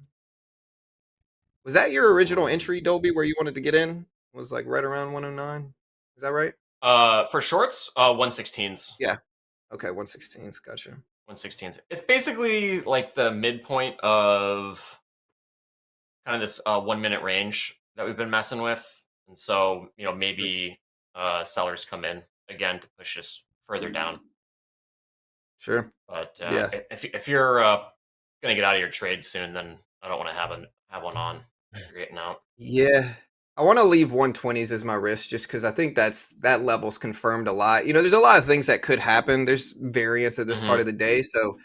Was that your original entry, Dolby, where you wanted to get in? Was like right around 109? Is that right? For shorts, 116s. Yeah. Okay, 116s. Gotcha. 116s. It's basically like the midpoint of kind of this 1 minute range that we've been messing with, and so maybe sellers come in again to push us further down. Sure. But yeah, if you're gonna get out of your trade soon, then I don't want to have one on. You're getting out. Yeah, I want to leave 120s as my risk, just because I think that level's confirmed a lot. There's a lot of things that could happen. There's variance at this part of the day, so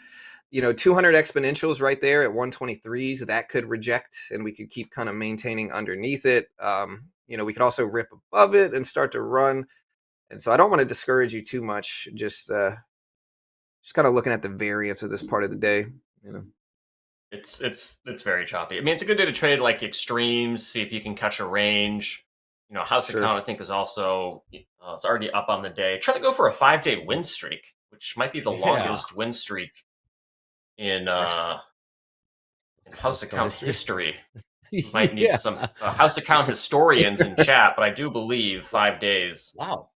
200 exponentials right there at 123s that could reject, and we could keep kind of maintaining underneath it. We could also rip above it and start to run, and so I don't want to discourage you too much. Just kind of looking at the variance of this part of the day. It's very choppy. I mean, it's a good day to trade like extremes, see if you can catch a range. House account I think is also it's already up on the day. Trying to go for a 5-day win streak, which might be the longest win streak in house account history. Might need some house account historians in chat, but I do believe 5 days. Wow.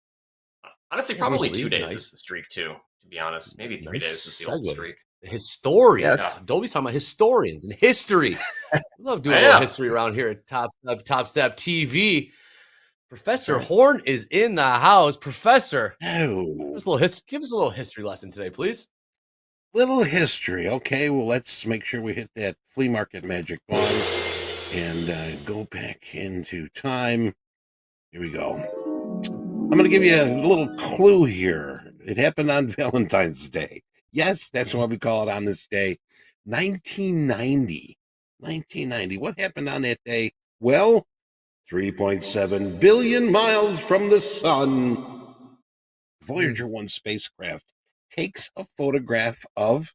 Honestly, probably 2 days is the streak too. To be honest, maybe 3 days is the old streak. Historians. Dolby's talking about historians and history. We love doing a little history around here at Topstep TV. Professor Horn is in the house. Professor, give us a little history lesson today, please. Little history. Okay, well, let's make sure we hit that flea market magic wand and go back into time. Here we go. I'm going to give you a little clue here. It happened on Valentine's Day. Yes, that's what we call it on this day. 1990. 1990. What happened on that day? Well, 3.7 billion miles from the sun, Voyager 1 spacecraft takes a photograph of,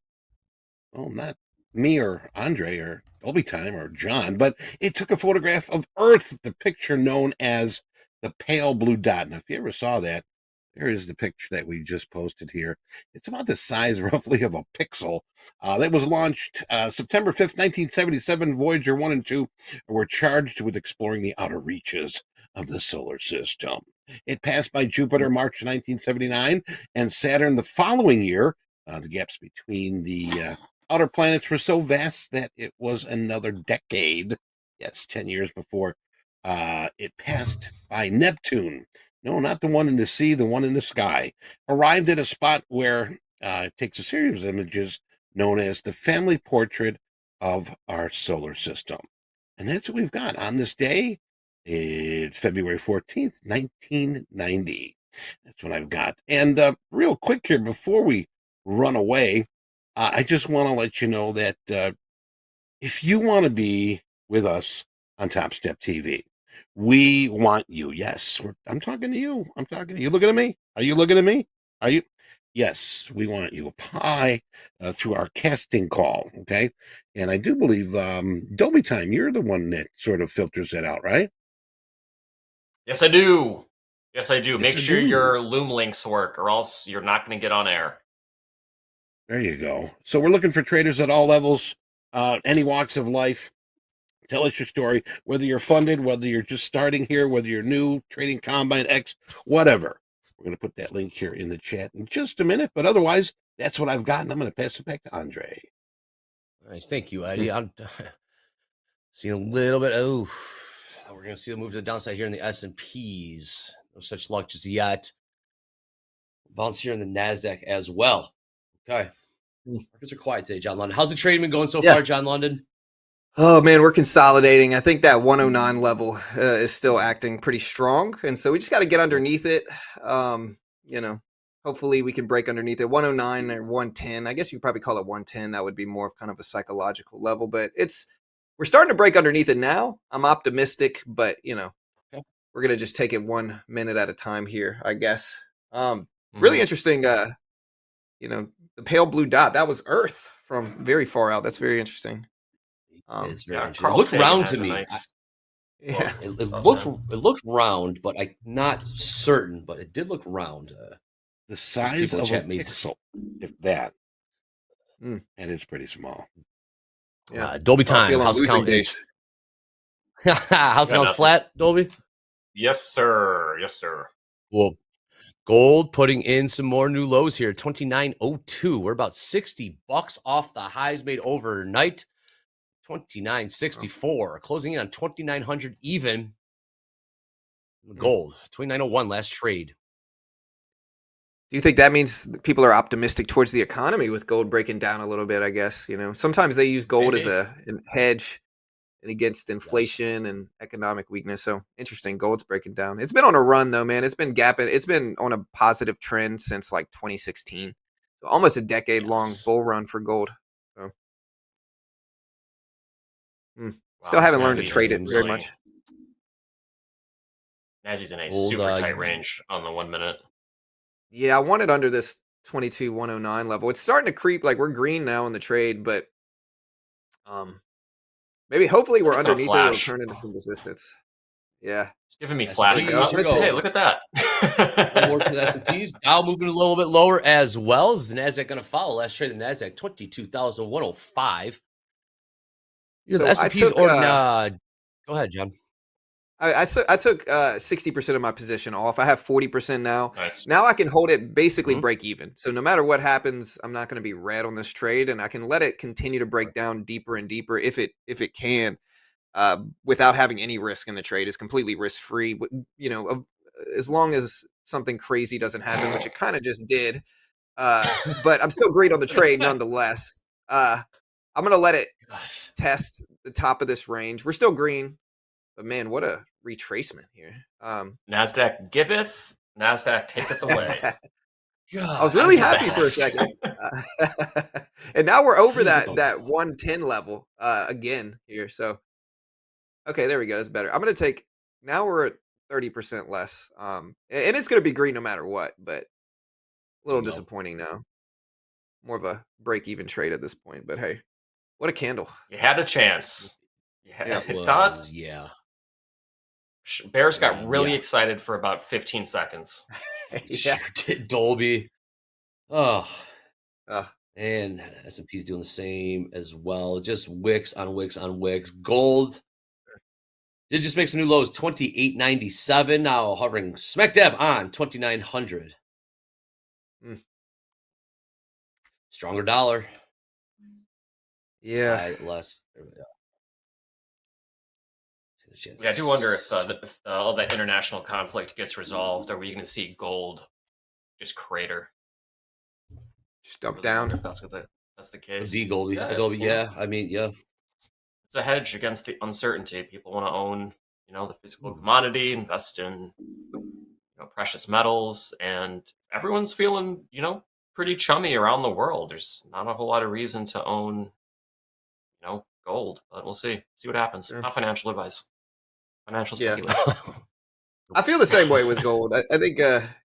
not me or Andre or Dolby Time or John, but it took a photograph of Earth, the picture known as the pale blue dot. Now, if you ever saw that, Here is the picture that we just posted here. It's about the size roughly of a pixel. That was launched September 5th, 1977. Voyager 1 and 2 were charged with exploring the outer reaches of the solar system. It passed by Jupiter March 1979 and Saturn the following year. The gaps between the outer planets were so vast that it was another decade. Yes, 10 years before it passed by Neptune. No, not the one in the sea, the one in the sky. Arrived at a spot where it takes a series of images known as the family portrait of our solar system. And that's what we've got on this day. It's February 14th, 1990. That's what I've got. And real quick here, before we run away, I just want to let you know that if you want to be with us on Topstep TV, we want you. Yes, I'm talking to you. I'm talking to you. Looking at me? Are you looking at me? Are you? Yes, we want you. Apply through our casting call, okay? And I do believe Dolby Time, you're the one that sort of filters that out, right? Yes, I do. Yes, I do. Yes, Make I sure do. your Loom links work, or else you're not going to get on air. There you go. So we're looking for traders at all levels, any walks of life. Tell us your story, whether you're funded, whether you're just starting here, whether you're new, trading Combine X, whatever. We're going to put that link here in the chat in just a minute. But otherwise, that's what I've got, and I'm going to pass it back to Andre. Nice. Thank you, Eddie. I'm seeing a little bit. Oh, we're going to see a move to the downside here in the S&Ps. No such luck just yet. Bounce here in the NASDAQ as well. Okay. Markets are quiet today, John London. How's the trading been going so far, John London? Oh man, we're consolidating. I think that 109 level is still acting pretty strong, and so we just got to get underneath it. You know, hopefully we can break underneath it. 109 or 110. I guess you could probably call it 110. That would be more of kind of a psychological level, but we're starting to break underneath it now. I'm optimistic, but we're gonna just take it 1 minute at a time here, I guess. Really interesting. The pale blue dot, that was Earth from very far out. That's very interesting. It's very interesting. It looked round to me. It looked round, but I'm not certain. But it did look round. The size of a pixel, if that, and it's pretty small. Yeah, Dolby Time. House count is house count's flat. Dolby. Yes, sir. Yes, sir. Well, gold putting in some more new lows here. 29.02. We're about $60 off the highs made overnight. 29.64, closing in on 2,900 even. Gold 29.01 last trade. Do you think that means people are optimistic towards the economy with gold breaking down a little bit? I guess sometimes they use gold as a hedge against inflation and economic weakness. So interesting, gold's breaking down. It's been on a run though, man. It's been gapping. It's been on a positive trend since like 2016, so almost a decade-long bull run for gold. So. Still haven't learned to trade it very much. Nazi's in a super tight range on the 1 minute. Yeah, I want it under this 22,109 level. It's starting to creep. Like we're green now in the trade, but hopefully we're underneath it. It'll turn into some resistance. Yeah, it's giving me flash. Hey, look at that. More to the S&Ps. Dow moving a little bit lower as well. Is the NASDAQ going to follow? Last trade, the NASDAQ 22,105. Yeah, the S&Ps go ahead, John. I took 60% of my position off. I have 40% now. Nice. Now I can hold it basically break even. So no matter what happens, I'm not going to be red on this trade, and I can let it continue to break down deeper and deeper if it can, without having any risk in the trade. It's completely risk free. As long as something crazy doesn't happen, which it kind of just did. But I'm still great on the trade nonetheless. I'm going to let it test the top of this range. We're still green, but man, what a retracement here. NASDAQ giveth, NASDAQ taketh away. I was really happy for a second. And now we're over that 110 level again here. So, okay, there we go. That's better. I'm going to take, now we're at 30% less. And it's going to be green no matter what, but a little disappointing now. More of a break-even trade at this point, but hey. What a candle. You had a chance. Yeah. Bears got really excited for about 15 seconds. Yeah. Sure did, Dolby. Oh. And S&P's doing the same as well. Just wicks on wicks on wicks. Gold did just make some new lows, 28.97. Now hovering smack dab on 2,900. Stronger dollar. Yeah. Less. Yeah, I do wonder if all that international conflict gets resolved. Are we going to see gold just crater? Just dump down. If that's the case. D Goldie. Yeah, Adobe, you know, yeah. I mean, yeah. it's a hedge against the uncertainty. People want to own, the physical commodity, invest in, precious metals, and everyone's feeling, pretty chummy around the world. There's not a whole lot of reason to own, gold, but we'll see what happens. Not financial advice. Financial speculation. I feel the same way with gold. I think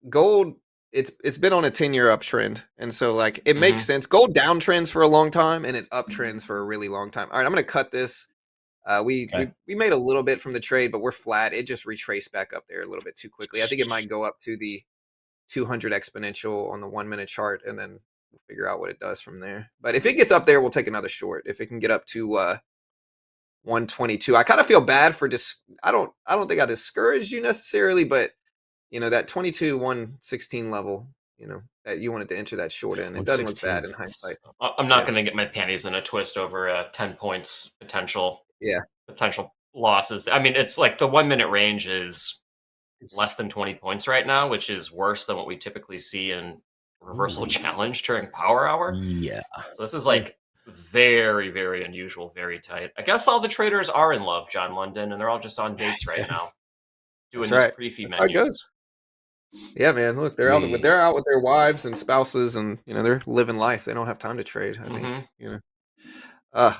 gold it's been on a 10-year uptrend, and so like it makes sense. Gold downtrends for a long time, and it uptrends for a really long time. All right, I'm gonna cut this. We made a little bit from the trade, but we're flat. It just retraced back up there a little bit too quickly. I think it might go up to the 200 exponential on the 1-minute chart, and then we'll figure out what it does from there. But if it gets up there, we'll take another short. If it can get up to 122, I kind of feel bad for I don't think I discouraged you necessarily, but that 22 116 level, that you wanted to enter that short in, it doesn't look bad in hindsight. I'm not going to get my panties in a twist over 10 points potential losses. I mean, it's like the 1-minute range is less than 20 points right now, which is worse than what we typically see in reversal challenge during power hour. Yeah. So this is like very, very unusual, very tight. I guess all the traders are in love, John London, and they're all just on dates right now, doing these pre-fee menus. Yeah, man. Look, they're out with their wives and spouses, and they're living life. They don't have time to trade. I think.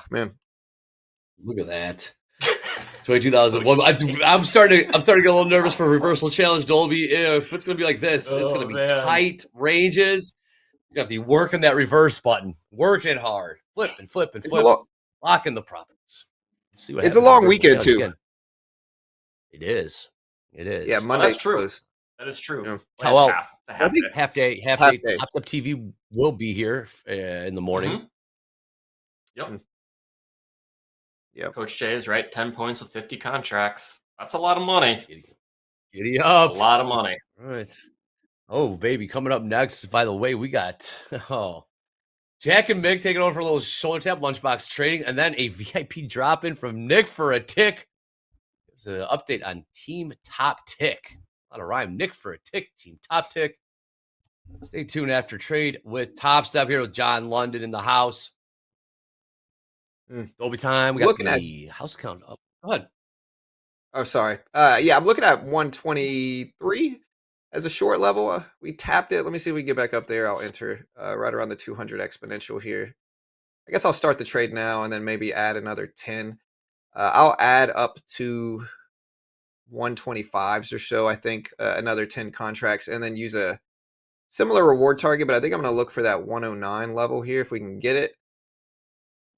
Man. Look at that. 22,001. I'm starting to get a little nervous for reversal challenge, Dolby. If it's going to be like this, it's going to be tight ranges. You have to be working that reverse button, working hard, flipping, locking the profits. See what it's a long weekend too. Again. It is. Yeah, Monday's closed. That is true. Yeah. Well, half day. TopstepTV will be here in the morning. Yep. Coach Jay is right. 10 points with 50 contracts. That's a lot of money. Giddy up. A lot of money. All right. Oh, baby. Coming up next, by the way, we got Jack and Mick taking over for a little shoulder tap, Lunchbox Trading, and then a VIP drop-in from Nick for a tick. There's an update on Team Top Tick. A lot of rhyme. Nick for a tick, Team Top Tick. Stay tuned after trade with Topstep here with John London in the house. Dolby time. We got the house count up. Go ahead. Oh, sorry. Yeah, I'm looking at 123 as a short level. We tapped it. Let me see if we can get back up there. I'll enter right around the 200 exponential here. I guess I'll start the trade now and then maybe add another 10. I'll add up to 125s or so, I think, another 10 contracts, and then use a similar reward target, but I think I'm going to look for that 109 level here if we can get it.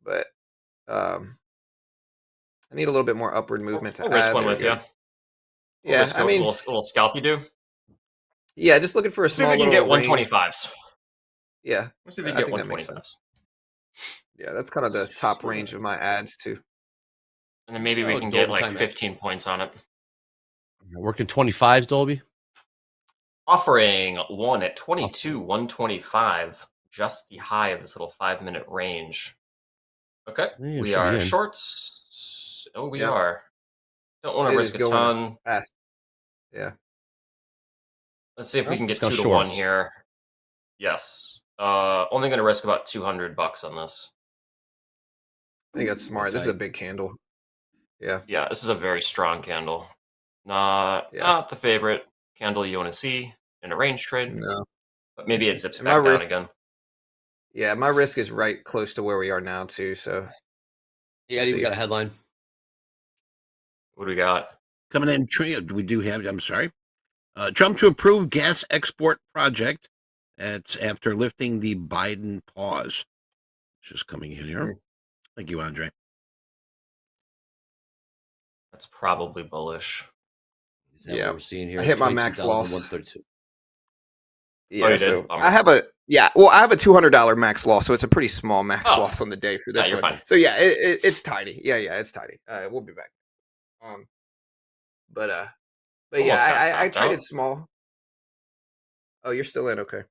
But I need a little bit more upward movement to risk add. One with you. Yeah, I mean, a little scalp you do. Yeah, just looking for a small little. See if we can get 125s. Yeah, let's see if we can get 125s. Yeah, that's kind of the top range of my ads too. And then maybe we can get like 15 points on it. Working 25s, Dolby. Offering one at 22, 125, just the high of this little 5-minute range. Okay, we are shorts. Oh, we are. Don't want to risk a ton. Fast. Yeah. Let's see if we can get 2 to 1 here. Yes. Only going to risk about $200 on this. I think that's smart. This is a big candle. Yeah. Yeah, this is a very strong candle. Not the favorite candle you want to see in a range trade. No. But maybe it zips back down again. Yeah, my risk is right close to where we are now too. So yeah, we got a headline. What do we got? Coming in trade, we do have, I'm sorry. Trump to approve gas export project. That's after lifting the Biden pause. It's just coming in here. Thank you, Andre. That's probably bullish. Is that what we're seeing here? I hit my max loss. Yeah, you so did? Bummer. I have a $200 max loss, so it's a pretty small max loss on the day for this you're one. fine. So yeah, it's tiny. Yeah, it's tiny. We'll be back. But Almost got yeah, I stopped traded out. small. Oh, you're still in. Okay.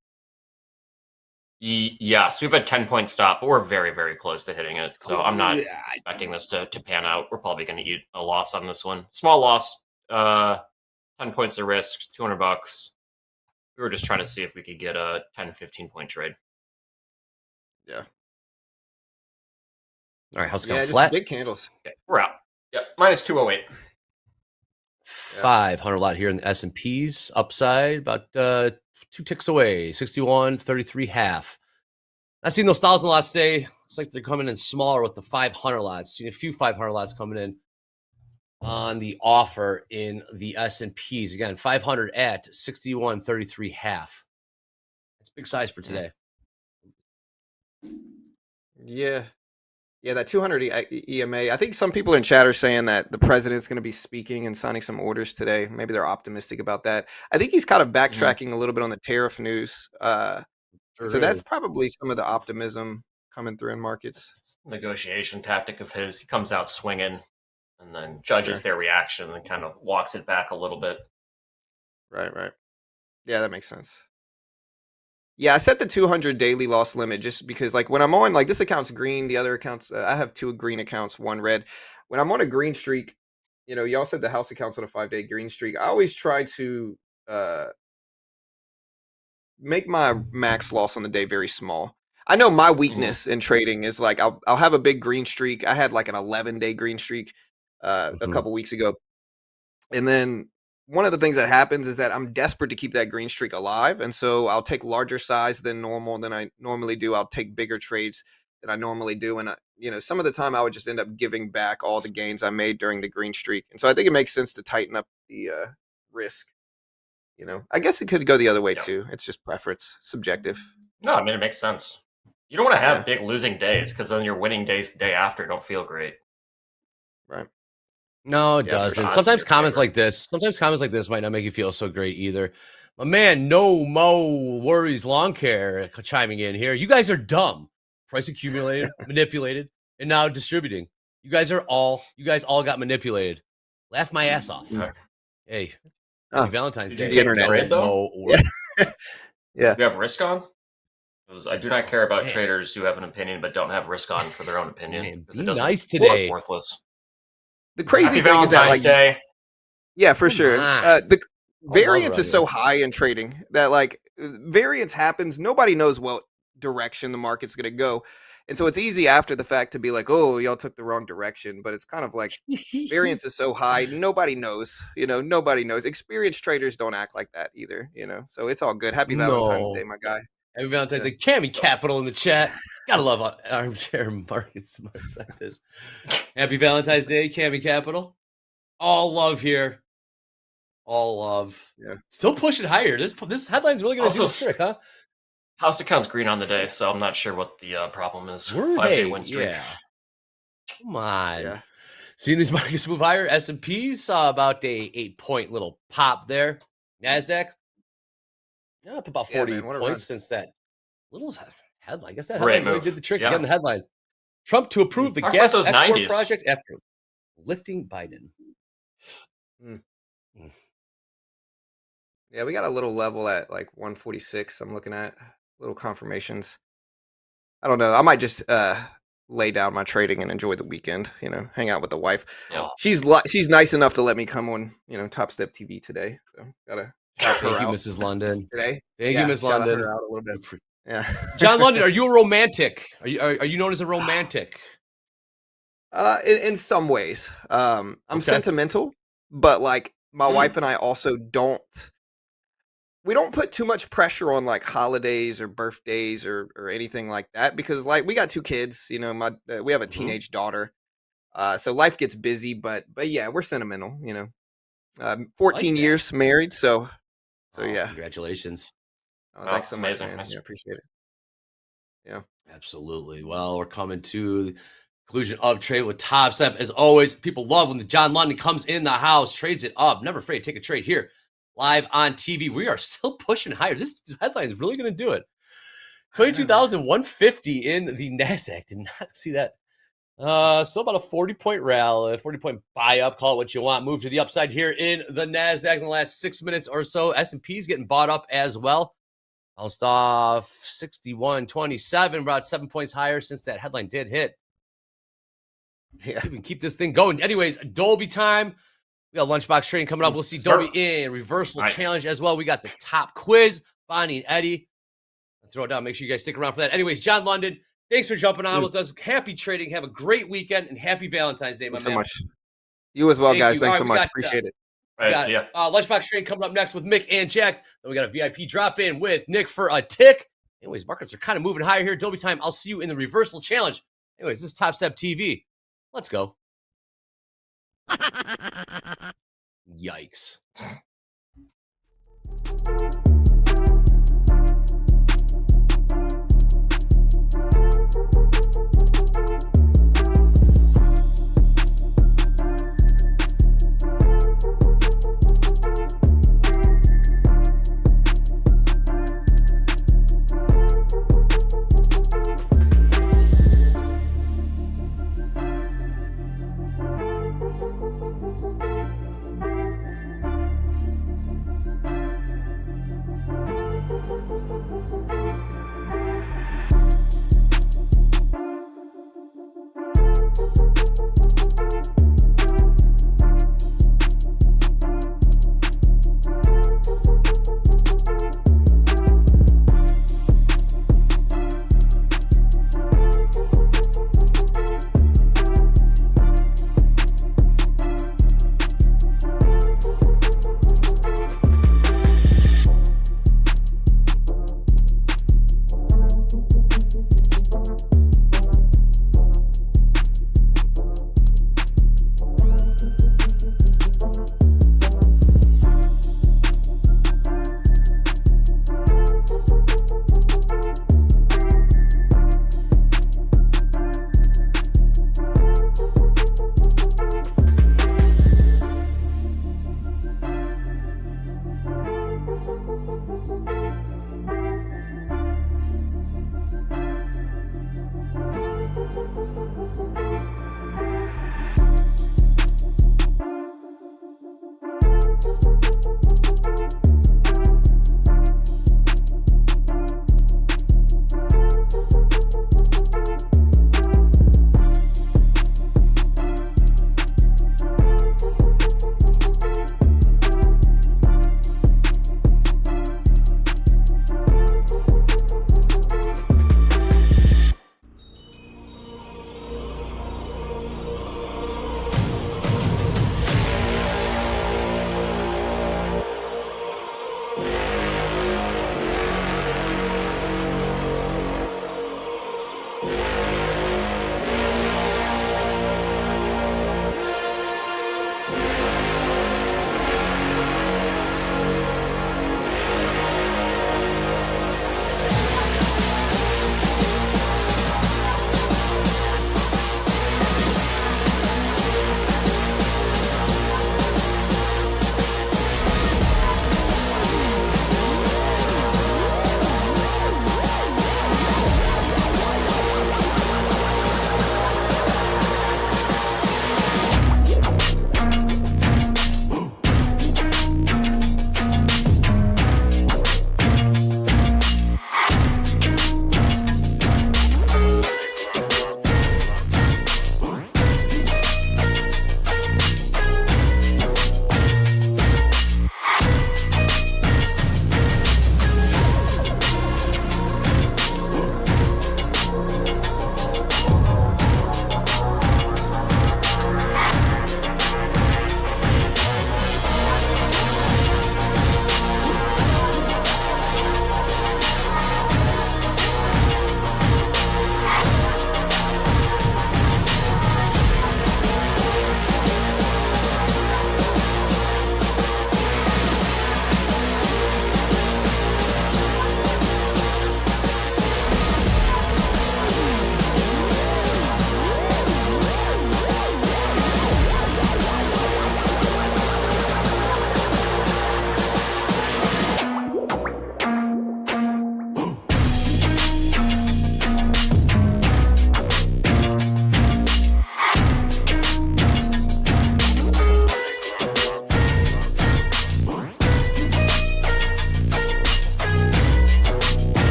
Yes, we have a 10-point stop, but we're very, very close to hitting it. So I'm not expecting this to pan out. We're probably going to eat a loss on this one. Small loss, 10 points of risk, $200. We were just trying to see if we could get a 10, 15-point trade. Yeah. All right, how's it Yeah, going? just Flat? big candles. Okay, we're out. Yep, minus 208. 500 lot here in the S&Ps. Upside about 2 ticks away. 61.33 half. Not seen those 1,000 lots today. Looks like they're coming in smaller with the 500 lots. Seen a few 500 lots coming in on the offer in the S&Ps. Again, 500 at 61.33 half. That's big size for today. Yeah. Yeah, that 200 EMA. I think some people in chat are saying that the president's going to be speaking and signing some orders today. Maybe they're optimistic about that. I think he's kind of backtracking a little bit on the tariff news. So that's probably some of the optimism coming through in markets. Negotiation tactic of his. He comes out swinging and then judges their reaction and kind of walks it back a little bit. Right. Yeah, that makes sense. Yeah, I set the 200 daily loss limit just because, like, when I'm on, like, this account's green, the other accounts, I have 2 green accounts, 1 red. When I'm on a green streak, you know, y'all said the house account's on a 5-day green streak. I always try to make my max loss on the day very small. I know my weakness in trading is, like, I'll have a big green streak. I had, like, an 11-day green streak a couple weeks ago. And then one of the things that happens is that I'm desperate to keep that green streak alive. And so I'll take larger size than normal than I normally do. I'll take bigger trades than I normally do. And, you know, some of the time I would just end up giving back all the gains I made during the green streak. And so I think it makes sense to tighten up the risk. You know, I guess it could go the other way too. It's just preference, subjective. No, I mean, it makes sense. You don't want to have big losing days because then your winning days the day after don't feel great. Right. No, it doesn't. Sometimes comments like this might not make you feel so great either. My man, No Mo Worries Lawn Care chiming in here. You guys are dumb. Price accumulated, manipulated, and now distributing. You guys all got manipulated. Laugh my ass off. Hey, happy Valentine's Day. Did you take a trade though? Yeah. Do you have risk on? Because I do not care about traders who have an opinion but don't have risk on for their own opinion. Be nice today. Well, it's worthless. The crazy thing is that, like, Day. Yeah, for sure. The variance is so high in trading that, like, variance happens. Nobody knows what direction the market's going to go. And so it's easy after the fact to be like, oh, y'all took the wrong direction. But it's kind of like variance is so high. Nobody knows, you know, nobody knows. Experienced traders don't act like that either, you know. So it's all good. Happy Valentine's Day, my guy. Happy Valentine's Day. Cammy Capital in the chat. Gotta love armchair markets like this. Happy Valentine's Day, Cammy Capital. All love here. All love. Yeah. Still pushing higher. This headline's really going to do the trick, huh? House account's green on the day, so I'm not sure what the problem is. We're 5-day win streak. Yeah. Come on. Seeing these markets move higher. S&P saw about a 8-point little pop there. NASDAQ. Yeah, up about 40 points since that little headline. I guess that headline really did the trick. Again, the headline. Trump to approve the gas export 90s. project after lifting Biden. Yeah, we got a little level at like 146. I'm looking at little confirmations. I don't know. I might just lay down my trading and enjoy the weekend. You know, hang out with the wife. Yeah. She's nice enough to let me come on, you know, TopstepTV today. So gotta shout her Thank you, out Mrs. London. today. Thank you, Miss shout London. her out a little bit. Yeah, John London, are you a romantic? Are you known as a romantic? In some ways, I'm sentimental, but like my wife and I also don't put too much pressure on like holidays or birthdays or anything like that, because like we got 2 kids, you know, we have a teenage daughter, so life gets busy, but yeah, we're sentimental, you know. 14 years married, so yeah. Congratulations. Oh, thanks so much, amazing. man. Yeah, appreciate it. Yeah, absolutely. Well, we're coming to the conclusion of Trade with Topstep. As always, people love when the John London comes in the house, trades it up. Never afraid to take a trade here live on TV. We are still pushing higher. This headline is really going to do it. 22,150 in the NASDAQ. Did not see that. Still about a 40-point rally, a 40-point buy up. Call it what you want. Move to the upside here in the NASDAQ in the last 6 minutes or so. S&P's getting bought up as well. Bounced off 61.27, about 7 points higher since that headline did hit. Yeah. See if we can keep this thing going. Anyways, Dolby time. We got Lunchbox Trading coming up. We'll see Dolby in reversal challenge as well. We got the Topquiz, Bonnie and Eddie. I'll throw it down. Make sure you guys stick around for that. Anyways, John London, thanks for jumping on with us. Happy trading. Have a great weekend and happy Valentine's Day, my man. So much. You as well, guys. Thanks so much. Got, appreciate it. We got Lunchbox Trading coming up next with Mick and Jack. Then we got a VIP drop in with Nick for a tick. Anyways, markets are kind of moving higher here. Dolby time. I'll see you in the reversal challenge. Anyways, this is TopstepTV. Let's go. Yikes.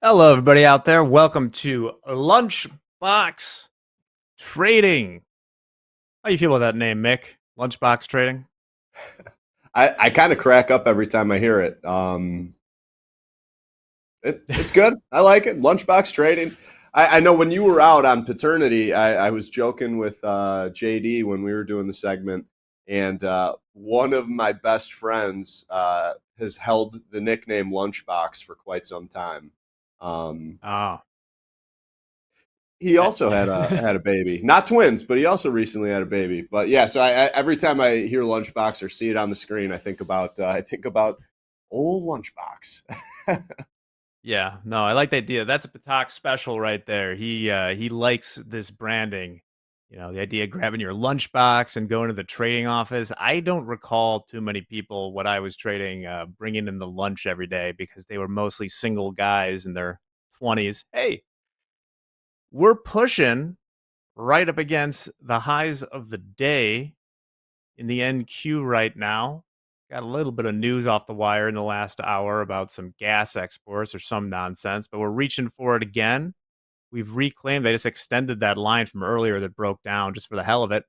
Hello, everybody out there. Welcome to Lunchbox Trading. How you feel about that name, Mick? Lunchbox Trading? I kind of crack up every time I hear it. It's good. I like it. Lunchbox Trading. I know when you were out on paternity, I was joking with JD when we were doing the segment, and one of my best friends has held the nickname Lunchbox for quite some time. He also had a baby, not twins, but he also recently had a baby. But yeah, so I every time I hear Lunchbox or see it on the screen, I think about old Lunchbox. Yeah, no, I like the idea. That's a Patak special right there. He likes this branding. You know, the idea of grabbing your lunchbox and going to the trading office. I don't recall too many people when I was trading bringing in the lunch every day because they were mostly single guys in their 20s. Hey, we're pushing right up against the highs of the day in the NQ right now. Got a little bit of news off the wire in the last hour about some gas exports or some nonsense, but we're reaching for it again. We've reclaimed, they just extended that line from earlier that broke down just for the hell of it.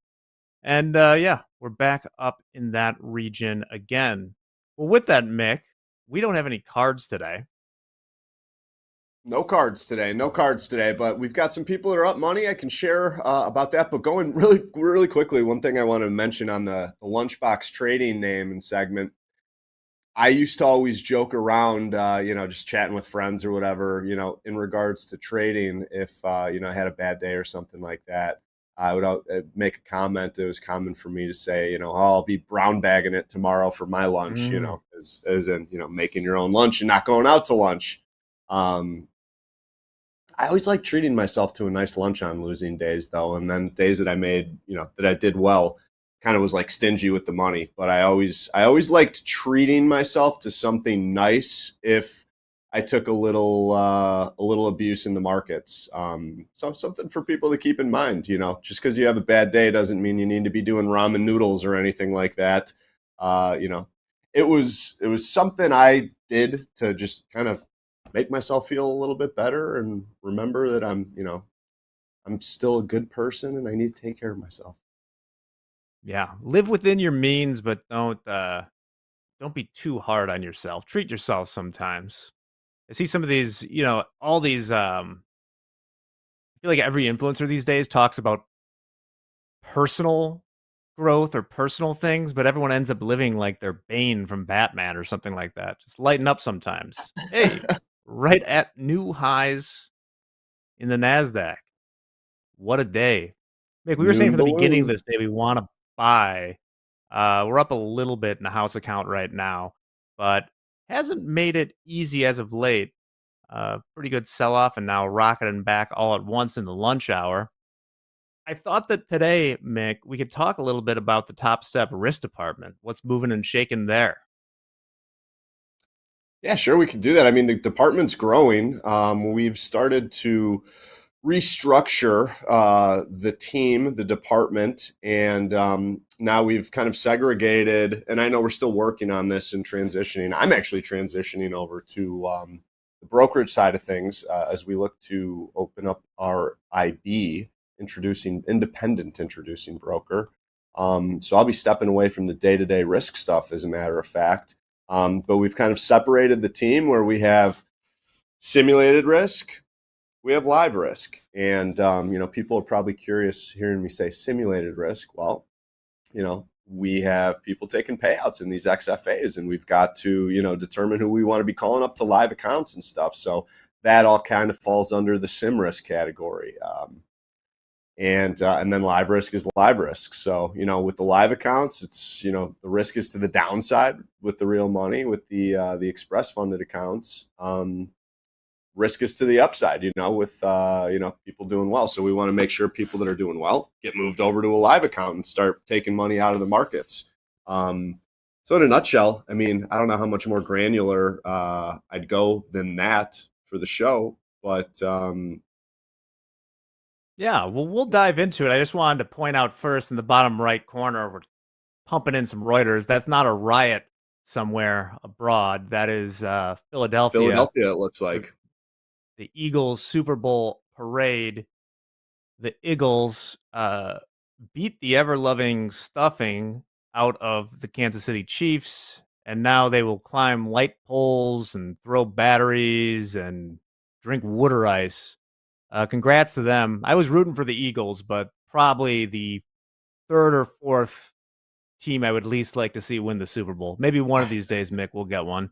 And yeah, we're back up in that region again. Well, with that, Mick, we don't have any cards today. No cards today, but we've got some people that are up money. I can share about that. But going really quickly, one thing I want to mention on the Lunchbox Trading name and segment, I used to always joke around, just chatting with friends or whatever, in regards to trading. If, I had a bad day or something like that, I would make a comment. It was common for me to say, I'll be brown bagging it tomorrow for my lunch, as in, making your own lunch and not going out to lunch. I always like treating myself to a nice lunch on losing days, though. And then days that I made, that I did well, kind of was like stingy with the money. But I always liked treating myself to something nice if I took a little abuse in the markets. So something for people to keep in mind. Just because you have a bad day doesn't mean you need to be doing ramen noodles or anything like that. It was something I did to just kind of make myself feel a little bit better and remember that I'm still a good person and I need to take care of myself. Yeah, live within your means, but don't be too hard on yourself. Treat yourself sometimes. I see some of these, all these. I feel like every influencer these days talks about personal growth or personal things, but everyone ends up living like they're Bane from Batman or something like that. Just lighten up sometimes. Hey, right at new highs in the NASDAQ. What a day. Mick, we were saying from the beginning of this day we want to buy. We're up a little bit in the house account right now, but hasn't made it easy as of late. Pretty good sell-off and now rocketing back all at once in the lunch hour. I thought that today, Mick, we could talk a little bit about the Topstep risk department. What's moving and shaking there? Yeah, sure, we could do that. I mean, the department's growing. We've started to restructure the team, the department, and now we've kind of segregated. And I know we're still working on this and transitioning. I'm actually transitioning over to the brokerage side of things as we look to open up our IB, independent introducing broker. So I'll be stepping away from the day-to-day risk stuff, as a matter of fact. But we've kind of separated the team where we have simulated risk, we have live risk. And, people are probably curious hearing me say simulated risk. Well, we have people taking payouts in these XFAs, and we've got to, determine who we want to be calling up to live accounts and stuff. So that all kind of falls under the sim risk category. And then live risk is live risk. So, with the live accounts, it's, the risk is to the downside with the real money. With the express funded accounts, risk is to the upside, with, people doing well. So we want to make sure people that are doing well get moved over to a live account and start taking money out of the markets. So in a nutshell, I mean, I don't know how much more granular I'd go than that for the show, but yeah, well, we'll dive into it. I just wanted to point out first in the bottom right corner, we're pumping in some Reuters. That's not a riot somewhere abroad. That is Philadelphia. Philadelphia, it looks like. the Eagles Super Bowl parade, the Eagles beat the ever-loving stuffing out of the Kansas City Chiefs, and now they will climb light poles and throw batteries and drink water ice. Congrats to them. I was rooting for the Eagles, but probably the third or fourth team I would least like to see win the Super Bowl. Maybe one of these days, Mick, we'll get one.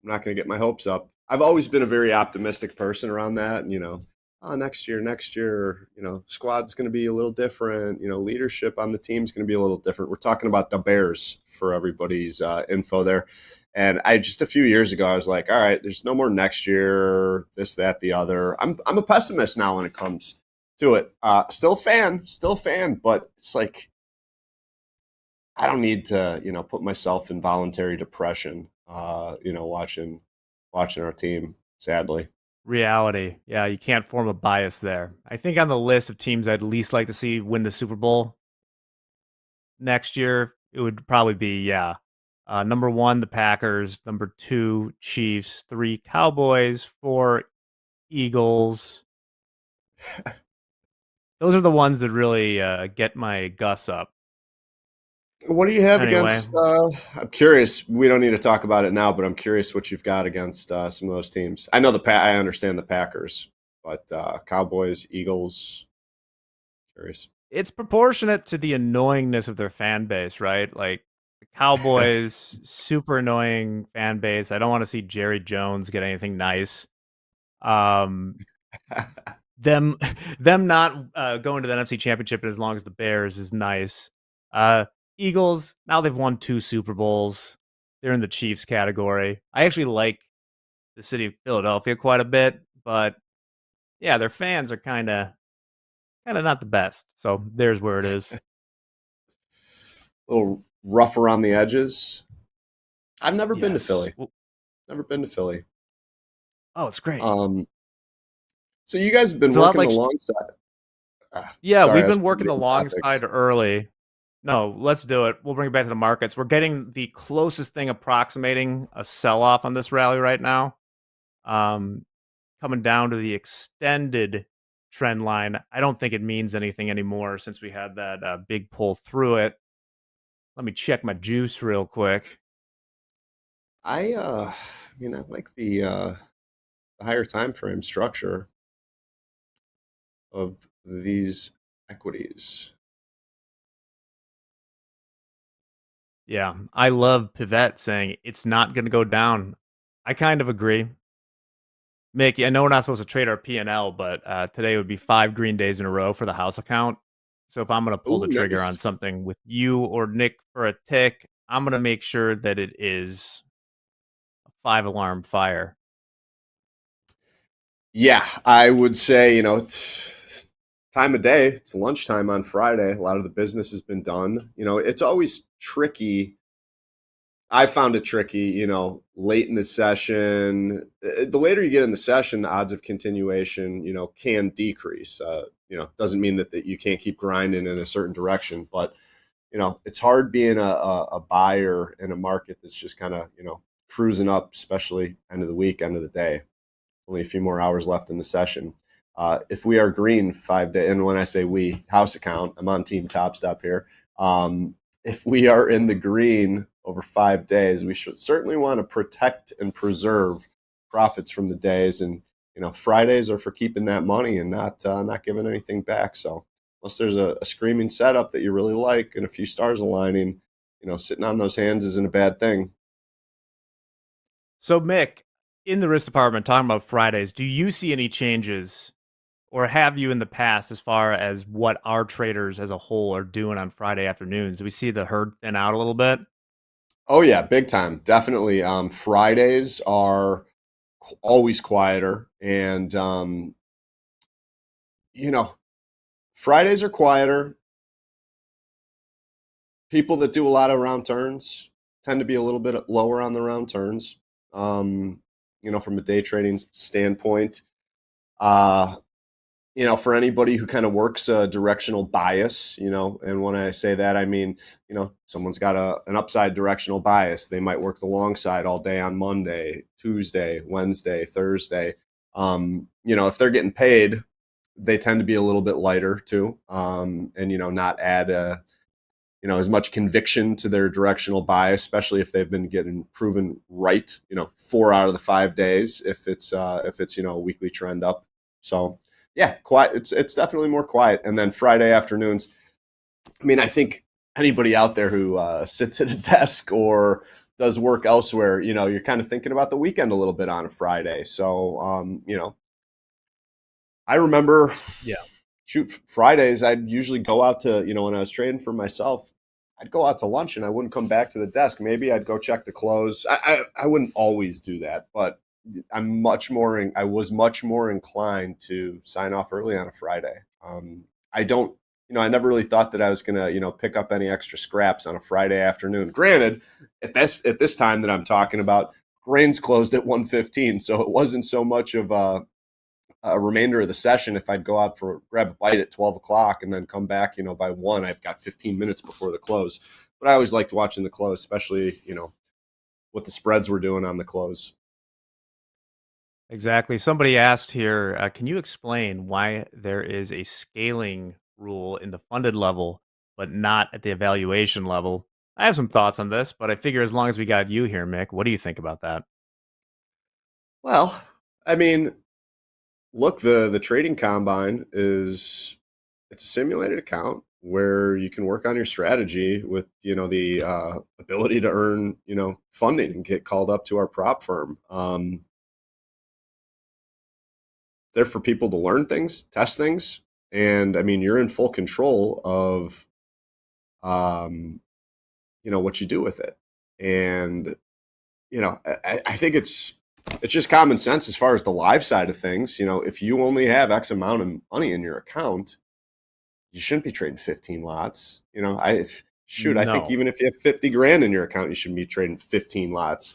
I'm not going to get my hopes up. I've always been a very optimistic person around that. Next year, squad's going to be a little different. Leadership on the team's going to be a little different. We're talking about the Bears for everybody's info there. And just a few years ago, I was like, all right, there's no more next year, this, that, the other. I'm a pessimist now when it comes to it. Still a fan, but it's like, I don't need to, put myself in voluntary depression, watching our team, sadly. Reality. Yeah, you can't form a bias there. I think on the list of teams I'd least like to see win the Super Bowl next year, it would probably be, number 1, the Packers, number 2, Chiefs, 3, Cowboys, 4, Eagles. Those are the ones that really get my Gus up. What do you have Anyway. against? I'm curious. We don't need to talk about it now, but I'm curious what you've got against some of those teams. I know I understand the Packers, but Cowboys, Eagles. Curious. It's proportionate to the annoyingness of their fan base, right? Like the Cowboys, super annoying fan base. I don't want to see Jerry Jones get anything nice. Them not going to the NFC Championship as long as the Bears is nice. Eagles, now they've won 2 Super Bowls. They're in the Chiefs category. I actually like the city of Philadelphia quite a bit, but yeah, their fans are kind of not the best. So there's where it is. A little rough around the edges. I've never been to Philly. Never been to Philly. Oh, it's great. So you guys have been working the long side. Yeah, we've been working the long side early. No, let's do it. We'll bring it back to the markets. We're getting the closest thing approximating a sell-off on this rally right now. Coming down to the extended trend line. I don't think it means anything anymore since we had that big pull through it. Let me check my juice real quick. I like the higher time frame structure of these equities. Yeah, I love Pivette saying it's not going to go down. I kind of agree. Mickey, I know we're not supposed to trade our P&L, but today would be 5 green days in a row for the house account. So if I'm going to pull the trigger on something with you or Nick for a tick, I'm going to make sure that it is a 5-alarm fire. Yeah, I would say, it's time of day. It's lunchtime on Friday. A lot of the business has been done. It's always tricky. I found it tricky, late in the session. The later you get in the session, the odds of continuation, can decrease. Doesn't mean that you can't keep grinding in a certain direction, but it's hard being a buyer in a market that's just kind of, cruising up, especially end of the week, end of the day. Only a few more hours left in the session. If we are green 5 days, and when I say we, house account, I'm on Team Topstep here. If we are in the green over 5 days, we should certainly want to protect and preserve profits from the days. And Fridays are for keeping that money and not giving anything back. So unless there's a screaming setup that you really like and a few stars aligning, sitting on those hands isn't a bad thing. So Mick, in the risk department, talking about Fridays, do you see any changes, or have you in the past, as far as what our traders as a whole are doing on Friday afternoons? Do we see the herd thin out a little bit? Oh yeah, big time, definitely. Fridays are always quieter, and Fridays are quieter. People that do a lot of round turns tend to be a little bit lower on the round turns. From a day trading standpoint. you know, for anybody who kind of works a directional bias, you know, and when I say that, I mean, you know, someone's got an upside directional bias. They might work the long side all day on Monday, Tuesday, Wednesday, Thursday. You know, if they're getting paid, they tend to be a little bit lighter too, and, you know, not add you know, as much conviction to their directional bias, especially if they've been getting proven right, you know, 4 out of the 5 days, if it's, you know, a weekly trend up. So yeah, quiet. It's definitely more quiet. And then Friday afternoons, I mean, I think anybody out there who sits at a desk or does work elsewhere, you know, you're kind of thinking about the weekend a little bit on a Friday. So, you know, I remember, shoot, Fridays, I'd usually go out to, you know, when I was trading for myself, I'd go out to lunch and I wouldn't come back to the desk. Maybe I'd go check the close. I wouldn't always do that, but I was much more inclined to sign off early on a Friday. I don't, you know, I never really thought that I was going to, you know, pick up any extra scraps on a Friday afternoon. Granted, at this time that I'm talking about, grains closed at 1:15, so it wasn't so much of a remainder of the session. If I'd go out for grab a bite at 12 o'clock and then come back, you know, by 1, I've got 15 minutes before the close. But I always liked watching the close, especially, you know, what the spreads were doing on the close. Exactly. Somebody asked here, can you explain why there is a scaling rule in the funded level, but not at the evaluation level? I have some thoughts on this, but I figure as long as we got you here, Mick, what do you think about that? Well, I mean, look, the trading combine it's a simulated account where you can work on your strategy with, you know, the ability to earn, you know, funding and get called up to our prop firm. They're for people to learn things, test things, and I mean, you're in full control of, you know, what you do with it. And you know, I think it's just common sense as far as the live side of things. You know, if you only have X amount of money in your account, you shouldn't be trading 15 lots. You know, I think even if you have 50 grand in your account, you shouldn't be trading 15 lots.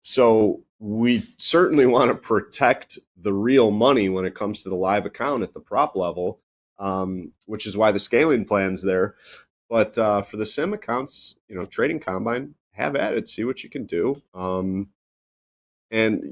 So we certainly want to protect the real money when it comes to the live account at the prop level, which is why the scaling plan's there. But for the sim accounts, you know, trading combine, have at it, see what you can do. And,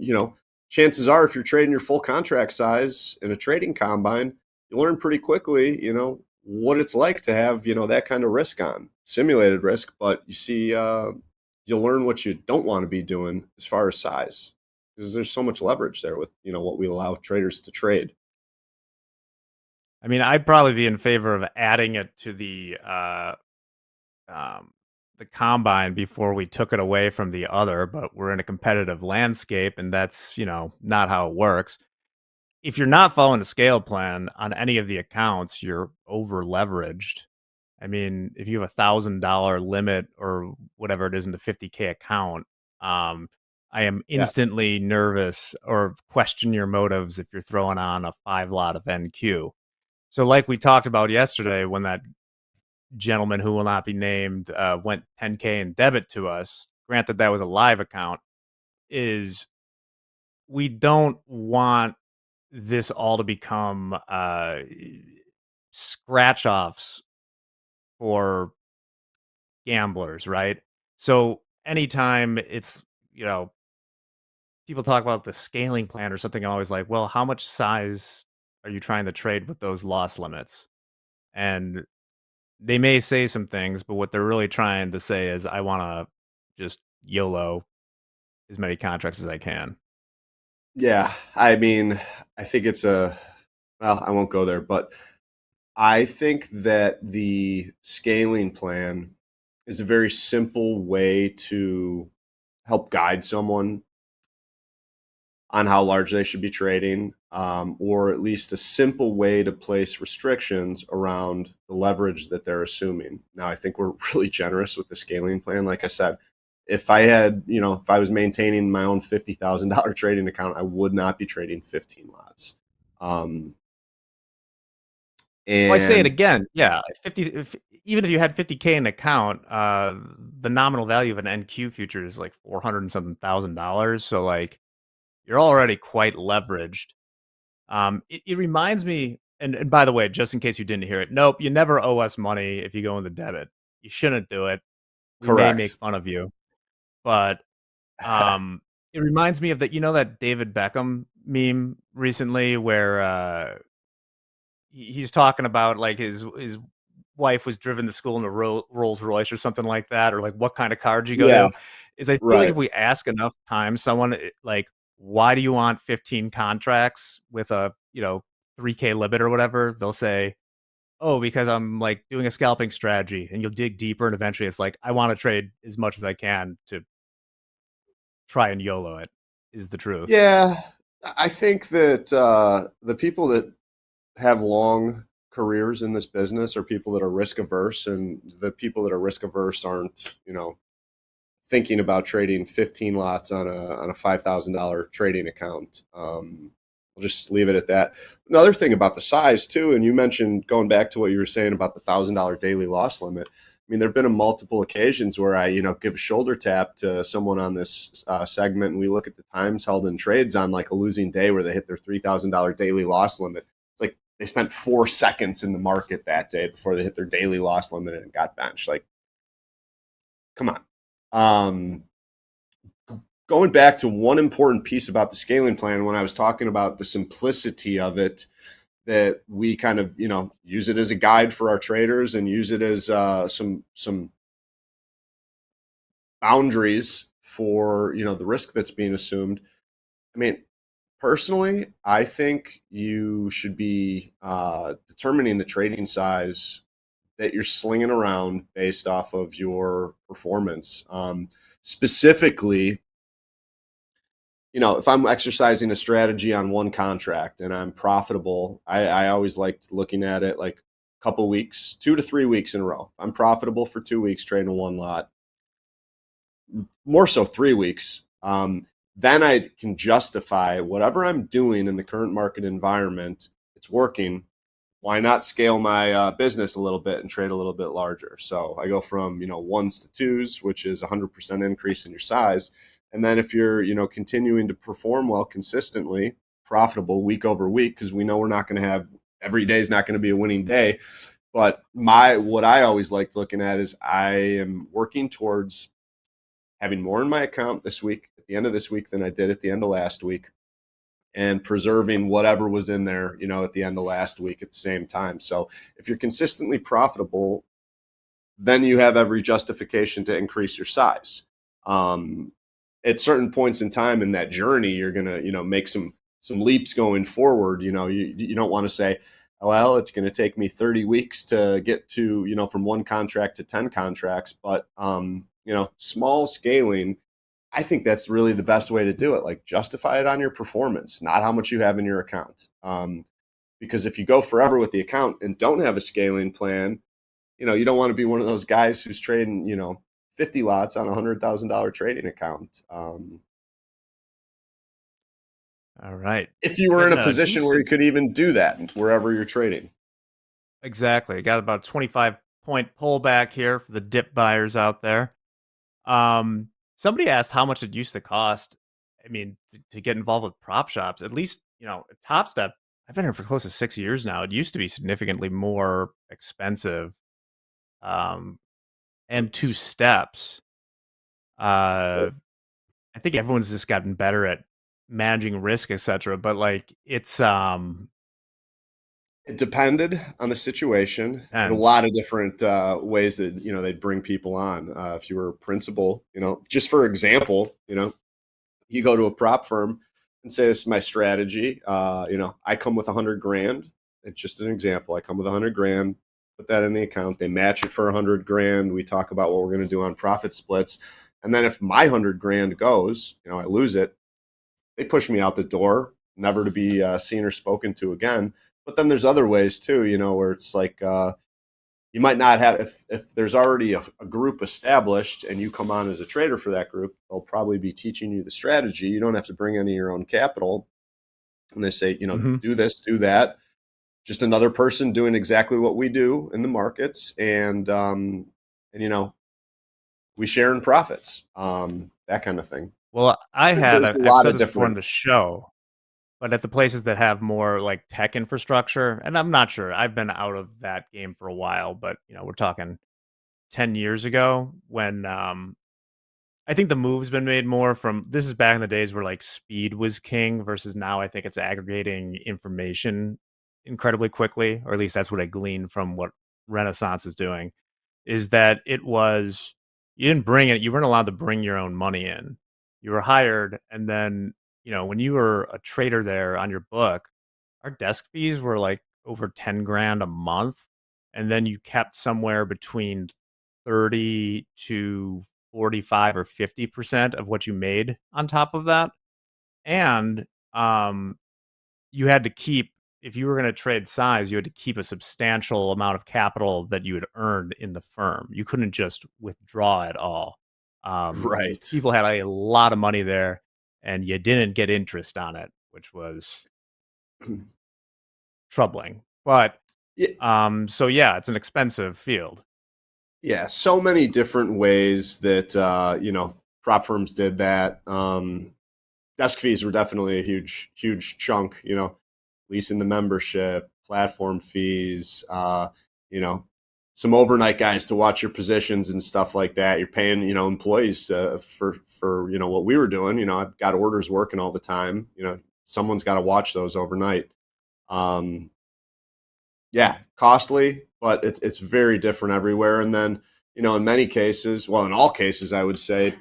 you know, chances are if you're trading your full contract size in a trading combine, you learn pretty quickly, you know, what it's like to have, you know, that kind of risk on, simulated risk. But you see, you'll learn what you don't want to be doing as far as size, because there's so much leverage there with, you know, what we allow traders to trade. I mean, I'd probably be in favor of adding it to the combine before we took it away from the other, but we're in a competitive landscape, and that's, you know, not how it works. If you're not following the scale plan on any of the accounts, you're over leveraged. I mean, if you have $1,000 limit or whatever it is in the 50K account, I am instantly nervous or question your motives if you're throwing on a 5 lot of NQ. So, like we talked about yesterday, when that gentleman who will not be named went 10K in debit to us, granted that was a live account, is we don't want this all to become scratch offs for gamblers, right? So anytime it's, you know, people talk about the scaling plan or something, I'm always like, well, how much size are you trying to trade with those loss limits? And they may say some things, but what they're really trying to say is, I want to just YOLO as many contracts as I can. Yeah. I mean, I think well, I won't go there, but I think that the scaling plan is a very simple way to help guide someone on how large they should be trading, or at least a simple way to place restrictions around the leverage that they're assuming. Now, I think we're really generous with the scaling plan. Like I said, if I was maintaining my own $50,000 trading account, I would not be trading 15 lots. Well, I say it again. Yeah, even if you had 50K in the account, the nominal value of an NQ future is like $400 and something thousand. So like, you're already quite leveraged. It reminds me, and by the way, just in case you didn't hear it, nope, you never owe us money if you go in the debit. You shouldn't do it. We may make Correct. fun of you, but it reminds me of that. You know that David Beckham meme recently where he's talking about like his wife was driven to school in a Rolls Royce or something like that, or like what kind of car did you go Yeah. to? Is I feel like Right. if we ask enough times someone like, why do you want 15 contracts with a 3K limit or whatever, they'll say, oh, because I'm like doing a scalping strategy, and you'll dig deeper, and eventually it's like I want to trade as much as I can to try and YOLO it. Is the truth. Yeah. I think that the people that have long careers in this business are people that are risk averse, and the people that are risk averse aren't, thinking about trading 15 lots on a $5,000 trading account. We'll just leave it at that. Another thing about the size too, and you mentioned going back to what you were saying about the $1,000 daily loss limit. I mean, there've been multiple occasions where I, give a shoulder tap to someone on this segment, and we look at the times held in trades on like a losing day where they hit their $3,000 daily loss limit. It's like they spent 4 seconds in the market that day before they hit their daily loss limit and got benched. Like, come on. Going back to one important piece about the scaling plan, when I was talking about the simplicity of it, that we kind of, use it as a guide for our traders and use it as some boundaries for, the risk that's being assumed. I mean, personally, I think you should be determining the trading size that you're slinging around based off of your performance. Specifically, if I'm exercising a strategy on one contract and I'm profitable, I always liked looking at it like a couple weeks, 2 to 3 weeks in a row. If I'm profitable for 2 weeks trading one lot, more so 3 weeks, then I can justify whatever I'm doing in the current market environment. It's working. Why not scale my business a little bit and trade a little bit larger? So I go from, ones to twos, which is 100% increase in your size. And then if you're, continuing to perform well consistently, profitable week over week, because we know we're not going to have every day is not going to be a winning day. But what I always liked looking at is I am working towards having more in my account this week, at the end of this week, than I did at the end of last week, and preserving whatever was in there, at the end of last week at the same time. So if you're consistently profitable, then you have every justification to increase your size. At certain points in time in that journey, you're going to, make some leaps going forward. You don't want to say, well, it's going to take me 30 weeks to get to, from one contract to 10 contracts. But, small scaling, I think that's really the best way to do it. Like, justify it on your performance, not how much you have in your account. Because if you go forever with the account and don't have a scaling plan, you don't want to be one of those guys who's trading, 50 lots on a $100,000 trading account. All right. If you were in a position where you could even do that wherever you're trading. Exactly. Got about a 25-point pullback here for the dip buyers out there. Somebody asked how much it used to cost. I mean, to get involved with prop shops, at least, Topstep, I've been here for close to 6 years now. It used to be significantly more expensive. And 2 steps. I think everyone's just gotten better at managing risk, etc. But like it's It depended on the situation. There were a Depends. lot of different ways that they'd bring people on. If you were a principal, just for example, you go to a prop firm and say, "This is my strategy." I come with $100,000. It's just an example. I come with $100,000. Put that in the account. They match it for $100,000. We talk about what we're going to do on profit splits, and then if my $100,000 goes, I lose it. They push me out the door, never to be seen or spoken to again. But then there's other ways too, where it's like you might not have, if there's already a group established and you come on as a trader for that group, they'll probably be teaching you the strategy. You don't have to bring any of your own capital. And they say, do this, do that. Just another person doing exactly what we do in the markets. And we share in profits, that kind of thing. Well, There's a I've lot said of this before on different. the show. But at the places that have more like tech infrastructure, and I'm not sure, I've been out of that game for a while, but we're talking 10 years ago when I think the move's been made more from this is back in the days where like speed was king versus now I think it's aggregating information incredibly quickly, or at least that's what I glean from what Renaissance is doing, is that it was you didn't bring it, you weren't allowed to bring your own money in. You were hired, and then, when you were a trader there on your book, our desk fees were like over 10 grand a month. And then you kept somewhere between 30 to 45 or 50% of what you made on top of that. And you had to keep, if you were going to trade size, you had to keep a substantial amount of capital that you had earned in the firm. You couldn't just withdraw it all. Right. People had a lot of money there, and you didn't get interest on it, which was troubling. But so yeah, it's an expensive field. Yeah, so many different ways that prop firms did that. Desk fees were definitely a huge chunk. Leasing the membership, platform fees. Some overnight guys to watch your positions and stuff like that. You're paying employees for what we were doing. I've got orders working all the time. Someone's got to watch those overnight. Yeah, costly, but it's very different everywhere. And then, in many cases, well, in all cases, I would say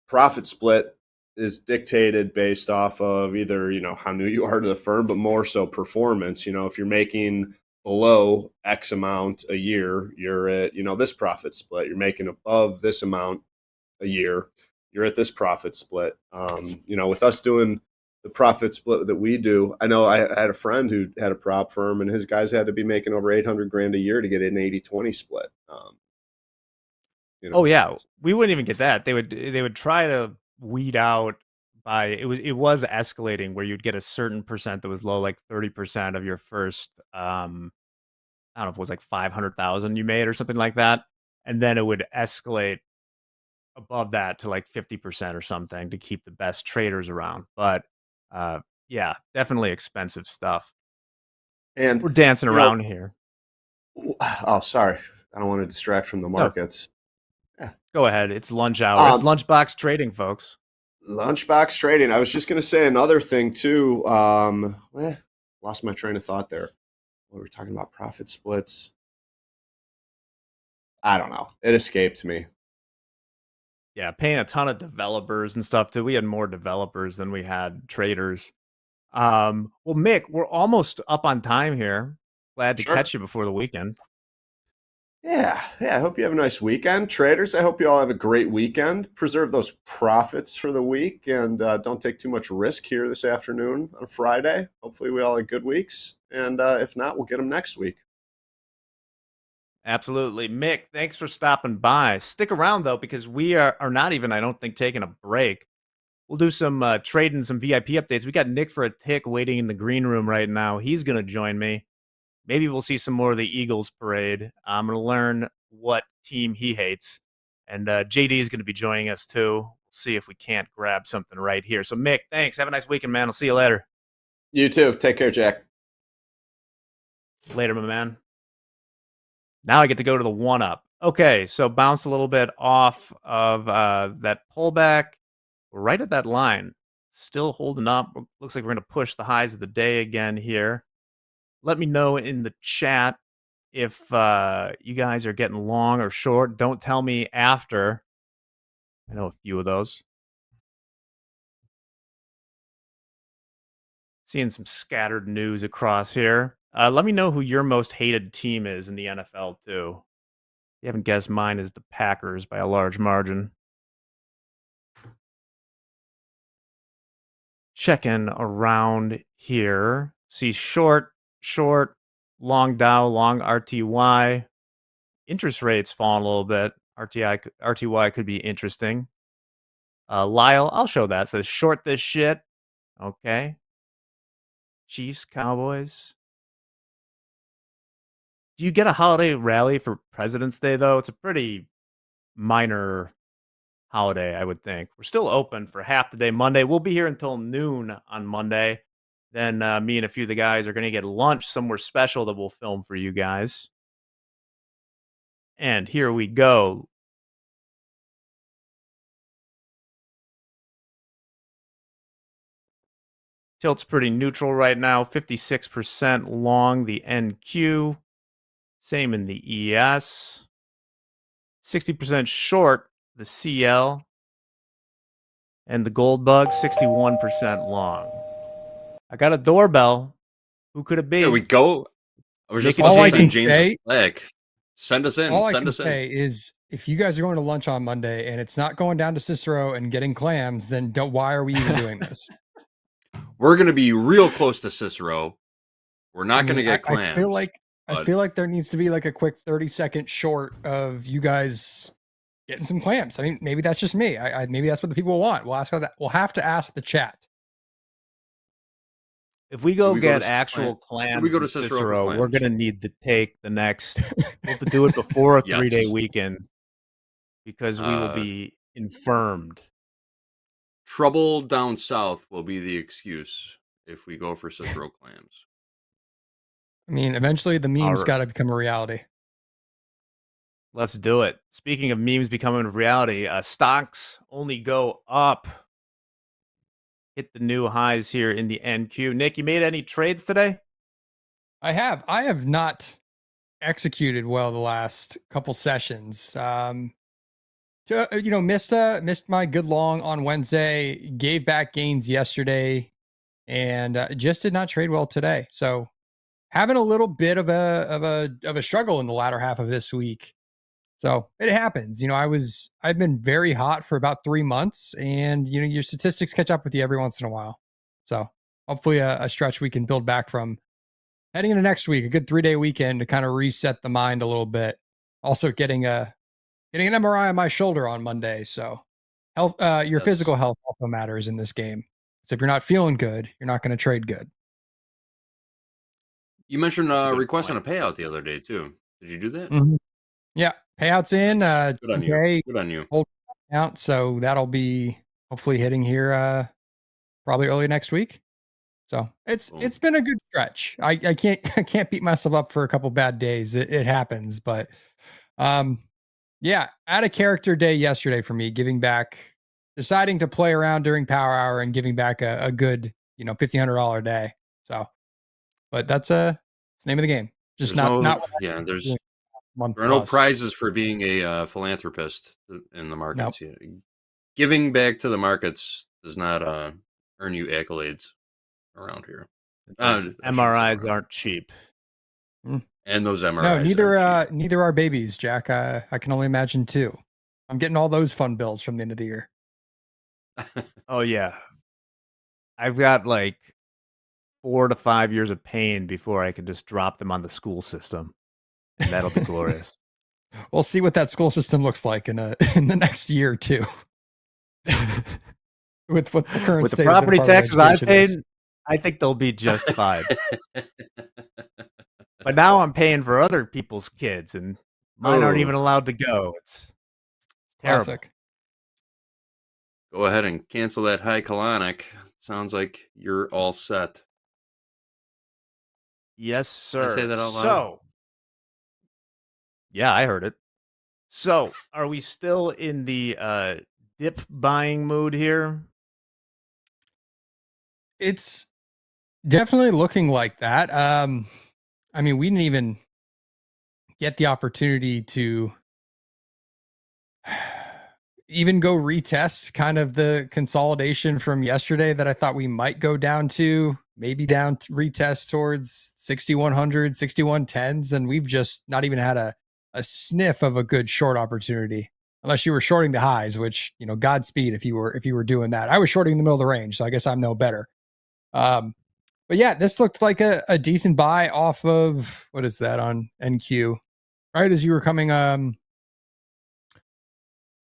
profit split is dictated based off of either, how new you are to the firm, but more so performance. If you're making below X amount a year, you're at, this profit split. You're making above this amount a year, you're at this profit split. With us doing the profit split that we do, I know I had a friend who had a prop firm, and his guys had to be making over 800 grand a year to get an 80-20 split. Oh yeah, we wouldn't even get that. They would try to weed out by it was escalating where you'd get a certain percent that was low, like 30% of your first I don't know if it was like 500,000 you made or something like that, and then it would escalate above that to like 50% or something to keep the best traders around. But yeah, definitely expensive stuff. And we're dancing around here. Oh, sorry. I don't want to distract from the markets. Yeah. Go ahead. It's lunch hour. It's Lunchbox Trading, folks. Lunchbox Trading. I was just going to say another thing too. Lost my train of thought there. What were we talking about? Profit splits. I don't know. It escaped me. Yeah, paying a ton of developers and stuff too. We had more developers than we had traders. Well, Mick, we're almost up on time here. Glad to catch you before the weekend. Yeah. I hope you have a nice weekend. Traders, I hope you all have a great weekend. Preserve those profits for the week, and don't take too much risk here this afternoon on a Friday. Hopefully we all have good weeks, and if not, we'll get them next week. Absolutely. Mick, thanks for stopping by. Stick around, though, because we are not even, I don't think, taking a break. We'll do some trading, some VIP updates. We got Nick for a tick waiting in the green room right now. He's going to join me. Maybe we'll see some more of the Eagles parade. I'm going to learn what team he hates. And JD is going to be joining us, too. We'll see if we can't grab something right here. So, Mick, thanks. Have a nice weekend, man. I'll see you later. You too. Take care, Jack. Later, my man. Now I get to go to the one-up. Okay, so bounce a little bit off of that pullback. We're right at that line. Still holding up. Looks like we're going to push the highs of the day again here. Let me know in the chat if you guys are getting long or short. Don't tell me after. I know a few of those. Seeing some scattered news across here. Let me know who your most hated team is in the NFL, too. If you haven't guessed, mine is the Packers by a large margin. Checking around here. See short, long Dow, long RTY. Interest rates falling a little bit. RTY could be interesting. Lyle, I'll show that. Says short this shit. Okay. Chiefs, Cowboys. Do you get a holiday rally for President's Day, though? It's a pretty minor holiday, I would think. We're still open for half the day Monday. We'll be here until noon on Monday. Then me and a few of the guys are going to get lunch somewhere special that we'll film for you guys. And here we go. Tilt's pretty neutral right now, 56% long the NQ. Same in the ES. 60% short the CL. And the gold bug, 61% long. I got a doorbell. Who could it be? There we go. I was just All I can say. Send us in. All I Send can us in. say is, if you guys are going to lunch on Monday and it's not going down to Cicero and getting clams, then why are we even doing this? We're going to be real close to Cicero. We're not going to get clams. I feel like there needs to be like a quick 30-second short of you guys getting some clams. I mean, maybe that's just me. Maybe that's what the people want. We'll have to ask the chat. If we go get actual clams we go to in Cicero for Cicero, we're clams? going to need to take the next. We'll have to do it before a Yes. 3-day weekend because we will be infirmed. Trouble down south will be the excuse if we go for Cicero clams. I mean, eventually the meme's right. got to become a reality. Let's do it. Speaking of memes becoming a reality, stocks only go up. Hit the new highs here in the NQ. Nick, you made any trades today? I have not executed well the last couple sessions. Missed my good long on Wednesday, gave back gains yesterday, and just did not trade well today. So having a little bit of a struggle in the latter half of this week. So it happens. I've been very hot for about 3 months, and your statistics catch up with you every once in a while. So hopefully a stretch we can build back from. Heading into next week, a good 3-day weekend to kind of reset the mind a little bit. Also getting an MRI on my shoulder on Monday. So health, your physical health also matters in this game. So if you're not feeling good, you're not going to trade good. You mentioned requesting a payout the other day too. Did you do that? Mm-hmm. Yeah, payouts in. Good on you. Good on you. Hold out, so that'll be hopefully hitting here probably early next week. So it's been a good stretch. I can't beat myself up for a couple bad days. It happens, but yeah, at a character day yesterday for me, deciding to play around during power hour and giving back a good $1,500 day. So, but that's the name of the game. Just There's not there are no prizes for being a philanthropist in the markets. Nope. Giving back to the markets does not earn you accolades around here. MRIs aren't cheap. And those MRIs. No, neither are babies, Jack. I can only imagine too. I'm getting all those fun bills from the end of the year. Oh yeah. I've got like 4 to 5 years of pain before I can just drop them on the school system. And that'll be glorious. We'll see what that school system looks like in the next year or two. with what the current with the state property of the taxes I paid, is. I think they'll be justified. But now I'm paying for other people's kids, and mine aren't even allowed to go. It's terrible. Classic. Go ahead and cancel that high colonic. Sounds like you're all set. Yes, sir. Can I say that out loud? So, yeah, I heard it. So, are we still in the dip buying mood here? It's definitely looking like that. I mean, we didn't even get the opportunity to even go retest kind of the consolidation from yesterday that I thought we might go down to, maybe down to retest towards 6100, 6110s, and we've just not even had a sniff of a good short opportunity, unless you were shorting the highs, which, Godspeed if you were doing that. I was shorting in the middle of the range, so I guess I'm no better. But yeah, this looked like a decent buy off of, what is that on NQ? Right as you were coming, I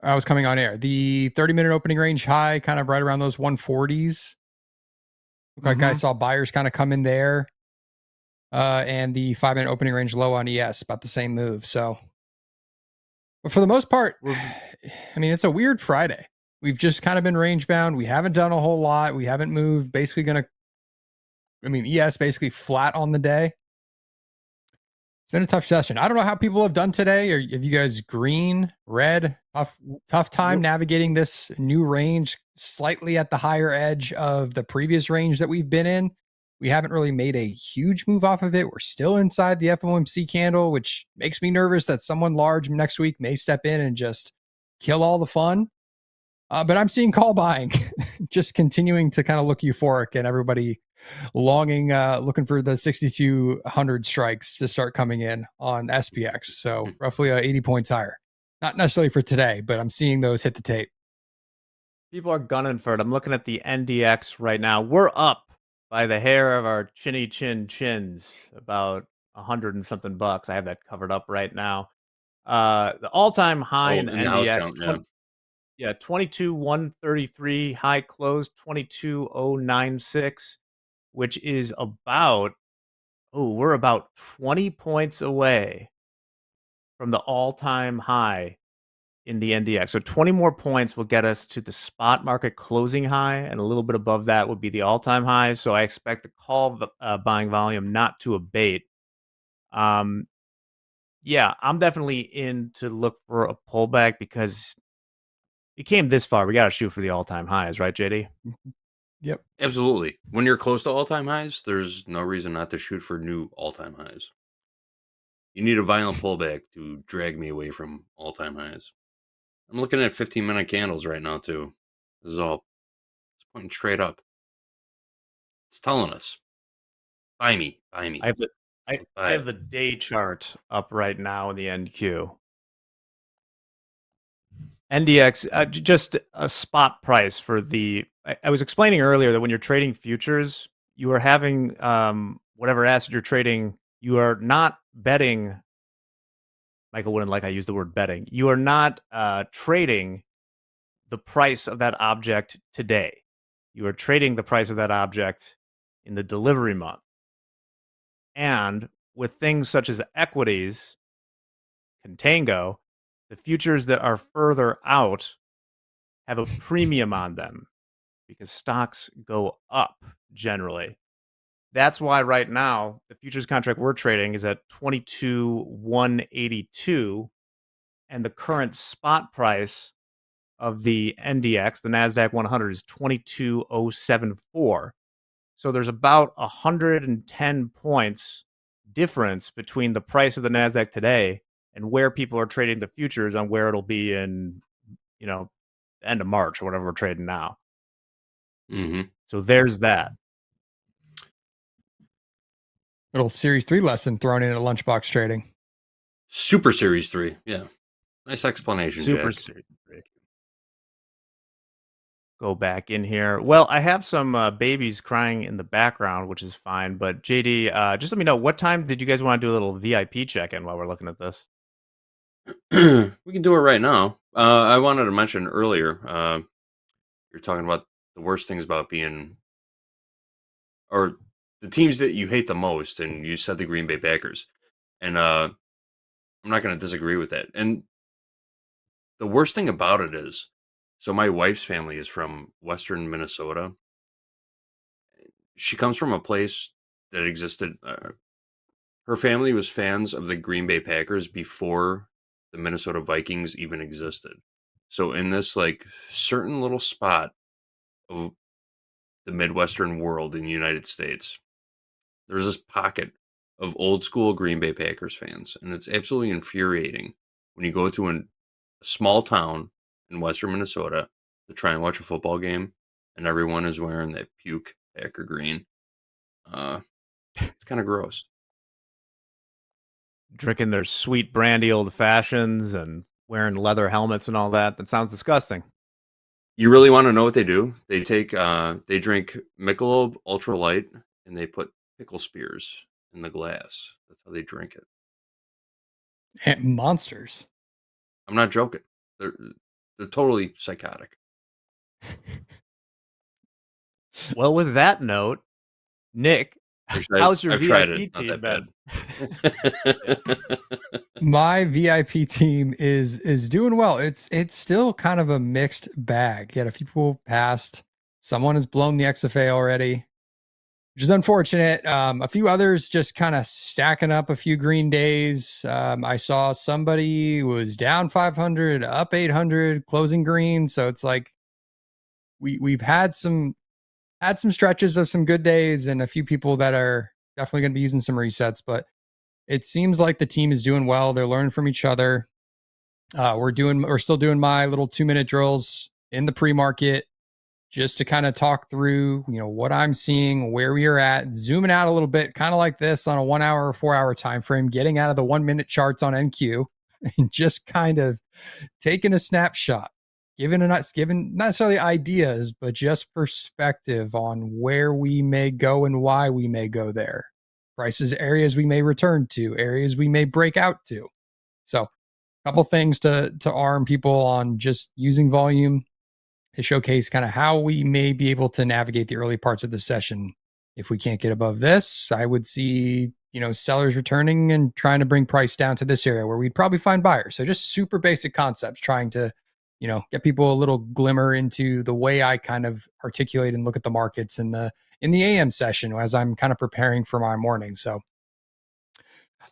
was coming on air. The 30-minute opening range high, kind of right around those 140s. Looked like I saw buyers kind of come in there. And the 5-minute opening range low on ES, about the same move. So But for the most part, I mean, it's a weird Friday. We've just kind of been range bound. We haven't done a whole lot. We haven't moved. Basically ES basically flat on the day. It's been a tough session. I don't know how people have done today. Or have you guys green, red, tough time navigating this new range, slightly at the higher edge of the previous range that we've been in? We haven't really made a huge move off of it. We're still inside the FOMC candle, which makes me nervous that someone large next week may step in and just kill all the fun. But I'm seeing call buying just continuing to kind of look euphoric, and everybody looking for the 6,200 strikes to start coming in on SPX. So roughly 80 points higher. Not necessarily for today, but I'm seeing those hit the tape. People are gunning for it. I'm looking at the NDX right now. We're up by the hair of our chinny chins, about 100 and something bucks. I have that covered up right now. The all-time high in the NDX. Count, yeah. 22,133, high close 22,096, which is about, we're about 20 points away from the all-time high in the NDX. So 20 more points will get us to the spot market closing high, and a little bit above that would be the all-time high. So I expect the call buying volume not to abate. Yeah, I'm definitely in to look for a pullback because it came this far. We got to shoot for the all-time highs, right, JD? Yep. Absolutely. When you're close to all-time highs, there's no reason not to shoot for new all-time highs. You need a violent pullback to drag me away from all-time highs. I'm looking at 15-minute candles right now, too. This is all, it's pointing straight up. It's telling us, buy me. I have the day chart up right now in the NQ. NDX, just a spot price for the. I was explaining earlier that when you're trading futures, you are having whatever asset you're trading. You are not betting. Michael wouldn't like I use the word betting. You are not trading the price of that object today. You are trading the price of that object in the delivery month. And with things such as equities, contango, the futures that are further out have a premium on them because stocks go up generally. That's why right now the futures contract we're trading is at 22,182, and the current spot price of the NDX, the NASDAQ 100, is 22,074. So there's about 110 points difference between the price of the NASDAQ today and where people are trading the futures on where it'll be in, the end of March or whatever we're trading now. Mm-hmm. So there's that. Little Series 3 lesson thrown in at Lunchbox Trading. Super Series 3. Yeah. Nice explanation, Super Jack. Series 3. Go back in here. Well, I have some babies crying in the background, which is fine. But JD, just let me know, what time did you guys want to do a little VIP check-in while we're looking at this? We can do it right now. I wanted to mention earlier, you're talking about the worst things about being, or the teams that you hate the most, and you said the Green Bay Packers. And I'm not going to disagree with that. And the worst thing about it is, so my wife's family is from Western Minnesota. She comes from a place that existed. Her family was fans of the Green Bay Packers before the Minnesota Vikings even existed. So in this certain little spot of the Midwestern world in the United States, there's this pocket of old school Green Bay Packers fans. And it's absolutely infuriating when you go to a small town in Western Minnesota to try and watch a football game and everyone is wearing that puke Packer green. It's kind of gross. Drinking their sweet brandy old fashions and wearing leather helmets and all that. That sounds disgusting. You really want to know what they do? They take, they drink Michelob Ultra Light and they put pickle spears in the glass. That's how they drink it. And monsters. I'm not joking. They're totally psychotic. Well, with that note, Nick, how's your VIP team been? My VIP team is doing well. It's still kind of a mixed bag. Yet a few people passed. Someone has blown the XFA already, which is unfortunate. A few others just kind of stacking up a few green days. I saw somebody was down 500, up 800, closing green. So it's like we've had some stretches of some good days, and a few people that are definitely going to be using some resets. But it seems like the team is doing well. They're learning from each other. We're still doing my little 2-minute drills in the pre-market, just to kind of talk through, what I'm seeing, where we are at, zooming out a little bit, kind of like this on a 1 hour or 4 hour time frame, getting out of the 1-minute charts on NQ, and just kind of taking a snapshot, giving not necessarily ideas, but just perspective on where we may go and why we may go there. Prices, areas we may return to, areas we may break out to. So, a couple things to arm people on just using volume to showcase kind of how we may be able to navigate the early parts of the session. If we can't get above this, I would see, sellers returning and trying to bring price down to this area where we'd probably find buyers. So just super basic concepts, trying to, get people a little glimmer into the way I kind of articulate and look at the markets in the AM session as I'm kind of preparing for my morning. So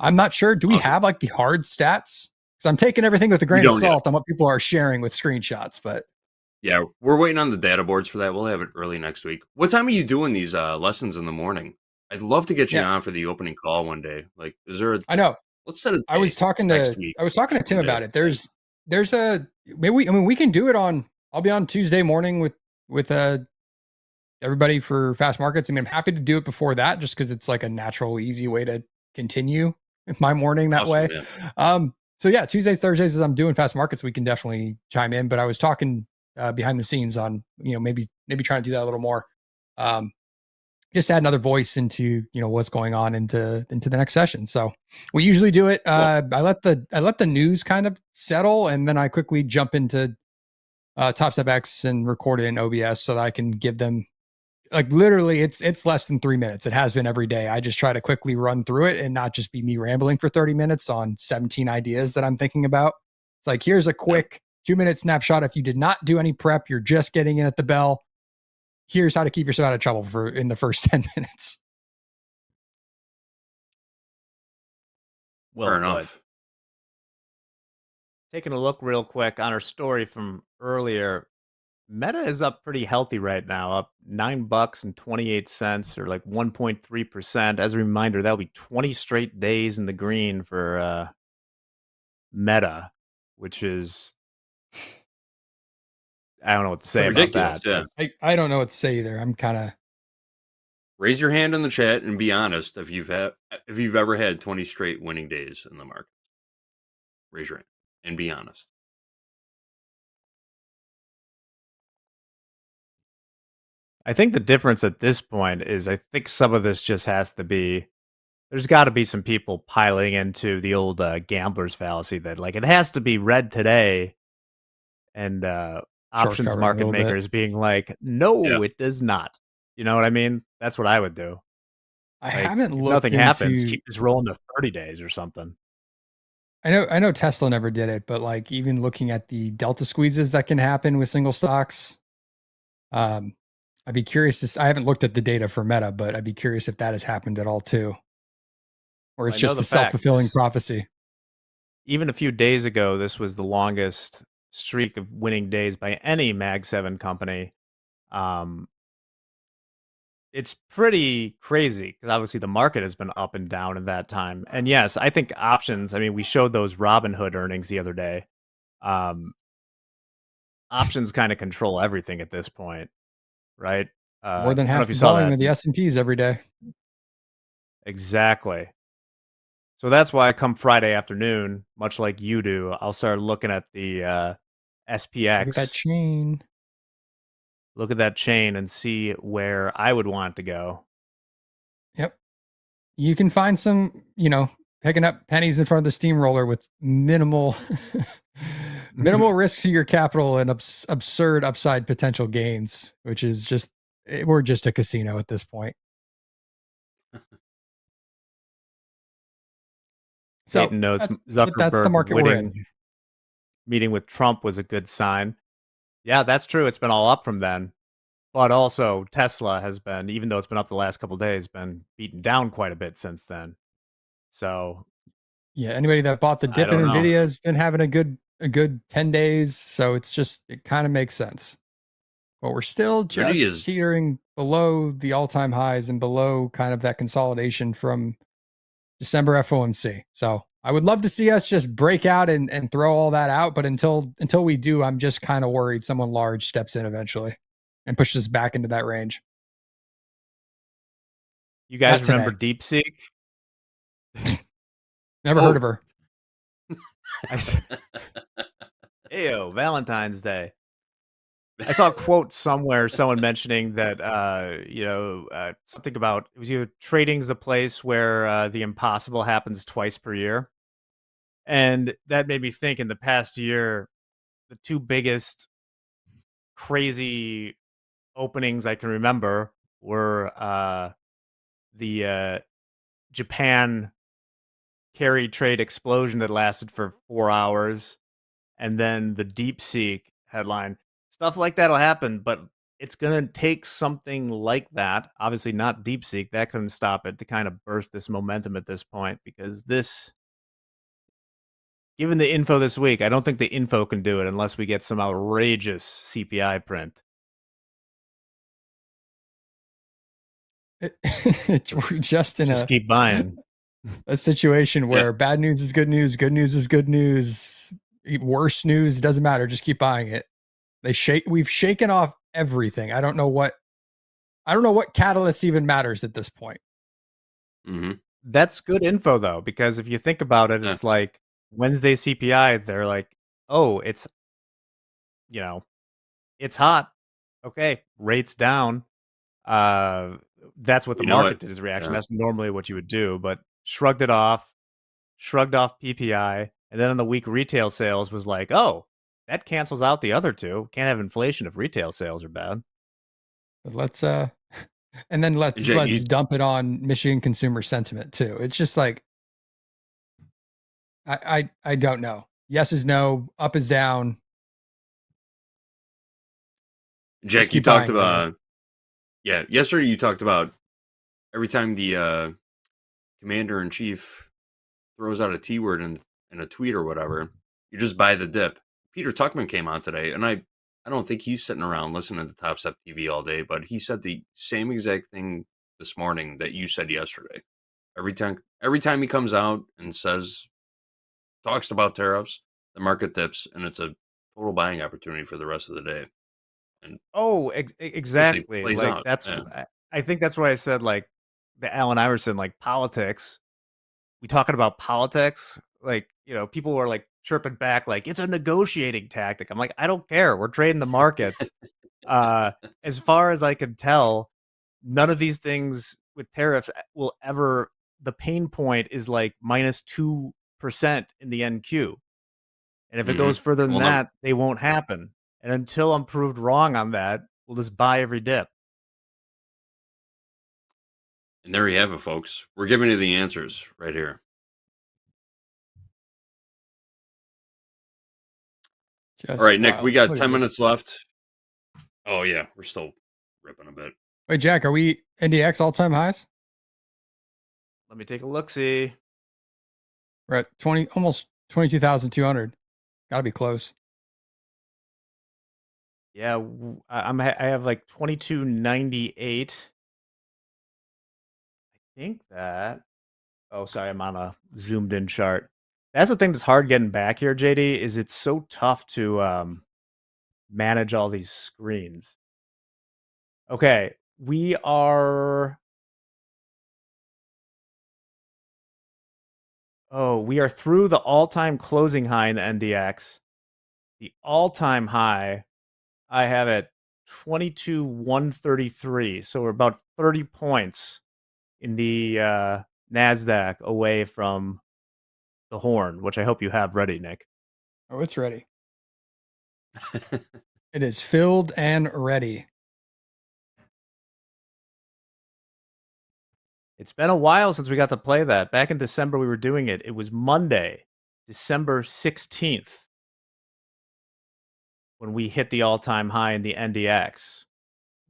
I'm not sure. Do we have like the hard stats? Because I'm taking everything with a grain of salt on what people are sharing with screenshots, but yeah, we're waiting on the data boards for that. We'll have it early next week. What time are you doing these lessons in the morning? I'd love to get you on for the opening call one day. Like, is there I know. Let's set it. I was talking to Tim about it. There's a maybe we can do it on. I'll be on Tuesday morning with everybody for fast markets. I mean, I'm happy to do it before that, just because it's like a natural, easy way to continue my morning that way. Yeah. So yeah, Tuesdays, Thursdays, as I'm doing fast markets, we can definitely chime in. But I was talking behind the scenes on maybe trying to do that a little more. Just add another voice into what's going on into the next session. So we usually do it. I let the news kind of settle, and then I quickly jump into Topstep X and record it in OBS so that I can give them, like, literally it's less than 3 minutes. It has been every day. I just try to quickly run through it and not just be me rambling for 30 minutes on 17 ideas that I'm thinking about. It's like, here's a quick 2-minute snapshot. If you did not do any prep, you're just getting in at the bell. Here's how to keep yourself out of trouble in the first 10 minutes. Well, fair enough. Taking a look real quick on our story from earlier, Meta is up pretty healthy right now, up $9.28, or like 1.3%. As a reminder, that'll be 20 straight days in the green for Meta, which is, I don't know what to say about that. Yeah. I don't know what to say either. I'm kind of. Raise your hand in the chat and be honest if you've ever had 20 straight winning days in the market. Raise your hand and be honest. I think the difference at this point is, I think some of this just has to be, there's got to be some people piling into the old gambler's fallacy that, like, it has to be red today, and options market makers being like, no, it does not. You know what I mean? That's what I would do. I haven't looked. Nothing happens. Keep this rolling to 30 days or something. I know Tesla never did it, but like, even looking at the delta squeezes that can happen with single stocks, I'd be curious I haven't looked at the data for Meta, but I'd be curious if that has happened at all too, or it's just the self-fulfilling prophecy. Even a few days ago, this was the longest streak of winning days by any Mag 7 company. It's pretty crazy because obviously the market has been up and down in that time. And yes, I think options, I mean, we showed those Robinhood earnings the other day. Options kind of control everything at this point, right? More than half the volume of the S&Ps every day. Exactly. So that's why come Friday afternoon, much like you do, I'll start looking at the SPX. Look at that chain. Look at that chain and see where I would want it to go. Yep. You can find some, picking up pennies in front of the steamroller with minimal risk to your capital and absurd upside potential gains, which is just, we're just a casino at this point. So Peyton knows that's the Zuckerberg market we're in. winning meeting with Trump was a good sign. Yeah, that's true. It's been all up from then. But also Tesla has been, even though it's been up the last couple of days, been beaten down quite a bit since then. So Yeah, anybody that bought the I dip in don't know. Nvidia has been having a good 10 days. So it's just, it kind of makes sense. But we're still just teetering below the all-time highs and below kind of that consolidation from December FOMC. So I would love to see us just break out and throw all that out. But until we do, I'm just kind of worried someone large steps in eventually and pushes us back into that range. You guys Not remember today. DeepSeek? Never heard of her. Ew, Valentine's Day. I saw a quote somewhere, someone mentioning that, something about, it was either trading's the place where the impossible happens twice per year. And that made me think in the past year, the two biggest crazy openings I can remember were the Japan carry trade explosion that lasted for 4 hours, and then the DeepSeek headline. Stuff like that'll happen, but it's going to take something like that. Obviously, not DeepSeek. That couldn't stop it to kind of burst this momentum at this point, because this, given the info this week, I don't think the info can do it unless we get some outrageous CPI print. We're just in Just keep buying. a situation where bad news is good news is good news, worse news doesn't matter, just keep buying it. We've shaken off everything. I don't know what catalyst even matters at this point. That's good info though, because if you think about it, it's like Wednesday CPI, they're like, oh, it's hot. Okay, rates down. That's what the market did as a reaction. That's normally what you would do, but shrugged off PPI, and then on the week retail sales was like, oh, that cancels out the other two. Can't have inflation if retail sales are bad. But let's dump it on Michigan consumer sentiment too. It's just like I don't know. Yes is no, up is down. Jack, you talked about yesterday you talked about every time the commander in chief throws out a T word in a tweet or whatever, you just buy the dip. Peter Tuchman came on today, and I don't think he's sitting around listening to Topstep TV all day, but he said the same exact thing this morning that you said yesterday. Every time he comes out and talks about tariffs, the market dips, and it's a total buying opportunity for the rest of the day. And exactly. plays Like out. that's I think that's why I said, like, the Allen Iverson, like, politics. We talking about politics, like, people were like chirping back, like, it's a negotiating tactic. I'm like, I don't care. We're trading the markets. As far as I can tell, none of these things with tariffs will ever. The pain point is like -2% in the NQ, and if it goes further than that, they won't happen. And until I'm proved wrong on that, we'll just buy every dip. And there you have it, folks. We're giving you the answers right here. All right, Nick, we got 10 minutes left. Oh, yeah, we're still ripping a bit. Wait, Jack, are we NDX all-time highs? Let me take a look-see. We're at almost 22,200. Got to be close. Yeah, I have like 2298. I think that. Oh, sorry, I'm on a zoomed in chart. That's the thing that's hard getting back here, JD, is it's so tough to manage all these screens. Okay, we are through the all-time closing high in the NDX. The all-time high I have at 22,133. So we're about 30 points in the NASDAQ away from the horn, which I hope you have ready, Nick. Oh, it's ready. It is filled and ready. It's been a while since we got to play that. Back in December, we were doing it. It was Monday, December 16th, when we hit the all-time high in the NDX.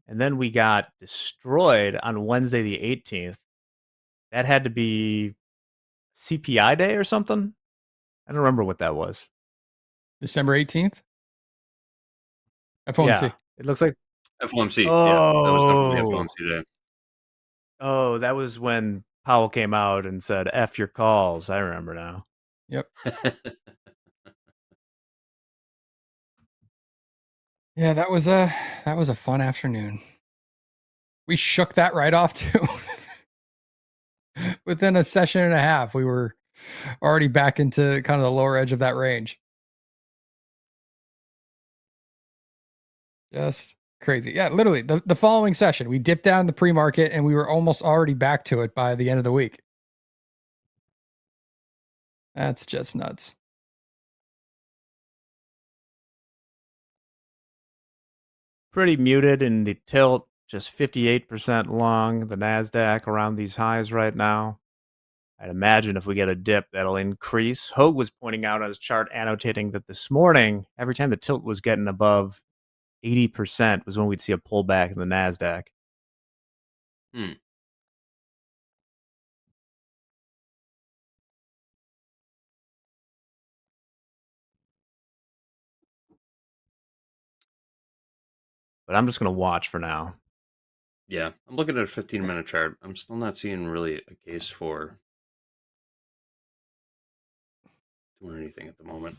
And then we got destroyed on Wednesday, the 18th. That had to be CPI day or something? I don't remember what that was. December 18th? FOMC. Yeah, it looks like FOMC. Yeah, that was definitely FOMC day. Oh, that was when Powell came out and said, F your calls. I remember now. Yep. Yeah, that was a fun afternoon. We shook that right off too. Within a session and a half, we were already back into kind of the lower edge of that range. Just crazy. Yeah, literally the following session, we dipped down the pre-market and we were almost already back to it by the end of the week. That's just nuts. Pretty muted in the tilt, just 58% long. The NASDAQ around these highs right now. I'd imagine if we get a dip, that'll increase. Hoag was pointing out on his chart, annotating that this morning, every time the tilt was getting above 80% was when we'd see a pullback in the NASDAQ. But I'm just going to watch for now. Yeah, I'm looking at a 15-minute chart. I'm still not seeing really a case for doing anything at the moment.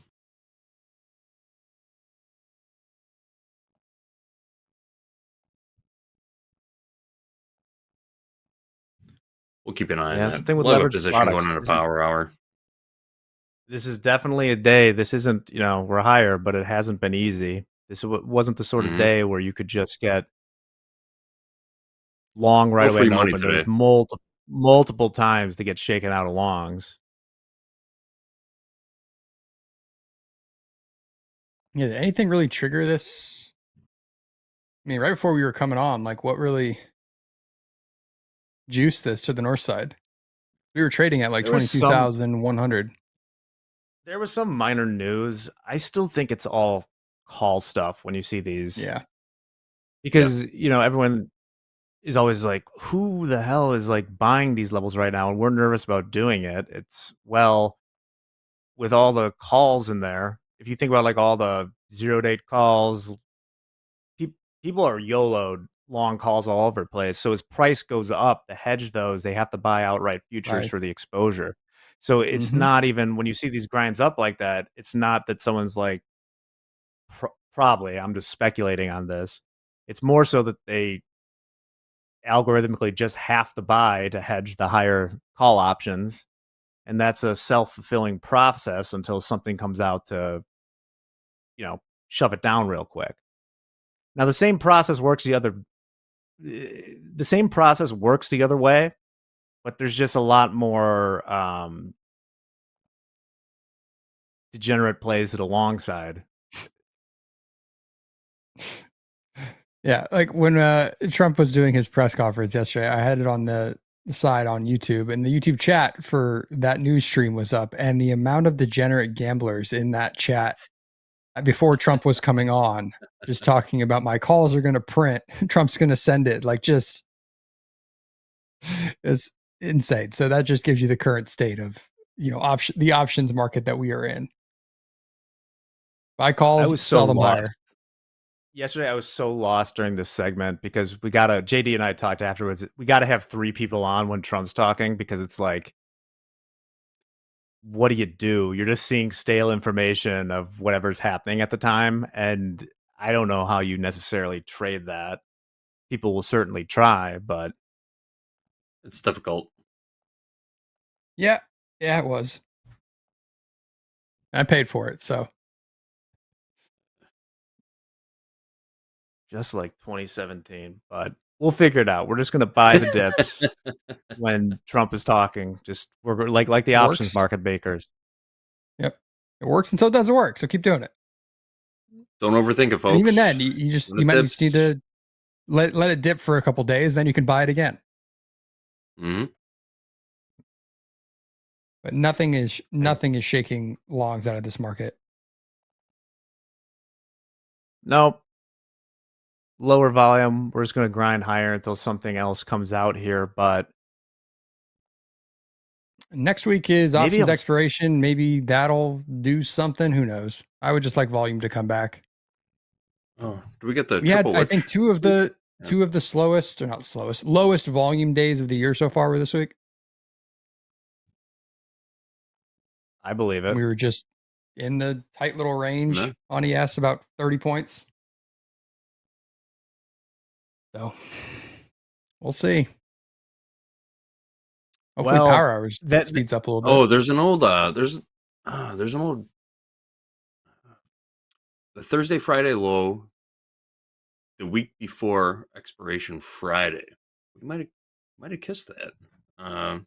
We'll keep an eye on That's that. the thing with We'll have a leveraged position products. going on a power hour. This is definitely a day. This isn't, we're higher, but it hasn't been easy. This wasn't the sort of day where you could just get long right No away free and money open. There was today. multiple times to get shaken out of longs. Yeah, did anything really trigger this? I mean, right before we were coming on, like what really juiced this to the north side? We were trading at like There was 22,100. There was some minor news. I still think it's all call stuff when you see these. Yeah. Because, everyone is always like, who the hell is like buying these levels right now? And we're nervous about doing it. It's, well, with all the calls in there, if you think about like all the 0-date calls, people are YOLO'd long calls all over the place. So as price goes up, to hedge those, they have to buy outright futures Right. for the exposure. So it's not even, when you see these grinds up like that, it's not that someone's like, probably, I'm just speculating on this. It's more so that they algorithmically just have to buy to hedge the higher call options. And that's a self-fulfilling process until something comes out to, shove it down real quick. Now, the same process works the other way, but there's just a lot more degenerate plays to the long side. Yeah, like when Trump was doing his press conference yesterday, I had it on the side on YouTube, and the YouTube chat for that news stream was up, and the amount of degenerate gamblers in that chat before Trump was coming on, just talking about my calls are going to print, Trump's going to send it, like just it's insane. So that just gives you the current state of the options market that we are in. Buy calls, I was sell so them higher. lost. Yesterday, I was so lost during this segment because JD and I talked afterwards. We got to have 3 people on when Trump's talking because it's like, what do you do? You're just seeing stale information of whatever's happening at the time. And I don't know how you necessarily trade that. People will certainly try, but it's difficult. Yeah, it was. I paid for it, so. Just like 2017, but we'll figure it out. We're just going to buy the dips when Trump is talking. Just we're like the options market bakers. Yep, it works until it doesn't work. So keep doing it. Don't overthink it, folks. And even then, you might just need to let it dip for a couple days, then you can buy it again. But nothing is shaking longs out of this market. Nope. Lower volume. We're just going to grind higher until something else comes out here. But next week is maybe options expiration. Maybe that'll do something. Who knows? I would just like volume to come back. Oh, do we get the We had, triple I witch? think, two of the slowest, or not slowest, lowest volume days of the year so far were this week. I believe it. We were just in the tight little range on ES, about 30 points. So we'll see. Hopefully power hours speeds up a little bit. Oh, there's an old the Thursday Friday low the week before expiration Friday. We might have kissed that. I'm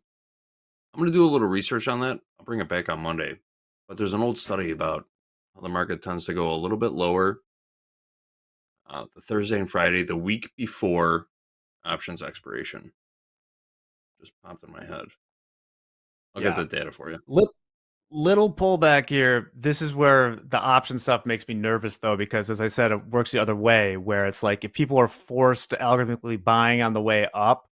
gonna do a little research on that. I'll bring it back on Monday. But there's an old study about how the market tends to go a little bit lower the Thursday and Friday, the week before options expiration. Just popped in my head. I'll get the data for you. Little pullback here. This is where the option stuff makes me nervous, though, because as I said, it works the other way, where it's like if people are forced to algorithmically buying on the way up,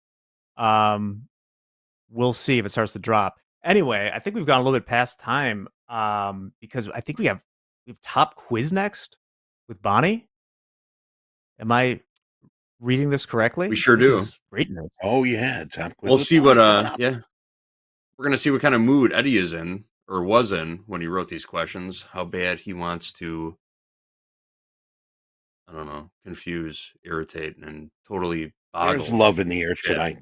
we'll see if it starts to drop. Anyway, I think we've gone a little bit past time because I think we have Topquiz next with Bonnie. Am I reading this correctly? We sure do. Great news. Oh yeah, Topquiz. We'll see what we're gonna see what kind of mood Eddie is in or was in when he wrote these questions. How bad he wants to, I don't know, confuse, irritate, and totally boggle. There's love in the air today,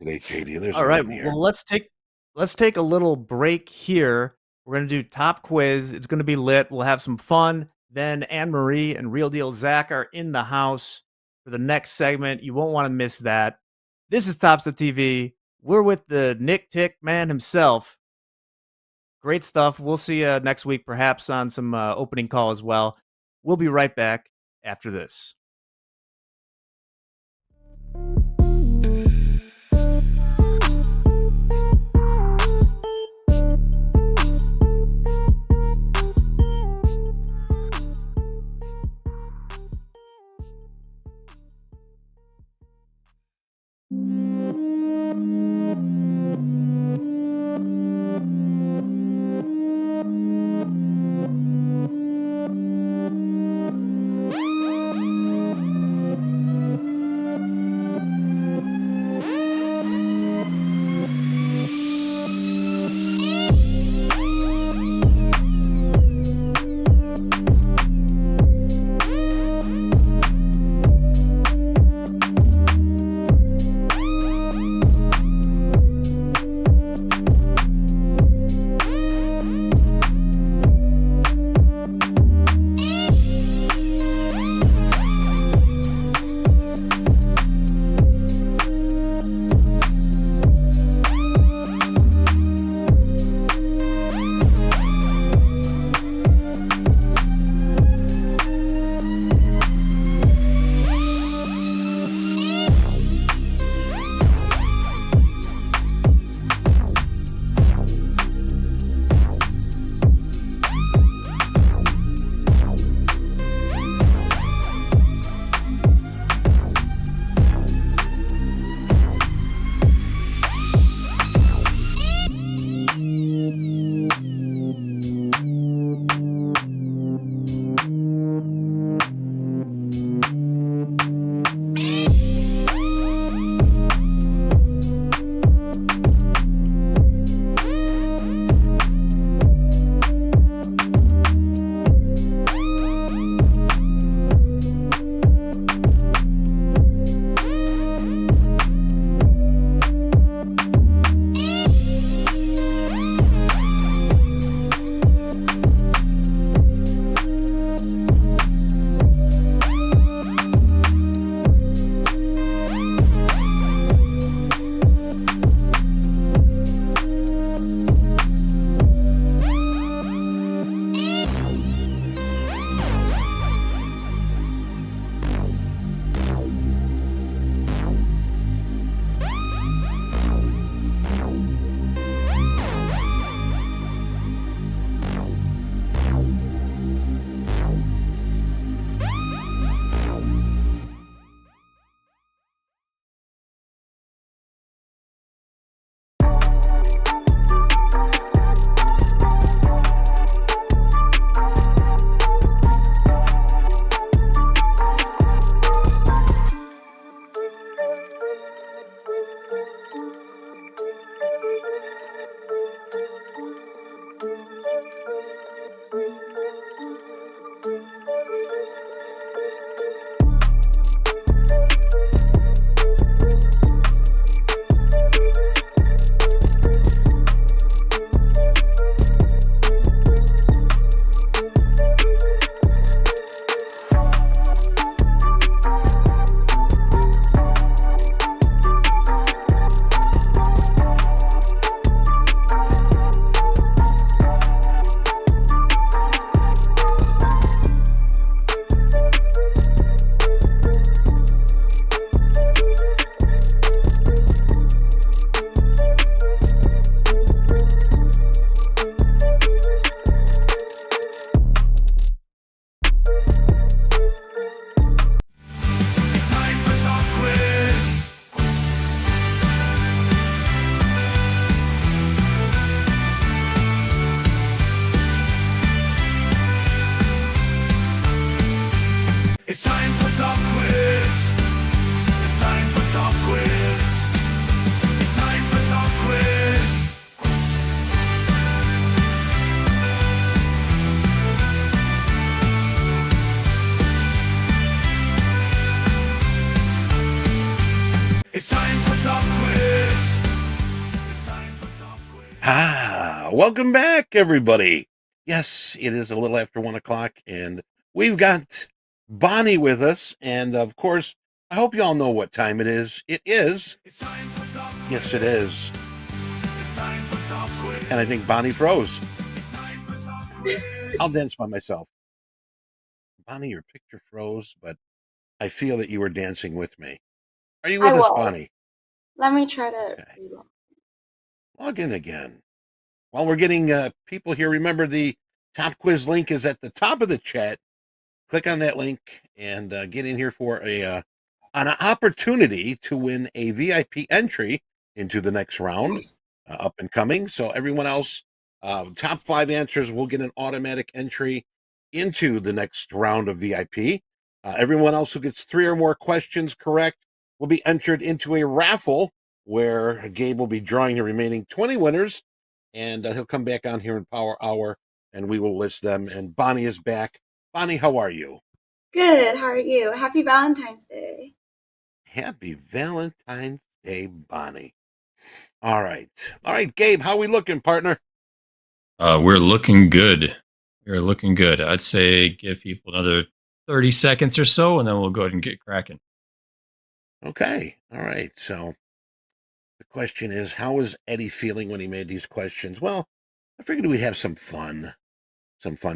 JD. There's all love right. in the air. Well, let's take a little break here. We're gonna do Topquiz. It's gonna be lit. We'll have some fun. Then Anne Marie and Real Deal Zach are in the house for the next segment. You won't want to miss that. This is Topstep TV. We're with the Nick Tick man himself. Great stuff. We'll see you next week, perhaps on some opening call as well. We'll be right back after this. Welcome back, everybody. Yes, it is a little after 1 o'clock, and we've got Bonnie with us. And of course, I hope you all know what time it is. It is. Yes, it is. And I think Bonnie froze. I'll dance by myself. Bonnie, your picture froze, but I feel that you were dancing with me. Are you with us, Bonnie? Let me try to reload. Log in again. While we're getting people here, remember the Topquiz link is at the top of the chat. Click on that link and get in here for an opportunity to win a VIP entry into the next round, up and coming. So everyone else, top 5 answers will get an automatic entry into the next round of VIP. Everyone else who gets 3 or more questions correct will be entered into a raffle where Gabe will be drawing the remaining 20 winners, and he'll come back on here in Power Hour, and we will list them. And Bonnie is back. Bonnie, how are you? Good. How are you? Happy Valentine's Day. Happy Valentine's Day, Bonnie. All right. All right, Gabe, how we looking, partner? We're looking good. We're looking good. I'd say give people another 30 seconds or so, and then we'll go ahead and get cracking. Okay. All right. So the question is, how was Eddie feeling when he made these questions? Well, I figured we'd have some fun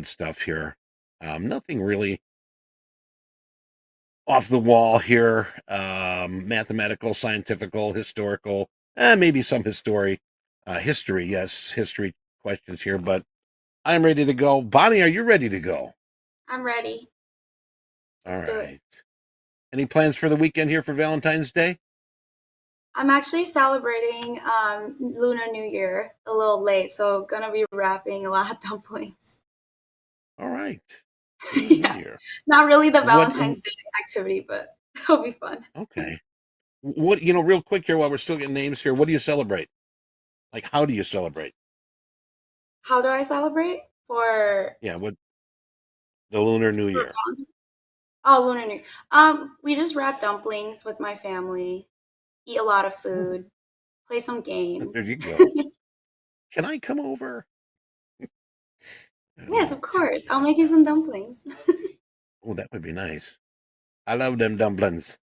stuff here. Nothing really off the wall here. Mathematical, scientifical, historical, maybe some history. Yes, history questions here, but I'm ready to go. Bonnie, are you ready to go? I'm ready. Let's do it. Any plans for the weekend here for Valentine's Day? I'm actually celebrating Lunar New Year a little late, so gonna be wrapping a lot of dumplings. All right. Yeah. Not really the Valentine's Day activity, but it'll be fun. Okay. What, real quick here while we're still getting names here, what do you celebrate? Like, how do you celebrate? How do I celebrate? What the Lunar New Year? Oh, Lunar New Year. We just wrap dumplings with my family, eat a lot of food, play some games. There you go. Can I come over? Yes, of course. I'll make you some dumplings. Oh, that would be nice. I love them dumplings.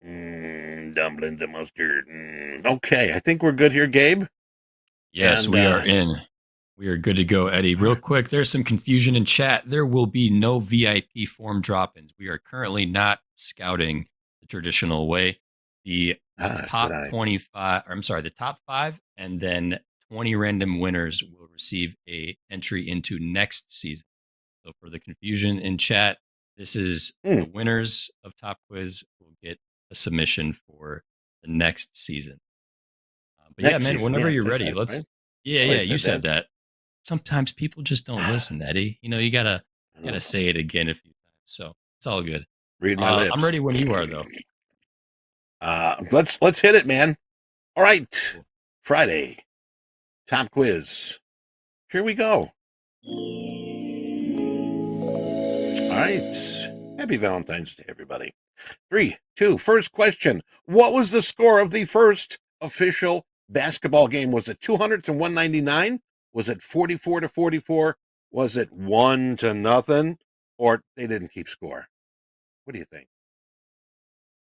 Dumplings and mustard. Okay, I think we're good here, Gabe. Yes, we are in. We are good to go, Eddie. Real quick, there's some confusion in chat. There will be no VIP form drop-ins. We are currently not scouting the traditional way. The top 25, or I'm sorry, the top 5, and then 20 random winners will receive a entry into next season. So for the confusion in chat, this is the winners of Topquiz will get a submission for the next season. But yeah, man, whenever you're ready, let's. Yeah, you said that. Sometimes people just don't listen, Eddie. You gotta say it again a few times. So it's all good. Read my lips. I'm ready when you are, though. Let's hit it, man. All right, Friday, Topquiz. Here we go. All right. Happy Valentine's Day, everybody. 3, 2, first question. What was the score of the first official basketball game? Was it 200 to 199? Was it 44 to 44? Was it 1-0? Or they didn't keep score? What do you think?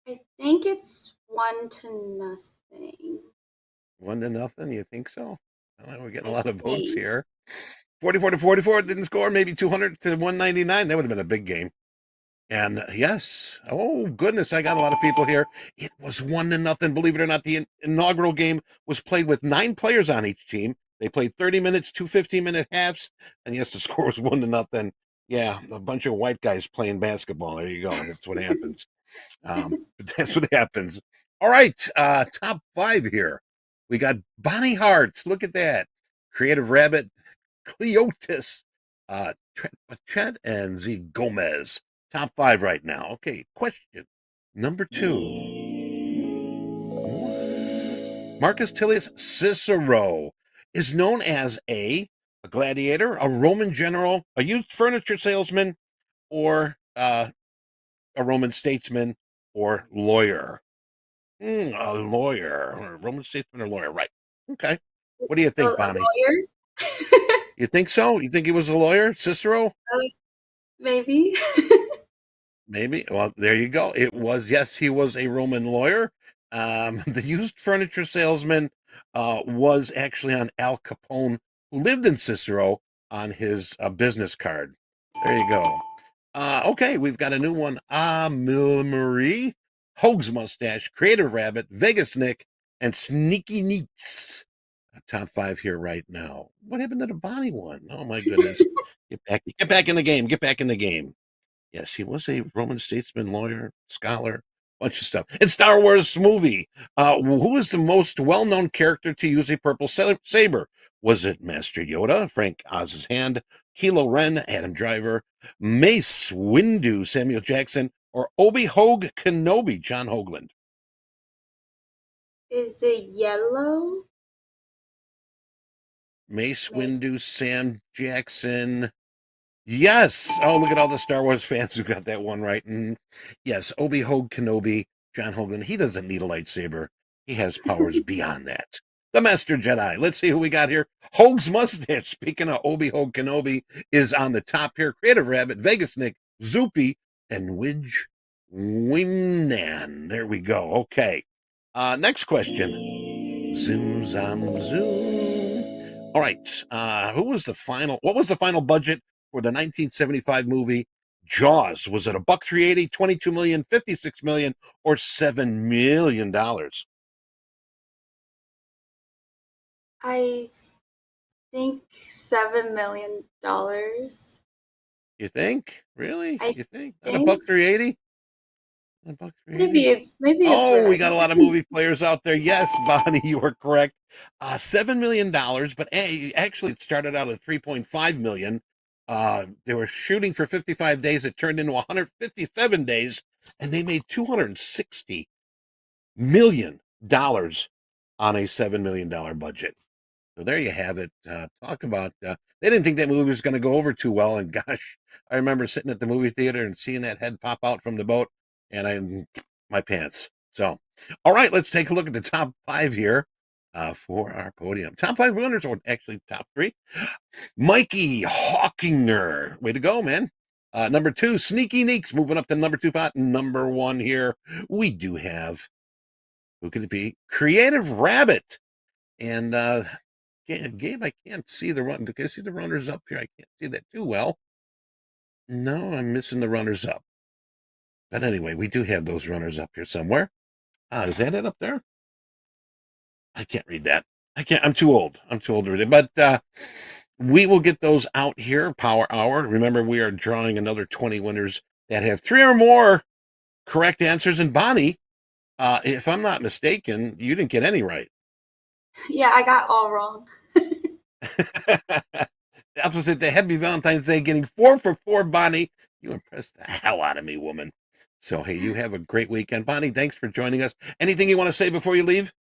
I think it's 1-0. 1-0? You think so? I don't know, we're getting a lot of votes here. 44 to 44 didn't score. Maybe 200 to 199. That would have been a big game. And yes, oh goodness, I got a lot of people here. It was 1-0. Believe it or not, the inaugural game was played with 9 players on each team. They played 30 minutes, 2 15-minute halves, and yes, the score was 1-0. Yeah, a bunch of white guys playing basketball. There you go. That's what happens. That's what happens. All right, top 5 here. We got Bonnie Hartz. Look at that. Creative Rabbit, Cleotis, Chet, and Z Gomez. Top 5 right now. Okay, question number 2. Marcus Tullius Cicero is known as a gladiator, a Roman general, a youth furniture salesman, or a Roman statesman or lawyer. A lawyer, or a Roman statesman or lawyer, right. Okay. What do you think, A Bonnie? lawyer? You think so? You think he was a lawyer, Cicero? Maybe. Maybe. Well, there you go. It was, yes, he was a Roman lawyer. The used furniture salesman was actually on Al Capone, who lived in Cicero, on his business card. There you go. Okay, we've got a new one. Marie, Hoag's Mustache, Creative Rabbit, Vegas Nick, and Sneaky Neeks. Top 5 here right now. What happened to the Bonnie one? Oh my goodness. Get back in the game. Get back in the game. Yes, he was a Roman statesman, lawyer, scholar, bunch of stuff. In Star Wars movie, who is the most well-known character to use a purple saber? Was it Master Yoda, Frank Oz's Hand, Kylo Ren, Adam Driver, Mace Windu, Samuel Jackson, or Obi-Hoag Kenobi, John Hoagland? Is it yellow? Mace Windu, Sam Jackson. Yes. Oh, look at all the Star Wars fans who got that one right. And yes, Obi-Hoag Kenobi, John Hoagland. He doesn't need a lightsaber. He has powers beyond that. The Master Jedi. Let's see who we got here. Hoag's Mustache. Speaking of Obi-Hoag Kenobi, is on the top here. Creative Rabbit, Vegas Nick, Zoopy, and Widge Wimnan. There we go. Okay. Next question. Zim, zam, zoom. All right. What was the final budget for the 1975 movie Jaws? Was it $1.380, 22 million, 56 million, or $7 million? I think $7 million. You think? Really? I You think? think. Not $1.380? Maybe it's Oh, we right. got a lot of movie players out there. Yes, Bonnie, you are correct. $7 million, but actually it started out at $3.5 million. They were shooting for 55 days. It turned into 157 days, and they made $260 million on a $7 million budget. So there you have it. Talk about, they didn't think that movie was going to go over too well. And gosh, I remember sitting at the movie theater and seeing that head pop out from the boat, and my pants. So, all right, let's take a look at the top 5 here for our podium. Top 5 winners, or actually top 3. Mikey Hawkinger. Way to go, man. Number 2, Sneaky Neeks, moving up to number 2 spot. Number 1 here, we do have, who could it be? Creative Rabbit. And Gabe, I can't see the run. Can I see the runners up here? I can't see that too well. No, I'm missing the runners up. But anyway, we do have those runners up here somewhere. Is that it up there? I can't read that. I'm too old. I'm too old to read it. But we will get those out here, Power Hour. Remember, we are drawing another 20 winners that have 3 or more correct answers. And Bonnie, if I'm not mistaken, you didn't get any right. Yeah, I got all wrong. Opposite the Happy Valentine's Day, getting 4 for 4, Bonnie. You impressed the hell out of me, woman. So, hey, you have a great weekend. Bonnie, thanks for joining us. Anything you want to say before you leave?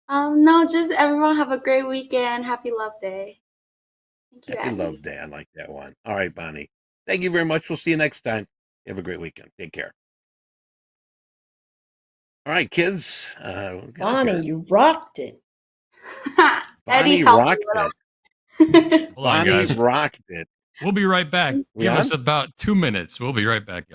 No, just everyone have a great weekend. Happy Love Day. Thank you, Happy Abby. Love Day. I like that one. All right, Bonnie. Thank you very much. We'll see you next time. You have a great weekend. Take care. All right, kids. Bonnie, you rocked it. Bonnie rocked it. Hold on, Bonnie guys. rocked it. We'll be right back. We Give on? us about 2 minutes. We'll be right back.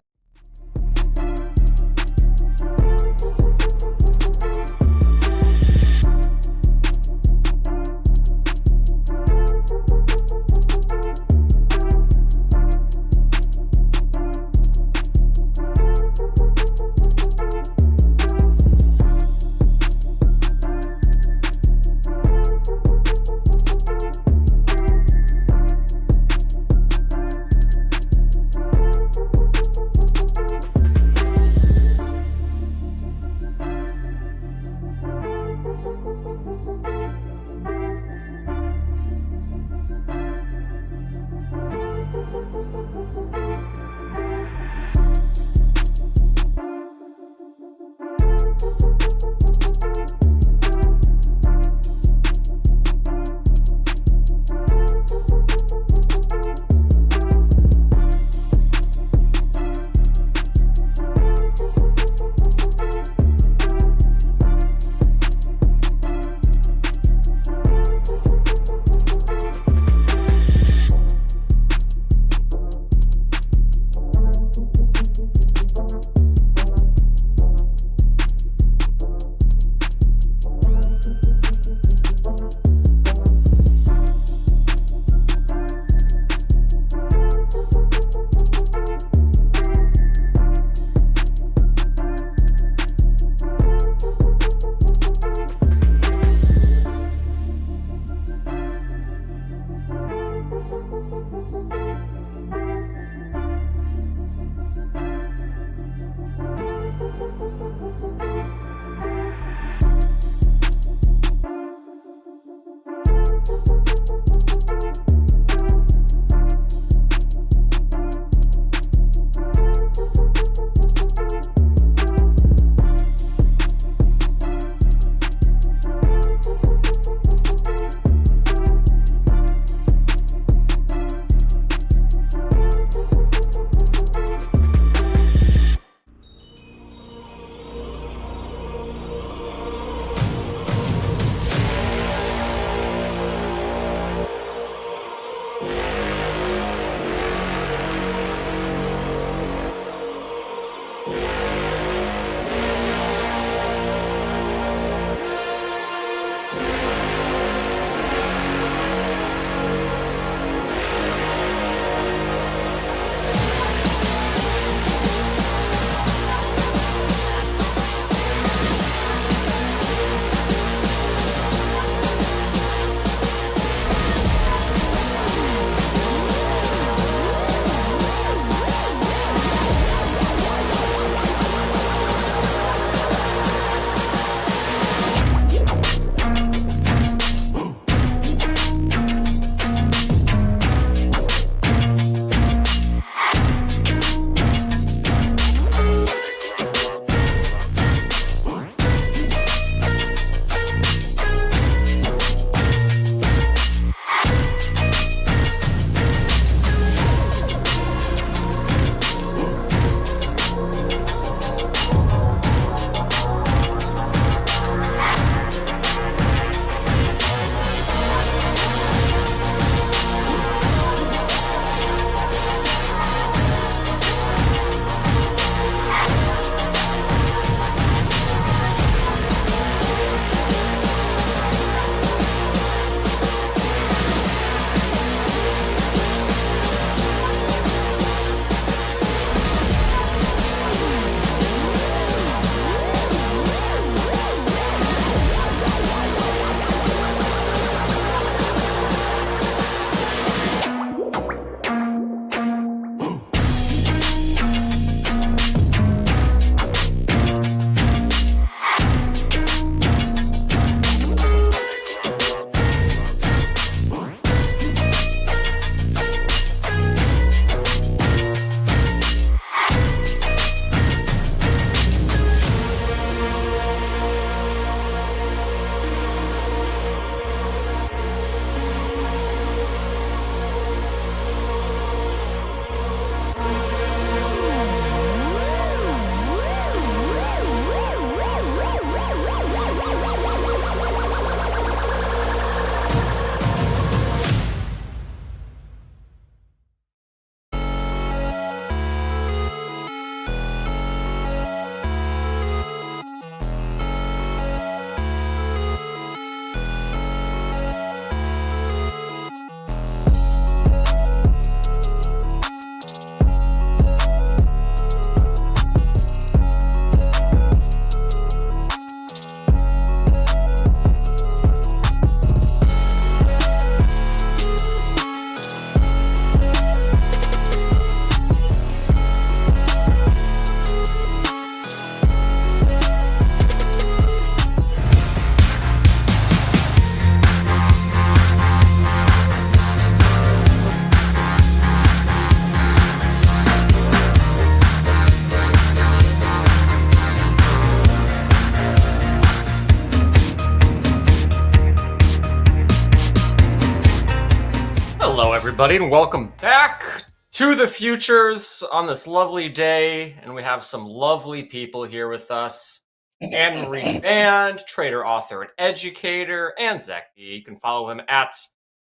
everybody, and welcome back to the futures on this lovely day. And we have some lovely people here with us. Anne-Marie Band, trader, author, and educator, and Zach B. You can follow him at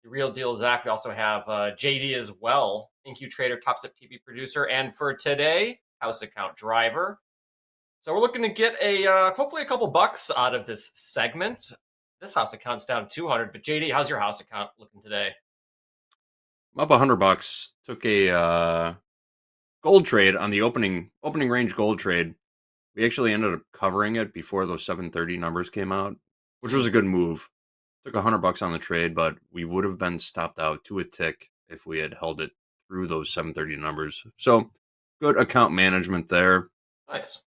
The Real Deal Zach. We also have JD as well, InQ Trader, TopstepTV producer, and for today, house account driver. So we're looking to get hopefully a couple bucks out of this segment. This house account's down 200, but JD, how's your house account looking today? I'm up $100. Took a gold trade on the opening range gold trade. We actually ended up covering it before those 730 numbers came out, which was a good move. Took $100 on the trade, but we would have been stopped out to a tick if we had held it through those 730 numbers. So good account management there. Nice.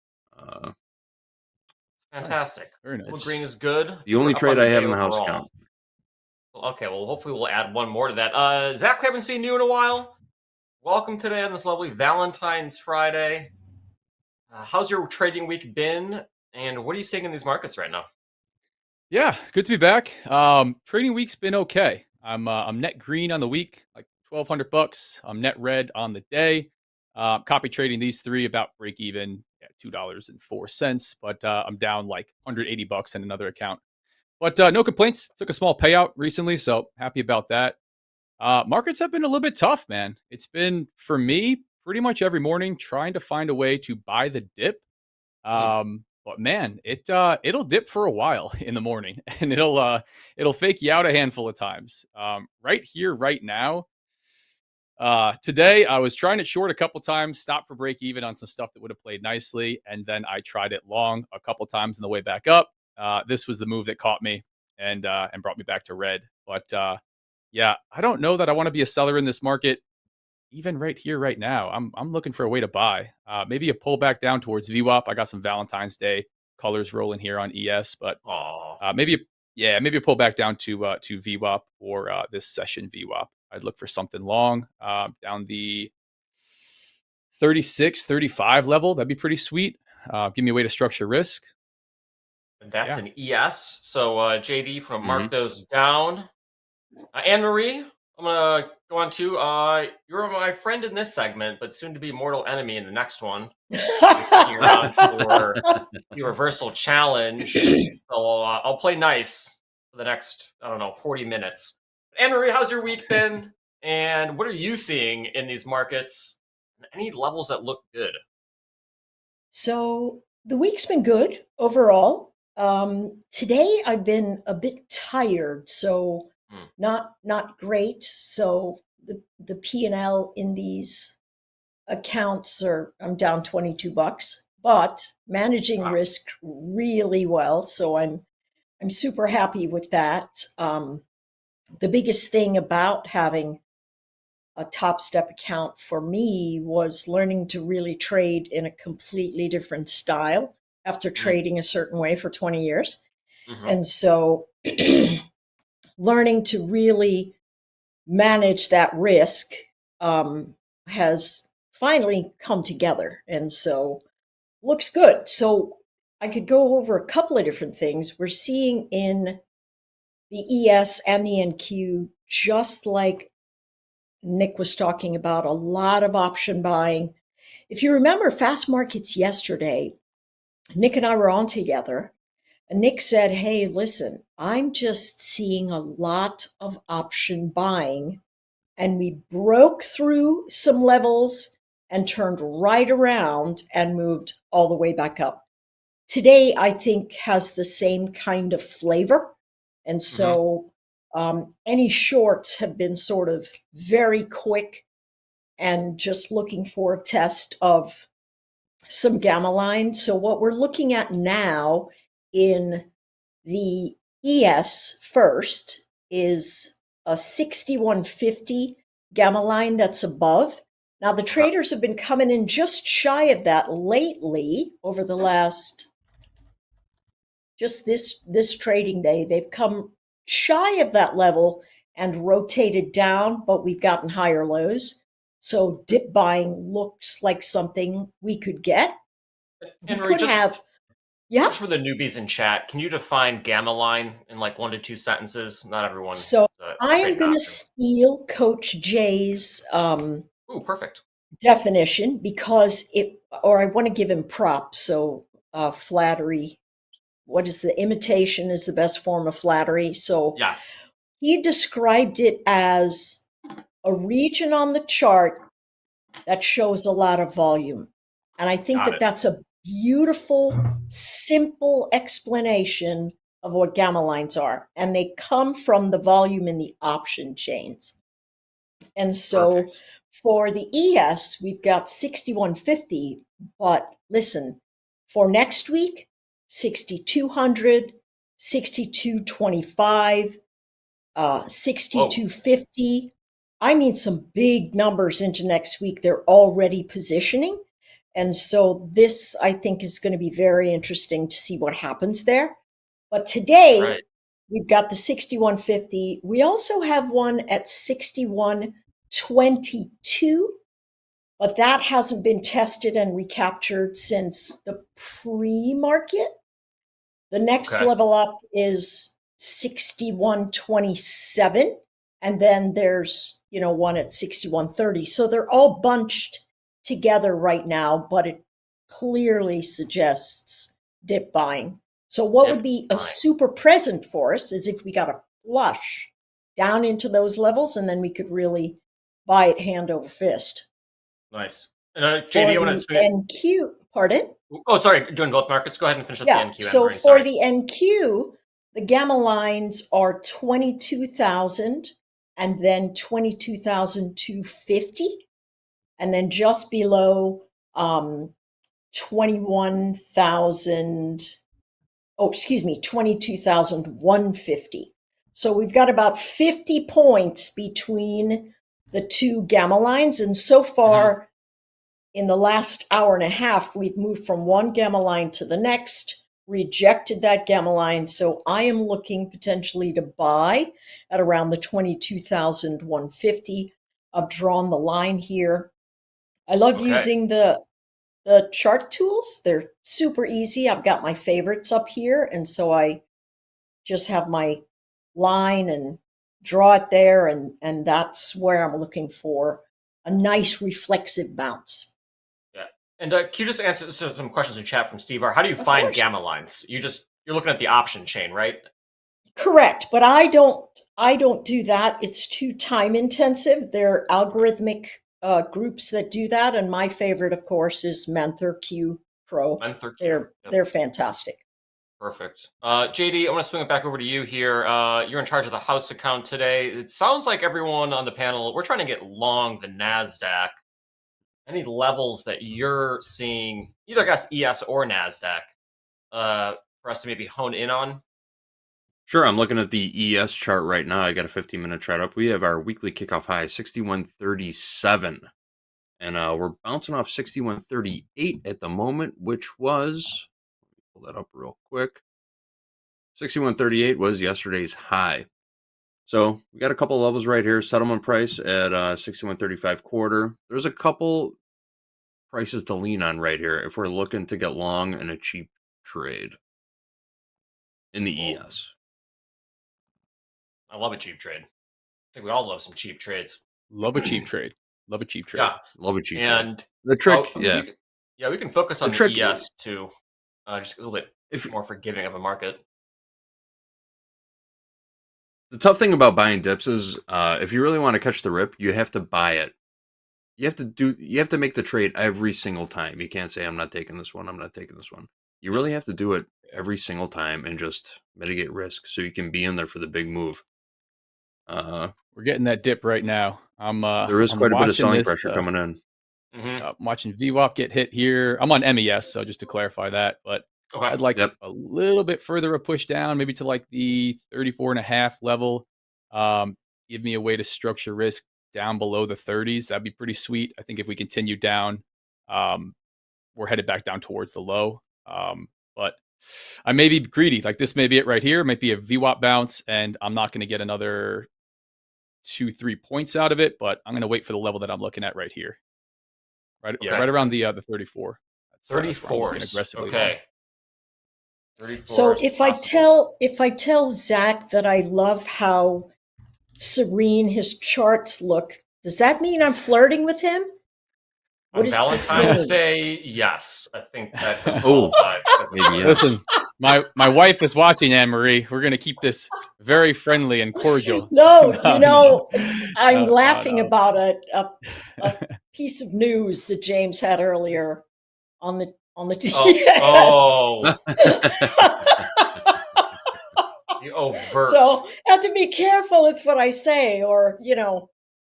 Fantastic. Very nice. Blue green is good. The only trade I have in the house overall. account. Okay, well, hopefully we'll add one more to that. Zach, we haven't seen you in a while. Welcome today on this lovely Valentine's Friday. How's your trading week been, and what are you seeing in these markets right now? Yeah, good to be back. Trading week's been okay. I'm net green on the week, like $1,200. I'm net red on the day. Copy trading these three about break even at $2.04, but I'm down like $180 in another account. But no complaints. Took a small payout recently, so happy about that. Markets have been a little bit tough, man. It's been, for me, pretty much every morning trying to find a way to buy the dip. But man, it'll dip for a while in the morning, and it'll fake you out a handful of times. Right here, right now. Today I was trying it short a couple times, stopped for break even on some stuff that would have played nicely, and then I tried it long a couple times on the way back up. This was the move that caught me and brought me back to red. But yeah, I don't know that I want to be a seller in this market. Even right here, right now, I'm looking for a way to buy. Maybe a pullback down towards VWAP. I got some Valentine's Day colors rolling here on ES, but maybe a pullback down to VWAP or this session VWAP. I'd look for something long down the 36, 35 level. That'd be pretty sweet. Give me a way to structure risk. And that's an ES. So JD, from mark those down. Anne-Marie, I'm going to go on to, you're my friend in this segment, but soon to be mortal enemy in the next one. Just sticking around for the reversal challenge. So I'll play nice for the next, 40 minutes. Anne-Marie, how's your week been? And what are you seeing in these markets? Any levels that look good? So the week's been good overall. Today I've been a bit tired, so not great. So the P&L in these accounts I'm down $22, but managing risk really well. So I'm super happy with that. The biggest thing about having a Topstep account for me was learning to really trade in a completely different style after trading a certain way for 20 years. And so learning to really manage that risk has finally come together. And so looks good. So I could go over a couple of different things. We're seeing in the ES and the NQ, just like Nick was talking about, a lot of option buying. If you remember Fast Markets yesterday, Nick and I were on together, and Nick said, hey, listen, I'm just seeing a lot of option buying, and we broke through some levels and turned right around and moved all the way back up. Today, I think, has the same kind of flavor. And so any shorts have been sort of very quick and just looking for a test of some gamma line. So what we're looking at now in the ES first is a 6150 gamma line that's above. Now the traders have been coming in just shy of that lately over the last just this trading day. They've come shy of that level and rotated down, but we've gotten higher lows. So dip buying looks like something we could get. And we could have Yeah. Just for the newbies in chat, can you define gamma line in like 1 to 2 sentences? Not everyone. So I am trade going to options. steal Coach Jay's Ooh, perfect. definition because I want to give him props. So flattery, what is the imitation is the best form of flattery. So yes, he described it as a region on the chart that shows a lot of volume. And I think Got it. that's a beautiful, simple explanation of what gamma lines are. And they come from the volume in the option chains. And so for the ES, we've got 6150, but listen, for next week, 6200, 6225, 6250. I mean, some big numbers into next week. They're already positioning. And so this, I think, is going to be very interesting to see what happens there. But today, we've got the 6150. We also have one at 6122, but that hasn't been tested and recaptured since the pre-market. The next level up is 6127, and then there's one at 6130. So they're all bunched together right now, but it clearly suggests dip buying. So what would be a super present for us is if we got a flush down into those levels, and then we could really buy it hand over fist. Nice. And JD, I want to swing NQ. Pardon? Oh, sorry. Doing both markets. Go ahead and finish up the NQ. So for the NQ, the gamma lines are 22,000 and then 22,250, and then just below 22,150. So we've got about 50 points between the two gamma lines, and so far in the last hour and a half, we've moved from one gamma line to the next, rejected that gamma line. So I am looking potentially to buy at around the 22,150. I've drawn the line here. I love using the chart tools. They're super easy. I've got my favorites up here. And so I just have my line and draw it there. And that's where I'm looking for a nice reflexive bounce. And can you just answer some questions in chat from Steve R? How do you find gamma lines? You're looking at the option chain, right? Correct, but I don't do that. It's too time intensive. There are algorithmic groups that do that, and my favorite, of course, is Menther Q Pro. Menther Q. They're fantastic. Perfect. JD, I want to swing it back over to you here. You're in charge of the house account today. It sounds like everyone on the panel, we're trying to get long the NASDAQ. Any levels that you're seeing, either I guess ES or NASDAQ, for us to maybe hone in on? Sure, I'm looking at the ES chart right now. I got a 15-minute chart up. We have our weekly kickoff high, 6137. And we're bouncing off 6138 at the moment, which was, pull that up real quick. 6138 was yesterday's high. So we got a couple of levels right here. Settlement price at 6135 quarter. There's a couple prices to lean on right here if we're looking to get long in a cheap trade in the ES. I love a cheap trade. I think we all love some cheap trades. Love a cheap trade. Love a cheap trade. Yeah, love a cheap trade. And the trick, we can focus on the ES too. Just a little bit more forgiving of a market. The tough thing about buying dips is if you really want to catch the rip, you have to buy it. You have to make the trade every single time. You can't say, I'm not taking this one, I'm not taking this one. You really have to do it every single time and just mitigate risk so you can be in there for the big move. We're getting that dip right now. There is quite a bit of selling pressure coming in. I'm watching VWAP get hit here. I'm on MES, so just to clarify that. But I'd like a little bit further a push down, maybe to like the 34.5 level. Give me a way to structure risk down below the 30s. That'd be pretty sweet. I think if we continue down, we're headed back down towards the low. But I may be greedy. Like this may be it right here. It might be a VWAP bounce, and I'm not going to get another 2-3 points out of it. But I'm going to wait for the level that I'm looking at right here. Right, right around the 34. 34. Aggressively. Okay. So if I tell Zach that I love how serene his charts look, does that mean I'm flirting with him? What On does this Valentine's mean? Day, yes, I think that could Oh, qualify. maybe yes. Listen, my wife is watching, Anne Marie. We're gonna keep this very friendly and cordial. No, I'm No, laughing no. about a piece of news that James had earlier on the TS. Oh. The overt. So I have to be careful with what I say, or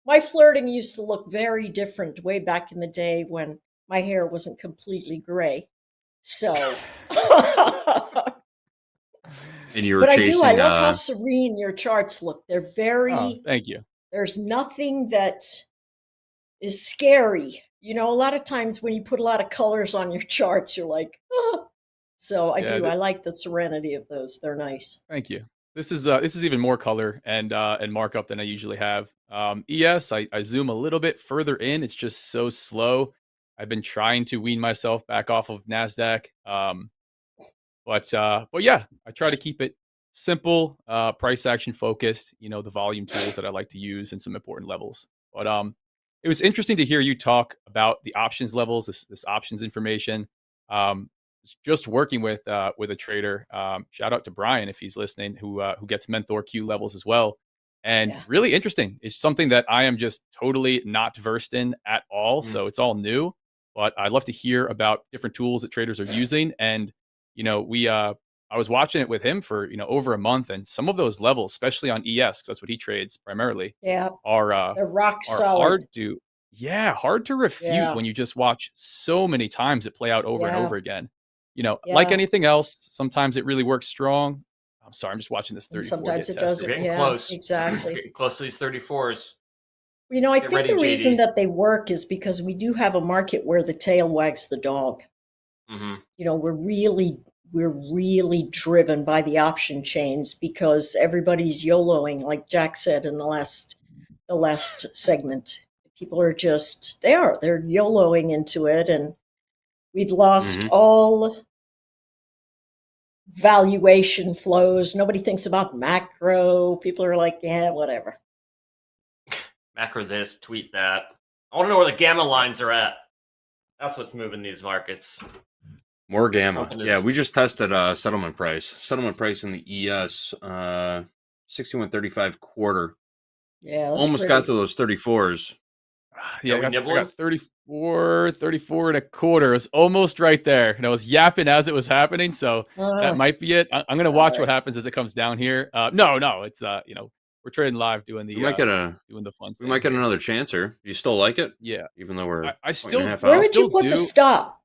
my flirting used to look very different way back in the day when my hair wasn't completely gray. So, And you were but chasing. I love how serene your charts look. They're very. Oh, thank you. There's nothing that is scary. A lot of times when you put a lot of colors on your charts, you're like, oh. So I do. I like the serenity of those. They're nice. Thank you. This is even more color and markup than I usually have. ES, I zoom a little bit further in. It's just so slow. I've been trying to wean myself back off of NASDAQ. But yeah, I try to keep it simple, price action focused, the volume tools that I like to use and some important levels. But it was interesting to hear you talk about the options levels, this options information. Just working with a trader. Shout out to Brian if he's listening, who gets Mentor Q levels as well. And really interesting. It's something that I am just totally not versed in at all. So it's all new. But I'd love to hear about different tools that traders are using. And I was watching it with him for over a month, and some of those levels, especially on ES, 'cause that's what he trades primarily, are they're rock solid. hard to refute when you just watch so many times it play out over and over again. Like anything else, sometimes it really works strong. I'm sorry, I'm just watching this 34. Sometimes it tested. doesn't. Getting Yeah, close. exactly. Getting close to these 34s. I think ready, the reason JD. that they work is because we do have a market where the tail wags the dog. Mm-hmm. We're really driven by the option chains because everybody's YOLOing, like Jack said in the last segment. People are just they're YOLOing into it, and we've lost all valuation flows. Nobody thinks about macro. People are like, yeah, whatever. Macro this, tweet that. I want to know where the gamma lines are at. That's what's moving these markets. More gamma. Something is- Yeah, we just tested settlement price. Settlement price in the ES, 61.35 quarter. Yeah, almost got to those 34s. Yeah, I got 34 and a quarter. It was almost right there. And I was yapping as it was happening. So that might be it. I'm going to watch what happens as it comes down here. No, it's, we're trading live doing the, doing the fun We might get another chancer. You still like it? Yeah. Even though we're I still, where would you put the stop?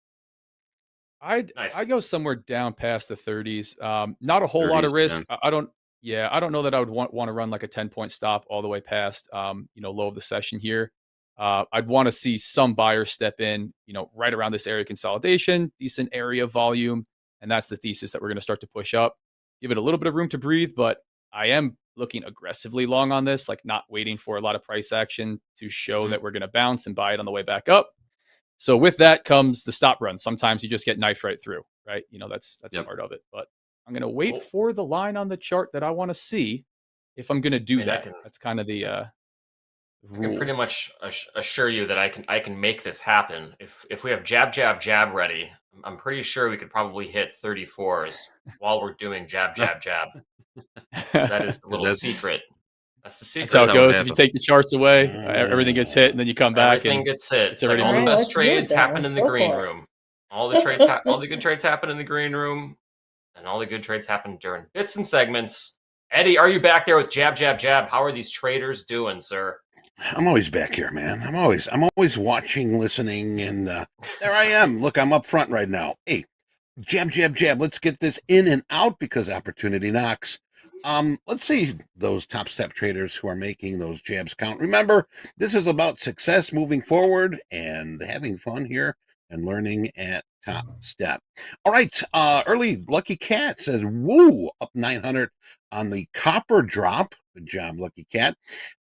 I go somewhere down past the 30s. Not a whole lot of risk. I don't know that I would want to run like a 10-point stop all the way past, low of the session here. I'd want to see some buyers step in, right around this area consolidation, decent area volume. And that's the thesis that we're going to start to push up. Give it a little bit of room to breathe, but I am looking aggressively long on this, like not waiting for a lot of price action to show that we're going to bounce and buy it on the way back up. So with that comes the stop run. Sometimes you just get knifed right through, right? That's part of it. But I'm going to wait for the line on the chart that I want to see if I'm going to do that. That's kind of the rule. I can rule. pretty much assure you that I can make this happen. If we have jab ready, I'm pretty sure we could probably hit 34s while we're doing jab. That is the little secret. That's the secret. That's how it goes. If you take the charts away, everything gets hit, and then you come back. Everything and gets hit. It's It's like already all the moved. best trades happen in the green room. All the trades, all the good trades happen in the green room, and all the good trades happen during bits and segments. Eddie, are you back there with jab? How are these traders doing, sir? I'm always back here, man. I'm always watching, listening, and there I am. Look, I'm up front right now. Hey, jab. Let's get this in and out because opportunity knocks. Let's see those top step traders who are making those jabs count. Remember, this is about success moving forward and having fun here and learning at Top Step. All right, early Lucky Cat says, woo, up 900 on the copper drop. Good job, Lucky Cat.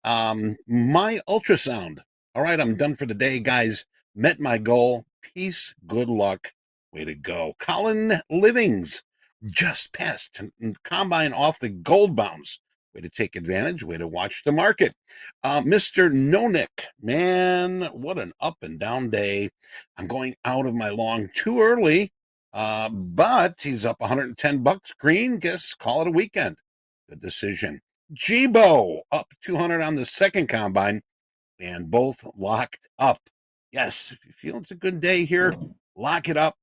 My ultrasound. All right, I'm done for the day, guys. Met my goal. Peace, good luck. Way to go. Colin Livings. just passed combine off the gold bounce. Way to take advantage, way to watch the market. Mr. Nonick, man, what an up and down day. I'm going out of my long too early, but he's up 110 bucks green. Guess call it a weekend. Good decision. Jibo up 200 on the second combine, and both locked up. Yes, if you feel it's a good day here, lock it up.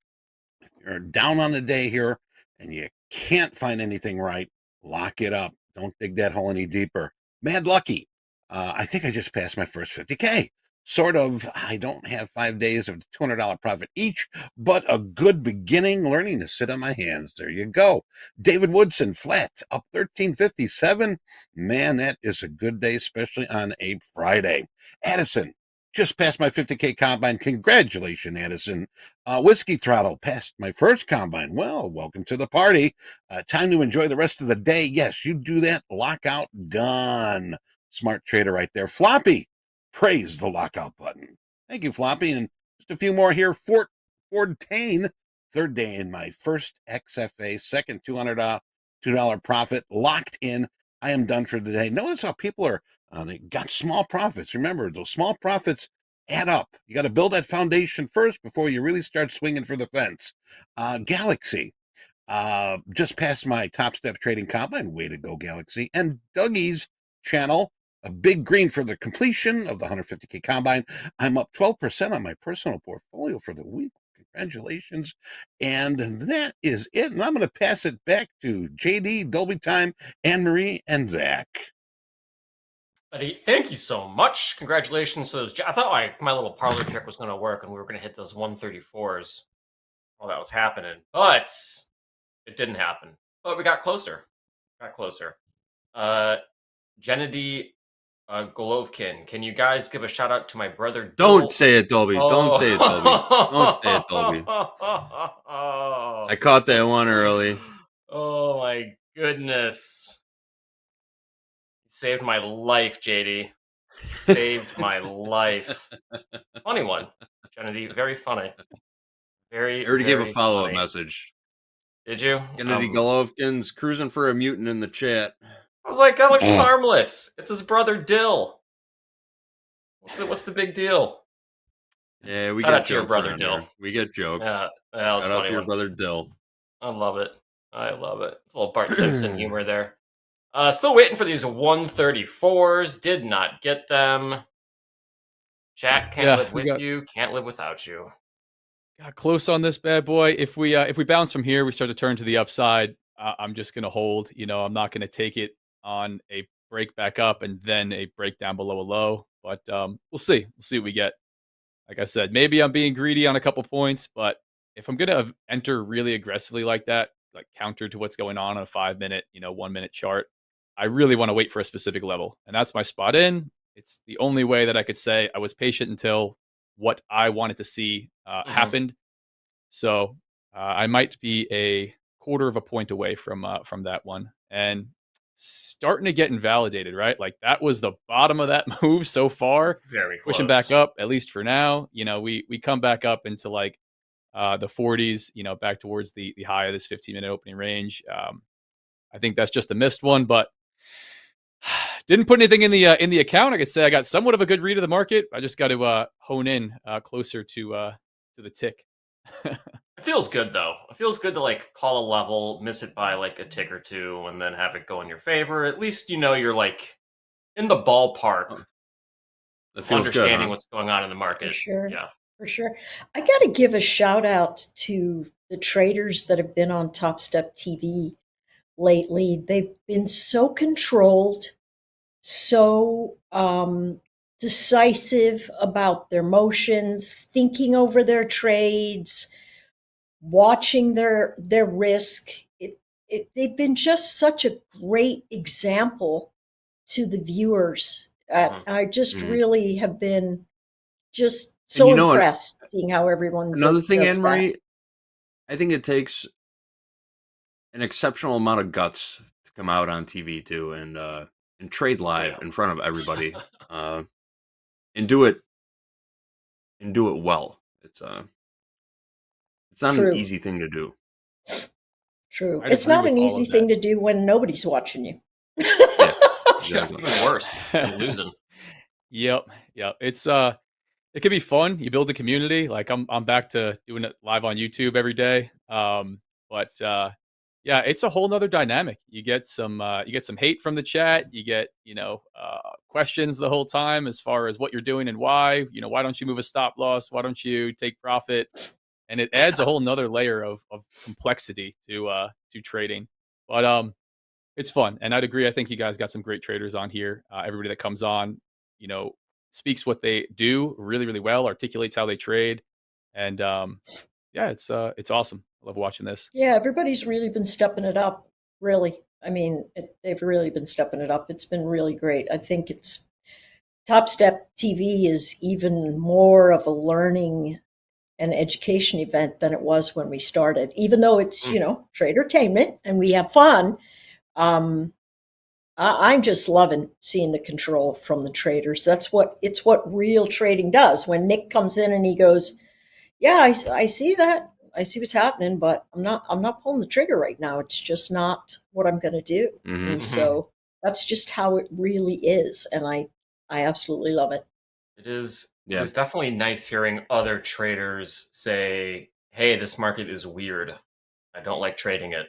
If you're down on the day here and you can't find anything right, lock it up. Don't dig that hole any deeper. Mad Lucky. I think I just passed my first 50K. Sort of. I don't have 5 days of $200 profit each, but a good beginning learning to sit on my hands. There you go. David Woodson, flat, up 1357. Man, that is a good day, especially on a Friday. Addison, just passed my 50K combine. Congratulations, Addison. Whiskey Throttle passed my first combine. Well, welcome to the party. Time to enjoy the rest of the day. Yes, you do that. Lockout done. Smart trader right there. Floppy, praise the lockout button. Thank you, Floppy. And just a few more here. Fort Tane, third day in my first XFA, second $200 profit, locked in. I am done for the day. Notice how people are, they got small profits. Remember, those small profits add up. You got to build that foundation first before you really start swinging for the fence. Galaxy, just passed my Topstep Trading Combine. Way to go, Galaxy. And Dougie's channel, a big green for the completion of the 150K Combine. I'm up 12% on my personal portfolio for the week. Congratulations. And that is it. And I'm going to pass it back to JD, Dolby Time, Anne Marie, and Zach. Buddy, thank you so much. Congratulations to those. I thought my little parlor trick was going to work and we were going to hit those 134s while that was happening, but it didn't happen. But we got closer. Gennady Golovkin, can you guys give a shout out to my brother? Don't say it, Dolby. Don't say it, Dolby. Don't say it, Dolby. I caught that one early. Oh my goodness. Saved my life, JD. Saved my life. Funny one. Gennady, very funny. I already gave a follow-up message. Did you? Gennady Golovkin's cruising for a mutant in the chat. I was like, that looks harmless. It's his brother Dill. What's the big deal? Yeah, we Shout get out to your brother Dill. We get jokes. Yeah, that was Shout funny out to your one. brother Dill. I love it. It's a little Bart Simpson humor there. Still waiting for these 134s. Did not get them. Chat can't live with you. Can't live without you. Got close on this bad boy. If we bounce from here, we start to turn to the upside. I'm just gonna hold. I'm not gonna take it on a break back up and then a break down below a low. But we'll see. We'll see what we get. Like I said, maybe I'm being greedy on a couple points, but if I'm gonna enter really aggressively like that, like counter to what's going on a 5 minute, 1 minute chart, I really want to wait for a specific level, and that's my spot in. It's the only way that I could say I was patient until what I wanted to see happened. So I might be a quarter of a point away from that one, and starting to get invalidated, right? Like that was the bottom of that move so far. Very close. Pushing back up, at least for now. We come back up into like the 40s, back towards the high of this 15-minute opening range. I think that's just a missed one, but didn't put anything in the account. I could say I got somewhat of a good read of the market. I just got to hone in closer to the tick. It feels good though. It feels good to like call a level, miss it by like a tick or two, and then have it go in your favor. At least you're like in the ballpark of understanding what's going on in the market. For sure. Yeah. For sure. I got to give a shout out to the traders that have been on TopstepTV lately. They've been so controlled, so decisive about their motions, thinking over their trades, watching their risk. They've been just such a great example to the viewers. I just really have been just so impressed seeing how everyone another thing, does Anne Marie, I think it takes an exceptional amount of guts to come out on TV too and trade live in front of everybody and do it well. It's not an easy thing to do. True. I'd It's agree not with an all easy of that. thing to do when nobody's watching you. Yeah, even worse than losing. Yep. It's it can be fun. You build a community. Like I'm back to doing it live on YouTube every day. But yeah, it's a whole nother dynamic. You get some hate from the chat. You get, questions the whole time as far as what you're doing and why. Why don't you move a stop loss? Why don't you take profit? And it adds a whole nother layer of complexity to trading. But it's fun, and I'd agree. I think you guys got some great traders on here. Everybody that comes on, speaks what they do really, really well, articulates how they trade, and yeah, it's awesome. I love watching this. Yeah, everybody's really been stepping it up. Really, I mean, they've really been stepping it up. It's been really great. I think it's Topstep TV is even more of a learning and education event than it was when we started. Even though it's tradertainment and we have fun, I'm just loving seeing the control from the traders. It's what real trading does. When Nick comes in and he goes, "Yeah, I see that. I see what's happening, but I'm not pulling the trigger right now. It's just not what I'm going to do." Mm-hmm. And so that's just how it really is, and I absolutely love it. It is. Yeah. It was definitely nice hearing other traders say, "Hey, this market is weird. I don't like trading it."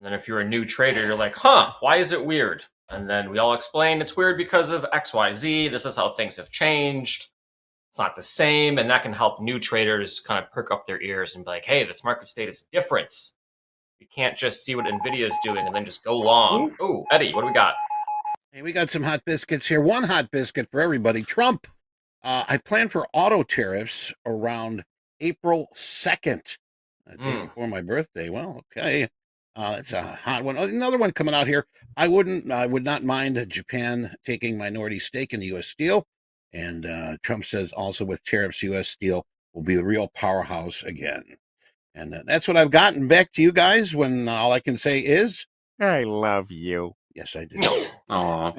And then if you're a new trader, you're like, "Huh, why is it weird?" And then we all explain it's weird because of XYZ. This is how things have changed. It's not the same. And that can help new traders kind of perk up their ears and be like, "Hey, this market state is different. We can't just see what NVIDIA is doing and then just go long." Oh, Eddie, what do we got? Hey, we got some hot biscuits here. One hot biscuit for everybody. Trump. I plan for auto tariffs around April 2nd, a day before my birthday. Well, okay. It's a hot one. Another one coming out here. I would not mind Japan taking minority stake in U.S. steel. And Trump says also with tariffs, U.S. steel will be the real powerhouse again. And that's what I've gotten. Back to you guys when all I can say is, I love you. Yes, I do. Aw.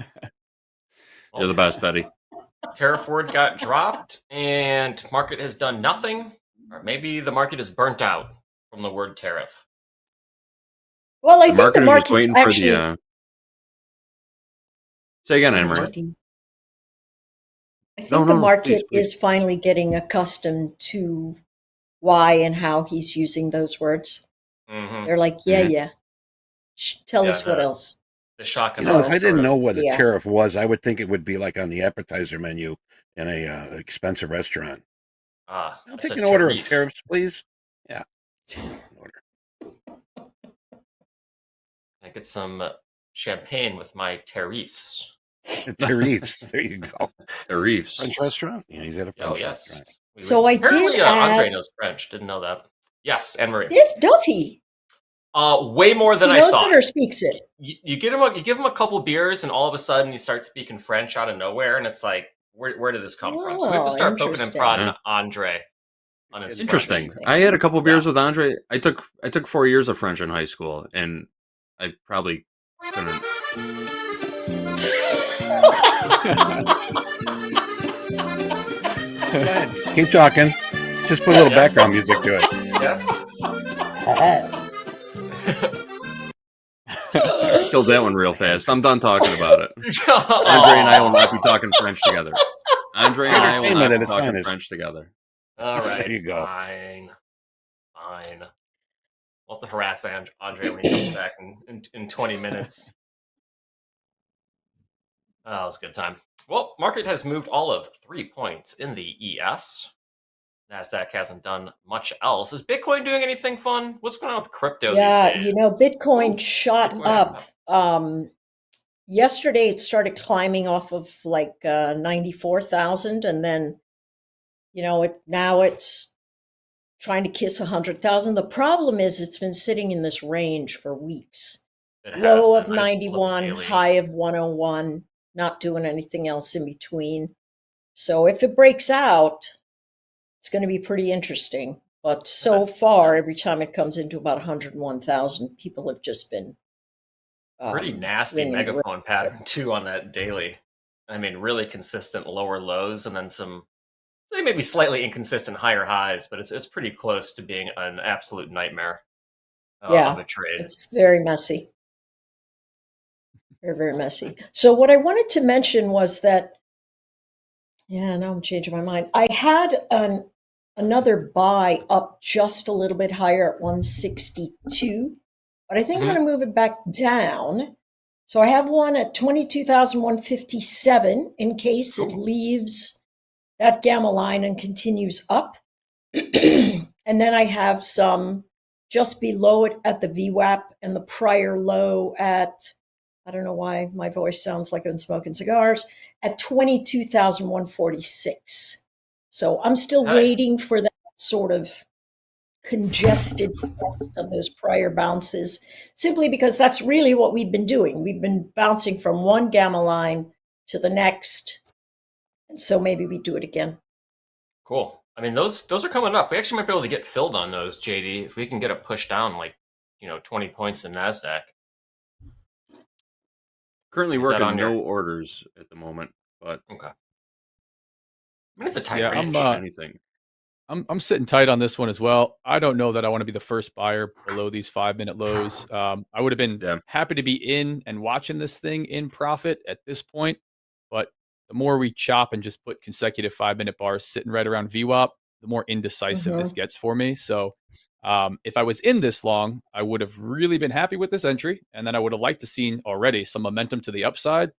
You're the best, Eddie. Tariff word got dropped and market has done nothing. Or maybe the market is burnt out from the word tariff. Well, I think the market's actually... Say again, Anne-Marie. I think the market is finally getting accustomed to why and how he's using those words. Mm-hmm. They're like, yeah. Tell us what else. The shock and if I didn't know what a tariff was, I would think it would be like on the appetizer menu in a expensive restaurant. I'll take an order of tariffs, please. Yeah. I get some champagne with my tariffs. Tariffs. There you go. Tariffs. French restaurant? Yeah, he's at a French restaurant. So I Apparently, did Andre add... knows French. Didn't know that. Yes, Anne-Marie. Does he? Way more than he I knows thought. it or speaks it. You give him a couple beers, and all of a sudden you start speaking French out of nowhere, and it's like, where did this come from? So we have to start poking and prodding Andre on his Interesting. French. I had a couple beers with Andre. I took 4 years of French in high school, and I probably couldn't. Go ahead. Keep talking. Just put a little background music to it. Yes. Killed that one real fast. I'm done talking about it. Andre and I will not be talking French together. Andre and I will not be talking French together. All right. There you go. Fine. We'll have to harass Andre when he comes back in 20 minutes. Oh, it's a good time. Well, market has moved all of 3 points in the ES. NASDAQ hasn't done much else. Is Bitcoin doing anything fun? What's going on with crypto these days? Bitcoin shot up. Yesterday, it started climbing off of like 94,000, and then, now it's trying to kiss 100,000. The problem is it's been sitting in this range for weeks. Low of 91, high of 101, not doing anything else in between. So if it breaks out, it's going to be pretty interesting. But so far, every time it comes into about 101,000, people have just been pretty nasty megaphone pattern too on that daily. I mean, really consistent lower lows, and then some, they may be slightly inconsistent higher highs, but it's pretty close to being an absolute nightmare. Yeah, of a trade. it's very messy. Very, very messy. So what I wanted to mention was that, yeah, now I'm changing my mind. I had another buy up just a little bit higher at 162, but I think I'm going to move it back down. So I have one at 22,157 in case it leaves that gamma line and continues up. And then I have some just below it at the VWAP and the prior low at, I don't know why my voice sounds like I'm smoking cigars, at 22,146. So I'm still waiting for that sort of congested test of those prior bounces, simply because that's really what we've been doing. We've been bouncing from one gamma line to the next. And so maybe we do it again. Cool. I mean, those are coming up. We actually might be able to get filled on those, JD, if we can get a push down like 20 points in NASDAQ. Currently Is that working on no your- orders at the moment, but okay. I mean, it's a tight Yeah, range. anything. I'm sitting tight on this one as well. I don't know that I want to be the first buyer below these 5-minute lows. I would have been happy to be in and watching this thing in profit at this point, but the more we chop and just put consecutive 5-minute bars sitting right around VWAP, the more indecisive this gets for me. So if I was in this long, I would have really been happy with this entry, and then I would have liked to seen already some momentum to the upside.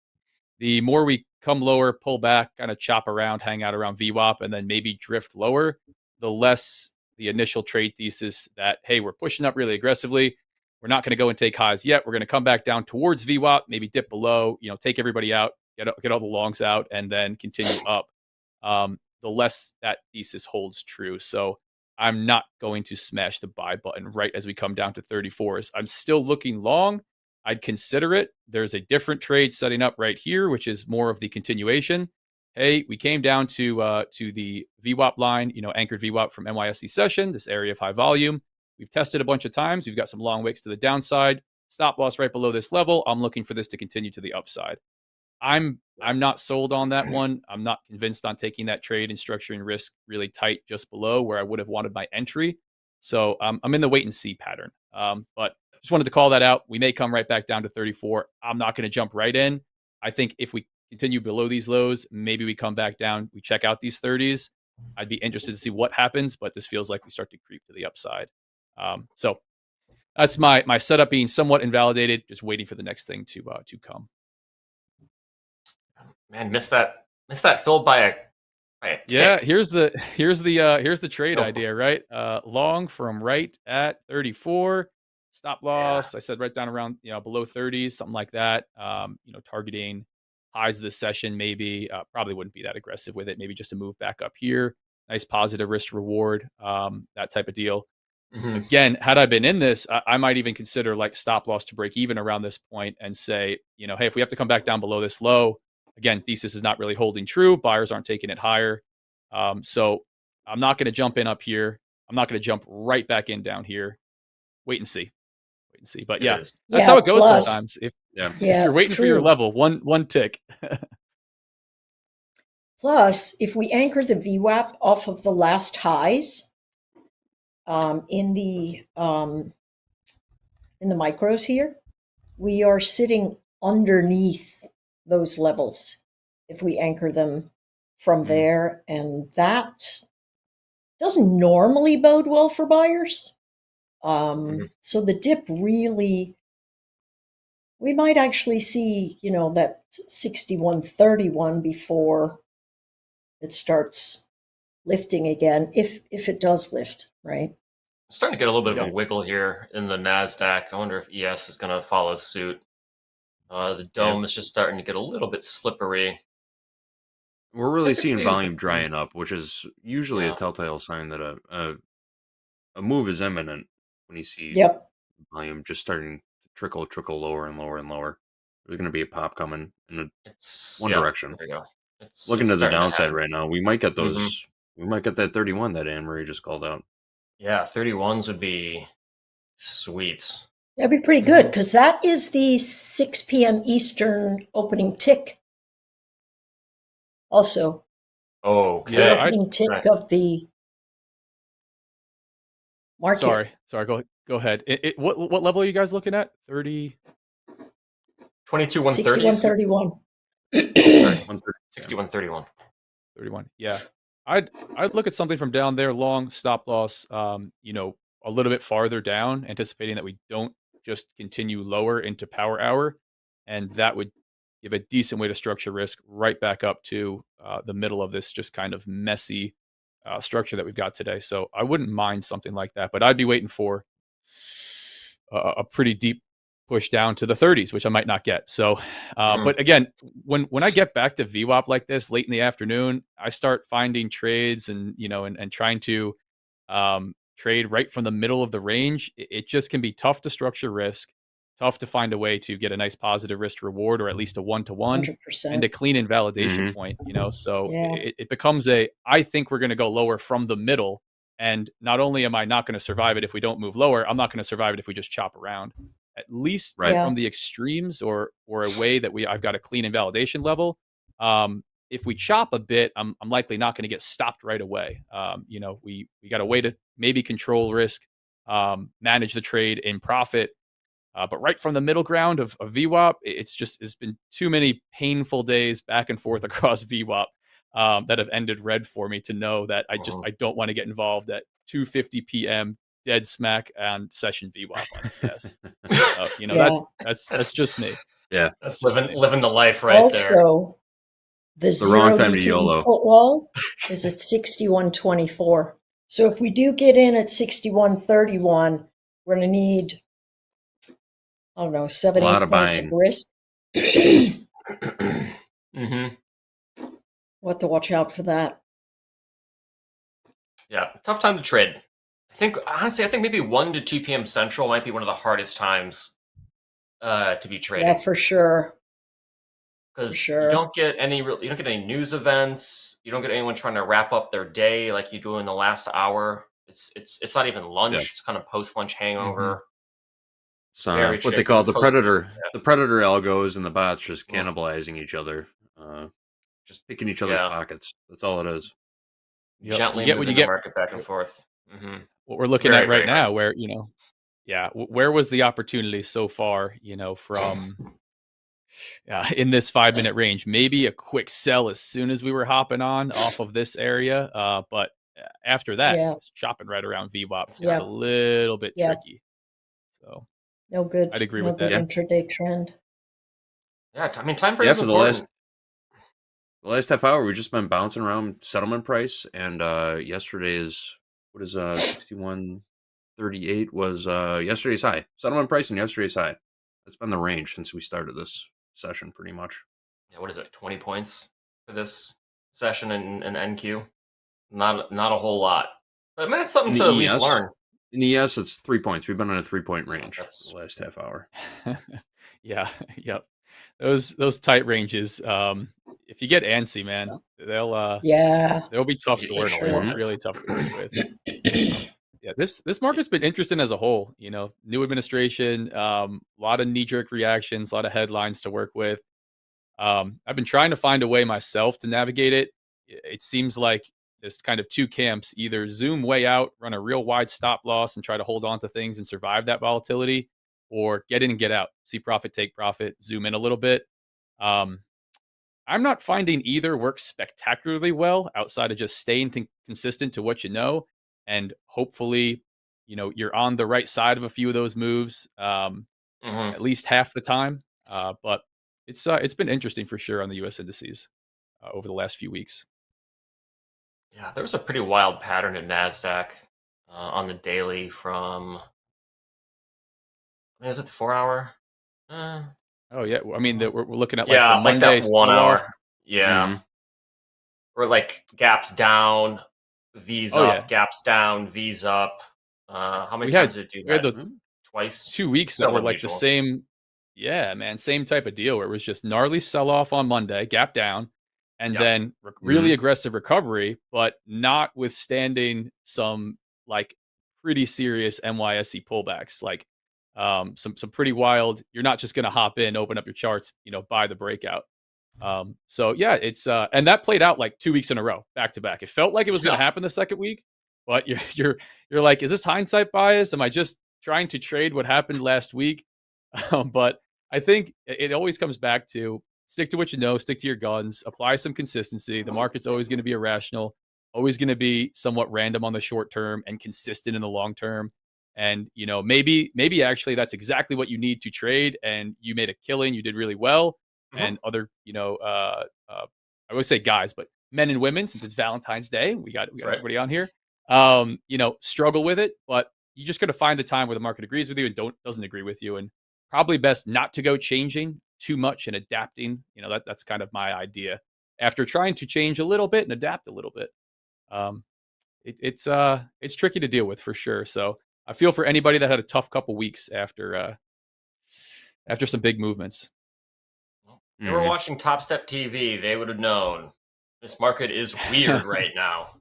The more we come lower, pull back, kind of chop around, hang out around VWAP, and then maybe drift lower, the less the initial trade thesis that, hey, we're pushing up really aggressively. We're not going to go and take highs yet. We're going to come back down towards VWAP, maybe dip below, take everybody out, get all the longs out, and then continue up. The less that thesis holds true. So I'm not going to smash the buy button right as we come down to 34s. I'm still looking long. I'd consider it. There's a different trade setting up right here, which is more of the continuation. Hey, we came down to the VWAP line, anchored VWAP from NYSE session, this area of high volume. We've tested a bunch of times. We've got some long wicks to the downside. Stop loss right below this level. I'm looking for this to continue to the upside. I'm not sold on that one. I'm not convinced on taking that trade and structuring risk really tight just below where I would have wanted my entry. So I'm in the wait and see pattern. But just wanted to call that out. We may come right back down to 34. I'm not going to jump right in. I think if we continue below these lows, maybe we come back down. We check out these 30s. I'd be interested to see what happens, but this feels like we start to creep to the upside. So that's my setup being somewhat invalidated, just waiting for the next thing to come. Man, missed that filled by a tick. Yeah, here's the trade idea, right? Long from right at 34. Stop loss. I said right down around below 30s, something like that. Targeting highs of this session, maybe probably wouldn't be that aggressive with it. Maybe just a move back up here. Nice positive risk to reward, that type of deal. Again, had I been in this, I might even consider like stop loss to break even around this point and say, hey, if we have to come back down below this low, again, thesis is not really holding true. Buyers aren't taking it higher. So I'm not going to jump in up here. I'm not going to jump right back in down here. Wait and see. But yeah, that's how it goes sometimes. If you're waiting for your level, one tick. Plus, if we anchor the VWAP off of the last highs in the micros here, we are sitting underneath those levels if we anchor them from there, and that doesn't normally bode well for buyers. So the dip really, we might actually see that 61.31 before it starts lifting again, if it does lift, right? Starting to get a little bit of a wiggle here in the NASDAQ. I wonder if ES is going to follow suit. The dome is just starting to get a little bit slippery. We're really seeing volume drying up, which is usually a telltale sign that a move is imminent when you see volume just starting to trickle lower and lower and lower. There's going to be a pop coming in one direction. There you go. Looking to the starting to downside happen. right now, we might get those. We might get that 31 that Anne Marie just called out. Yeah, 31s would be sweet. That'd be pretty good, because that is the 6 p.m. Eastern opening tick. Also, the opening tick of the market. Sorry, go Go ahead. What level are you guys looking at? 30. 22 130. 6131. Sorry, 6131. 31. Yeah. I'd look at something from down there, long stop loss, you know, a little bit farther down, anticipating that we don't just continue lower into power hour. And that would give a decent way to structure risk right back up to the middle of this just kind of messy structure that we've got today. So I wouldn't mind something like that, but I'd be waiting for a pretty deep push down to the 30s, which I might not get. So, but again, when I get back to VWAP like this late in the afternoon, I start finding trades and, you know, and trying to trade right from the middle of the range. It just can be tough to structure risk, tough to find a way to get a nice positive risk to reward, or at least a 1-to-1 and a clean invalidation point, you know? So it becomes I think we're going to go lower from the middle. And not only am I not going to survive it if we don't move lower, I'm not going to survive it if we just chop around. At least from the extremes or a way that I've got a clean invalidation level. If we chop a bit, I'm likely not going to get stopped right away. You know, we got a way to maybe control risk, manage the trade in profit. But right from the middle ground of VWAP, it's been too many painful days back and forth across VWAP that have ended red for me to know that I don't want to get involved at 2:50 p.m. dead smack on session VWAP on ES. You know, that's just me. Yeah, that's living the life right there. Also, the wrong time to ETB YOLO. put wall is at 6124. So if we do get in at 6131, we're going to need, I don't know, 7-8 points of risk. We'll have to watch out for that. Yeah, tough time to trade. I think maybe 1 to 2 p.m. Central might be one of the hardest times to be trading. Yeah, for sure. Because you don't get any news events. You don't get anyone trying to wrap up their day like you do in the last hour. It's not even lunch. Yeah. It's kind of post lunch hangover. It's what they call the predator algos and the bots just cannibalizing each other, just picking each other's pockets. That's all it is. Gently moving the market back and forth. What we're looking at right now, where, you know, where was the opportunity so far, you know, from in this 5-minute range? Maybe a quick sell as soon as we were hopping on off of this area. But after that, it's chopping right around VWAP. It's a little bit tricky. So no good. I'd agree no with good that. Intraday trend. Yeah, I mean, time frame is important. The last half hour, we've just been bouncing around settlement price, and yesterday's 61.38 was yesterday's high. Settlement price and yesterday's high. That's been the range since we started this session, pretty much. Yeah, what is it? 20 points for this session in NQ? Not a whole lot. But I mean, it's something to at least learn. In ES, it's 3 points. We've been in a 3-point range the last half hour. Yep. Those tight ranges. If you get antsy, man, they'll be tough to work with. Really tough to work with. Yeah, this market's been interesting as a whole. You know, new administration, a lot of knee-jerk reactions, a lot of headlines to work with. I've been trying to find a way myself to navigate it. It seems like there's kind of two camps: either zoom way out, run a real wide stop loss, and try to hold on to things and survive that volatility, or get in and get out, see profit, take profit, zoom in a little bit. I'm not finding either works spectacularly well outside of just staying consistent to what you know. And hopefully, you know, you're on the right side of a few of those moves, at least half the time. But it's been interesting for sure on the U.S. indices over the last few weeks. Yeah, there was a pretty wild pattern in NASDAQ on the daily from, is it the 4 hour? Oh, yeah. I mean, we're looking at the Monday that 1 hour. Yeah. Or like gaps down, V's up, gaps down, V's up. How many times did it do that? We had twice. 2 weeks that were like the same. Yeah, man. Same type of deal where it was just gnarly sell off on Monday, gap down, and then really aggressive recovery, but notwithstanding some like pretty serious NYSE pullbacks. Like some pretty wild. You're not just going to hop in, open up your charts, you know, buy the breakout. So yeah, it's and that played out like 2 weeks in a row, back to back. It felt like it was going to happen the second week, but you're like, is this hindsight bias? Am I just trying to trade what happened last week. But I think it always comes back to stick to what you know, stick to your guns, apply some consistency. The market's always going to be irrational, always going to be somewhat random on the short term and consistent in the long term. And, you know, maybe actually that's exactly what you need to trade. And you made a killing. You did really well. And other, you know, I would say guys, but men and women, since it's Valentine's Day, we got everybody on here, you know, struggle with it, but you just got to find the time where the market agrees with you and doesn't agree with you. And probably best not to go changing too much and adapting. You know, that's kind of my idea after trying to change a little bit and adapt a little bit. It's tricky to deal with for sure. So I feel for anybody that had a tough couple weeks after some big movements. If they were watching TopstepTV, they would have known this market is weird right now.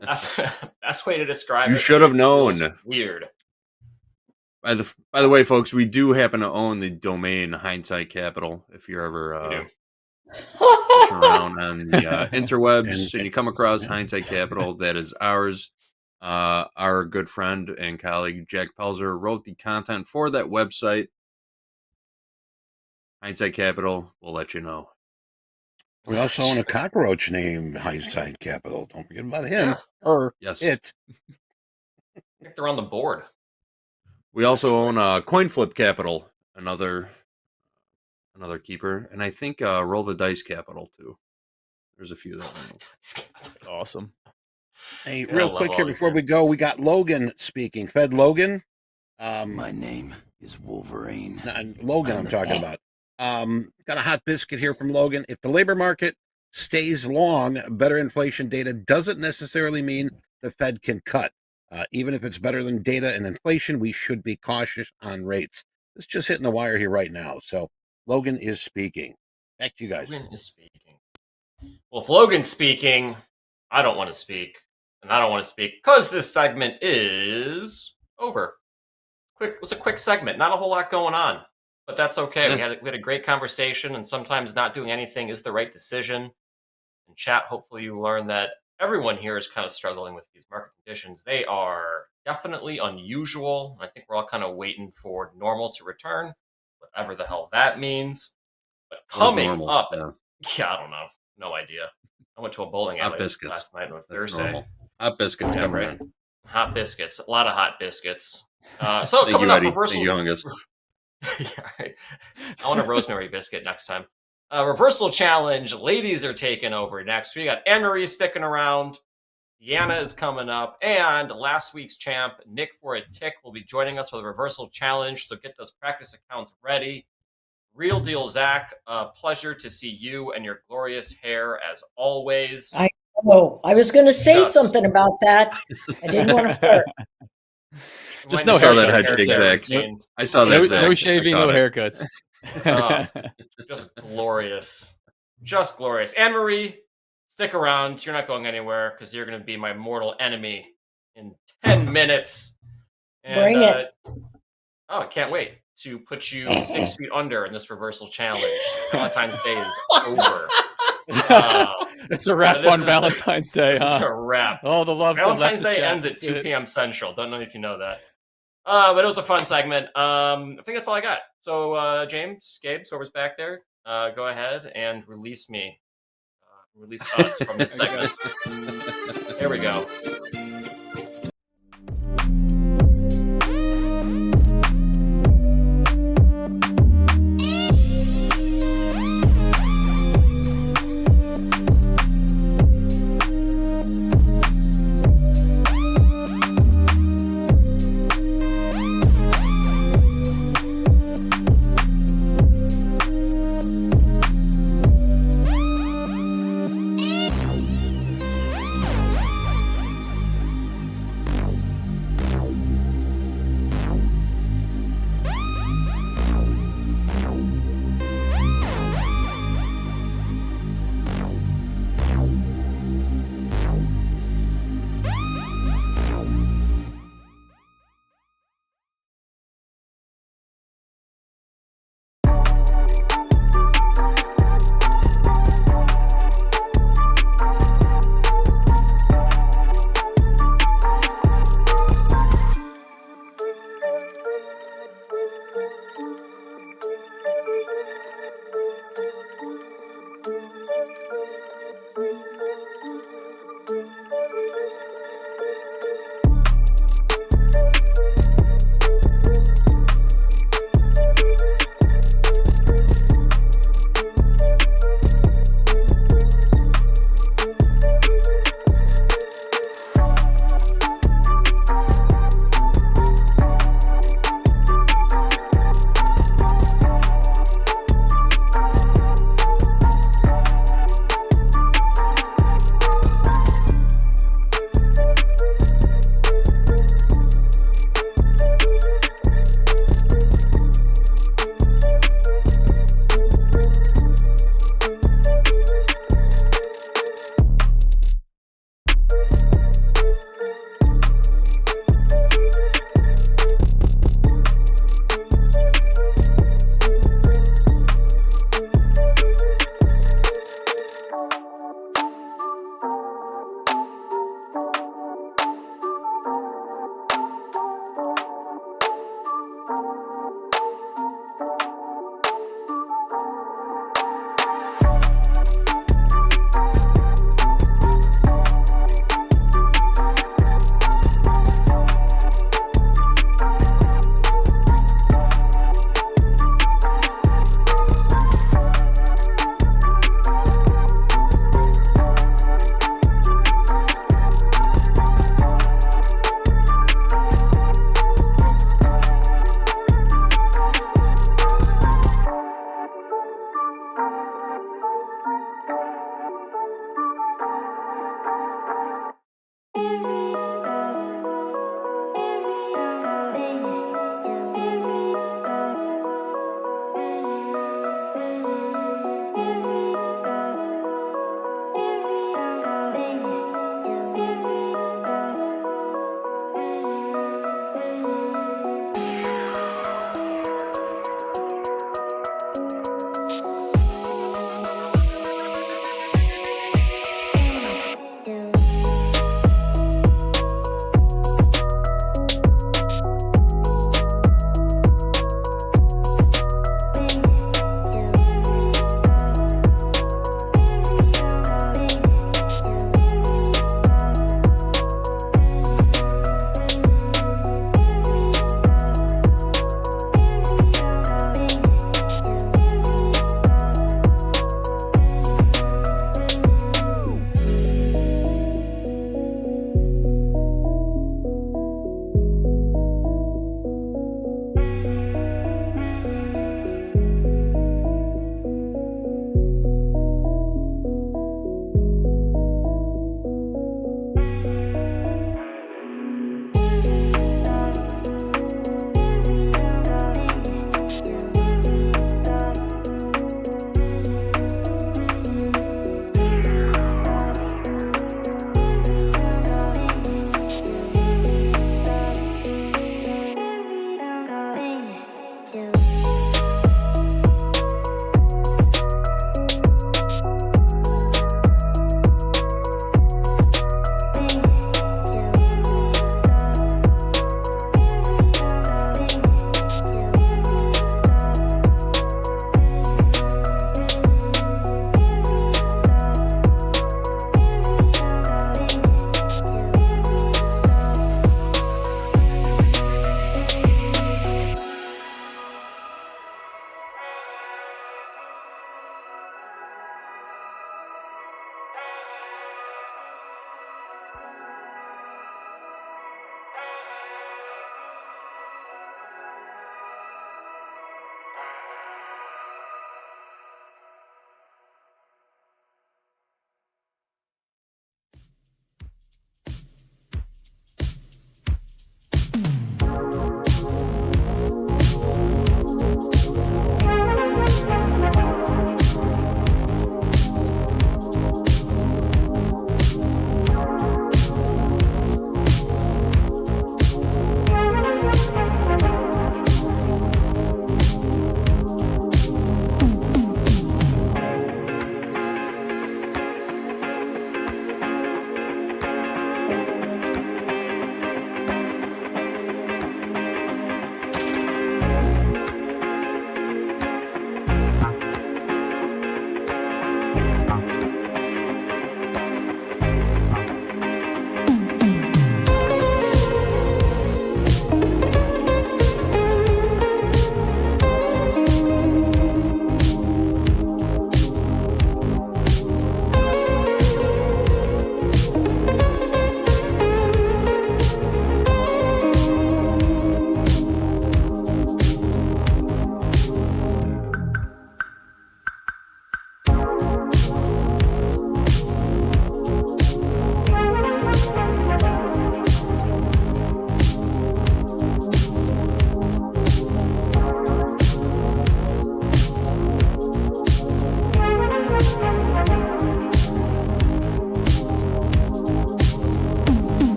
That's way to describe it. You should have known. Weird. By the way, folks, we do happen to own the domain Hindsight Capital. If you're ever around on the interwebs and you come across Hindsight Capital, that is ours. Our good friend and colleague Jack Pelzer wrote the content for that website. Hindsight Capital, we'll let you know. We also own a cockroach named Hindsight Capital. Don't forget about him. Or it. I think they're on the board. We also own CoinFlip Capital, another keeper, and I think Roll the Dice Capital too. There's a few that awesome. Hey, real quick here before we go, we got Logan speaking. Fed Logan. My name is Wolverine. Logan, I'm talking about. Got a hot biscuit here from Logan. If the labor market stays long, better inflation data doesn't necessarily mean the Fed can cut. Even if it's better than data and inflation, we should be cautious on rates. It's just hitting the wire here right now. So Logan is speaking. Back to you guys. Logan is speaking. Well, if Logan's speaking, I don't want to speak. And I don't want to speak because this segment is over. It was a quick segment. Not a whole lot going on. But that's okay. We had a great conversation, and sometimes not doing anything is the right decision. In chat, hopefully you learn that everyone here is kind of struggling with these market conditions. They are definitely unusual. I think we're all kind of waiting for normal to return, whatever the hell that means. But coming up, I don't know. No idea. I went to a bowling alley last night on Thursday. Hot biscuits, yeah, right. Hot biscuits. A lot of hot biscuits. So coming up, reversal. Yeah, right. I want a rosemary biscuit next time. Reversal challenge. Ladies are taking over next. We got Anne-Marie sticking around. Deanna is coming up. And last week's champ, Nick for a Tick, will be joining us for the reversal challenge. So get those practice accounts ready. Real deal, Zach. Pleasure to see you and your glorious hair as always. I know. I was going to say something about that. I didn't want to flirt. Just no haircuts. I saw that. No shaving, no haircuts. Just glorious. Just glorious. Anne-Marie, stick around. You're not going anywhere because you're going to be my mortal enemy in 10 minutes. And, bring it. Oh, I can't wait to put you 6 feet under in this reversal challenge. Valentine's Day is over. It's a wrap on Valentine's Day. This is a wrap. Oh, the love. Valentine's Day ends at 2 p.m. Central. Don't know if you know that. But it was a fun segment. I think that's all I got. So, James, Gabe, whoever's back there, go ahead and release me. Release us from this segment. There we go.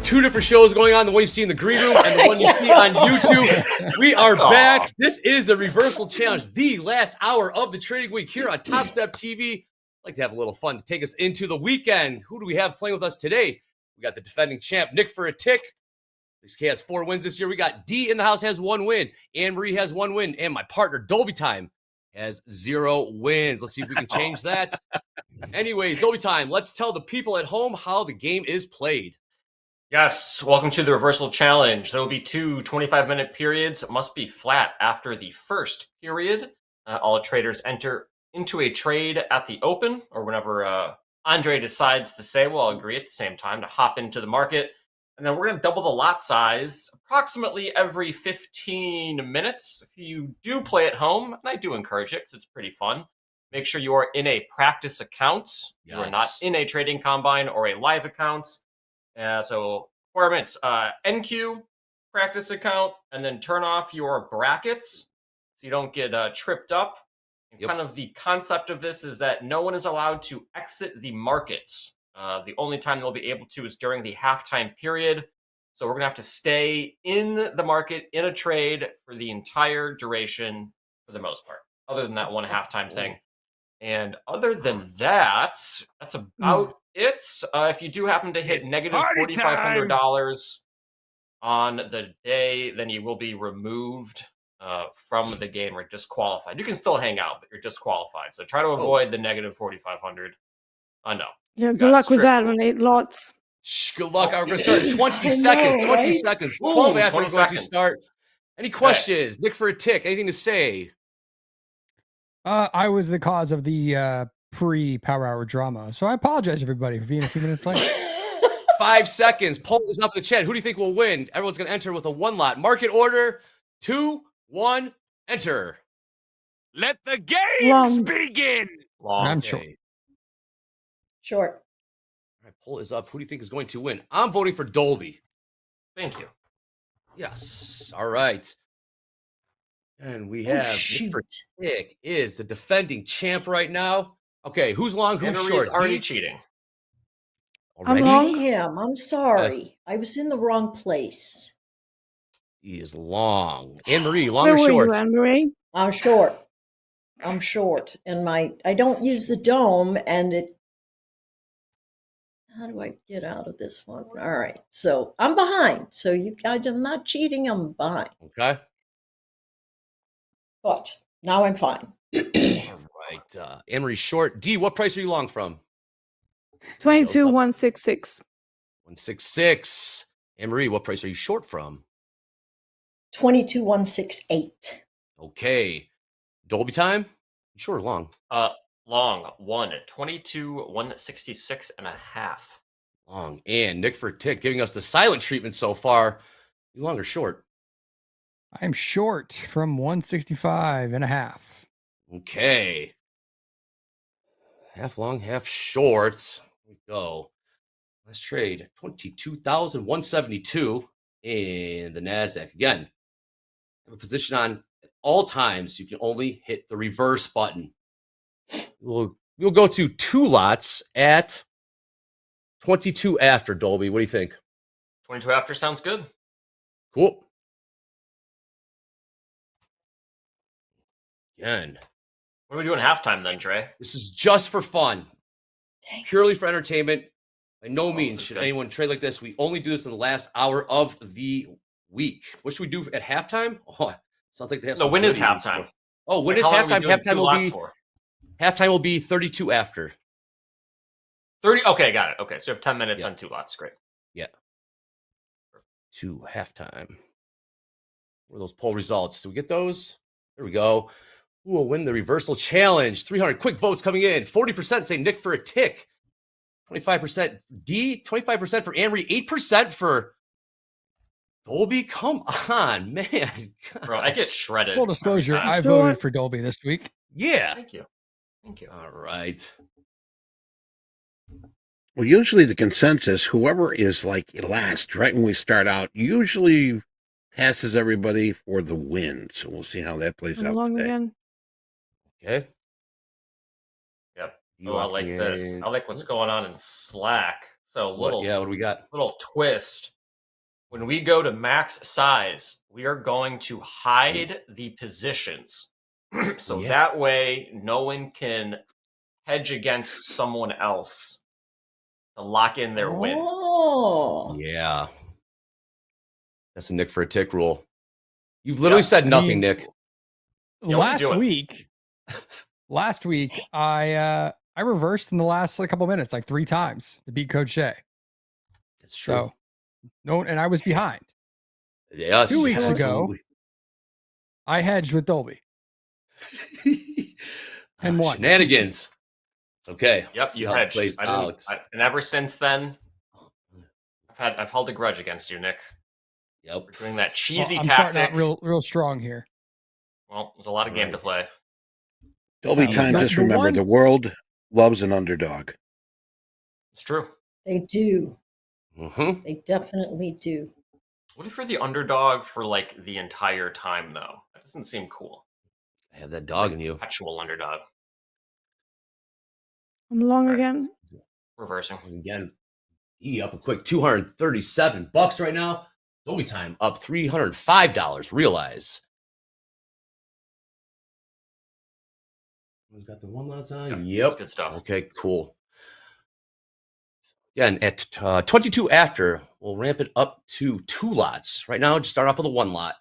two different shows going on, the one you see in the green room and the one you see on YouTube. We are back. This is the Reversal Challenge, the last hour of the trading week here on Topstep TV. I'd like to have a little fun to take us into the weekend. Who do we have playing with us today? We got the defending champ, Nick for a tick. He has 4 wins this year. We got D in the house, has 1 win. Anne Marie has 1 win. And my partner, Dolby Time, has 0 wins. Let's see if we can change that. Anyways, Dolby Time, let's tell the people at home how the game is played. Yes, welcome to the Reversal Challenge. There will be 2 25-minute periods. It must be flat after the first period. All traders enter into a trade at the open, or whenever Andre decides to say, well, I'll agree at the same time to hop into the market. And then we're going to double the lot size approximately every 15 minutes. If you do play at home, and I do encourage it because it's pretty fun, make sure you are in a practice account. Yes. You are not in a trading combine or a live account. So requirements, NQ, practice account and then turn off your brackets so you don't get tripped up. And kind of the concept of this is that no one is allowed to exit the markets. The only time they'll be able to is during the halftime period. So we're going to have to stay in the market in a trade for the entire duration for the most part, other than that one halftime thing. And other than that, that's about it. If you do happen to hit negative $4,500 on the day, then you will be removed from the game or disqualified. You can still hang out, but you're disqualified. So try to avoid the negative 4,500. No. Yeah, good luck with that, Renee. Lots. Good luck. We're going to start in 20 seconds. 20 seconds. 12 after we're going to start. Any questions? Nick for a tick. Anything to say? I was the cause of the pre-Power Hour drama, so I apologize, everybody, for being a few minutes late. 5 seconds. Poll is up in the chat. Who do you think will win? Everyone's going to enter with a one lot. Market order. 2, 1, enter. Let the games begin. I'm short. Short. All right, poll is up. Who do you think is going to win? I'm voting for Dolby. Thank you. Yes. All right. And we have Nick for tick is the defending champ right now. Okay, who's long, who's short? Already cheating. Already? I'm sorry. I was in the wrong place. He is long. Anne-Marie, long Where or were short? you, Anne-Marie? I'm short. I'm short. And I don't use the dome, and it. How do I get out of this one? All right. So I'm behind. So you guys, I'm not cheating. I'm behind. Okay. But now I'm fine. All right. Anne-Marie short. D, what price are you long from? 22,166. 166. Anne-Marie, what price are you short from? 22,168. Okay. Dolby time? Short or long? Long. 22,166 and a half. Long. And Nick for tick giving us the silent treatment so far. You long or short? I'm short from 165 and a half. Okay. Half long, half short. Here we go. Let's trade 22,172 in the NASDAQ. Again, have a position on at all times. You can only hit the reverse button. We'll go to 2 lots at 22 after, Dolby. What do you think? 22 after sounds good. Cool. Again. What are we doing halftime then, Dre? This is just for fun. Purely for entertainment. By no means should anyone trade like this. We only do this in the last hour of the week. What should we do at halftime? Oh, sounds like they have No, when is halftime? Oh, when is halftime? Halftime will be 32 after. 30. Okay, got it. Okay, so you have 10 minutes on 2 lots. Great. Yeah. To halftime. What are those poll results? Do we get those? There we go. Who will win the reversal challenge? 300 quick votes coming in. 40% say Nick for a tick. 25% D. 25% for Anne-Marie. 8% for Dolby. Come on, man. Gosh. Bro, I get shredded. Full disclosure, I voted for Dolby this week. Yeah. Thank you. All right. Well, usually the consensus, whoever is like last, right when we start out, usually passes everybody for the win. So we'll see how that plays out today. Again. Okay. Yep. Oh, I like this. I like what's going on in Slack. So what do we got? Little twist. When we go to max size, we are going to hide the positions. So that way no one can hedge against someone else to lock in their win. Oh. Yeah. That's a Nick for a tick rule. You've literally said nothing, Nick. Last week, I reversed in the last couple minutes, like 3 times to beat Coach Shea. That's true. So, and I was behind. Yes. 2 weeks ago, I hedged with Dolby. And won. Shenanigans. It's okay. Yep, you hedged. And ever since then, I've held a grudge against you, Nick. Yep. For doing that cheesy I'm tactic. starting out real strong here. Well, there's a lot of game to play. Dolby time, just remember, the world loves an underdog. It's true. They do. Mm-hmm. They definitely do. What if you're the underdog for like the entire time though? That doesn't seem cool. I have that dog in you. Actual underdog. I'm long again. Reversing. And again, he up a quick $237 right now. Dolby time up $305. Realize. Who's got the one lots on? Yep. Good stuff. Okay, cool. Again, at 22 after, we'll ramp it up to 2 lots. Right now, just start off with a 1 lot.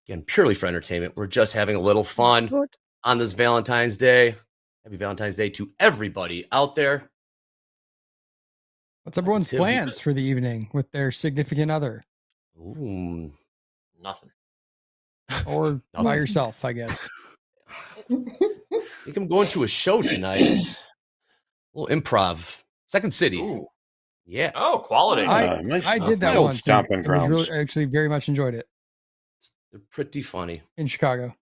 Again, purely for entertainment. We're just having a little fun on this Valentine's Day. Happy Valentine's Day to everybody out there. What's everyone's plans for the evening with their significant other? Ooh. Nothing. Or by yourself, I guess. I think I'm going to a show tonight. A little improv. Second City. Ooh. Yeah. Oh, quality. I did that once. Stomping and was grounds. really, actually very much enjoyed it. They're pretty funny. In Chicago.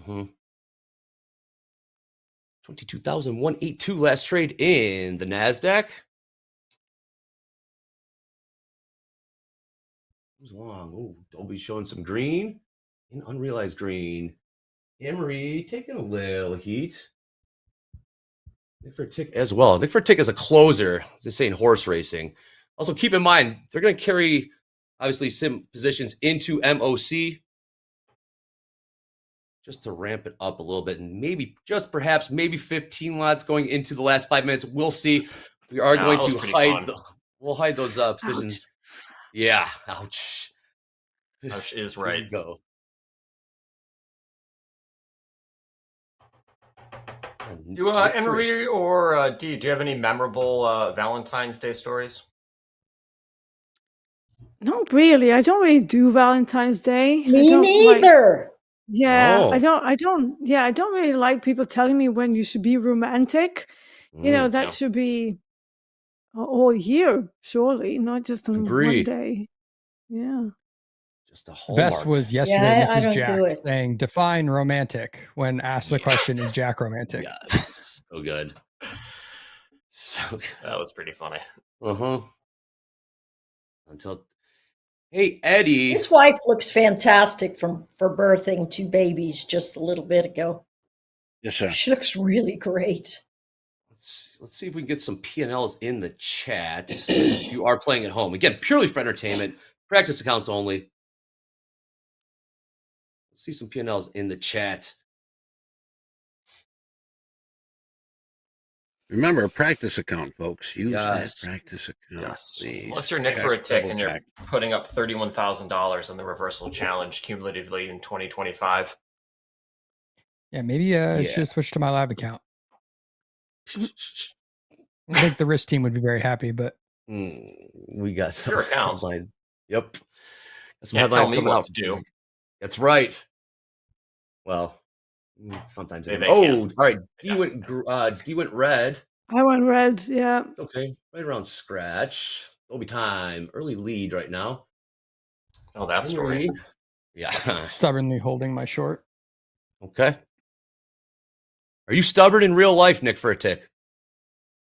22,182 last trade in the NASDAQ. Who's long? Oh, Dolby showing some green. An unrealized green. Emery taking a little heat. Nick for a tick as well. Nick for a tick as a closer. Just saying horse racing. Also, keep in mind, they're going to carry, obviously, some positions into MOC just to ramp it up a little bit. And maybe, just perhaps, maybe 15 lots going into the last 5 minutes. We'll see. We are going to hide. We'll hide those positions. Yeah. Ouch. Ouch is Here right. we go. Do Emery or D, do you have any memorable Valentine's Day stories? Not really. I don't really do Valentine's Day. Me I don't neither. Yeah, Oh. I don't really like people telling me when you should be romantic. That should be all year, surely, not just on Agree. one day. Yeah. Just a The hallmark. best was yesterday, Yeah, I Mrs. don't Jack do it. saying, define romantic when asked the question, is Jack romantic? Yes. So good. So good. That was pretty funny. Until, hey, Eddie. His wife looks fantastic for birthing 2 babies just a little bit ago. Yes, sir. She looks really great. Let's see if we can get some P&Ls in the chat. If you are playing at home. Again, purely for entertainment. Practice accounts only. Let's see some P&Ls in the chat. Remember, a practice account, folks. Use Yes. that practice account. Yes. Please. Unless you're Nick Check, for a tick double and you're check. putting up $31,000 on the reversal challenge cumulatively in 2025. Yeah, maybe I should have switched to my live account. I think the risk team would be very happy, but We got some Your account. headline. Yep. Got some Can't tell headlines me coming what out. to do. That's right. Well, sometimes. They Oh, can. all right. D went red. I went red. Yeah. Okay, right around scratch. Dolby time. Early lead right now. Oh, that story. Yeah. stubbornly holding my short. Okay. Are you stubborn in real life, Nick, for a tick?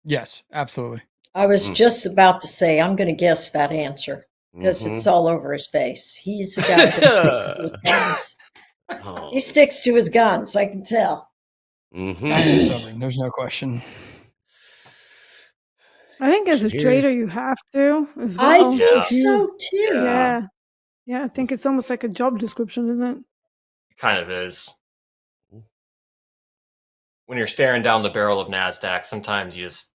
Yes, absolutely. I was just about to say, I'm going to guess that answer because Mhm. it's all over his face. He's a guy that sticks to his guns. Oh. He sticks to his guns, I can tell. I am Mm-hmm. stubborn. There's no question. I think as a Here. trader, you have to as I well. think If you- so too. Yeah. Yeah, I think it's almost like a job description, isn't it? It kind of is. When you're staring down the barrel of NASDAQ, sometimes you just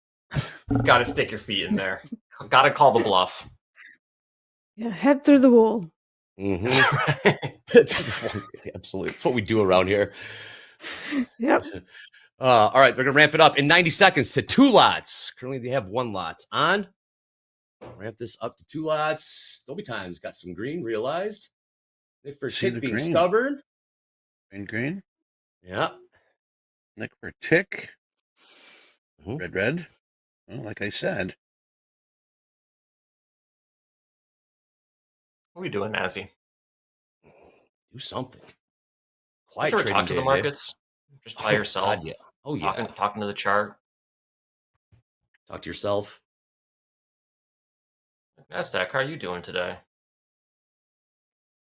got to stick your feet in there. Got to call the bluff. Yeah, head through the wall. Mm-hmm. Absolutely. It's what we do around here. Yep. All right, they're going to ramp it up in 90 seconds to 2 lots. Currently, they have 1 lot on. Ramp this up to 2 lots. Dolby Time's got some green, realized. Nick for See tick the being green. stubborn. Green. Yeah. Nick for tick. Mhm. Red. Well, like I said. What are we doing, Nazi? Do something. You Quiet ever trading talk to the day, markets just by Oh, yourself? God, yeah. Oh, yeah. Talking to the chart. Talk to yourself. Nasdaq, how are you doing today?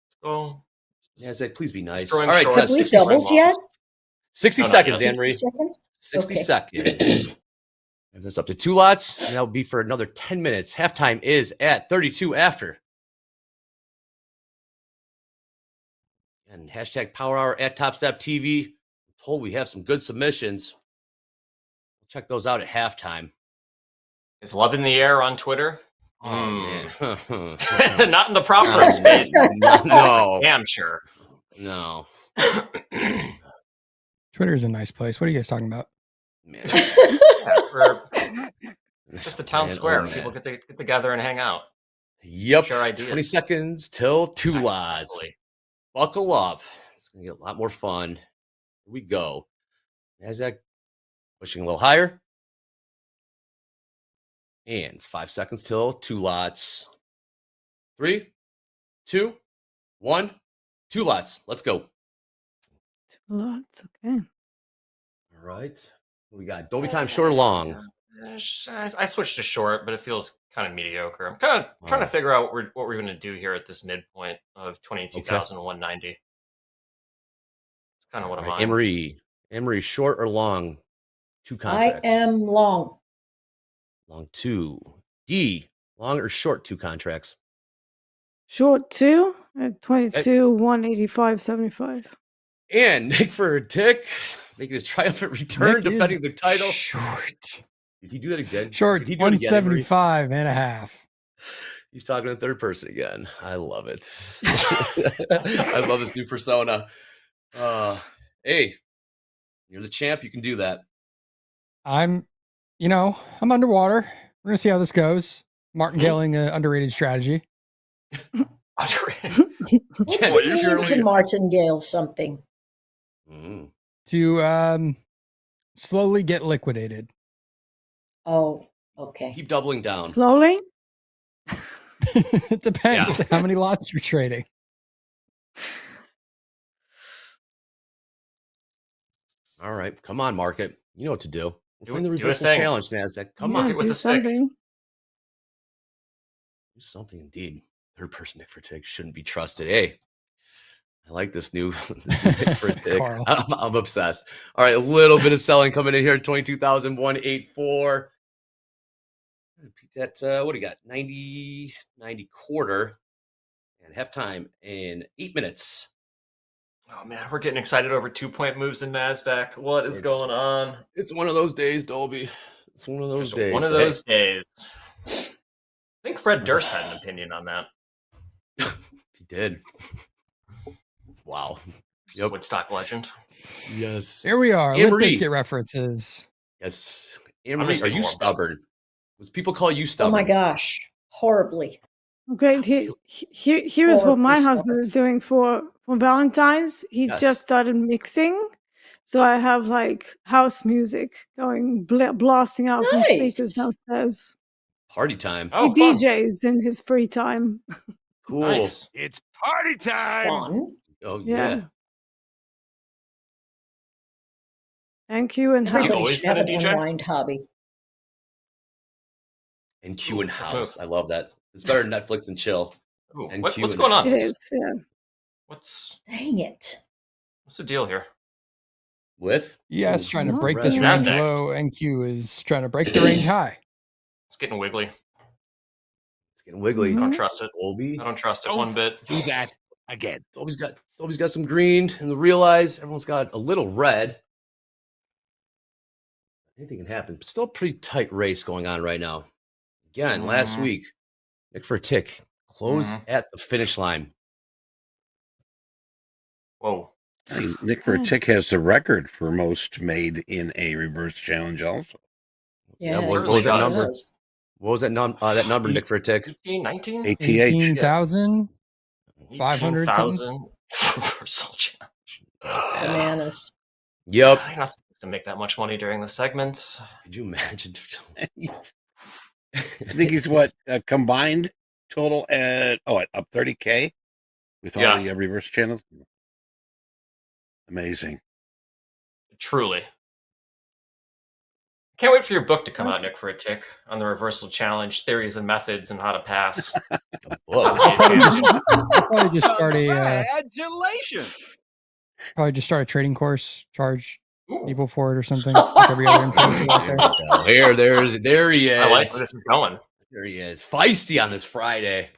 Let's go. Nasdaq, please be nice. Destroying All right, shorts. Have we 60 doubled yet? 60 No, not seconds, yet. Anne-Marie. 60 seconds? 60 Okay. seconds. And that's up to 2 lots, and that'll be for another 10 minutes. Halftime is at 32 after. And hashtag Power Hour at TopstepTV. I'm told we have some good submissions. We'll check those out at halftime. Is love in the air on Twitter? Oh, man. Not in the prop firm space. No. Damn sure. No. Twitter is a nice place. What are you guys talking about? Man. Yeah, for just the town Man, square oh, where people man. get together and hang out. Yep. Share ideas. 20 seconds till 2 lots. Buckle up. It's going to get a lot more fun. Here we go. Nasdaq pushing a little higher. And 5 seconds till 2 lots. 3, 2, 1. 2 lots. Let's go. Lots, okay. All right. What we got? Dolby time, short or long? I switched to short, but it feels kind of mediocre. I'm kind of trying to figure out what we're going to do here at this midpoint of 22,190. It's kind of what I'm on. Emery, short or long? 2 I contracts. am long. Long 2. D, long or short 2 contracts? Short 2 at 22, 185.75. And Nick for a tick, making his triumphant return, Nick is defending the title. Short. Did he do that again? Short, Did he do it again, Emery? 175 and a half. He's talking in third person again. I love it. I love this new persona. Hey, you're the champ. You can do that. I'm underwater. We're going to see how this goes. Martingaling underrated strategy. What's it mean to martingale something? To slowly get liquidated. Oh, okay. Keep doubling down. Slowly? It depends how many lots you're trading. All right. Come on, market. You know what to do. We're playing the do a reversal thing. challenge, Nasdaq. Come Yeah, on. Market with do a stick. something. Do something indeed. Third person Nick for a tick shouldn't be trusted. Hey, I like this new Nick for a tick. I'm obsessed. All right, a little bit of selling coming in here. 22,184. That what do you got? 90 quarter, and halftime in 8 minutes. Oh man, we're getting excited over 2-point moves in Nasdaq. What is going on? It's one of those days, Dolby. It's one of those Just days. one of those days. I think Fred Durst had an opinion on that. He did. Wow. Yep. Woodstock legend. Yes. Here we are. Emery. Let's get references. Yes. I'm Emery, just are getting you warmed up. stubborn? Was people call you Oh stubborn? my gosh. Horribly. Okay, here's what my Horribly husband is doing for Valentine's. He Yes. just started mixing. So I have like house music going blasting out from speakers downstairs. Party time. He DJs in his free time. Cool. Nice. It's party time. Fun. Oh Yeah. yeah. Thank you and Everybody house. should have an unwind hobby. And Q and House. I love that. It's better than Netflix and chill. Ooh, And what's Q and going on? It House. is, yeah. What's Dang it. the deal here? With? Yes, trying to not break this bad. range Nasdaq. low. NQ is trying to break the range high. It's getting wiggly. It's getting wiggly. I don't trust it. Dolby. I don't trust it one bit. Do that again. Dolby's got some green in the realize. Everyone's got a little red. Anything can happen. But still a pretty tight race going on right now. Again, last week, Nick for a tick closed at the finish line. Whoa. Hey, Nick for a tick has the record for most made in a reverse challenge also. Yeah, what it was that does. number? What was that number, Nick for a tick? 18, 19? ATH. 18,500 something. 18,000 reversal challenge. Bananas. Yep. You're not supposed to make that much money during the segments. Could you imagine? I think he's what combined total at up 30K with all the reverse channels. Amazing. Truly. Can't wait for your book to come out, Nick, for a tick on the reversal challenge, theories and methods, and how to pass. I'll probably just start a Congratulations. probably just start a trading course, charge people for it or something. Like every other influencer out there. There he is. I like where this is going. There he is. Feisty on this Friday.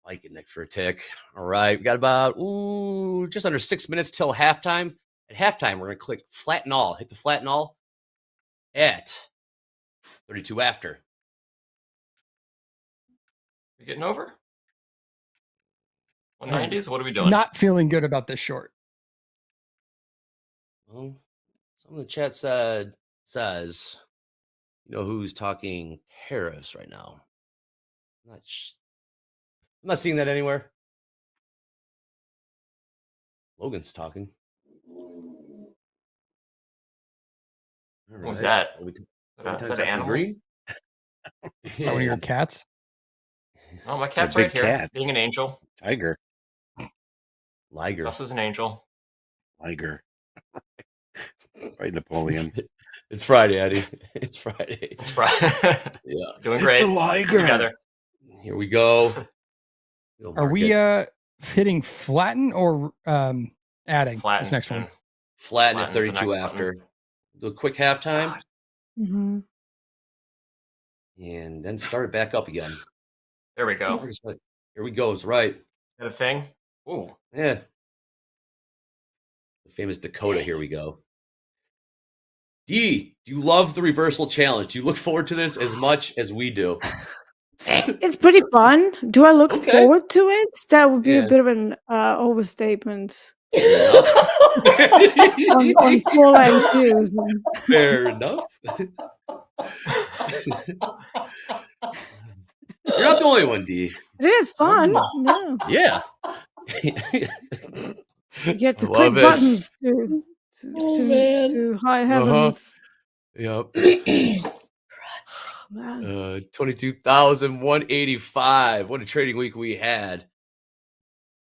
Like it, Nick, for a tick. All right. We got about just under 6 minutes till halftime. At halftime, we're going to click flatten all. Hit the flatten all at 32 after. You getting over? 190s? What are we doing? Not feeling good about this short. Well, someone in the chat says, you know who's talking tariffs right now? I'm not seeing that anywhere. Logan's talking. All What was right. that? Are Is that some an animal? green? One of your cats? Oh, my cat's big right here, cat. being an angel. Tiger. Liger. Gus is an angel. Liger. Right, Napoleon. It's Friday, Eddie. It's Friday. It's Friday. Yeah. Doing great. the liger. Together. Here we go. Are we hitting flatten or adding Flatten. this next one? Flatten at Flatten's the 32 next after. Do a quick halftime Mm-hmm. and then start it back up again. There we go. Here we go. It's right. Is that a thing? Ooh. Yeah. The famous Dakota. Here we go. D, do you love the reversal challenge? Do you look forward to this as much as we do? It's pretty fun. Do I look Okay. forward to it? That would be Yeah. a bit of an overstatement. on full length views. Fair enough. You're not the only one, D. It is fun. Yeah. Yeah. You get to I click love it. buttons man. to high heavens. Yep. Man. 22,185. What a trading week we had.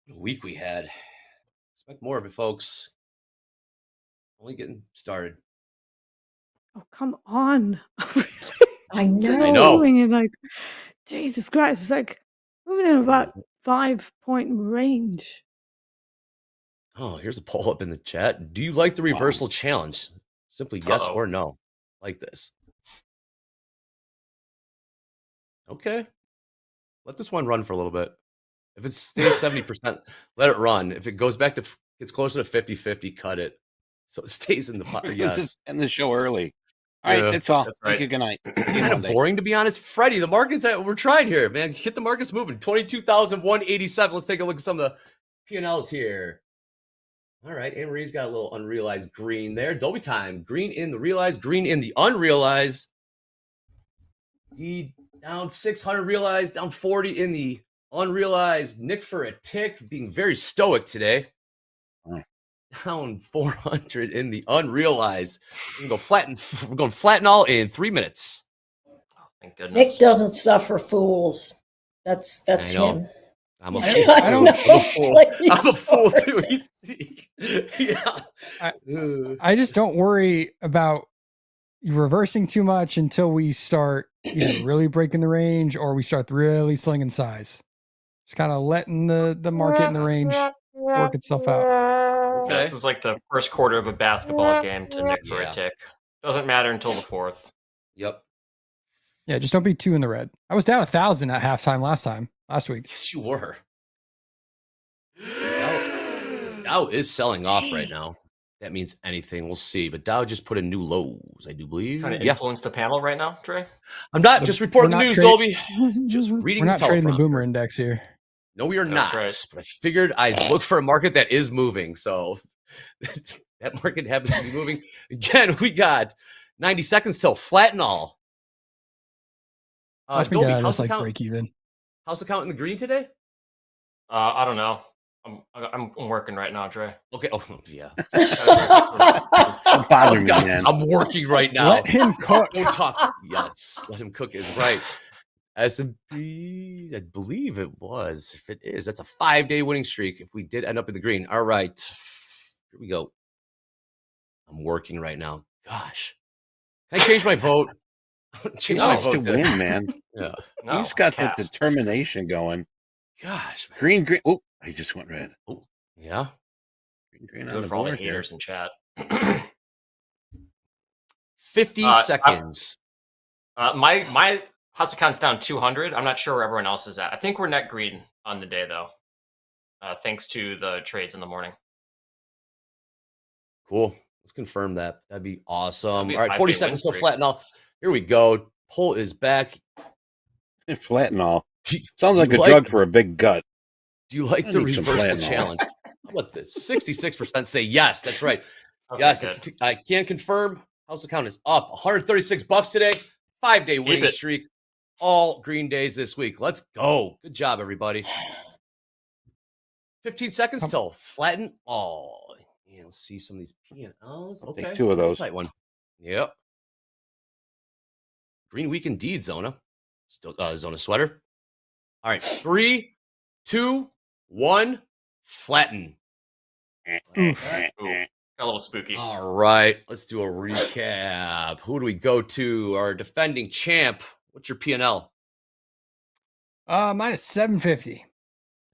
What a week we had. Expect more of it, folks. Only getting started. Oh, come on. I know. I know. Doing it like, Jesus Christ. It's like moving in about 5-point range. Oh, here's a poll up in the chat. Do you like the reversal challenge? Simply yes or no. Like this. Okay. Let this one run for a little bit. If it stays 70%, let it run. If it goes back to, it's closer to 50-50, cut it. So it stays in the pot. Yes. End the show early. All right, that's all. Thank you. Good night. Kind of boring, to be honest. Freddie, the markets, we're trying here, man. Get the markets moving. 22,187. Let's take a look at some of the P&Ls here. All right, Anne-Marie's got a little unrealized green there. Dolby time. Green in the realized, green in the unrealized. D down 600 realized, down 40 in the unrealized. Nick for a tick, being very stoic today. Down 400 in the unrealized. We're going flatten all in 3 minutes. Thank goodness. Nick doesn't suffer fools. That's I know. him. I'm a He's fool. not I'm no a fool. I'm a place fool for too. Yeah. I just don't worry about reversing too much until we start either really breaking the range or we start really slinging size. Just kind of letting the market in the range work itself out. Okay. This is like the first quarter of a basketball game to Nick for a tick. Doesn't matter until the fourth. Yep. Yeah, just don't be too in the red. I was down 1,000 at halftime last week. Yes, you were. Dow is selling off right now. That means anything. We'll see. But Dow just put in new lows, I do believe. Trying to influence the panel right now, Trey? I'm not just reporting the news, Dolby. Just We're reading not the trading the teleprompter. boomer index here. No, we are That's not. right. But I figured I'd look for a market that is moving. So that market happens to be moving. Again, we got 90 seconds till flatten all. Watch me Dolby, get out of how's this like the count? break even. How's the count in the green today? I don't know. I'm working right now, Trey. Okay. Oh, yeah. Don't bother me, man. I'm working right now. Let him cook. Don't talk. Yes, let him cook is right. S&P, I believe it was. If it is, that's a 5-day winning streak. If we did end up in the green. All right. Here we go. I'm working right now. Gosh. Can I change my vote? Change my wants vote to win, man. Yeah. No, He's got the cast. determination going. Gosh, man. Green, green. Oh, I just went red. Oh, yeah. Green Do on it the for all the board here. haters in chat. 50 seconds. My house account's down 200. I'm not sure where everyone else is at. I think we're net green on the day though, thanks to the trades in the morning. Cool. Let's confirm that. That'd be awesome. That'd be a All right, 40 5-day seconds win till streak. flatten all. Here we go. Poll is back. Flatten all. Sounds like a drug for a big gut. Do you like I the need some reversal Flatin' All. challenge? How about this? 66% say yes. That's right. Okay, Yes, good. I can confirm. House account is up. $136 today. 5-day winning it. streak. All green days this week. Let's go. Good job, everybody. 15 seconds till flatten all. Yeah, let's see some of these P&Ls. I'll take two of those. Tight one. Yep. Green week indeed, Zona. Still Zona sweater. All right. 3, 2, 1. Flatten. Ooh, got a little spooky. All right. Let's do a recap. Who do we go to? Our defending champ. What's your P&L? Minus 750.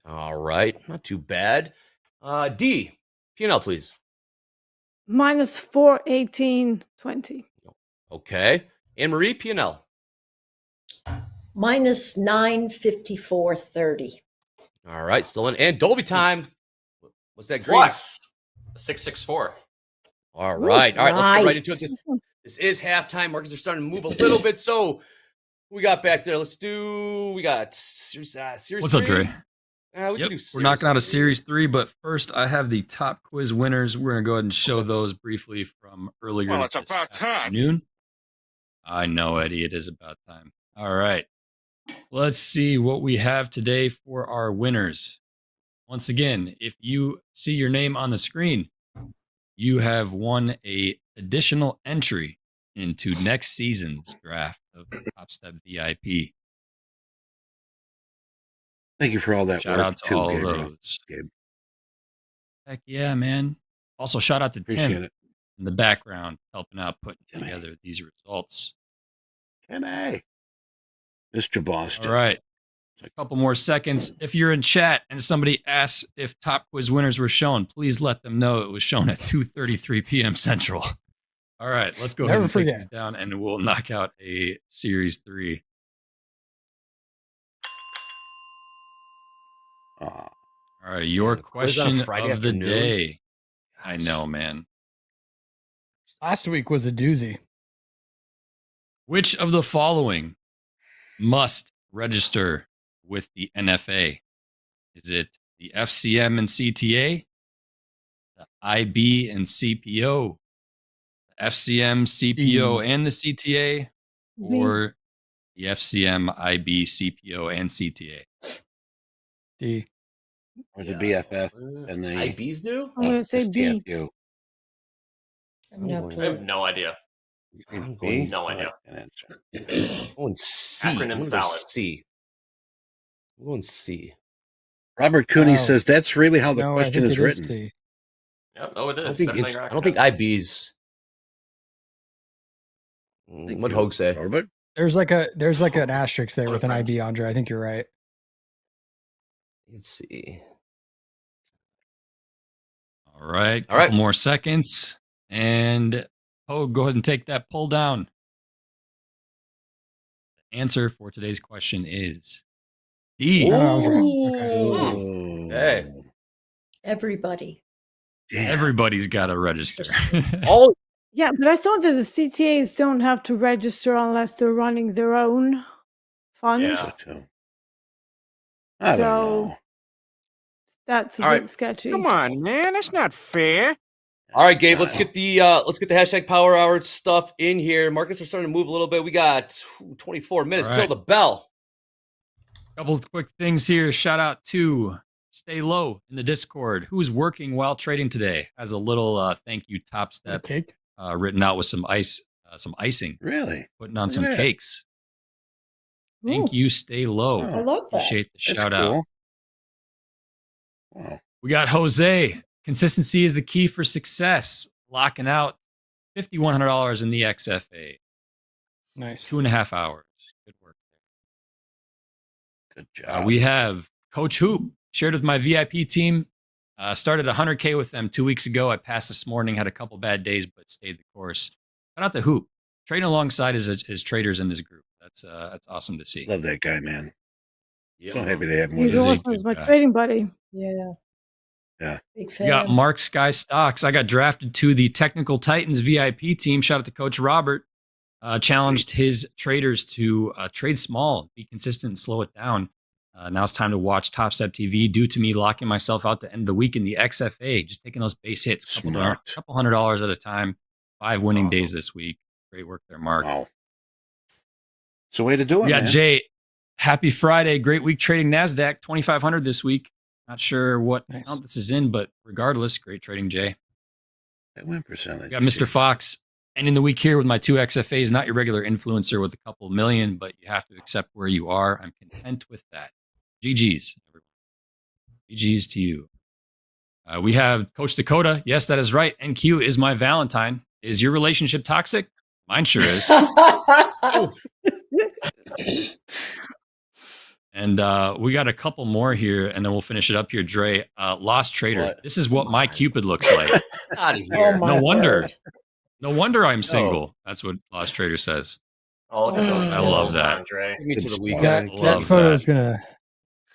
All right. Not too bad. D. P&L, please. Minus 418.20. Okay. Anne Marie, P&L. Minus 954.30. All right. Still in. And Dolby time. What's that green? Plus 664. All right. All right. Let's get right into it. Nice. This is halftime. Markets are starting to move a little bit. So who we got back there? Let's do. We got series. What's up, three? Dre? We Yep, can do we're knocking out a series series 3, but first I have the top quiz winners. We're gonna go ahead and show those briefly from earlier Well, it's this about time. afternoon. I know, Eddie, it is about time. All right, let's see what we have today for our winners. Once again, if you see your name on the screen, you have won a additional entry into next season's draft of the Topstep VIP. Thank you for all that Shout work out to too, all Gabriel. those. Gabe. Heck yeah, man. Also, shout out to Appreciate Tim it. in the background helping out putting together these results. M.A. Mr. Boston. All right. A couple more seconds. If you're in chat and somebody asks if Top Quiz winners were shown, please let them know it was shown at 2:33 p.m. Central. All right, let's go ahead Never and forget. take this down and we'll knock out a Series 3. Aw. All right, your quiz on a question Friday of the afternoon? day. I know, man. Last week was a doozy. Which of the following must register with the NFA? Is it the FCM and CTA, the IB and CPO, the FCM, CPO, and the CTA, or the FCM, IB, CPO, and CTA? D. Or the BFF and the IBs do? I'm gonna say B. STFU. No I have no idea. I'm B? No I idea. like that answer. I'm going C. I'm Acronym gonna go salad. C. I'm going C. Robert Cooney Oh. says that's really how the No, I question think is it written. C. Yep. Oh, it I is. don't think Definitely I don't think acronym. IBs. Thank What you, Hoag say? Robert? There's like an asterisk there with an IB, Andre. I think you're right. Let's see. All right, All right. couple more seconds. And go ahead and take that poll down. The answer for today's question is D. Oh, I was right. Ooh. Okay. Everybody. Everybody's got to register. All Yeah, but I thought that the CTAs don't have to register unless they're running their own fund. Yeah. So too. I don't So know. that's a All bit right. sketchy. Come on, man. That's not fair. All right, Gabe. Let's get the hashtag Power Hour stuff in here. Markets are starting to move a little bit. We got 24 minutes All till right. the bell. Couple of quick things here. Shout out to Stay Low in the Discord, who's working while trading today. Has a little thank you The Topstep cake. written out with some icing, Really? putting on Look some at that. cakes. Thank Ooh. you, Stay Low. Oh, I love that. Appreciate the That's shout out. cool. Wow. We got Jose. Consistency is the key for success. Locking out $5,100 in the XFA. Nice. 2.5 hours. Good work. Good job. We have Coach Hoop shared with my VIP team. Started 100K with them 2 weeks ago. I passed this morning, had a couple bad days, but stayed the course. Shout out to Hoop. Trading alongside his traders in this group. That's awesome to see. Love that guy, man. Yeah. So happy to have him He's with us. awesome. He's my trading buddy. Yeah. Yeah. Big We fan. got Mark Sky Stocks. I got drafted to the Technical Titans VIP team. Shout out to Coach Robert. Challenged his traders to trade small, be consistent, and slow it down. Now it's time to watch TopstepTV due to me locking myself out to end the week in the XFA, just taking those base hits, couple $100 at a time. 5 winning days this week. Great work there, Mark. Wow. It's a way to do it, We got man. Jay. Happy Friday. Great week trading NASDAQ. 2,500 this week. Not sure what count this is in, but regardless, great trading, Jay. That win percentage. We got Mr. Fox. Ending the week here with my 2 XFAs. Not your regular influencer with a couple million, but you have to accept where you are. I'm content with that. GG's, everyone. GG's to you. We have Coach Dakota. Yes, that is right. NQ is my Valentine. Is your relationship toxic? Mine sure is. And we got a couple more here, and then we'll finish it up here, Dre. Lost Trader. What? This is what my Cupid looks like. Out of here. No wonder. No wonder I'm single. That's what Lost Trader says. Oh, look at those I love photos, that. Andre. Take me to the That, weekend. Love photo that. is going to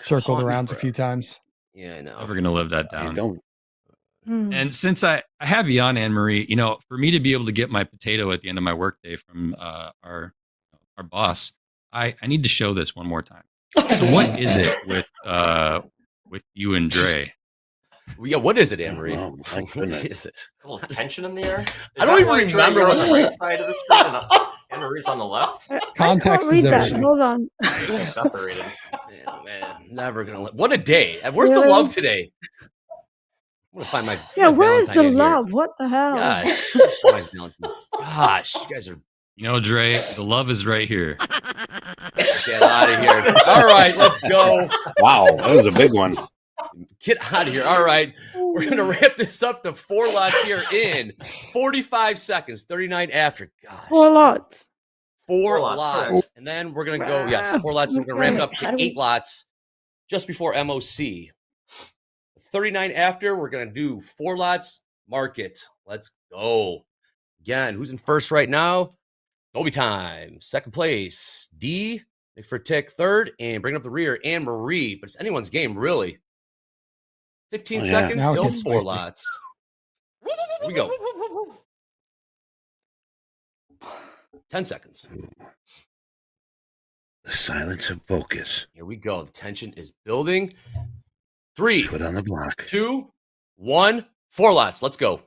circle the Haunt me rounds a few forever. times. Yeah, I know. Never going to live that You down. don't. Hmm. And since I have you on, Anne-Marie, you know, for me to be able to get my potato at the end of my workday from our boss, I need to show this one more time. So what is it with you and Dre? Yeah, what is it, Anne-Marie? Oh, my What goodness. is it? A little tension in the air. I don't even remember what what the right side of the screen and Anne-Marie's on the left. Context I is can't read that. everything. Hold on. They're separated. Man, never gonna. What a day! Where's the Really? love today? I'm gonna find my. Yeah, my where is Valentine the in here. love? What the hell? Gosh, my Valentine. Gosh, you guys are. You know, Dre, the love is right here. Get out of here! All right, let's go. Wow, that was a big one. Get out of here! All right, we're gonna ramp this up to 4 lots here in 45 seconds. 39 after. Gosh. 4 lots. 4 lots, lots. correct. And then we're going to go, yes, 4 lots. And we're going to ramp it up How to do 8 lots just before MOC. 39 after, we're going to do 4 lots, market. Let's go. Again, who's in first right now? Dolby time. Second place, D. Nick for Tick, third. And bringing up the rear, Anne-Marie. But it's anyone's game, really. 15 Oh, yeah. seconds, Now it still gets 4 spicy. lots. Here we go. 10 seconds. The silence of focus. Here we go. The tension is building. 3, Put on the block. 2, 1. 4 lots. Let's go.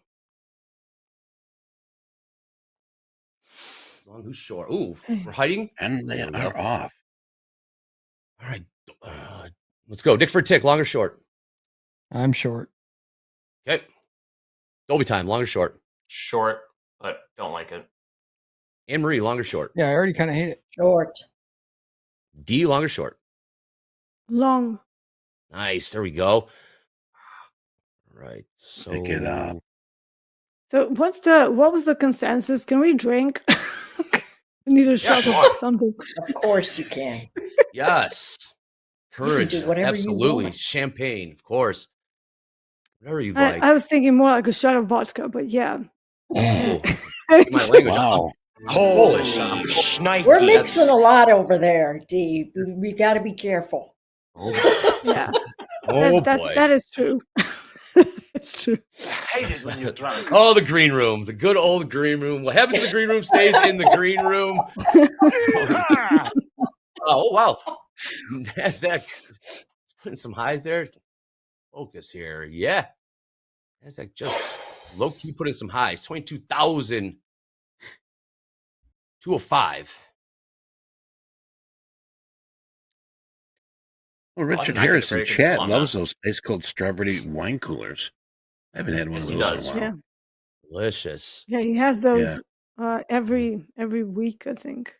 Long, who's short? Ooh, we're hiding. And they There we are go. off. All right. Let's go. Dick for a tick. Long or short? I'm short. Okay. Dolby time. Long or short? Short, but don't like it. Anne-Marie, long or short? Yeah, I already kind of hate it. Short. D, long or short? Long. Nice. There we go. All right. So Pick it up. So what was the consensus? Can we drink? I need a shot sure. of something. Of course you can. yes. Courage. do whatever you Absolutely. want. Champagne, of course. Whatever you like. I was thinking more like a shot of vodka, but yeah. Oh, my language. Wow. Polish. We're mixing a lot over there, D. We got to be careful. Yeah. Oh, that, boy. that is true. It's true. I hate it when you're drunk. Oh, the green room. The good old green room. What happens in the green room stays in the green room. Oh, wow. NASDAQ is putting some highs there. Focus here. Yeah. NASDAQ just low-key putting some highs. 22,205. Well, Richard I can Harris in break it chat on loves that. those ice cold strawberry wine coolers. I haven't had one Yes, of he those does. in a while. Yeah. Delicious. Yeah, he has those every week, I think.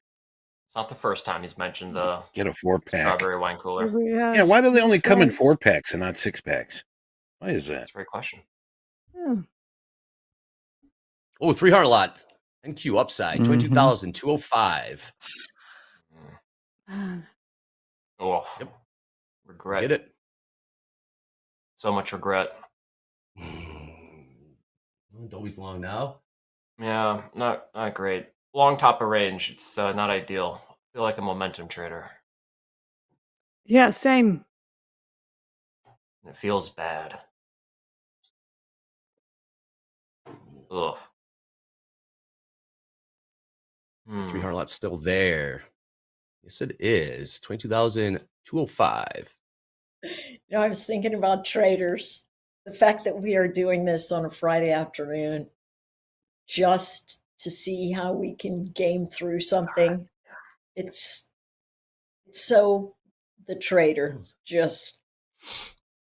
It's not the first time he's mentioned the Get a 4-pack. strawberry wine cooler. Yeah, why do they only that's come in right. 4-packs and not 6-packs? Why is that? That's a great question. Yeah. Oh, 300 lot. NQ upside, Mhm. 22,205. Oh, Yep. regret. Get it. So much regret. Dolby's long now. Yeah, not great. Long top of range. It's not ideal. I feel like a momentum trader. Yeah, same. It feels bad. Ugh. 300 lot's still there. Yes, it is. 22,205. I was thinking about traders. The fact that we are doing this on a Friday afternoon just to see how we can game through something. It's so the trader just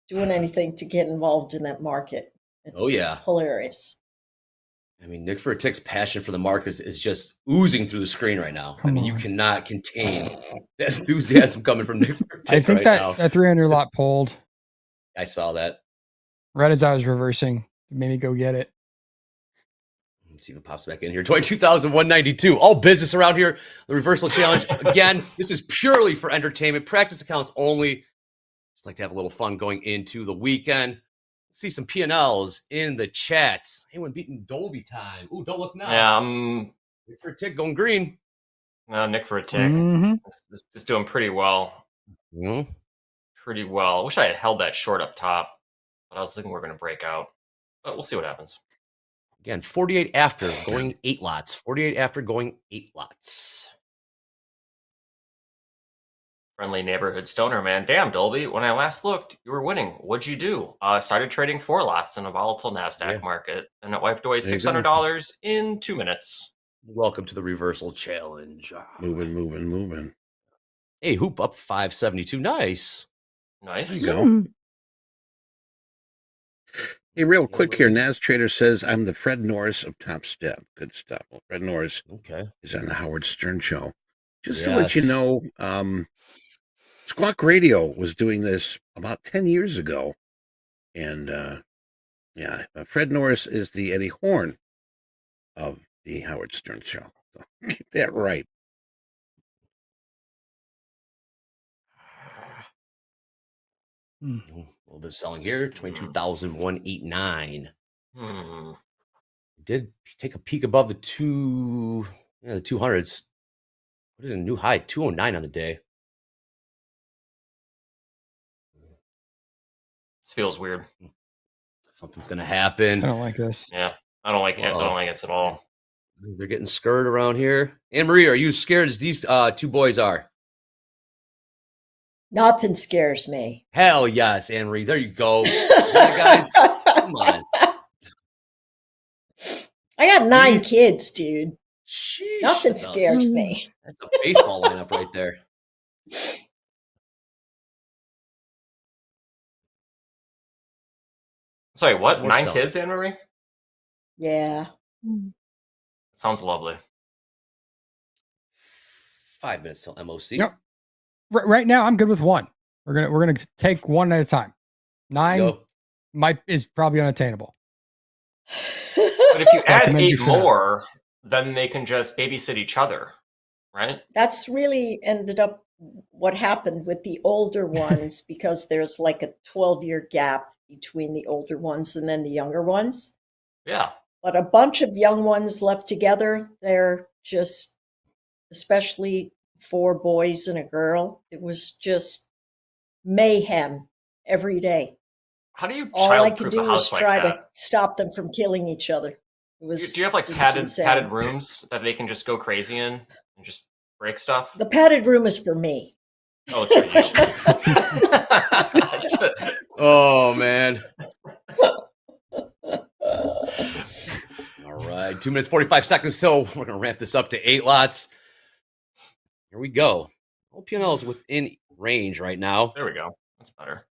doing anything to get involved in that market. It's yeah. hilarious. I mean, Nick for a Tick's passion for the markets is just oozing through the screen right now. You cannot contain that enthusiasm coming from Nick for a Tick I think right now. that 300 lot pulled I saw that. right as I was reversing. It made me go get it. Let's see if it pops back in here. 22,192. All business around here. The reversal challenge. Again, this is purely for entertainment. Practice accounts only. Just like to have a little fun going into the weekend. Let's see some P&Ls in the chat. Anyone beating Dolby time? Ooh, don't look now. Yeah, Nick for a Tick going green. Nick for a Tick. Mm-hmm. It's doing pretty well. Mm-hmm. Pretty well. I wish I had held that short up top, but I was thinking we're going to break out. But we'll see what happens. Again, 48 after going 8 lots. 48 after going 8 lots. Friendly neighborhood stoner, man. Damn, Dolby. When I last looked, you were winning. What'd you do? Started trading 4 lots in a volatile NASDAQ market, and it wiped away $600 in 2 minutes. Welcome to the reversal challenge. Moving. Hey, hoop up 572. Nice. Nice. There you go. Hey, real quick here, Naz Trader says I'm the Fred Norris of Topstep. Good stuff. Well, Fred Norris is on the Howard Stern show. Just to let you know, Squawk Radio was doing this about 10 years ago. And, Fred Norris is the Eddie Horn of the Howard Stern show. So get that right. A little bit of selling here. 22,189. Did take a peek above the 200s. Put in a new high, 209 on the day. This feels weird. Something's gonna happen. I don't like this. Yeah, I don't like it. I don't like it at all. They're getting skirted around here. Anne Marie, are you scared as these 2 boys are? Nothing scares me. Hell yes, Anne Marie. There you go. Yeah, guys, come on. I got 9 kids, dude. Sheesh, Nothing scares me. That's a baseball lineup right there. Sorry, what? More 9 selling. kids, Anne Marie? Yeah. Sounds lovely. 5 minutes till MOC. Yep. Right now, I'm good with 1. We're gonna take 1 at a time. 9 is probably unattainable. But if you add 8 more, then they can just babysit each other, right? That's really ended up what happened with the older ones because there's like a 12-year gap between the older ones and then the younger ones. Yeah. But a bunch of young ones left together, they're just, especially 4 boys and a girl, it was just mayhem every day. How do you All I could childproof do a was house like try that? to stop them from killing each other. It was Do you have like just padded insane. rooms that they can just go crazy in and just break stuff? The padded room is for me. Oh, it's for you. Oh man. All right, 2 minutes 45 seconds. So we're gonna ramp this up to 8 lots. Here we go. All P&Ls within range right now. There we go. That's better.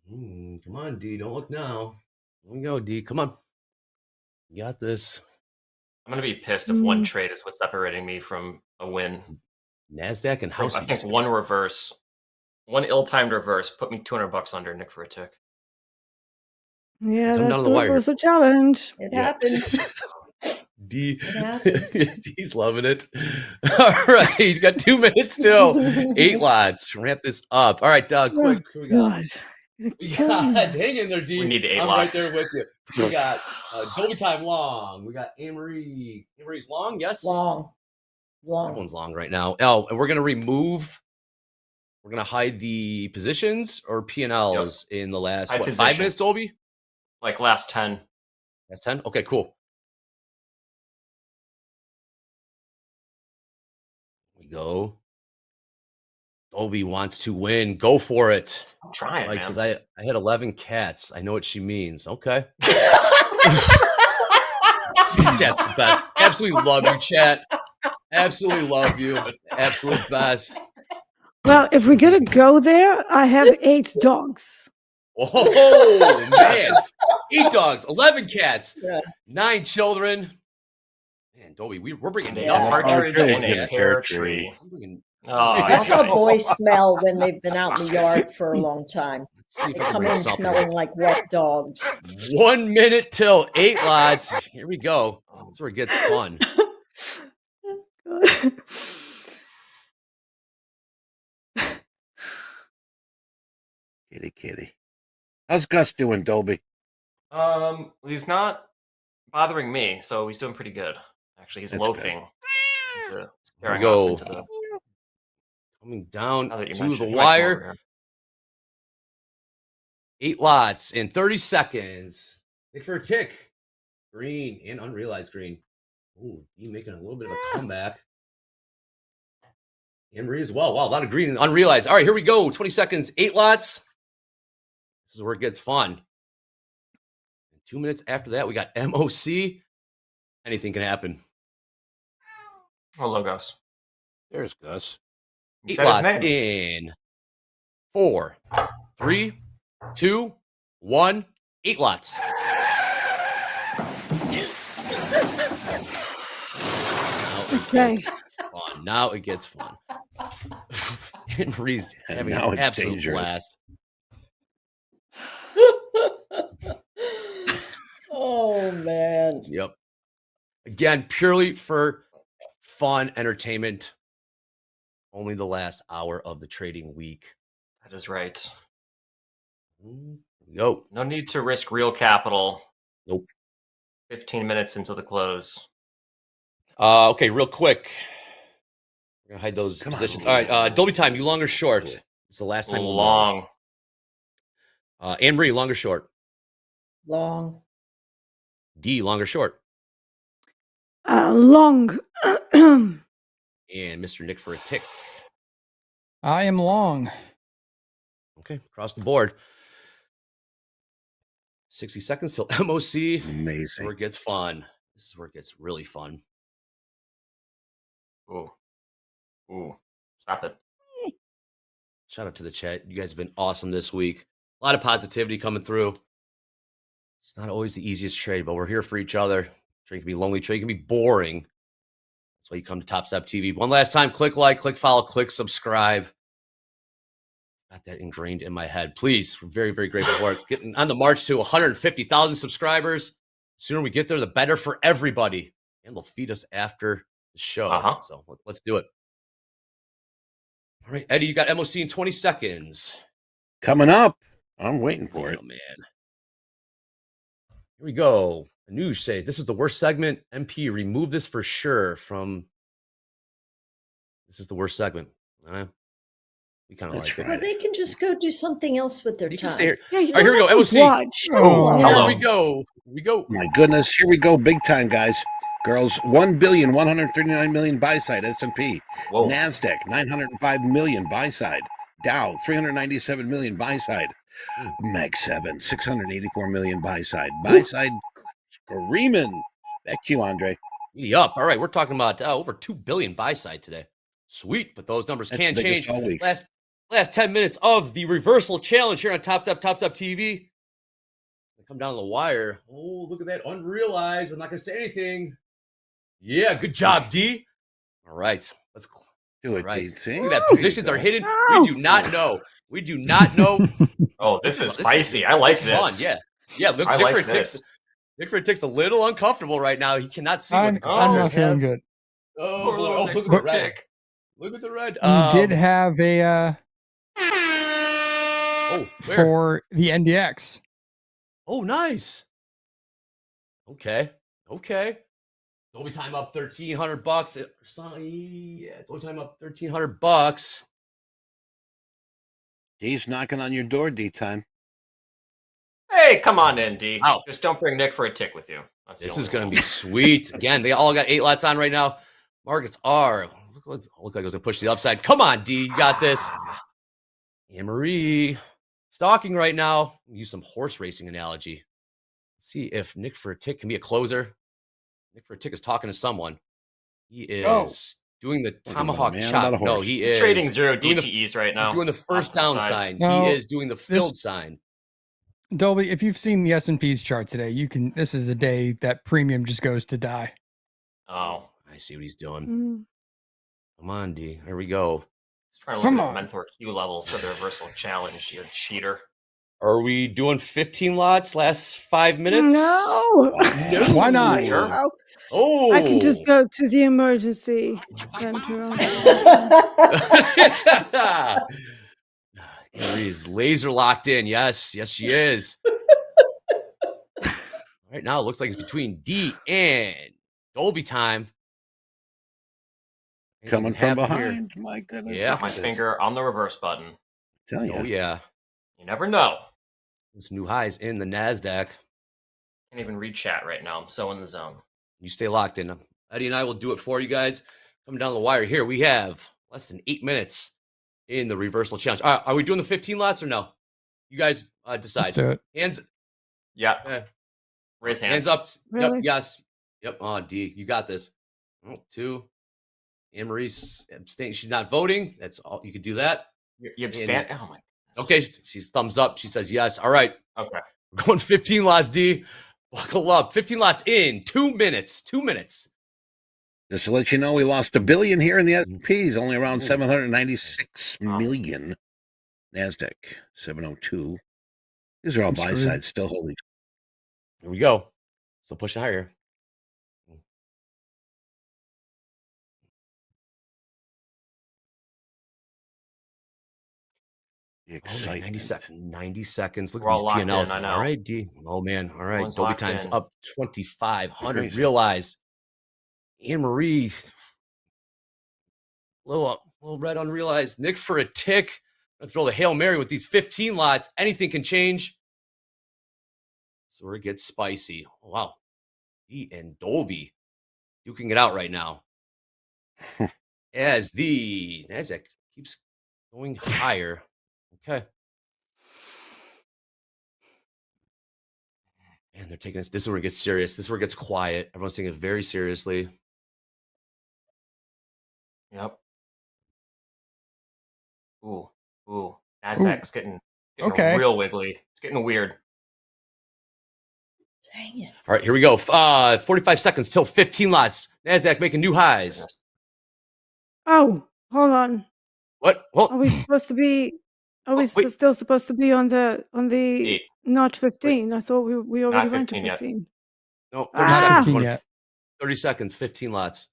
Come on, D. Don't look now. Here we go, D. Come on. You got this. I'm gonna be pissed if 1 trade is what's separating me from a win. NASDAQ and house. I think 1 reverse, 1 ill-timed reverse, put me $200 under Nick for a Tick. Yeah, Come that's down to the wire. was a challenge. It happened. D, It happens. he's loving it. All right, he's got 2 minutes still. 8 lots. Wrap this up. All right, Doug, quick. Who we got? We got, hang in there, D. We need 8 I'm lots. right there with you. We got Dolby Time long. We got Anne-Marie. Anne-Marie's long, yes? Long. Everyone's long right now. Oh, and we're going to remove, we're going to hide the positions or P&Ls in the last, Hide what, positions. 5 minutes, Dolby? Like last 10. Last 10? Okay, cool. We go. Dolby wants to win. Go for it. I'm trying, Mike man. says, I had 11 cats. I know what she means. Okay. Chat's the best. Absolutely love you, chat. Absolutely love you. Absolute best. Well, if we're gonna go there, I have 8 dogs. Oh, man. 8 dogs, 11 cats, Yeah. 9 children. Man, Dolby, we're bringing And enough a partridge tree. and a pear tree. I'm bringing, Oh, That's how nice. boys smell when they've been out in the yard for a long time. let's see if They I can come bring in something. smelling like wet dogs. 1 minute till 8 lots. Here we go. That's where it gets fun. Kitty. How's Gus doing, Dolby? He's not bothering me, so he's doing pretty good. Actually, he's That's loafing. He's, Here we staring go. off into the. Coming down Now that you to mention the it, he might come over wire. here. 8 lots in 30 seconds. Tick for a tick. Green and unrealized green. Ooh, he making a little bit of a comeback. Emery as well. Wow, a lot of green and unrealized. All right, here we go. 20 seconds, 8 lots. This is where it gets fun. And 2 minutes after that, we got MOC. Anything can happen. Hello, Gus. There's Gus. He 8 said his lots name. in 4, 3, 2, 1. 8 lots. Okay. Fun. Now it gets fun. Henry's And having now an it's absolute dangerous. blast. Oh man. Yep. Again, purely for fun, entertainment. Only the last hour of the trading week. That is right. Go. No need to risk real capital. Nope. 15 minutes into the close. Okay, real quick. We're gonna hide those positions. All right, Dolby time. You long or short? It's the last time. Long. Anne-Marie, long or short? Long. D, long or short? Long. And Mr. Nick for a tick. I am long. Okay, across the board. 60 seconds till MOC. This is Amazing. where it gets fun. This is where it gets really fun. Ooh. Stop it. Shout out to the chat. You guys have been awesome this week. A lot of positivity coming through. It's not always the easiest trade, but we're here for each other. Trade can be lonely, trade can be boring. That's why you come to Topstep TV. One last time, click like, click follow, click subscribe. Got that ingrained in my head. Please, we're very, very grateful for it. Getting on the march to 150,000 subscribers. The sooner we get there, the better for everybody. And they'll feed us after the show. So let's do it. All right, Eddie, you got MOC in 20 seconds. Coming up. I'm waiting for it. Oh, man. Here we go. Anuj say, this is the worst segment. MP, remove this for sure from... This is the worst segment. We kind of like it. Or they can just go do something else with their time. Can stay here. Yeah, All right, here we go. MOC. Oh, Here we go. We go. My goodness, here we go, big time, guys. Girls, 1,139,000,000 buy side S&P. Whoa. Nasdaq 905 million buy side. Dow 397 million buy side. Mag 7 684 million buy side. Buy side screaming. Back to you, Andre. Yup. All right, we're talking about over 2 billion buy side today. Sweet, but those numbers That's can the biggest change. all week. Last 10 minutes of the reversal challenge here on Topstep TV. Come down the wire. Oh, look at that. Unrealized. I'm not going to say anything. Yeah, good job, D. All right. Let's do it, right. D. See? Look at that. Positions are hidden. We do not know. We do not know. Oh, this is spicy. I like is this. Fun. Yeah. Yeah, look, I Nick like for a tick's a little uncomfortable right now. He cannot see what the I'm competitors not feeling have. good. Oh Poor boy! little Oh, Nick look at for the a red. tick. Look at the red. You did have a Oh, where? for the NDX. Oh, nice. Okay. Dolby time up $1,300. Yeah, Dolby time up $1,300. D's knocking on your door, D time. Hey, come on in, D. Wow. Just don't bring Nick for a tick with you. That's This the is only going to rule. be sweet. Again, they all got 8 lots on right now. Markets are. Look like it was going to push the upside. Come on, D. You got this. Anne-Marie. Stalking right now. Use some horse racing analogy. Let's see if Nick for a tick can be a closer. Nick for a tick is talking to someone. He is doing the tomahawk man, chop. about a No, horse. he He's is trading 0 doing DTEs right now. He's doing the first off to the down side. sign. No, He is doing the filled sign. Dolby, if you've seen the S&P's chart today, this is the day that premium just goes to die. Oh. I see what he's doing. Mm. Come on, D. Here we go. He's trying to look at his mentor Q levels for the reversal challenge, you cheater. Are we doing 15 lots last 5 minutes? No. Why not? Sure. Oh, I can just go to the emergency center. Henry's laser locked in. Yes, she is. Right now, it looks like it's between D and Dolby time. Coming Anything from can happen behind. here. My goodness. Yeah. Got my finger on the reverse button. Tell you. Oh, yeah. You never know. There's new highs in the NASDAQ. Can't even read chat right now. I'm so in the zone. You stay locked in. Eddie and I will do it for you guys. Coming down the wire here, we have less than 8 minutes in the reversal challenge. All right, are we doing the 15 lots or no? You guys decide. Let's do it. Hands. Yeah. Raise hands. Hands up. Really? Yep. Yes. Yep. Oh, D, you got this. 2. Anne-Marie's abstaining. She's not voting. That's all. You could do that. You abstain? Oh, my. Okay. She's thumbs up. She says yes. All right. Okay. We're going 15 lots, D. Buckle up. 15 lots in 2 minutes. 2 minutes. Just to let you know, we lost $1 billion here in the S&Ps, only around 796 million. NASDAQ 702. These are all buy sides still holding. Here we go. Still pushing higher. Excitement. 90 seconds. Look We're at all these locked in, P&Ls. I know. All right, D. Oh, man. All right. Everyone's Dolby locked time's in. up 2,500. Crazy. Realized. Anne-Marie. Little red unrealized. Nick for a tick. Let's throw the Hail Mary with these 15 lots. Anything can change. So it gets spicy. Oh, wow. D and Dolby duking it out right now. As the NASDAQ keeps going higher. Okay. And they're taking this. This is where it gets serious. This is where it gets quiet. Everyone's taking it very seriously. Yep. Ooh. NASDAQ's getting real wiggly. It's getting weird. Dang it. All right, here we go. 45 seconds till 15 lots. NASDAQ making new highs. Oh, hold on. What? Well, Are we supposed to be? Are we still supposed to be on the not 15? I thought we already went to 15 yet. 15. No, 30 seconds. 15 yet. 30 seconds, 15 lots.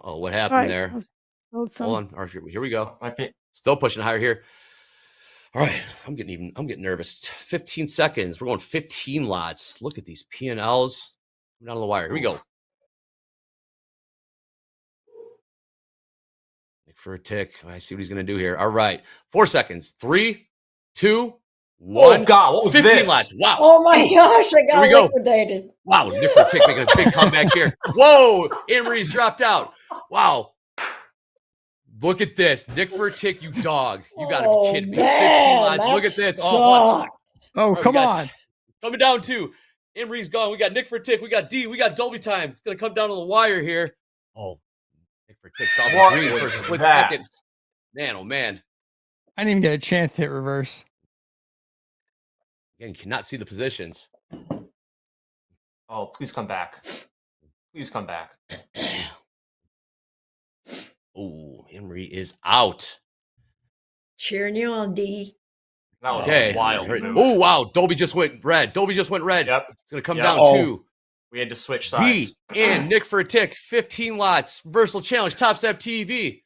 Oh, what All happened right. there? Hold Hold on. All right, here we go. Might be. Still pushing higher here. All right, I'm getting nervous. 15 seconds. We're going 15 lots. Look at these P&Ls. Coming down the wire. Here we go. Nick for a tick. I see what he's going to do here. All right. 4 seconds. 3, 2, 1. Oh, God. What was 15 this? lots. Wow. Oh my gosh, I Here got we go. liquidated. Wow. Nick for a tick making a big comeback here. Whoa. Anne-Marie's dropped out. Wow. Look at this. Nick for a tick, you dog. You got to be kidding me. 15 lots. Look at this. Oh, come on. Coming down too. Emery's gone. We got Nick for a tick. We got D. We got Dolby time. It's going to come down on the wire here. Oh, Nick for a tick saw the green for a split second. Man, oh, man. I didn't even get a chance to hit reverse. Again, you cannot see the positions. Oh, please come back. Please come back. Oh, Emery is out. Cheering you on, D. That was Okay. a wild move. Oh, wow. Dolby just went red. Dolby just went red. Yep. It's going to come Yep. down to We had to switch D sides. and Nick for a tick. 15 lots. Versatile challenge. Topstep TV.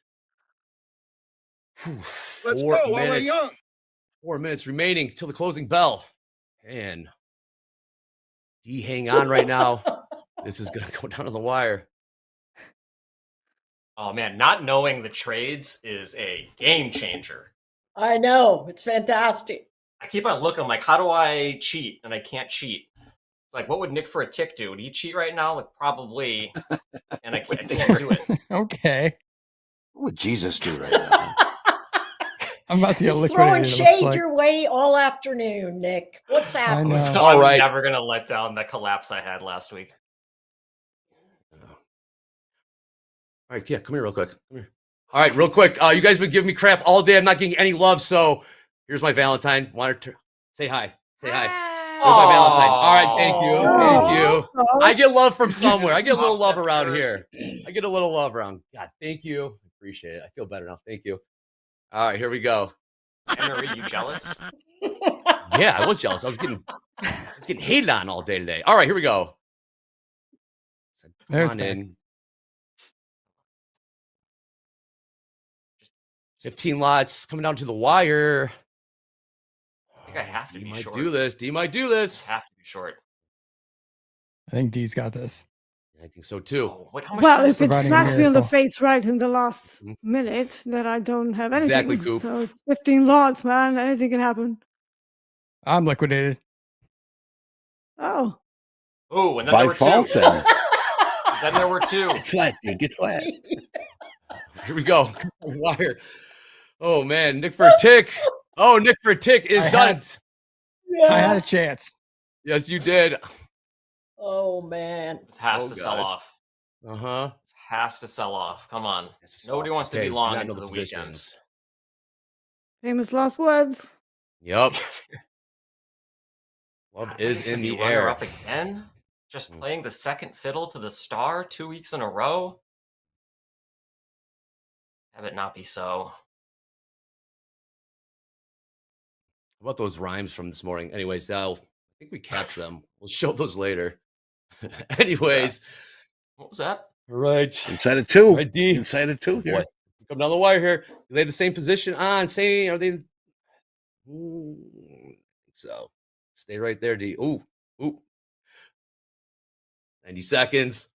4 minutes. 4 minutes remaining till the closing bell. And D, hang on right now. This is going to go down to the wire. Oh man, not knowing the trades is a game changer. I know. It's fantastic. I keep on looking. I'm like, how do I cheat? And I can't cheat. It's like, what would Nick for a tick do? Would he cheat right now? Like, probably. And I can't do it. Okay. What would Jesus do right now? I'm about to get He's liquidated. throwing it looks shade like. your way all afternoon, Nick. What's happening? know. So All I'm right. never going to let down the collapse I had last week. All right, yeah, come here real quick. Come here. All right, real quick. You guys have been giving me crap all day. I'm not getting any love, so here's my Valentine. Want to say hi? Say hi. Here's my Valentine. All right, thank you. Thank you. I get love from somewhere. I get a little love around here. I get a little love around. God, thank you. Appreciate it. I feel better now. Thank you. All right, here we go. Henry, you jealous? Yeah, I was jealous. I was getting hated on all day today. All right, here we go. There Come it's on in. 15 lots coming down to the wire. I think I have to D be might short. do this. D might do this. I have to be short. I think D's got this. I think so too. Oh, how much Well, time if is it Providing a smacks me on the miracle. face right in the last minute, then I don't have anything. Exactly, Coop. So it's 15 lots, man. Anything can happen. I'm liquidated. Oh. Oh, and then By there were fault, two. then. Then there were two. Get flat, dude. Get flat. Here we go. Wire. Oh man, Nick for a tick. Oh, Nick for a tick is I done. I had a chance. Yes, you did. Oh man. This has Oh, to sell gosh. off. Uh-huh. This has to sell off. Come on. Yes, Nobody off. wants to Okay, be long not into know the positions. weekend. Famous last words. Yep. Love is in the runner air. up again. Just playing the second fiddle to the star 2 weeks in a row. Have it not be so. How about those rhymes from this morning? Anyways, I think we capture them. We'll show those later. Anyways. What was that? All right. Inside of two. Right, D. Inside of two here. Boy. Come down the wire here. Do they have the same position on? Same? Are they? So stay right there, D. Ooh. 90 seconds.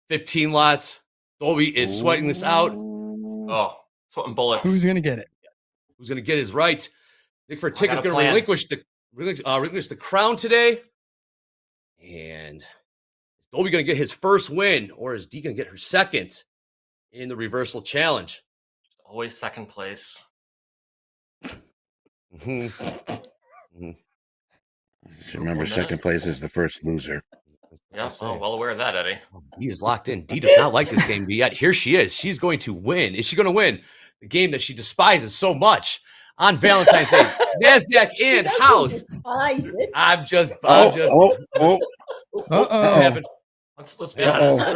15 lots. Dolby is sweating this out. Oh, sweating bullets. Who's going to get it? Who's going to get his right? Nick for a tick is got a going to plan. relinquish the crown today. And is Dolby going to get his first win, or is D going to get her second in the reversal challenge? Always second place. Just remember, second place is the first loser. Yeah, oh, well aware of that, Eddie. D is locked in. D does not like this game, but yet here she is. She's going to win. Is she going to win the game that she despises so much on Valentine's Day? NASDAQ in house. Despise it. I'm just. Uh-oh. Let's be honest.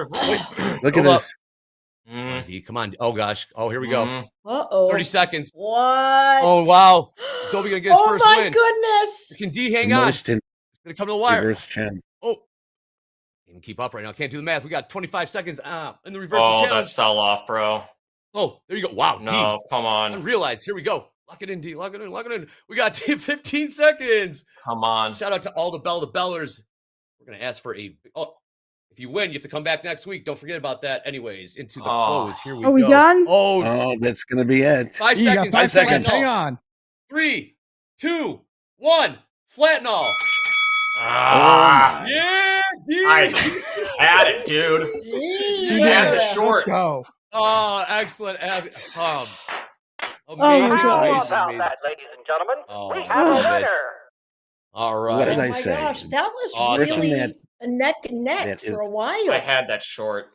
Look at this. D, come on. Oh gosh. Oh, here we go. Uh-oh. 30 seconds. What? Oh wow. Dolby gonna get his first my win. goodness. Can D hang on? It's gonna come to the wire. Reverse challenge. Oh, can't even keep up right now. Can't do the math. We got 25 seconds in the reversal Oh, challenge. that sell off, bro. Oh, there you go. Wow. No, D. come on. Unrealized. Here we go. Lock it in, D. Lock it in. Lock it in. We got 15 seconds. Come on. Shout out to all the bellers. We're gonna ask for a. Oh, if you win, you have to come back next week. Don't forget about that. Anyways, into the close. Here we go. Are we done? Oh, that's gonna be it. 5 You got seconds. 5 seconds. Flatten Hang all. on. 3, 2, 1. Flatten all. Ah, Yeah, D. I had it, dude. You had the short. Let's go. Oh, excellent. Amazing. my God. Amazing. ladies and gentlemen? Oh, We have a love it. winner. All right. What did Oh I my say? gosh, that was Awesome. really That- a neck and neck that is- for a while. I had that short.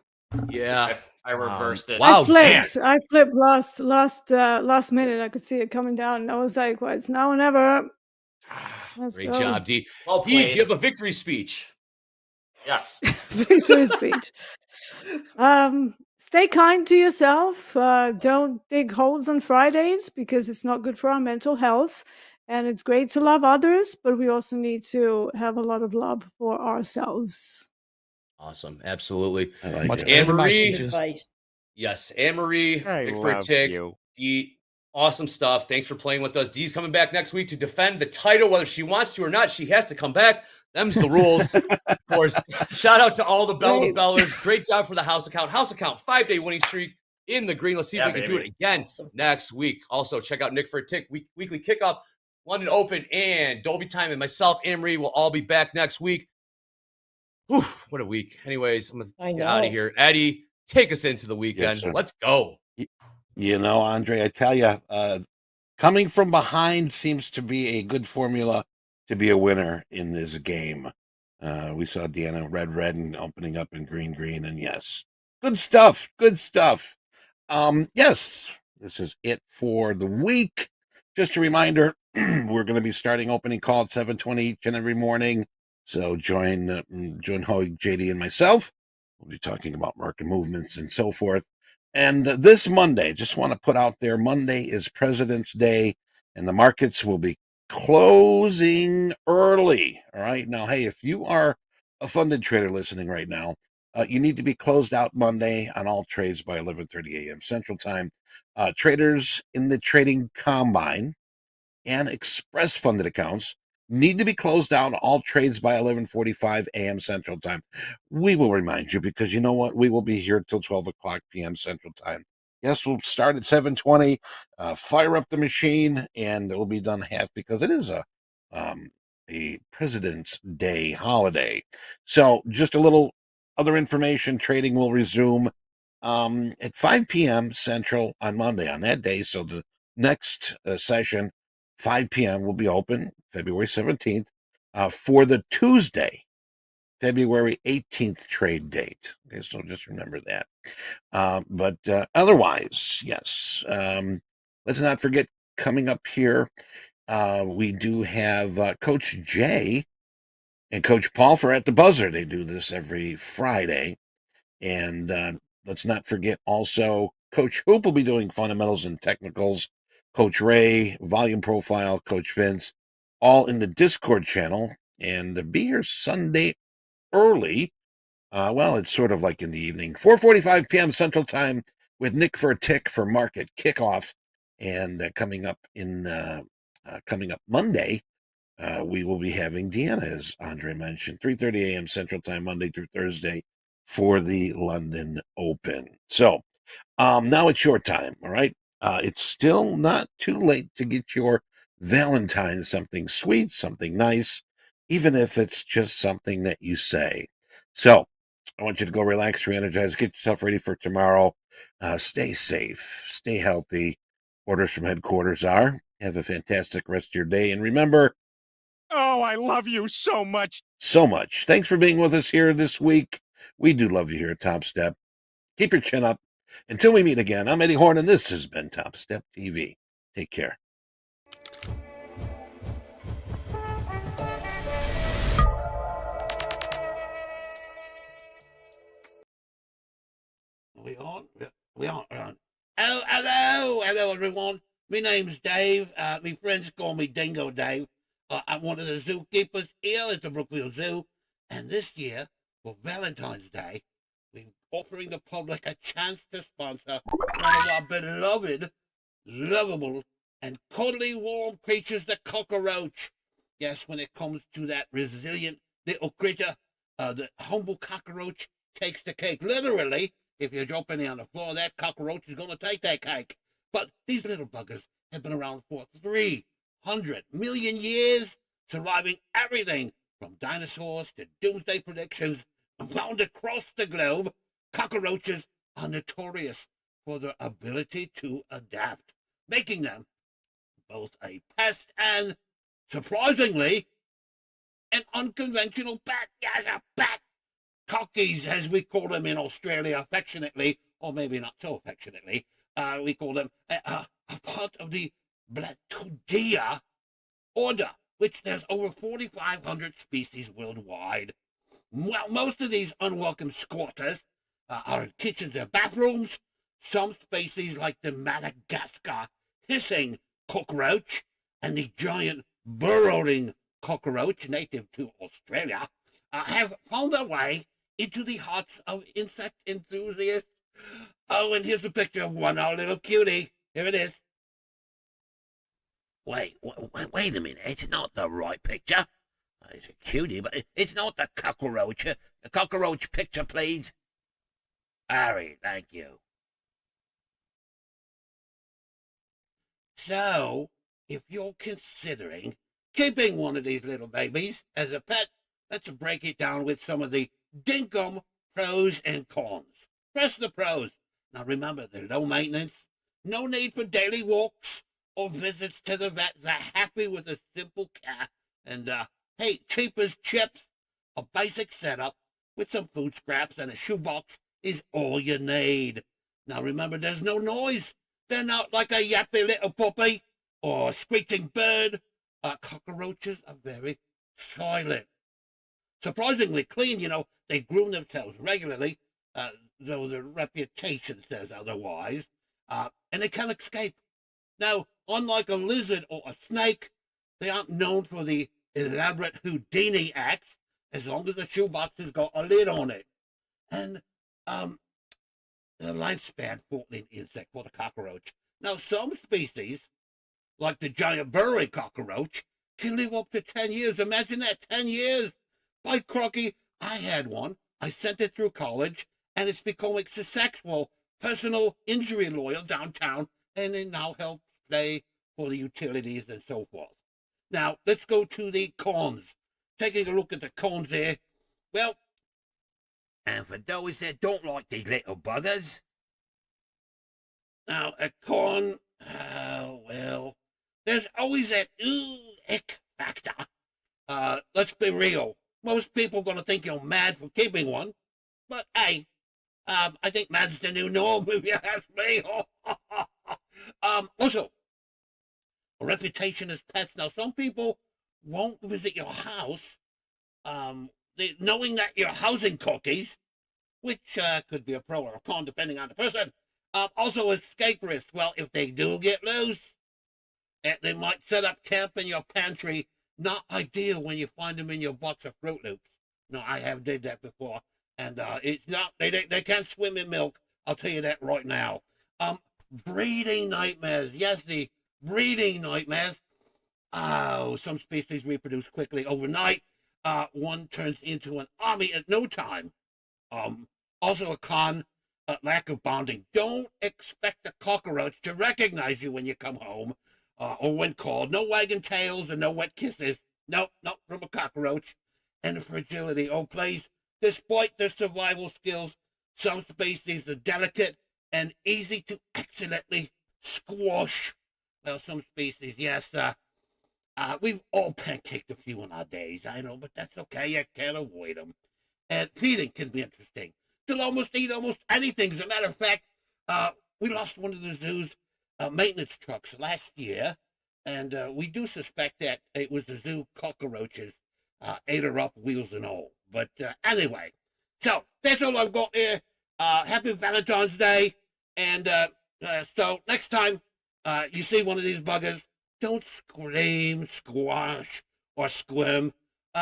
Yeah. I reversed it. Wow. I flipped. I flipped last minute. I could see it coming down, and I was like, "Well, it's now or never." Let's Great go. job, D. Well D, played. do you have a victory speech? Yes. Victory speech. Stay kind to yourself. Don't dig holes on Fridays because it's not good for our mental health. And it's great to love others, but we also need to have a lot of love for ourselves. Awesome. Absolutely. I like Much it. better than my Anne-Marie. speeches. Advice. Yes, Anne-Marie, I Nick for a love tick. you. Dee, awesome stuff. Thanks for playing with us. Dee's coming back next week to defend the title, whether she wants to or not. She has to come back. Them's the rules. Of course, shout out to all the Bell the Right. Bellers. Great job for the house account. House account, 5-day winning streak in the green. Let's see if Yeah, we can do it baby. again Awesome. next week. Also, check out Nick for a Tick weekly kickoff, London Open, and Dolby Time. And myself, Anne-Marie, will all be back next week. Whew, what a week. anyways, I'm going I to get out know. of here. Eddie, take us into the weekend. sir. Let's go. You know, Andre, I tell you, coming from behind seems to be a good formula to be a winner in this game. We saw Deanna red and opening up in green, and yes, good stuff. Good stuff. Yes, this is it for the week. Just a reminder, we're going to be starting opening call at 7:20 each and every morning. So join Hoag, JD, and myself. We'll be talking about market movements and so forth. And this Monday, just want to put out there, Monday is President's Day, and the markets will be closing early. All right. Now, hey, if you are a funded trader listening right now, you need to be closed out Monday on all trades by 11:30 a.m. Central Time. Traders in the trading combine and express funded accounts need to be closed out all trades by 11:45 a.m. Central Time. We will remind you because you know what? We will be here till 12 o'clock p.m. Central Time. Yes, we'll start at 7:20, fire up the machine, and it will be done half because it is a President's Day holiday. So just a little other information, trading will resume at 5 p.m. Central on Monday on that day. So the next session, 5 p.m. will be open February 17th for the Tuesday, February 18th trade date. Okay, so just remember that. But otherwise, yes, let's not forget coming up here, we do have Coach Jay and Coach Paul for At the Buzzer. They do this every Friday. And let's not forget also Coach Hoop will be doing fundamentals and technicals. Coach Ray, volume profile, Coach Vince, all in the Discord channel. And be here Sunday early. Well, it's sort of like in the evening, 4:45 p.m. Central Time with Nick for a Tick for market kickoff. And coming up Monday, we will be having Deanna, as Andre mentioned, 3:30 a.m. Central Time, Monday through Thursday for the London Open. So now it's your time, all right? It's still not too late to get your Valentine something sweet, something nice, even if it's just something that you say. So I want you to go relax, re-energize, get yourself ready for tomorrow. Stay safe, stay healthy. Orders from headquarters are, have a fantastic rest of your day. And remember, Oh, I love you so much. so much. Thanks for being with us here this week. We do love you here at Topstep. Keep your chin up. Until we meet again, I'm Eddie Horn, and this has been Topstep TV. Take care. We on? We on? Oh, hello, everyone. My name's Dave. My friends call me Dingo Dave. I'm one of the zookeepers here at the Brookfield Zoo. And this year, for Valentine's Day, we're offering the public a chance to sponsor one of our beloved, lovable, and cuddly warm creatures, the cockroach. Yes, when it comes to that resilient little critter, the humble cockroach takes the cake. Literally, if you drop any on the floor, that cockroach is going to take that cake. But these little buggers have been around for 300 million years, surviving everything from dinosaurs to doomsday predictions. Found across the globe, cockroaches are notorious for their ability to adapt, making them both a pest and, surprisingly, an unconventional pet. Yes, a pet. Cockies, as we call them in Australia affectionately, or maybe not so affectionately, we call them a part of the Blattodia order, which there's over 4,500 species worldwide. Well, most of these unwelcome squatters are in kitchens and bathrooms. Some species, like the Madagascar hissing cockroach, and the giant burrowing cockroach native to Australia have found their way into the hearts of insect enthusiasts. Oh, and here's a picture of one, our little cutie. Here it is. Wait a minute. It's not the right picture. It's a cutie, but it's not the cockroach. The cockroach picture, please. Harry, thank you. So, if you're considering keeping one of these little babies as a pet, let's break it down with some of the dinkum pros and cons. First, the pros. Now remember, they're low maintenance, no need for daily walks or visits to the vet. They're happy with a simple care. And, hey, cheap as chips. A basic setup with some food scraps and a shoebox is all you need. Now remember, there's no noise. They're not like a yappy little puppy or a screeching bird. Cockroaches are very silent. Surprisingly clean, they groom themselves regularly, though their reputation says otherwise, and they can escape. Now, unlike a lizard or a snake, they aren't known for the elaborate Houdini acts, as long as the shoebox has got a lid on it. And the lifespan for an insect, for the cockroach. Now, some species, like the giant burrowing cockroach, can live up to 10 years. Imagine that, 10 years. By crocky, I had one. I sent it through college, and it's becoming a successful personal injury lawyer downtown, and it now helps pay for the utilities and so forth. Now, let's go to the cons. Taking a look at the cons here. Well, and for those that don't like these little buggers, now, a con, well, there's always that ick factor. Let's be real. Most people are going to think you're mad for keeping one. But, hey, I think mad's the new norm, if you ask me. Also, a reputation as pets. Now, some people won't visit your house, knowing that you're housing cookies, which could be a pro or a con, depending on the person. Also, escape risk. Well, if they do get loose, they might set up camp in your pantry. Not ideal when you find them in your box of Fruit Loops. No, I have did that before, and it's not. They can't swim in milk. I'll tell you that right now. Breeding nightmares. Yes, the breeding nightmares. Oh, some species reproduce quickly overnight. One turns into an army at no time. Also a con. Lack of bonding. Don't expect a cockroach to recognize you when you come home, or when called. No wagging tails and no wet kisses. No, not from a cockroach. And fragility. Oh, please. Despite their survival skills, some species are delicate and easy to accidentally squash. Well, some species, yes. We've all pancaked a few in our days, I know, but that's okay. You can't avoid them. And feeding can be interesting. They'll almost eat almost anything. As a matter of fact, we lost one of the zoo's maintenance trucks last year, and we do suspect that it was the zoo cockroaches ate her up, wheels and all. But anyway, so that's all I've got here. Happy Valentine's Day, and so next time you see one of these buggers, don't scream, squash, or squirm.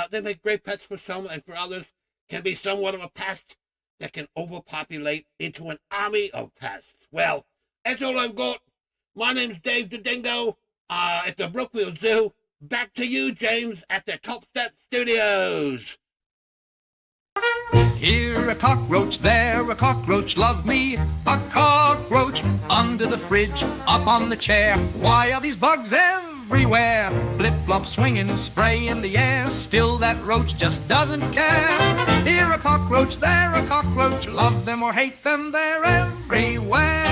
They make great pets for some, and for others can be somewhat of a pest that can overpopulate into an army of pests. Well, that's all I've got. My name's Dave the Dingo at the Brookfield Zoo. Back to you, James, at the Topstep Studios. Here a cockroach, there a cockroach, love me a cockroach. Under the fridge, up on the chair, why are these bugs everywhere? Flip-flop swinging, spray in the air, still that roach just doesn't care. Here a cockroach, there a cockroach, love them or hate them, they're everywhere.